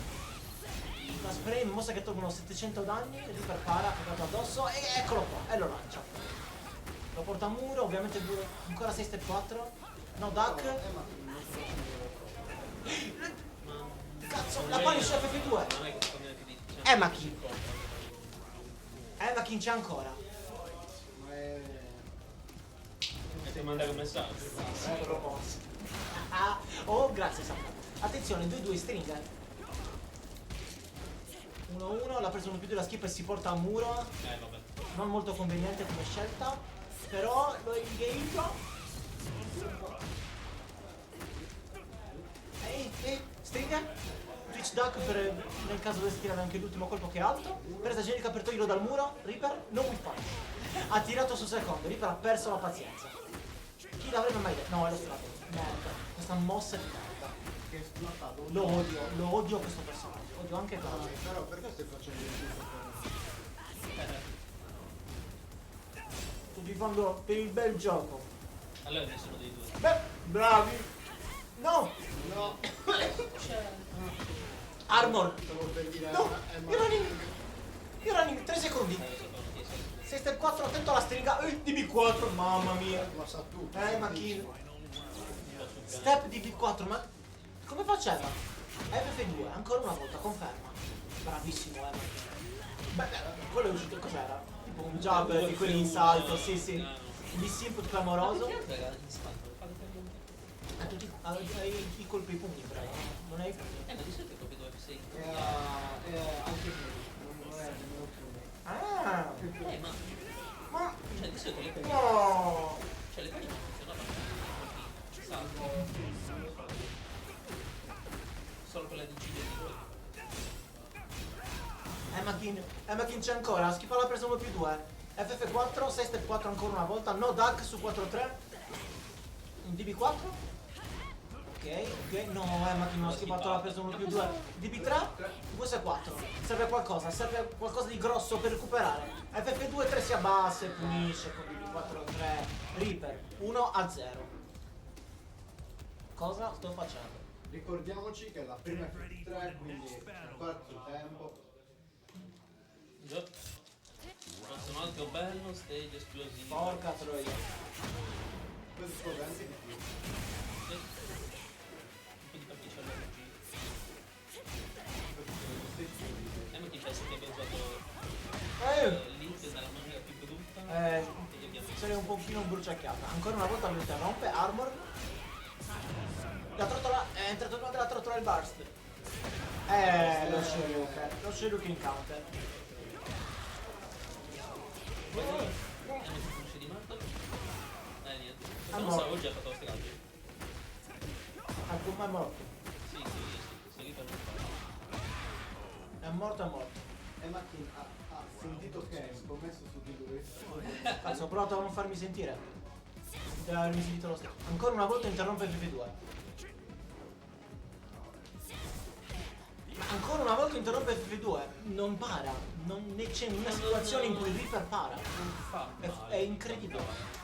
La spray mossa che tolgono 700 danni. Reaper para, ha cagato addosso. E eccolo qua, e lo lancia. Lo porta a muro, ovviamente ancora 6 step 4. No duck. Cazzo, la punish FF2. Non è che combina più di Emakin c'è ancora. e ti manda un messaggio. Oh, grazie Sam. Attenzione, 2-2 stringa. 1-1, l'ha preso 1+2 la skip e si porta a muro. Vabbè. Non molto conveniente come scelta, però lo engage. Stringa. Twitch duck per nel caso dovesse tirare anche l'ultimo colpo che è alto. Presa generica per toglierlo dal muro. Reaper non whiff punch. Ha tirato sul secondo. Reaper ha perso la pazienza. Chi l'avrebbe mai detto? No, è lo strato. Merda. Questa mossa è di merda. Che è splattato. Lo odio questo personaggio. Odio anche Claudio. Però perché stai facendo il Sto tifando per il bel gioco. Allora nessuno dei due. Beh, bravi. No. No. Armor. Stavo per dire No. Io running 3 secondi. 6 step 4, attento alla stringa. DB4, mamma mia. Ma sa tu. Ma chi? Step DB4, ma come faceva? FF2, ancora una volta, conferma. Bravissimo, Beh, quello è uscito, cos'era? Tipo un jab di quelli in salto, sì. Miss input clamoroso. Hai i colpi ai pugni, però. Non hai i pugni. Ma di solito ho capito F6. Anche non è nemmeno più. Ah! Ma cioè di solito le pugni. No! Cioè le pugni non funzionavano. Salvo. Solo quella di Gigi di Emakin c'è ancora, schifo la presa 1+2. FF4, 6 step 4 ancora una volta, no duck su 4-3. Un DB4. Ok, no, Emakin non ha schifato la presa 1+2. DB3, 2 step 4. Serve qualcosa di grosso per recuperare. FF2 3 si abbassa e punisce con DB4 3. Reaper 1-0. Cosa sto facendo? Ricordiamoci che è la prima F3, quindi ancora più tempo. Già. Personaggio bello, stage esplosivo. Porca troia. Questo scusa anche di più. Sì. Un po' di capricciello così. Ma chi c'è se ti abbia usato l'int nella maniera più brutta? Sarei un pochino bruciacchiata. Ancora una volta lo interrompe. Armor. La trottola. È entrato una della trottola il burst. Lo Shuriken counter. Finisce di matto. Niente. Non so, oggi ha fatto lo strage. Ma è morto. Sì, per non fare. È morto. Emakin ha sentito che hai scommesso su di lui. Cazzo, ho provato a non farmi sentire. Deve avermi sentito lo stesso. Ancora una volta interrompe FF2. Ancora una volta interrompe FF2. Non para. Non c'è una situazione in cui Reaper para. Non fa. È incredibile.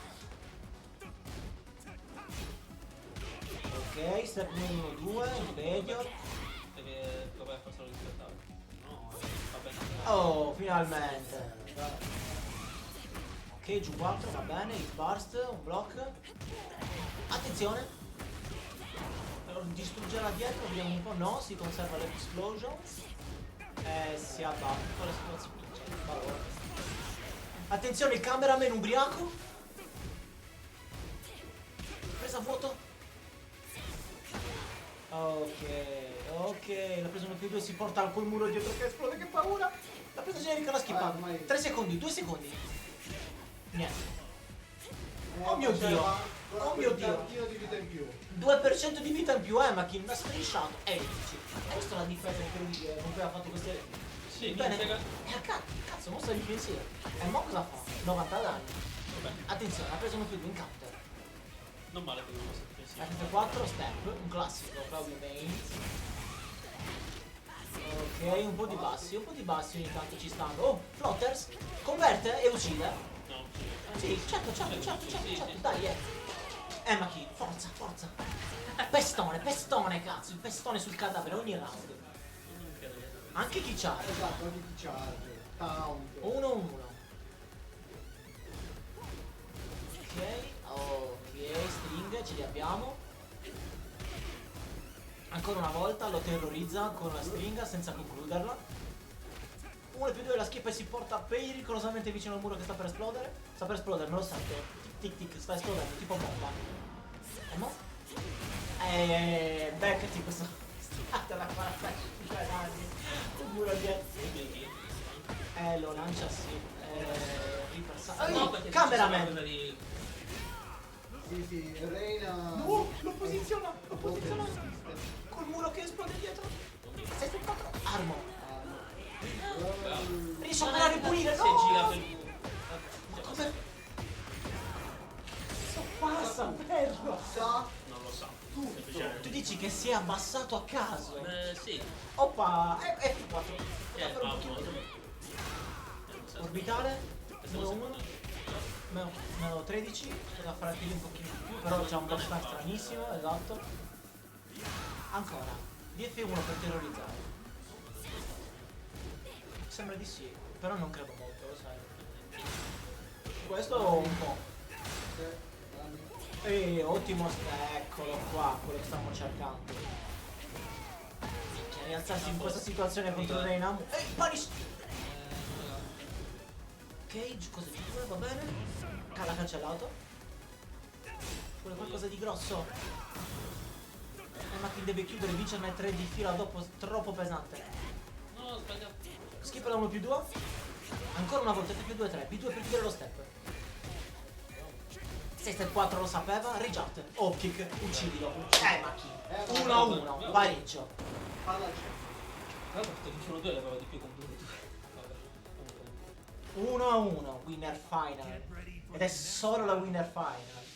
Ok, step 1-1-2, medio. Deve provare a farselo rispettare. No, va bene. Oh, finalmente. Ok, giù 4, va bene, il burst, un block. Attenzione. Distruggerà dietro, vediamo un po'. No, si conserva l'explosion. Si abbatte, poi la si vince. Attenzione, il cameraman ubriaco. Presa a vuoto. Ok, l'ha preso uno più 2, si porta al quel muro dietro che esplode, che paura! L'ha preso generica, l'ha skippato. ormai- 3 secondi, 2 secondi. Niente. Oh mio Dio! Oh mio Dio! tantino di vita in più. 2% di vita in più, ma chi mi ha strisciato? Hai visto la difesa incredibile con cui ha fatto queste... Sì, Bene, mi frega. cazzo, mossa difensiva. E mo cosa fa? 90 danni. Vabbè, Attenzione, ha preso uno più 2 in counter. non male per uno difensivo. F4, step, un classico, Cloudy Main. Ok, un po' di bassi ogni tanto ci stanno. Oh, Flotters, converte e uccide. No, Sì, certo, dai, ma chi? Forza. Pestone, cazzo, il pestone sul cadavere ogni round. Anche chi charge. Esatto, anche chi charge. Taunt. 1-1. Ok, string, ce li abbiamo. Ancora una volta lo terrorizza con la stringa senza concluderla. 1 più 2 la skippa e si porta pericolosamente vicino al muro che sta per esplodere. Sta per esplodere, me lo sento. Tic, sta esplodendo, tipo bomba. E mo? Beccati questo. State da 45 anni. Un muro dietro. Lo lancia sì. No, perché Cameraman! c'è quella di... Sì, Reina. No, lo posiziona. Col muro che esplode dietro. 6-4. Armo. Riesce a ripulire, no! Si è girato il muro. Ma come? Passa, perro! Non lo so. Tu dici che si è abbassato a caso? Sì. Oppa! F4. Bravo. Orbitale. 1-1. Meno 13. Da fare più un pochino di più. Però c'è un boss time stranissimo, esatto. Ancora. DF1 per terrorizzare. Sembra di sì. Però non credo molto, lo sai. Questo un po'. Ottimo, eccolo qua, quello che stiamo cercando. Minchia, rialzarsi in questa situazione contro Reina. Punish! Cage, cosa ci vuole? Va bene? L'ha cancellato. Vuole qualcosa di grosso. Ma chi deve chiudere, vincerne 3 di fila dopo, troppo pesante. No, ho sbagliato. Skippa da 1 più 2. Ancora una volta, più 2 3, B2 per chiudere lo step. 6 step 4 lo sapeva, reject. Oh kick, uccidilo. Ma chi? 1-1, pareggio. Palla al centro. Tra l'altro dicono 2 l'aveva di più con 2. 1-1, winner final. Ed è solo la winner final.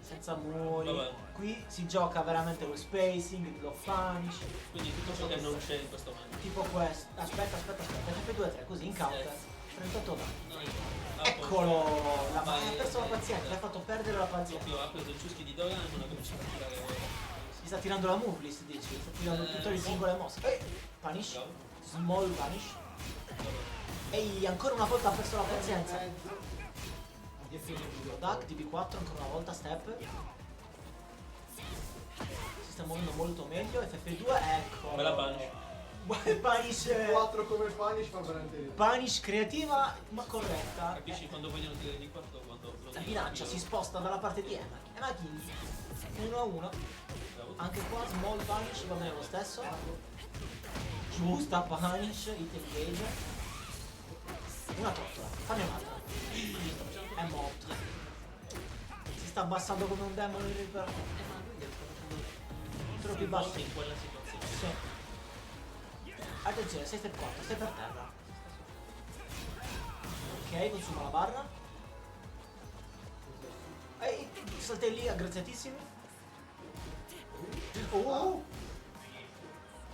Senza muri. Vabbè. Qui si gioca veramente lo spacing, il block punish. Quindi tutto ciò che non c'è in questo momento. Tipo questo. Aspetta. F2-3, così in counter. 38 danni. No, Eccolo! Ha perso la pazienza, gli ha fatto perdere la pazienza. Io ha preso il ciuschi di Doran e non ha cominciato a tirare. Gli sta tirando la move list, dici? Sta tirando tutte le singole mosse. Punish. Small punish. Ehi, ancora una volta ha perso la pazienza. Duck, DB4, ancora una volta, step. Si sta muovendo molto meglio, FF2, ecco. Bella punish. Punish. 4 come punish fa veramente ridere. Punish creativa ma corretta. Capisci quando vogliono tirare di quarto quando lo La bilancia si sposta dalla parte di Emma. Emma King 1-1. Anche qua small punish va bene lo stesso. Giusta punish, hit engage. Una trottola, fammi un'altra. È morto. Si sta abbassando come un demone in Reaper. Troppi bassi in quella situazione. Sì. Attenzione, 6 step 4, stai per terra. Ok, consuma la barra. Ehi, saltelli aggraziatissimi.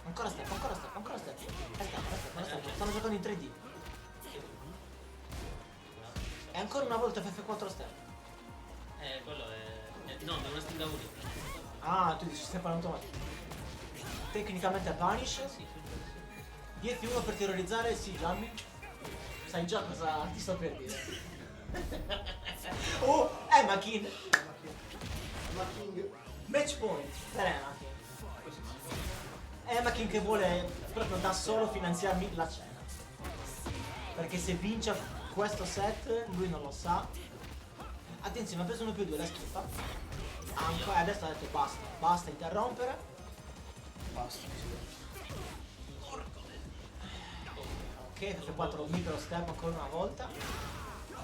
Ancora step. Aspetta. Stanno giocando in 3D. E ancora una volta FF4 step. Quello è... no, è una stringa unica. Ah, tu dici step automatico. Tecnicamente è punish. Sì. 10-1 per terrorizzare, sì, Gianni. Sai già cosa ti sto per dire. Emma King. Match point per Emma King. Emma King che vuole proprio da solo finanziarmi la cena. Perché se vince questo set lui non lo sa. Attenzione, ha preso 1 più 2, la schiffa. Adesso ha detto basta, basta interrompere. Basta. Ok, F4 micro step ancora una volta.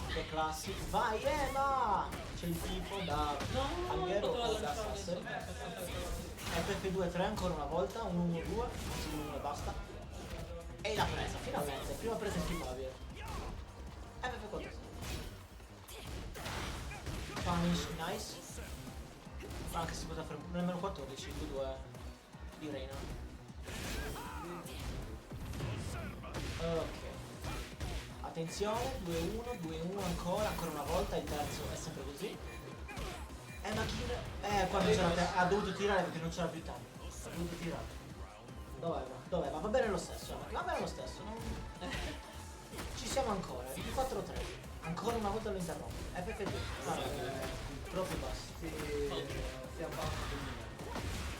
Che classico. Vai Ema! C'è il tipo da Alghero o da Sassari. FF2 3 ancora una volta, 1-1-2, anzi 1 e basta. E l'ha presa, finalmente, prima presa schifabile. FF4. Punish, nice. Anche se poteva fare nemmeno 14, 2 di Reina. Ok. Attenzione, 2-1, 2-1 ancora una volta, il terzo è sempre così. Machin, qua non c'era, ha dovuto tirare perché non c'era più tempo. Ha dovuto tirare. Dov'è? Va bene lo stesso, va bene lo stesso. Ci siamo ancora, 4-3. Ancora una volta lo interrompo. FF2. Troppi bassi.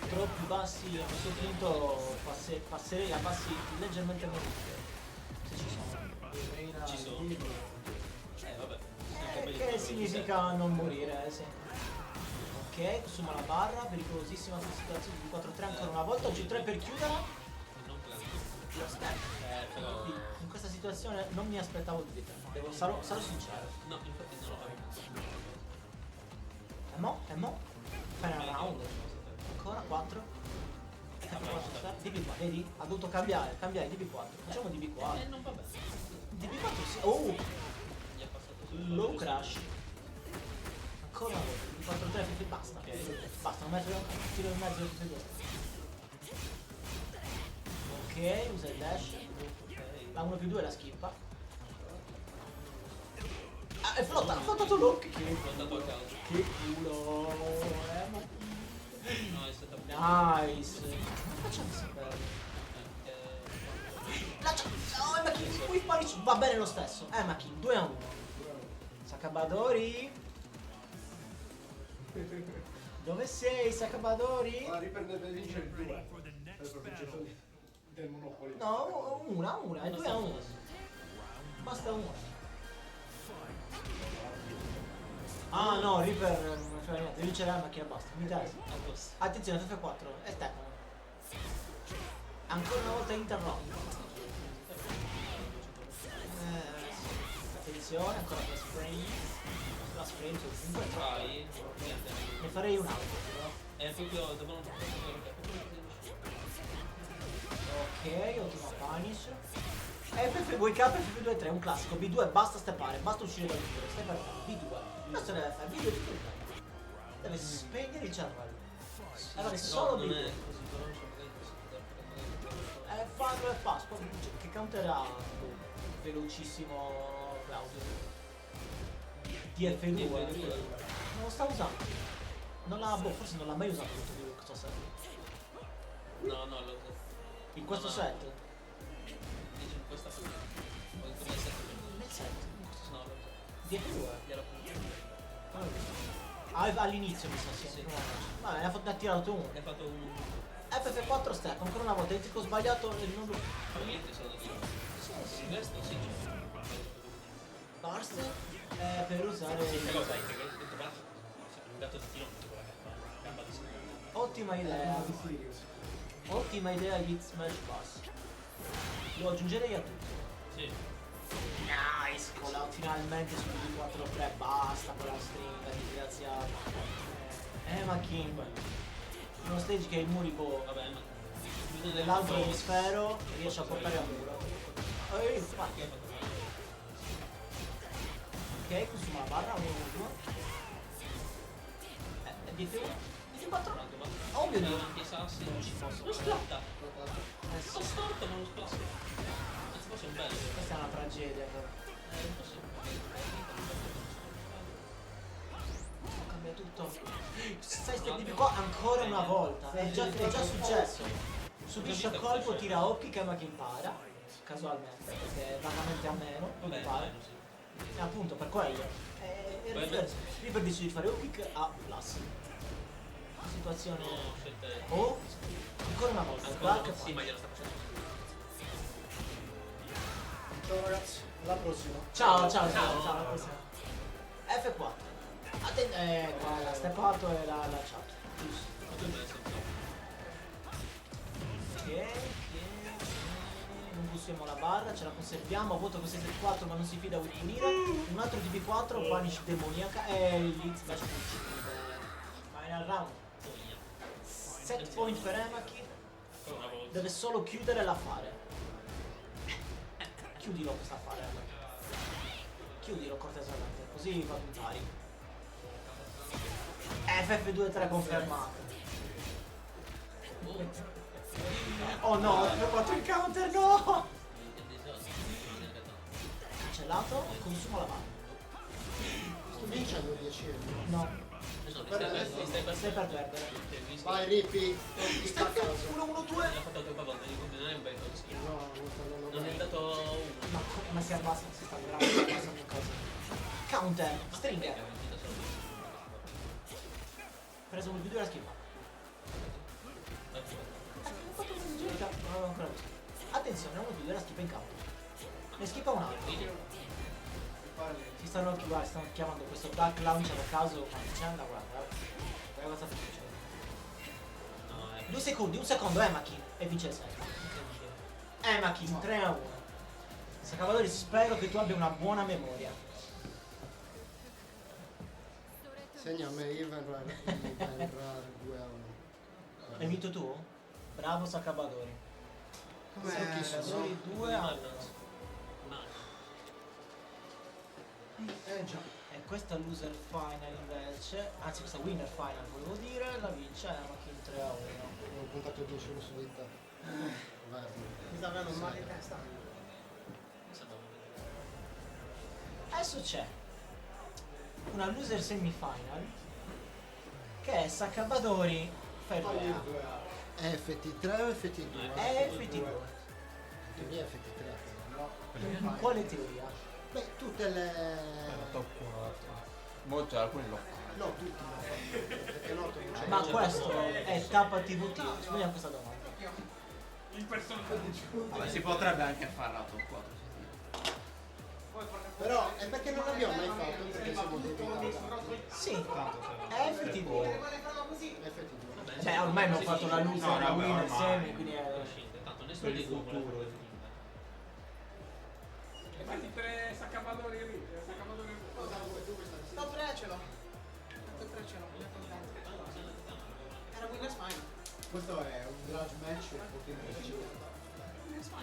Troppi bassi, a questo punto passerei a passi leggermente meno. Se ci sono. Ci sono. Vabbè. Che significa non morire, sì. Ok, consuma la barra, pericolosissima questa situazione di 4-3 ancora una volta, G3 per chiuderla. Lo step. Però... In questa situazione non mi aspettavo di te, sarò sincero. No, infatti non lo avevo. E mo? Final round. Ancora 4. DB4, vedi? Ha dovuto cambiare DB4. Facciamo DB4. Non va bene. DB4 sì. Oh! Gli è passato Low crash. Ancora una volta, DB4 3 basta. Basta, un metro, tiro in mezzo tutti e due. Ok, usa il dash. La 1+2 la schippa. Ah, è flotta, ha flottato l'occhio. Che culo. No, è stata nice. Come facciamo a sapere? Oh, Machin, qui Punish va bene lo stesso. Machin, 2-1. Sakabadori. Dove sei, Sakabadori? Ma riprendete vincere il 2 del Monopoly. No, una, è 2-1. Basta una. Ah no, Reaper non fa niente, vince la macchina basta, mi dai. Attenzione, FF4, è Tecno. Ancora una volta interrotto. Attenzione, ancora la spray. La spray, comunque Vai. ne farei un altro. È proprio devono ok, ottima punish. FF2K, FF2-3, un classico. B2 basta steppare, basta uscire dal tiro. Stai per B2. Questo deve fare B2 tutto il tempo. Deve spegnere il cervello. Allora solo B2. Fanno e fa. Che counter ha velocissimo Claudio. DF2. Non lo sta usando. Non l'ha, forse non l'ha mai usato questo set. No, in questo set? Dice in questa nel set? No, DF2? All'inizio mi sa, sì. Vabbè, ne ha tirato uno. Ne ha fatto uno. FF4 step, ancora una volta, il ho sbagliato il numero. Probabilmente sono da dire. Sì. Questo sì. Burst per usare. Sì, però sai che questo Burst si è allungato di tiro con la gamba di sinistra. Ottima idea. Ottima idea di Smash Pass. Lo aggiungerei a tutto. Sì. Nice, finalmente su D4-3 basta con la stringa, disgraziato. Machin. Uno stage che il Muribo, Vabbè, ma nell'altro emisfero riesce a portare a muro. Infatti. Ok, consuma la barra, 1-1. DF1. DF4. Oh mio Dio. anche i sassi. Non ci posso. Lo splatta. Sì. Lo storto ma lo splatta. Anzi, forse è un bello. Questa è una tragedia però. Cambia tutto. Sai step qua ancora una volta. È già successo. Subisce a colpo, tira occhi, chiama che impara. Casualmente, perché vagamente a meno. Vabbè, impara. E appunto per quello. Reaper decide di fare un kick a plus. Situazione. Oh, ancora una volta. Ancora sì, ma glielo sta facendo. Ciao ragazzi, alla prossima. Ciao, alla prossima. F4. Qua la steppato e la chat. Giusto. Ok. Non bussiamo la barra, ce la conserviamo. A voto con 6-4 ma non si fida, vuol punire. Un altro DB4, punish demoniaca. E l'X match final round. Set point per Emaki. Deve solo chiudere l'affare. Chiudilo questa affare. Chiudilo cortesemente, così va pari. FF2-3 confermato. Oh no, ho fatto il counter, no! Cancellato, consuma la mano. Sto vincendo 10 euro. No. Stai Stai per perdere. Vai Rippi, non ti sta a caso. 1-1-2. L'ha fatto due volte, non è un bel consiglio. No, Non è dato uno. Ma si abbassa, si sta abbassando cosa. Counter, stringer. Preso un video e la schifo. Attenzione, uno video e la schifa in campo. Ne schifa un altro. Si stanno chiamando questo Dark Launcher a caso una vicenda, guarda cosa sta succedendo. 2 secondi, un secondo, Emaki e vince il set. Emaki 3-1. Cavalieri, spero che tu abbia una buona memoria. Segna a me Ivenrar 2-1. Hai vinto tu? Bravo Sacabadori. Sacabadori 2-1. Già. E questa loser final invece, anzi questa winner final volevo dire, la vince Emaki 3-1. Ho puntato 10 euro su di te. Mi sta avendo un mal di testa. Adesso c'è una loser semifinal che è Sacabadori Ferrea. È FT3 o FT2? È FT2. Teoria FT3. No. In quale teoria? Beh, tutte le... Top 4. Molti, alcuni no. No, tutti lo fanno. Perché no, tu non c'è. Ma questo è Tapa TVT? Rispondiamo a questa domanda. Il personaggio. Vabbè, si potrebbe anche farla top 4. Però è perché non l'abbiamo mai fatto, perché siamo dei dati. Sì, è FT2. FT2. Cioè ormai abbiamo fatto la loser, la winner semi, quindi è... Tanto nessuno di due vuole fare il E fatti 3 Sacabadori lì. Sacabadori Top 3 ce l'ho. Top 3 ce l'ho. Era Winners Final. Questo è un grudge match un pochino difficile. Sono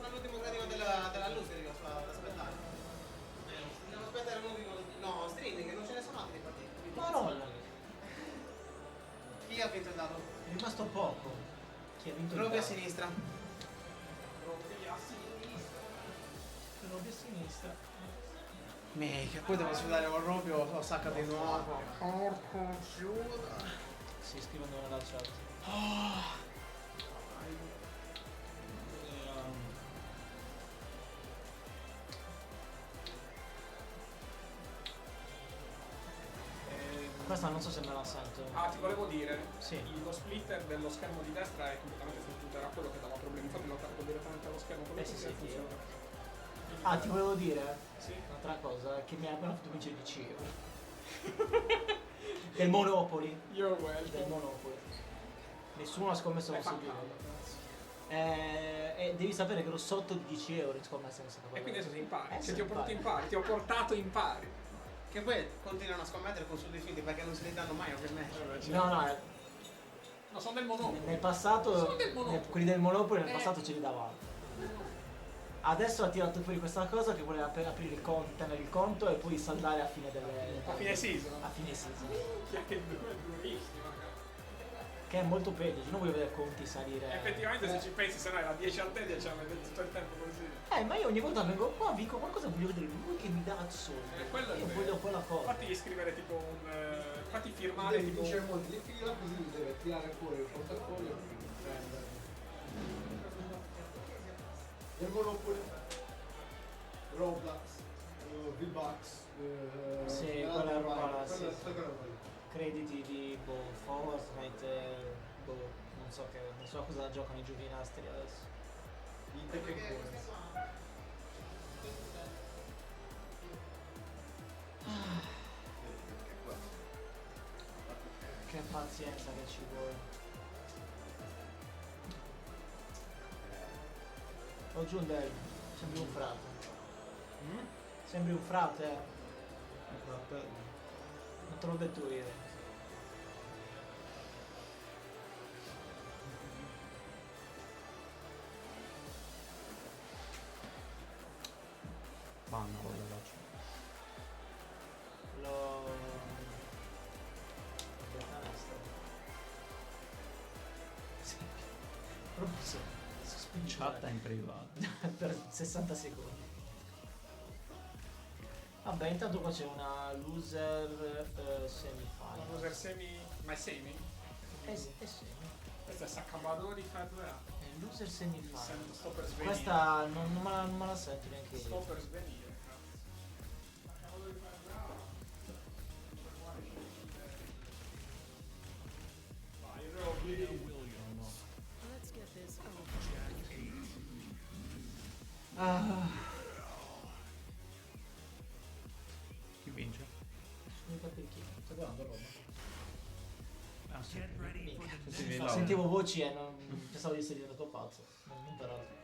all'ultimo gradino della luce, devo aspettare. Devo aspettare l'ultimo. No, streaming, non ce ne sono altri partiti. Madonna, Chi ha vinto il dato? è rimasto poco. Chi ha vinto il Roby a dato? sinistra. Roby a sinistra. Mica, poi devo sfidare un Roby o Sacca di nuovo. Porco giuda. Si scrivono nella chat. Questa non so se me la sento. Ah, ti volevo dire, Sì. lo splitter dello schermo di destra è completamente fottuto, era quello che dava problemi, infatti l'ho attaccato direttamente allo schermo con Sì, sì, funziona. Ah, ti volevo dire Sì. un'altra cosa, che mi ha appena fatto vincere 10 euro. Del Monopoli. You're welcome. Del Monopoli. Nessuno ha scommesso con Silvio. E devi sapere che ero sotto di 10 euro in scommessa questa cosa. E quindi adesso ti impari, sì, se ti ho portato impari, ti ho portato impari. Che poi continuano a scommettere con soldi finti perché non se li danno mai ovviamente. No, no, No, sono del Monopoli. nel passato, Sono del Monopoli. quelli del Monopoli nel passato ce li davano. Adesso ha tirato fuori questa cosa che voleva aprire il conto, tenere il conto e poi saldare a fine delle... A fine season. A fine season. Che è durissimo, ragazzi. Che è molto peggio, io non voglio vedere conti salire. Effettivamente se ci pensi, se no era 10 al te, 10 a me, tutto il tempo così. Ma io ogni volta vengo qua, dico qualcosa, voglio vedere lui che mi dà soldi. Quello è Io vero. voglio quella cosa. Fatti scrivere tipo un... fatti firmare Devi tipo... dicere molti di fila, così mi deve tirare fuori il portafoglio e prendere. Del Monopoli, Roblox, V-Bucks, Sì, quella roba là, sì. quella roba lì. Crediti di Fortnite, non so cosa giocano i giovinastri adesso. I Tekken Coins. Che pazienza che ci vuole. Oh Giunde, sembri un frate. Sembri un frate. Non te l'ho detto io. Vanno con le facce. Lo... Sì. Proprio sì. Chatta in privato. Per 60 secondi. Vabbè, intanto qua c'è una loser semifinal. Loser semi. Ma è semi? Semi. Questa è Saccabadori fa 2A. È loser semifinal. Sto per svenire. Questa non me la sento neanche Sto io. per svenire. Vai, Robby. Ah, Chi vince? mi fa chi? Sto guardando roba. Ah sì. Get ready for the Sì, next no. Sentivo voci e non pensavo di essere diventato pazzo. Non per altro.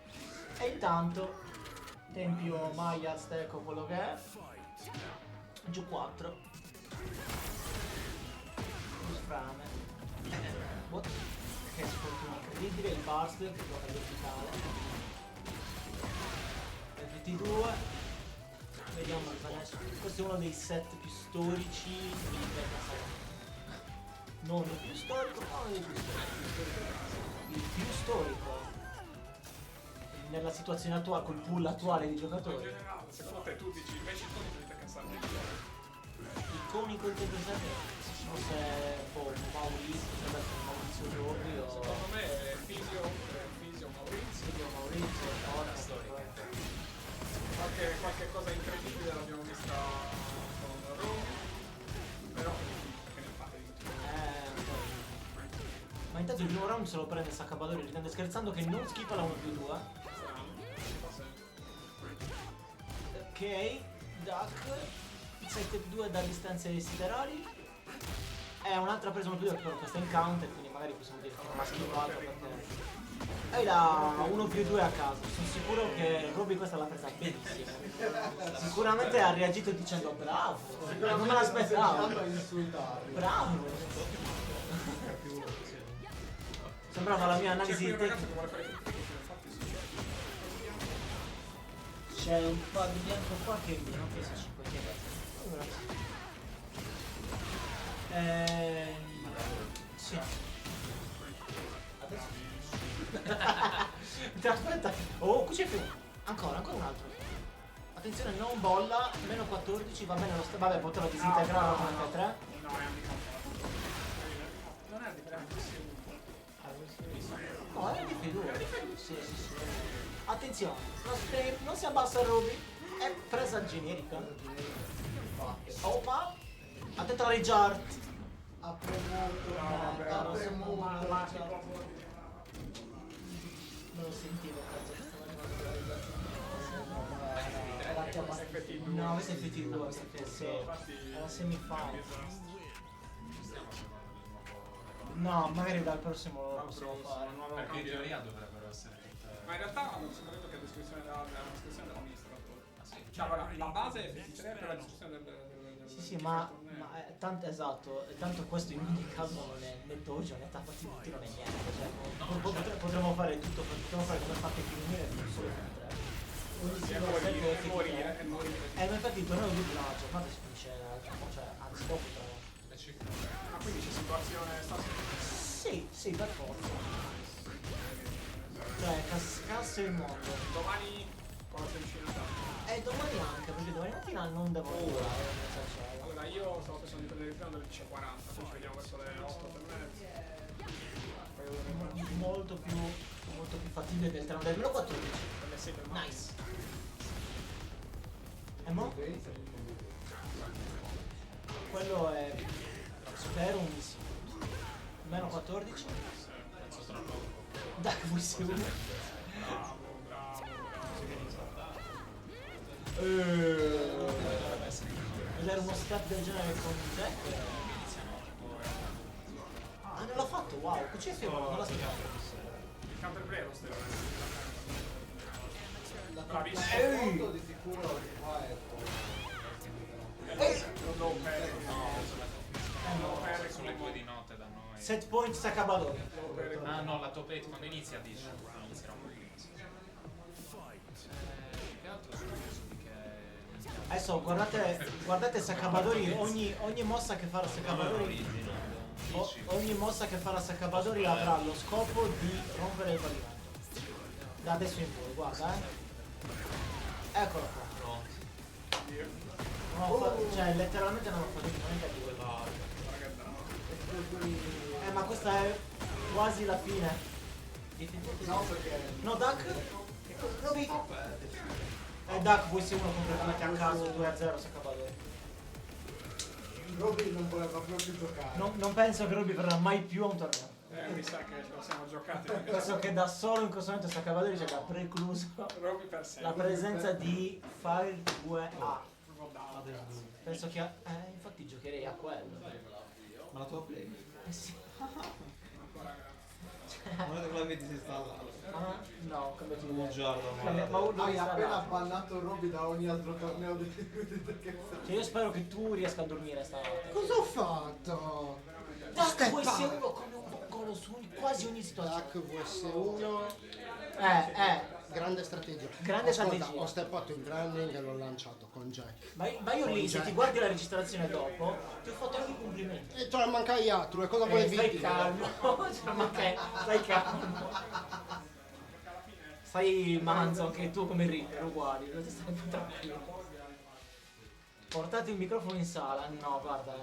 E intanto, tempio Maya, Azteco, quello che è. Giù 4. Frame. What? Che sfortuna incredibile. Il burst che gioca verticale. Il VT2. Vediamo il Vanesco. Questo è uno dei set più storici di Bernasaga. Non il più storico, ma uno dei più storici. Il più storico nella situazione attuale, col pool attuale di In giocatori. generale, secondo te tu dici invece il conico di cazzare Iconico interpretare se fosse Maurizio Giorgi o secondo me è Fisio Maurizio qualche cosa incredibile l'abbiamo vista con Rome, però che ne fate di tutto? Ma intanto il primo round se lo prende Saccabadori ridendo e scherzando che non schippa la 1+2. Ok, Duck 7-2 da distanze siderali. È un'altra presa 1+2 però questa è in counter, quindi magari possiamo dire che non ha schippato perché hai la 1+2 a caso. Sono sicuro che Robby questa l'ha presa benissimo. Sicuramente ha reagito dicendo bravo, non me l'aspettavo. Bravo. Sembrava la mia analisi tecnica. C'è un po' di bianco qua che mi non pensa 5 sì. Adesso aspetta. Oh, qui c'è più. Ancora un altro. Attenzione, non bolla, meno 14, va bene lo vabbè, potrò disintegrare con 3. No, è handicapato. Non è handicapato, No, è di fiducia. Sì. Attenzione, non si abbassa Robby, è presa generica. Opa! Attento alla Richard! Ha premuto. Non lo sentivo, cazzo, che stava arrivando. No, questo è FT2, sì. È la semifinale. No, magari dal prossimo lo possiamo fare. Perché in teoria dovrebbero essere tutte... Ma in realtà hanno detto che è descrizione della ministra. Cioè, allora, la base è 23 per la descrizione del sì, ma tanto esatto, tanto questo in ogni caso non è né dojo né tapati tutti, non è niente, cioè potremmo fare tutto, potremmo fare come fate finire solo con 3. Ogni singolo set è morire. Ma infatti il torneo di la giornata si finisce, cioè anzi dopo però. Ma quindi c'è situazione stasera? Sì, per forza. Cioè, cascasse il mondo. Domani cosa sei vicino e domani anche, perché domani mattina non devo lavorare. Allora io stavo pensando di prendere il treno alle 10:40, quindi vediamo verso le 8:30. Molto più fattibile del treno del meno 14. Nice. E mo? Quello è spero un missimo. Meno 14. Dai, vuoi sei uno? Vedere uno step del genere con Jack Wow, QCF non la spiegavo. Il counterplay è lo stesso. La Bravissimo. foto di sicuro che qua è Non perde, No, sulle 2 di notte da noi. Set point Sakabadori. Ah no, la top 8 quando inizia dice. Inizierà un po'. Che altro è successo di che... Adesso guardate Sakabadori, ogni mossa che farà Sakabadori. Ogni mossa che farà Sakabadori avrà lo scopo di rompere il pavimento. Da adesso in poi, guarda, Eccolo qua. Cioè, letteralmente non ho fatto niente di quello. Ma questa è quasi la fine. No, perché No, Duck? Roby? Duck VS1 completamente a caso, 2-0 Sakabadori. Robin non voleva proprio giocare. Non penso che Roby verrà mai più a un torneo. Mi sa che ce lo siamo giocati. Penso che da solo in questo momento Sakabadori ci avrà precluso Robby per sempre. la presenza di Fire 2A. Penso che infatti giocherei a quello. Ma la tua play? Sì. Non è quella che disinstallata. No, cambiato di Buongiorno, ma Hai appena bannato Robby da ogni altro torneo di Cioè io spero che tu riesca a dormire stanotte. Cosa ho fatto? Duck VS1 come un boccolo su quasi ogni situazione. Duck VS1. Grande strategia. Grande Ascolta, strategia. ho steppato il running e l'ho lanciato con Jack. Ma io lì, se ti guardi la registrazione dopo, ti ho fatto anche i complimenti. E te ne mancai altro, e cosa volevi Stai dire? calmo, cioè, ma che? Stai calmo. Stai manzo anche tu come Ripper, uguali, non ti stai più tranquillo. Portate il microfono in sala, no guarda,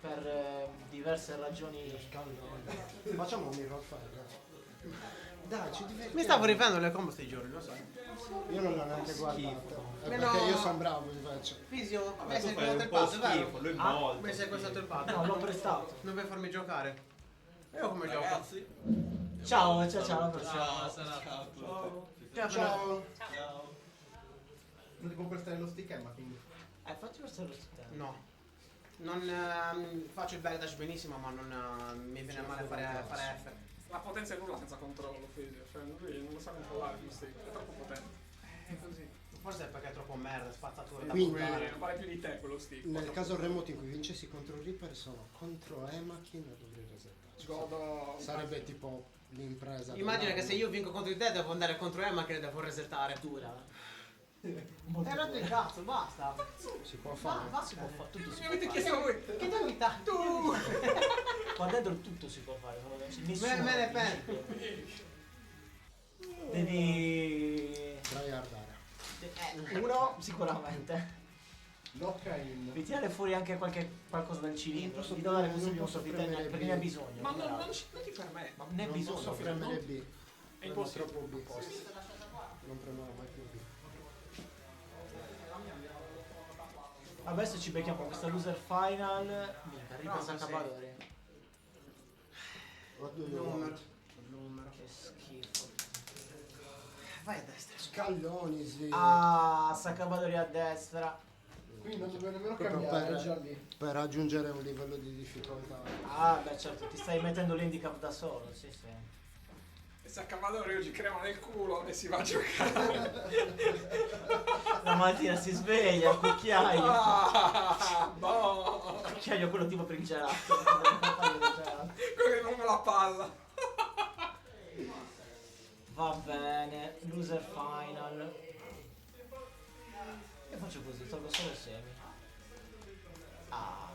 per diverse ragioni. Facciamo un mirror fire. Dai, ci divertiamo. Mi stavo rifendo le combo sti giorni, lo sai. Io non l'ho neanche guardato. È Meno- perché io sono bravo invece. Fisio, Vabbè, mi tu sei fai sequestrato un il po' pad, vero? schifo, lui molto. Mi hai sequestrato il pad. No, l'ho prestato. Non vuoi farmi giocare? Io come gioco? Ragazzi. Ciao, ciao, alla prossima. Ciao. Non ti può prestare lo stick ma quindi. Facci questo lo stick. No. Non faccio il backdash benissimo, ma non mi viene male fare F. La potenza è nulla senza controllo, figlio. Cioè, lui non lo sa controllare il stick, è troppo potente. È così. Forse è perché è troppo merda, spazzatura da Quindi- buttare. Non vale più di te quello stick. Nel caso remoto in cui vincessi contro Reaper sono contro Emakin e dovrei resettarci. Godo. Sarebbe tipo l'impresa. Immagina che dell'anno. se io vinco contro di te devo andare contro Emma che devo resettare. Dura. Hai rotto il cazzo, basta. Si può fare. Ma si può fare, tutto si Mi può avete fare. chiesto voi. Che novità? Qua dentro tutto si può fare, nessuno. Me ne pento. Devi... Tryhardare. Uno sicuramente. Lock-in. Devi tirare fuori anche qualcosa dal cilindro. Gli devo dare così un soffitto perché ne ha bisogno. Ma non ti permette. Ma ne ha Non bisogno. posso premere B. È impossibile. Troppo B. Non premerò mai più B. Adesso ci becchiamo questa loser final. Minchia, No, ripasa sì. Acabadori. Numero. Che schifo. Vai a destra. Scalloni, sì. Ah, Sakabadori a destra. Quindi non dobbiamo nemmeno Proprio cambiare, è già lì. per raggiungere un livello di difficoltà. Ah, beh certo, ti stai mettendo l'handicap da solo, sì sì. E se a Cavadori oggi crema nel culo e si va a giocare. La mattina si sveglia, il cucchiaio. Ah, boh. Il cucchiaio quello tipo per il gelato. Quello che non me la palla. Va bene, loser final. Io faccio così, tolgo solo semi. Ah.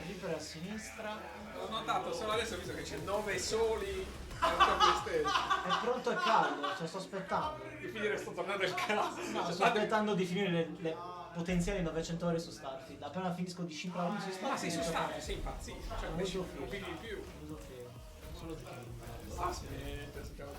Reaper a sinistra. L'ho notato, solo adesso ho visto che c'è 9 soli al top stage. È pronto e caldo, cioè sto aspettando. Di finire sto torneo del cazzo. No, sto aspettando di finire le potenziali 900 ore su Starfield. Appena finisco di scimprare su Starfield. Ma sei su Starfield, sei impazzito. Cioè, invece Molto non figo. pigli di più. Uso figo. Solo giochi. Aspetta, si chiama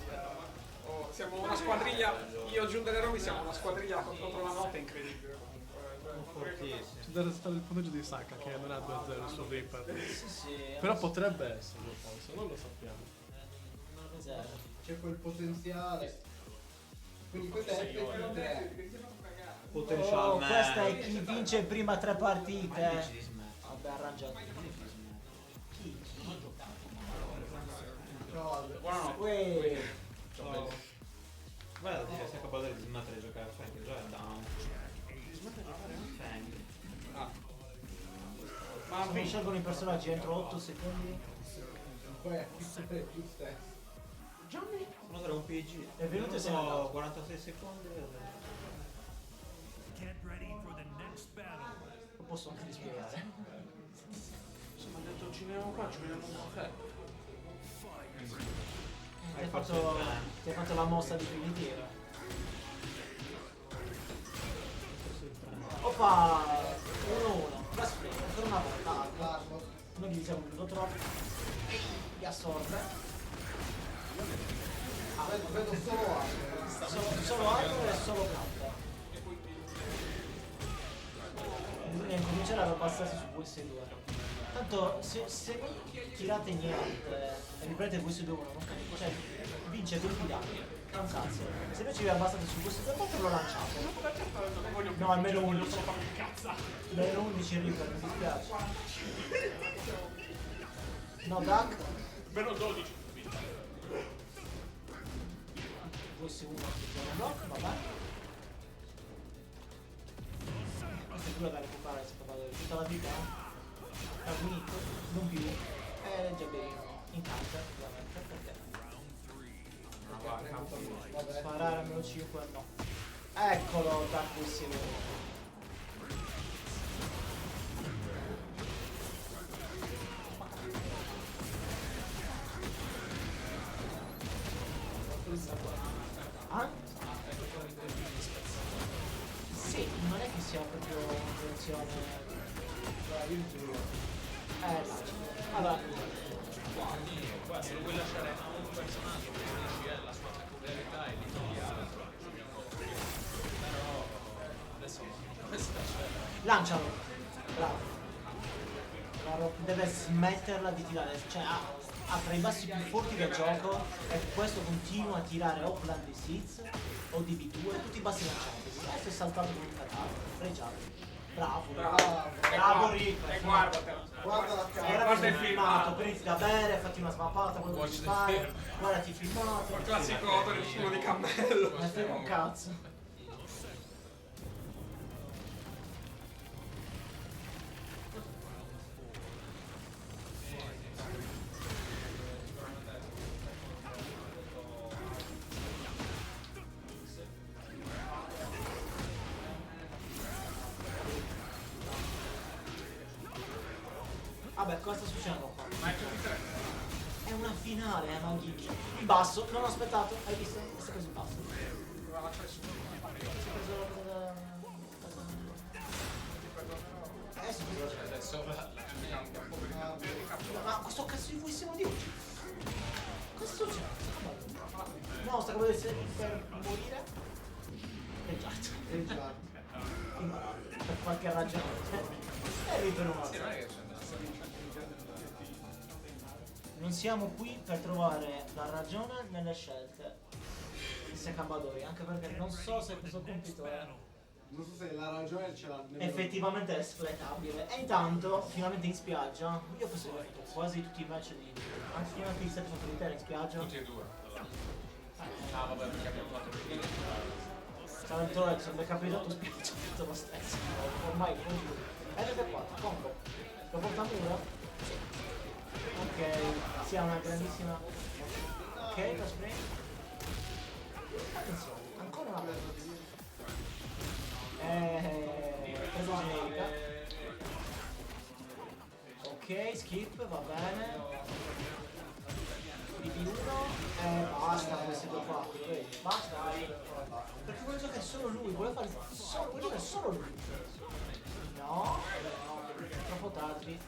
oh, siamo una squadriglia, io e Giun delle Romi siamo una squadriglia contro la notte incredibile comunque. C'è stato il punteggio di Saka che non ha 2-0 su Reaper. Sì, sì. Però potrebbe esserlo forse, non lo sappiamo. Zero. C'è quel potenziale. Quindi questo è FP3. Oh, questa è chi vince prima 3 partite. Vabbè, Vabbè, arrangiato. Chi? Buonanotte. Uè. Guarda, dire sei capace di smettere di giocare a Fang, già è down. Smettere di giocare a Fang. Se mi scelgono i personaggi entro 8 secondi. Poi è più stesso. Johnny? Sono tra un PG. È venuto e se n'è andato. 46 secondi. Get ready for the next battle. Lo posso anche dispiegare. Sono detto ci vediamo qua, ci vediamo un caffè. Ti hai fatto la mossa definitiva. Oppa! 1-1. La sfida, per una volta. Noi gli siamo venuto troppo. Li assorbe. Vedo solo Arthur. Solo Arthur e solo Panther. Bisogna cominciare ad abbassarsi su VS2. Tanto se non tirate niente e riprendete VS2 non capisco, cioè vince 20 danni. È un cazzo. Se invece vi abbassate su VS2 quanto lo lanciate? No, almeno 11. Almeno 11 Reaper, mi dispiace. No, Duck. Meno 12. VS1 attenzione block, vabbè. Questo è quello da recuperare, si parla di tutta la vita. È finito, non più. È già bene. In counter, ovviamente, perché? Sparare a meno 5 no. Eccolo, Duck VS1. Ah? Sì, non è che sia proprio un'intenzione. Allora, Guarda, se lo vuoi lasciare a un personaggio che riesci la sua peculiarità e l'Italia, però adesso questa lancialo. Bravo. Deve smetterla di tirare, cioè ha tra i bassi più forti del gioco e questo continua a tirare o Plant the Seeds o DB2, tutti i bassi lanciati. Adesso è saltato con un catato, fregiato. Bravo Rick. E guardatela. Guarda la Era Guarda il filmato, prendi da bere, fatti una svappata, quello che fai, guardati il filmato. Il classico aperitivo di cammello. Non frega un cazzo. Vabbè, cosa sta succedendo qua? È una finale, Maghi. Il basso, non ho aspettato, hai visto? Si è preso il basso. Si è preso la Adesso ma questo cazzo di vuoi di oggi? Cosa sta succedendo? No, sta come per morire. Reggiato. Per qualche ragione. E ripeto non siamo qui per trovare la ragione nelle scelte di Sakabadori, anche perché non so se questo compito è non so se la ragione ce l'ha effettivamente espletabile. E intanto, finalmente in spiaggia, io penso che ho fatto quasi tutti i match di anche finalmente il set solitario in spiaggia. tutti e due. Ah vabbè, perché abbiamo fatto più. Salvatore, sono decapitato spiaggia tutto lo stesso. Ormai LV4, combo. Lo porta a muro? Sì. Ok, si ha una grandissima. Ok, lo spray. Attenzione, ancora una volta. Preso generica. Ok, skip, va bene. BB1. Basta questi due qua. Basta. Perché vuole giocare solo lui, vuole fare solo, vuole giocare solo lui. No, troppo tardi.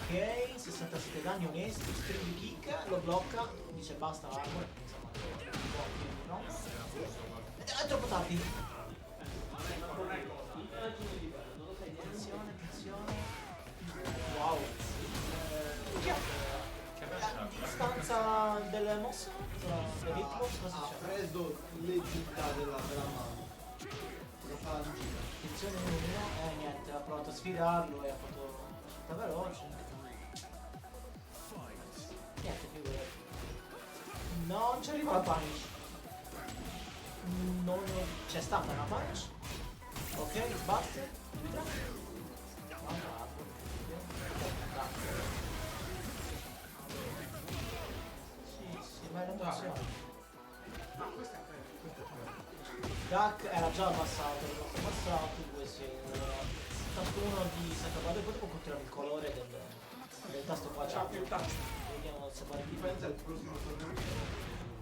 Ok, 67 danni onesti, string kick, lo blocca, dice basta armor, insomma, no? È troppo tardi. Attenzione, attenzione. Wow. A distanza delle mosse? Dell'hitbox? Cosa Ha c'è? preso le dita della mano. Lo fa in giro. Attenzione 1 niente, ha provato a sfidarlo e ha fatto da veloce. Niente più vero. Non ci arriva la punish. Non c'è stata una punish. Ok, sbatte. Sì, ma è l'emozione. Duck era già passato, è rimasto passato, due segni. Ciascuno di Sacabado e poi dopo continuare il colore del tasto qua. Ciao, più tasto. Vediamo se va in difesa il prossimo torneo.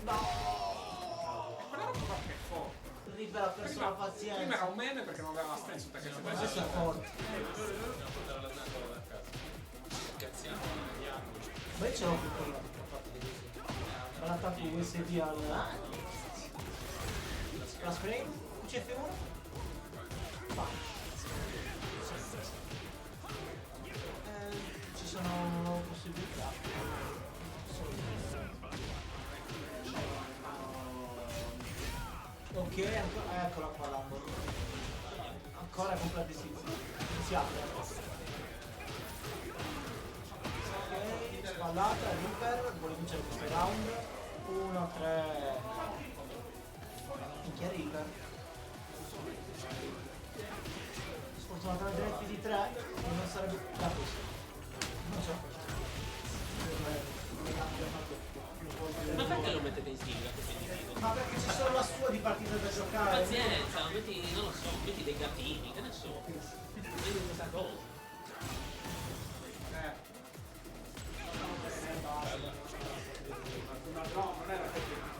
No! Quella roba qua che è forte. Reaper ha perso la pazienza. Prima era un meme perché non aveva senso, perché se Questo è forte. Ma io ce l'ho più prima, infatti così. Ho l'attacco USB al... La spray, UCF1. Vai. Ci sono possibilità. Ok, eccola qua l'angolo. Ancora completa si apre. Ok, spallata, Reaper, vuole vincere questo round. 1, 3. Minchia Reaper. Sfortunatamente nel PD3 non sarebbe da questo. Non so. Ma perché lo mettete in sigla questo individuo? Ma perché c'è solo la sua di partita da giocare. Pazienza, metti, non lo so, metti dei gattini, che ne so. Vedi questa cosa. No, non era così.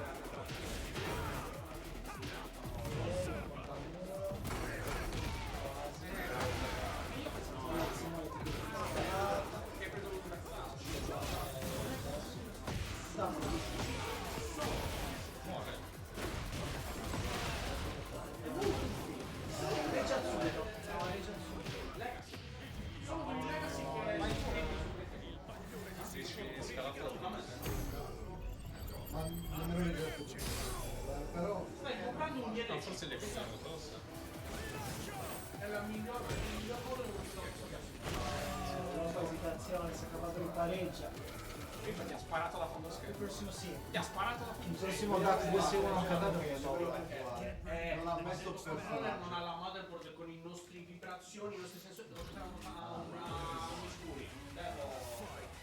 Però No, forse le pigliamo tosta. È la miglior modo di Esitazione, si è cavato il pareggia. Prima ti ha sparato da fondo schermo. Il prossimo sì. Ti ha sparato da Il fondo prossimo Duck 2-1 non cadato che so. non ha messo il controller non ha la motherboard con i nostri vibrazioni, i nostri sensori, devo giocare a uno scuri.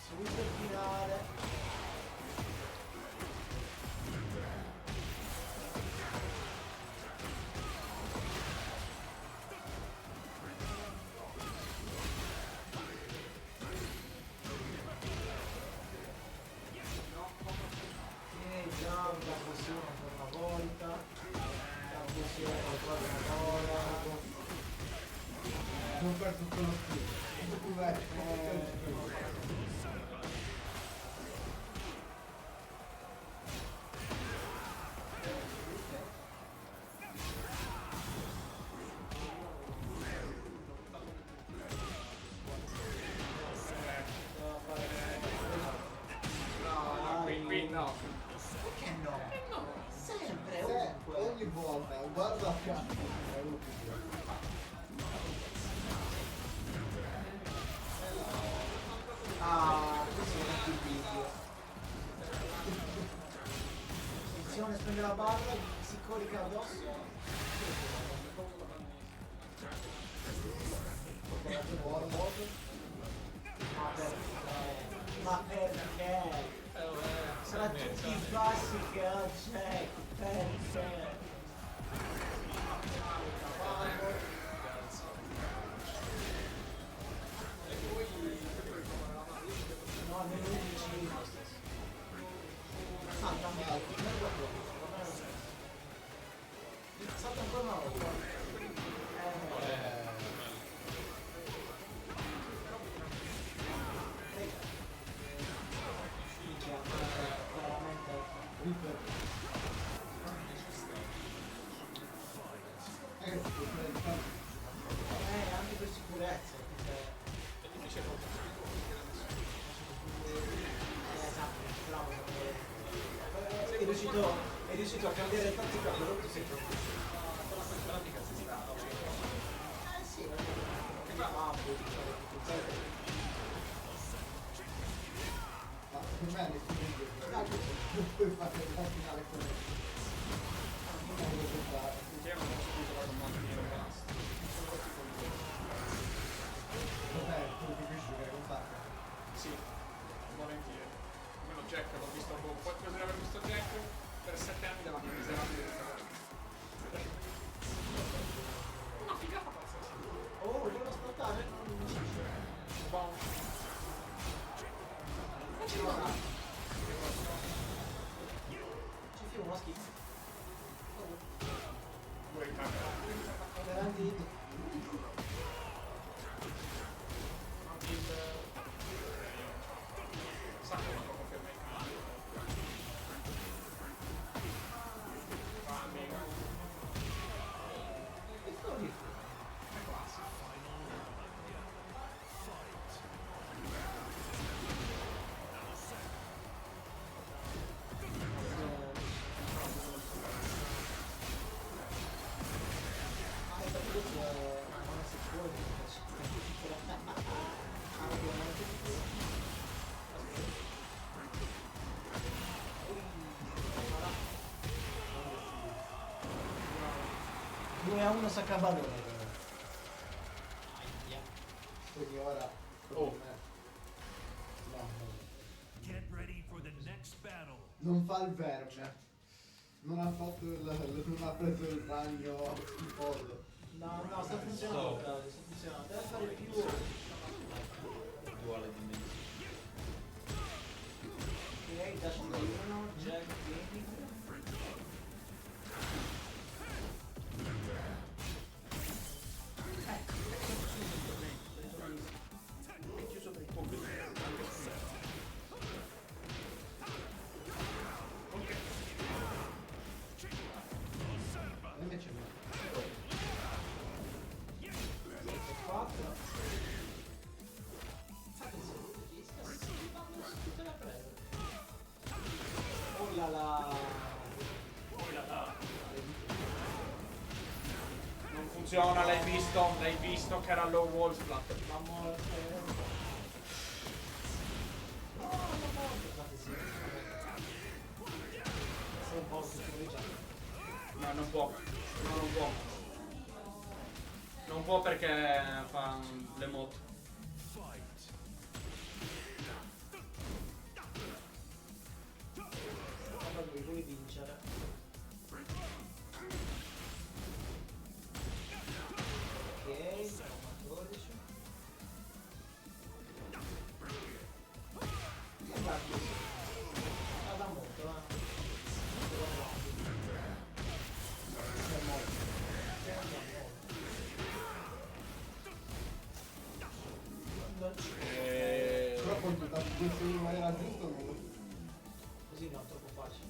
Subito il finale. non per tutto lo schifo. Qui no. Perché no? No. Sempre, Ogni volta, guarda a fianco. Ah, questo è un video. Attenzione, spende la barra, si corica addosso. Ma perché? Tra tutti i passi che ha Jack, perché? No, nel 11 salta ancora salta ancora una volta. Veramente è riuscito a cambiare il tattica, però tu sei troppo. pratica si sta. Sì, che fa? Ma puoi fare tutto il tempo. Ma per me nessuno non puoi fare la finale con me. Non è risultato. Insieme non posso più giocare con Monty e basta. Vabbè, tu preferisci giocare con Sacca? Sì, volentieri. Almeno Jack l'ho visto un po'. Poi di aver visto Jack per 7 anni della mia miserabile vita. Una figata pazzesca. Oh, voglio ascoltare? Boom. Ci fio uno schifo. Vuoi cagare? Garantito. Sacco non lo conferma in campo. È classico. a 1 Saccavalone. Quindi ora... Oh. Get ready for the next battle. Non fa il verme. Non ha fatto non ha preso il ragno schifoso. No, sta funzionando, Claudio, sta funzionando. Deve fare più... Duale dimensione. Ok, dash 1, Jack, Gaming. È chiuso per il pubblico. Invece no. 4. Oh là là. Non funziona, l'hai visto che era low wall flat. La morte. No, la morte. Sei un po' sicurezzato. No, non può. No, non può. Non può perché fa le mod. Allora vuoi vincere. Ok, siamo a 12. E guardi. Da molto, Però poi tu tanto questo in maniera giusta non lo... Così no, troppo facile.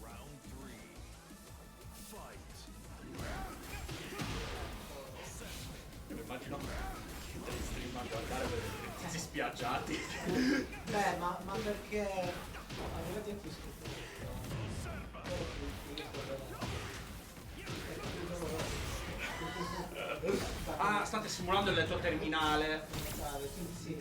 Mi immagino dei stream a guardare per questi spiaggiati. Beh, ma perché arrivati a qui Ah, state simulando il letto terminale. Sì.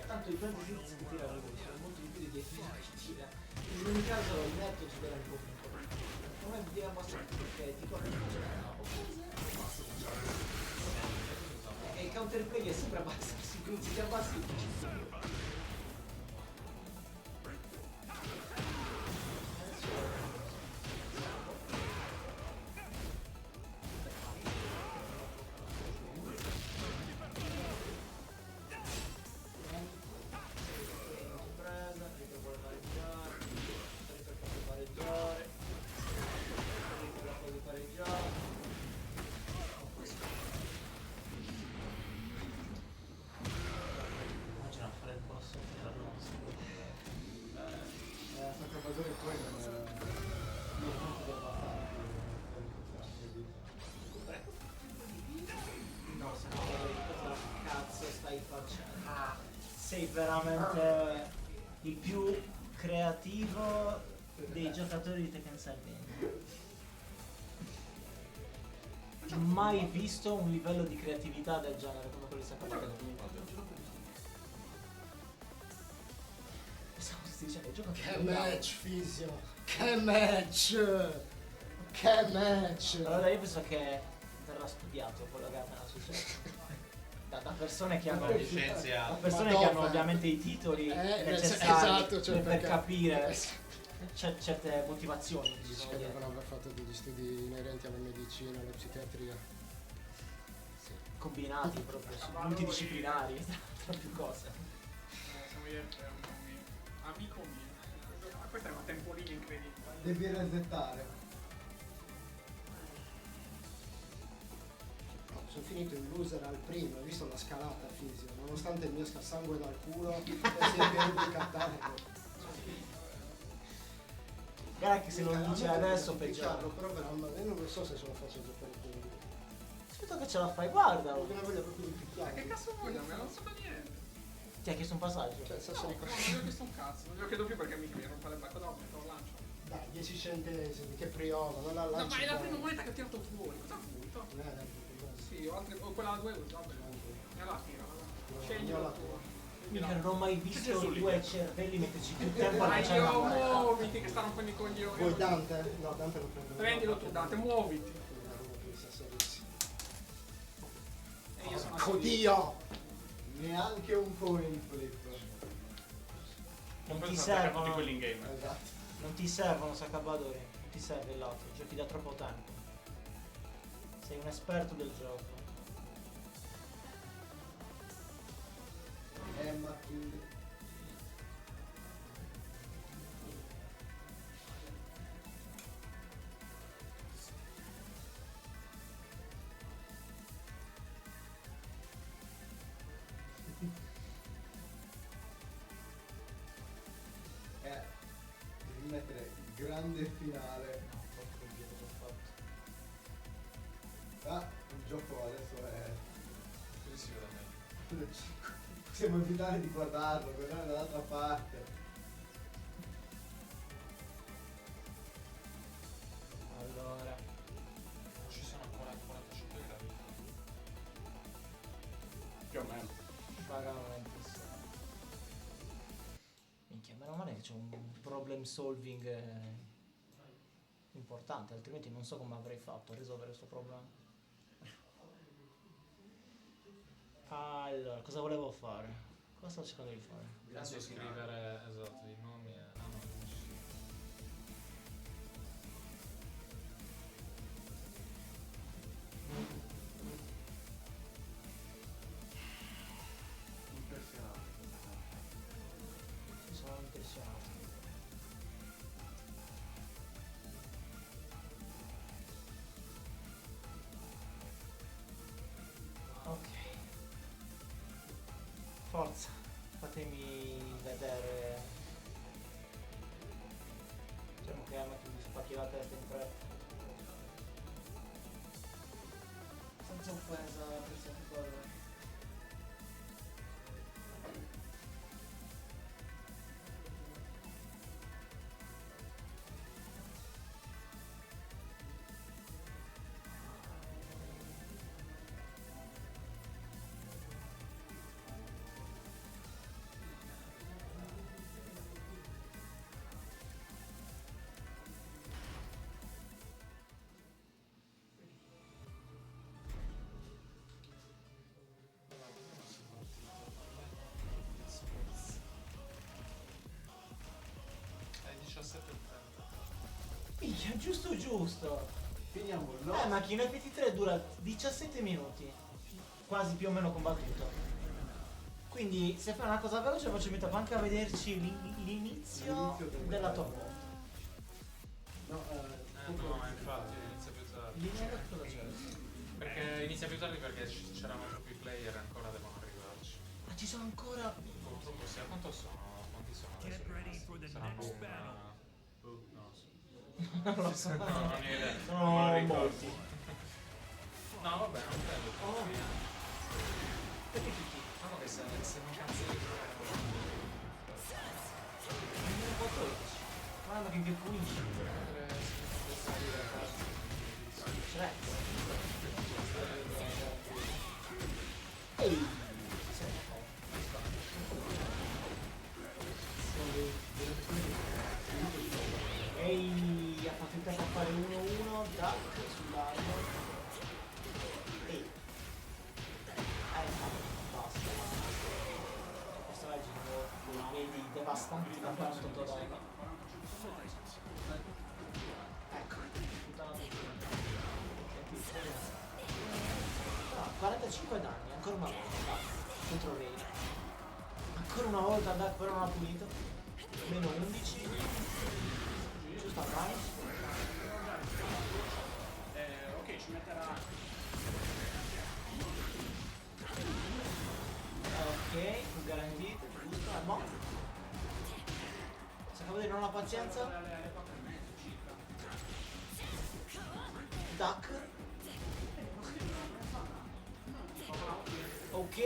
Tanto i fantasy si tirano così, sono molto di più di 10 ci tira. In ogni caso il netto ci tira un po' più. Non è dire abbastanza perché ti corre e il counterplay è sempre abbassarsi, quindi se ti abbassi veramente il più creativo dei giocatori di Tekken 7. Mai visto un livello di creatività del genere come quello di Sakamoto. Stavo dicendo, gioco Che match, Fisio! Che match! Che match! Allora io penso che verrà studiato quello che è appena successo. Da persone che hanno, da persone che hanno ovviamente i titoli necessari esatto, cioè per capire certe motivazioni. Dici che devono aver fatto degli studi inerenti alla medicina, alla psichiatria. Sì. Combinati proprio, multidisciplinari, tra più cose. Siamo io e un mio amico mio. Questa è una tempolina incredibile. Devi resettare. Sono finito in loser al primo, hai visto la scalata, Fisio, nonostante il mio sangue dal culo e sia pieno di cattanico. Guarda che se lo dice adesso peggiore. Però io non lo so se ce la faccio giocare con lui. Aspetta che ce la fai, guarda! Ho una voglia proprio di picchiare. Che cazzo vuoi da me? Non so niente. Ti ha chiesto un passaggio? Cioè, No, non gli ho chiesto un cazzo. Non glielo chiedo più perché mi rompa le bacche. Cosa ho lancio? Dai, 10 centesimi, che priola, non la No, lanci. ma è la poi. prima moneta che ho tirato fuori. Cosa vuoi? Sì, ho altre. Quella a 2 euro, vabbè. E la tira. Scegli la tua. Mica non ho mai visto due cervelli metterci più tempo a Ma lanciare io una moneta. muoviti che stanno un po' di coglioni. Vuoi Dante? No, Dante lo prendo. Prendilo tu, Dante, muoviti. E io sono Oddio! Neanche un coin flip. Non ti tutti servono. quelli in game. Esatto. Non ti servono Sakabadori, non ti serve il lato, giochi da troppo tempo. Sei un esperto del gioco. Emma King. Devi mettere il grande finale. No, porco Dio, cosa ho fatto? Ah, il gioco adesso è. Così si vede meglio. Possiamo evitare di guardarlo, guardare dall'altra parte. Allora, Ci sono ancora 45 gradi. Più o meno. vagamente sì. Minchia, meno male che c'è un problem solving importante, altrimenti non so come avrei fatto a risolvere questo problema. Allora, cosa volevo fare? Cosa sto cercando di fare? Penso scrivere esatto i nomi e Impressionante. Sono impressionato. Ok. Forza, fatemi vedere. Diciamo che Emma mi spacchi la testa in fretta. Senza offesa per sempre. È 17 Minchia, giusto giusto. Finiamo il Ma Kino FT3 dura 17 minuti. Quasi più o meno combattuto. Quindi se fai una cosa veloce faccio metà anche a vederci l'inizio della tua volta. No, no, infatti inizia più tardi. L'inizio cosa c'è? Perché inizia più tardi perché c'erano troppi player e ancora devono arrivarci. Ma ci sono ancora. Purtroppo sì, quanto sono? Quanti sono adesso? Get ready for the Saranno next un... battle. no, sì. Non lo so. No, non ho idea. Sono Non me lo ricordo. molti. No, vabbè, non credo. Perché tutti? Diciamo che se non cazzi Non posso dirci. Guarda che punisci. Shrek. Ehi. Ehi, ha fatto il tempo a fare 1-1, Duck sull'armo. Ehi. Basta. Questo è il giro dei vedi devastanti da 48 danni. Ecco, no, 45 danni, ancora una volta, contro Ray. Ancora una volta Duck però non ha punito. Meno 11. Giusto a Price. Ok, ci metterà. Ok, fu garantito, giusto, è mo. Se acabo di non ha pazienza. Duck. Ok.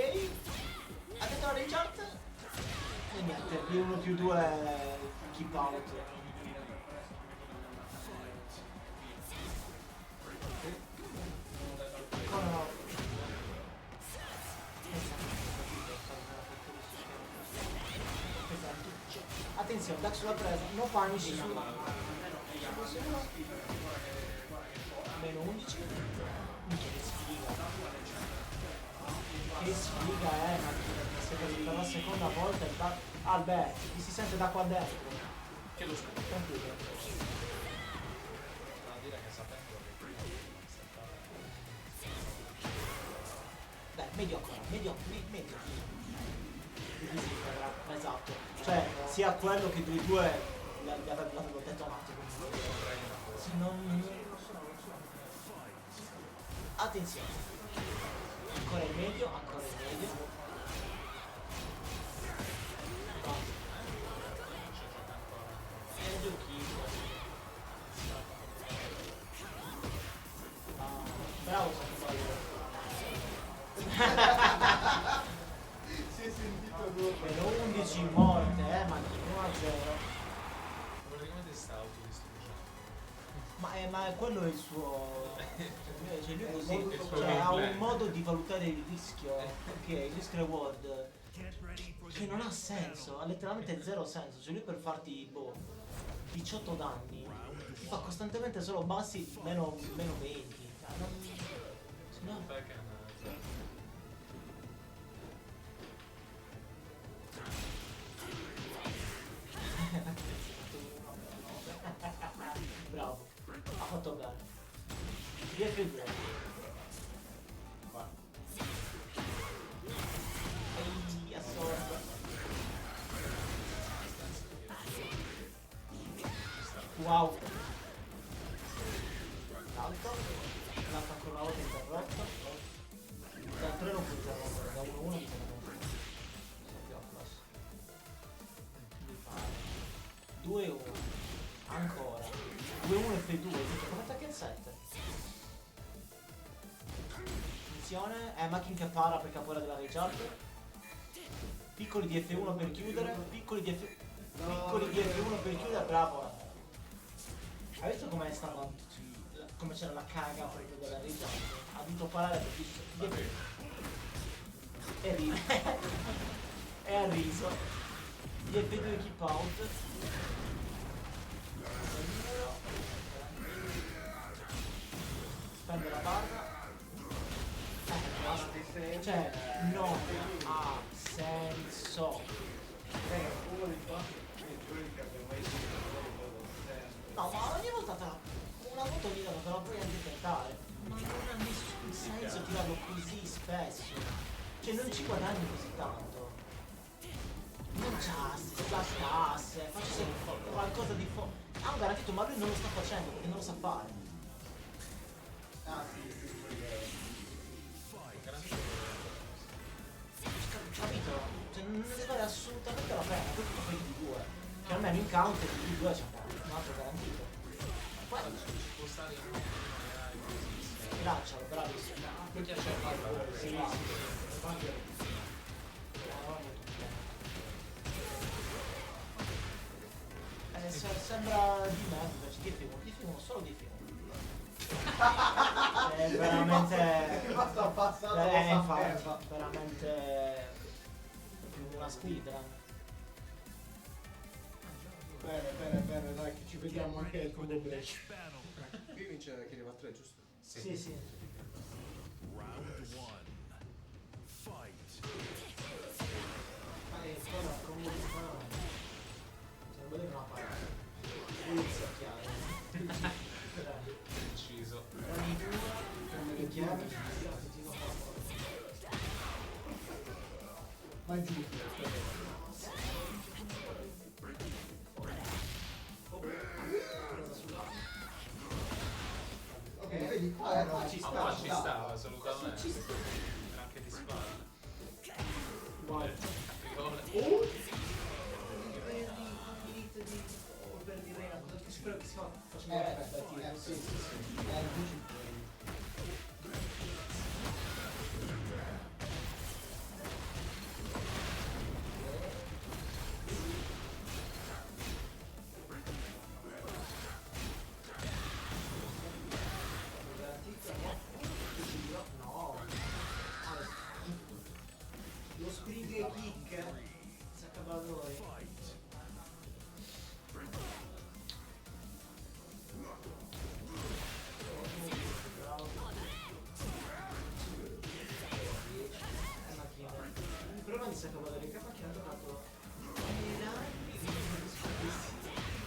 Ha detto la Richard. E niente, P1/2 keep out. No. Attenzione, Duck sulla presa, no punish su. Meno 11. Minchia, che sfiga. Che sfiga ma per la seconda volta il Duck. Albert, mi si sente da qua dentro. che lo scopo. Tranquillo. No, dire che sapendo che Dai, medio ancora, medio. Esatto, cioè sia quello che dei due l'avevo detto un attimo. Se non... Attenzione. Ancora il medio. Medio kill. Bravo Samuele. Si è sentito due. Meno 11 morte, ma 1-0. praticamente sta autodistruggendo. Ma è quello il suo... Cioè lui così, il suo cioè, ha gameplay. un modo di valutare il rischio, ok, il risk reward, che non ha senso, ha letteralmente zero senso. Cioè lui per farti, 18 danni, ti fa costantemente solo bassi meno 20. Se no... Perché Bravo, ha fatto bene. DF2. Ehi, assorbo. Wow. L'altro ancora una volta interrotto. Da 3 non può interrompere, da 1-1 mi sembra che 2-1. Ancora. 2-1 F2, come attacca il 7? Attenzione, Mackin che para per capoeira della Richard. Piccoli di F1 per chiudere, piccoli di F1 per chiudere, bravo. Hai visto com'è stato? Come c'era la caga proprio della Richard? Ha dovuto parare per e ha riso. Di F2 keep out. Spende la barra. Cioè, non ha senso. Uno dei fatti che abbiamo mai No, ma ogni volta una volta ogni volta te la puoi anche tentare. Ma non ha nessun senso tirarlo così spesso. Cioè non ci guadagni così tanto. Non c'ha scasse, faccia qualcosa di ha un garantito, ma lui non lo sta facendo perché non lo sa fare. Ah sì, Capito? Cioè non ne vale assolutamente la pena, poi tu fai di 2. Che almeno in counter di 2 c'è un altro garantito. Poi può stare in braccialo, bravissimo. Perché c'è il Sì. sembra di me, invece di F1, solo di F1. È veramente... Basta passato, infatti, veramente più una speedrun. Bene, dai, che ci vediamo anche il tuo break. Qui vince chi arriva a 3, giusto? Sì. Round 1. Fight. Sarebbe una parata. Inizia chiaro. Preciso. Le chiavi. Vai giù. Ok, vedi qua Ma ci stava assolutamente. Era anche di spada. Guarda. Per dire spero che si faccia sì. No. Lo spring kick. Saccabaloi. Il problema di Saccabaloi è che ha giocato per anni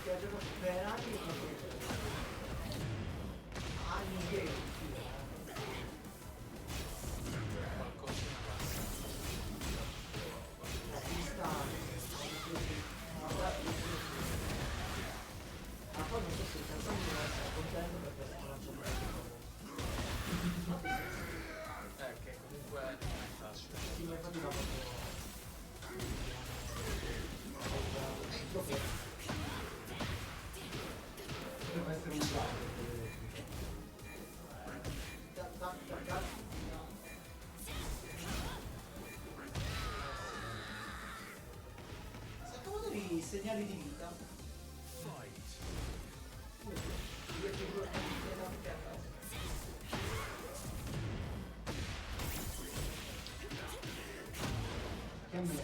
che ha giocato per anni che Che comunque non è facile. sì, ma infatti va proprio Deve essere un bravo. Saccabaloi segnali di vita. Che me la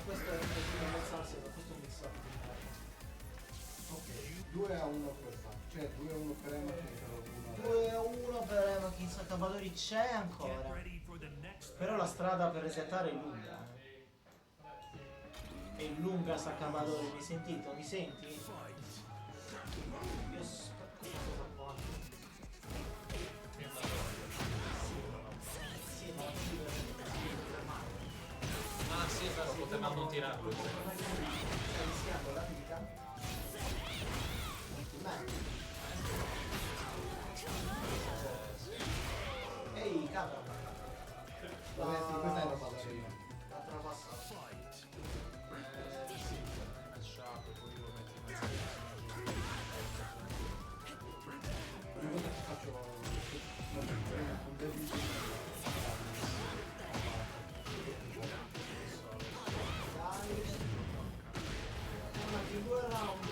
Questo è il primo alzarsi, questo è un mix up. Ok, 2-1 per fare. Cioè 2-1 per Emma che 2-1 per Emakin, Saccabaloi c'è ancora. Però la strada per resettare è lunga. È lunga Saccabaloi, mi sentito? Mi senti? Io spacco questa cosa qua. Sì, ma Ah sì, però potevamo tirarlo. stai rischiando la vita. Ehi, capra. questa è la ballerina. La trapassata. Sì, hai matchato, poi lo metti in mezzo. Ogni volta che faccio un debito Una di 2 round.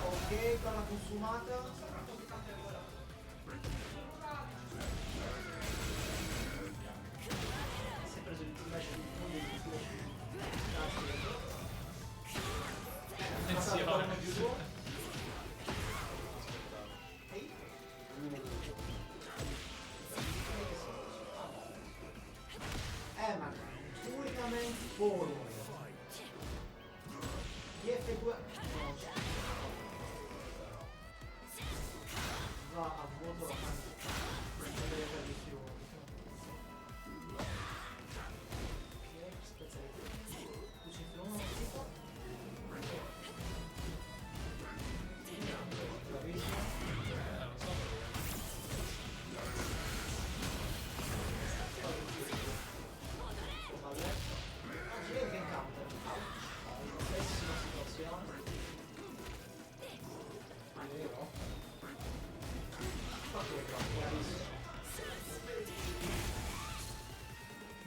Ok, con la consumata. Si è preso il invece di fondo di più. Attenzione. Più 2. Ma unicamente fuori. Gli F2 va a vuoto la deve per di più. Ok, spezza tu ci fai uno tipo. sopra, bravissimo.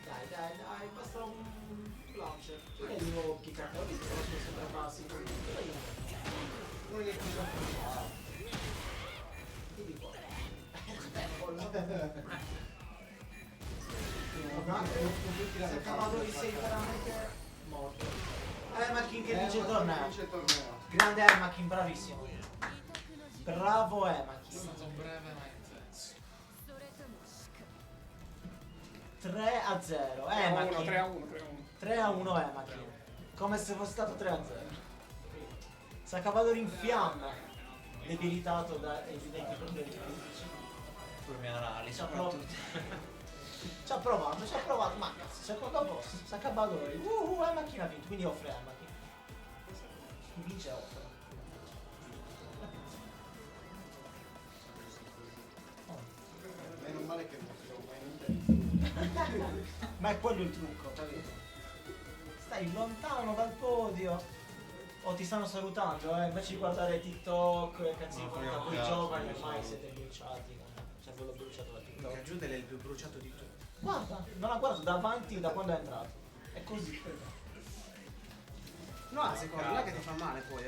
Dai, basta un launcher. Che di nuovo chi cacca, ho visto che sono sempre bassi. Non gli è più dimmi qua. Se Cavadori sei veramente morto. Ermakin che vince il torneo. Grande Ermakin, bravissimo. Bravo Ermakin. È stato breve ma intenso. 3-0. 3-1 Ermakin. Come se fosse stato 3-0. Sacavadori in fiamma. Debilitato da evidenti problemi fisici. Fulminarali Ci ha provato, ma cazzo, secondo posto, Sacavadori. Ermakin ha vinto, quindi offre Ermakin. Chi vince offre. Meno male che non siamo mai in Ma è quello il trucco, capito? Stai lontano dal podio. O ti stanno salutando, invece di guardare TikTok e cazzini con voi giovani, ormai siete bruciati. C'è quello bruciato da TikTok. Giudel è il più bruciato di tutti. Guarda, non ha guardato davanti da quando è entrato. È così. No, secondo me che ti fa male poi,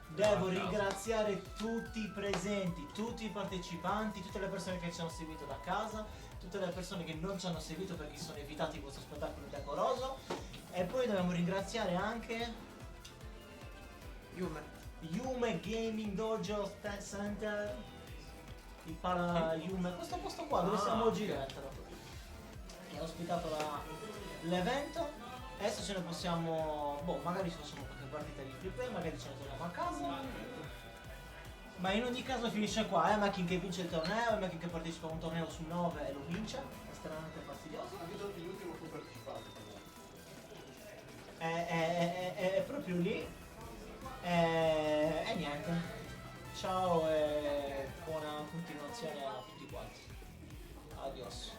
Devo ringraziare tutti i presenti, tutti i partecipanti, tutte le persone che ci hanno seguito da casa, tutte le persone che non ci hanno seguito perché si sono evitati questo spettacolo decoroso. E poi dobbiamo ringraziare anche Yume Gaming Dojo Center, il Para Yume, questo posto qua dove siamo oggi dentro, che ha ospitato l'evento. Adesso ce ne possiamo, magari ci facciamo qualche partita di free play, magari ce ne torniamo a casa. Ma in ogni caso finisce qua, Ermakin che vince il torneo, Ermakin che partecipa a un torneo su 9 e lo vince, è estremamente fastidioso. l'ultimo fu partecipato. È proprio lì. E niente. Ciao e buona continuazione a tutti quanti. Adios.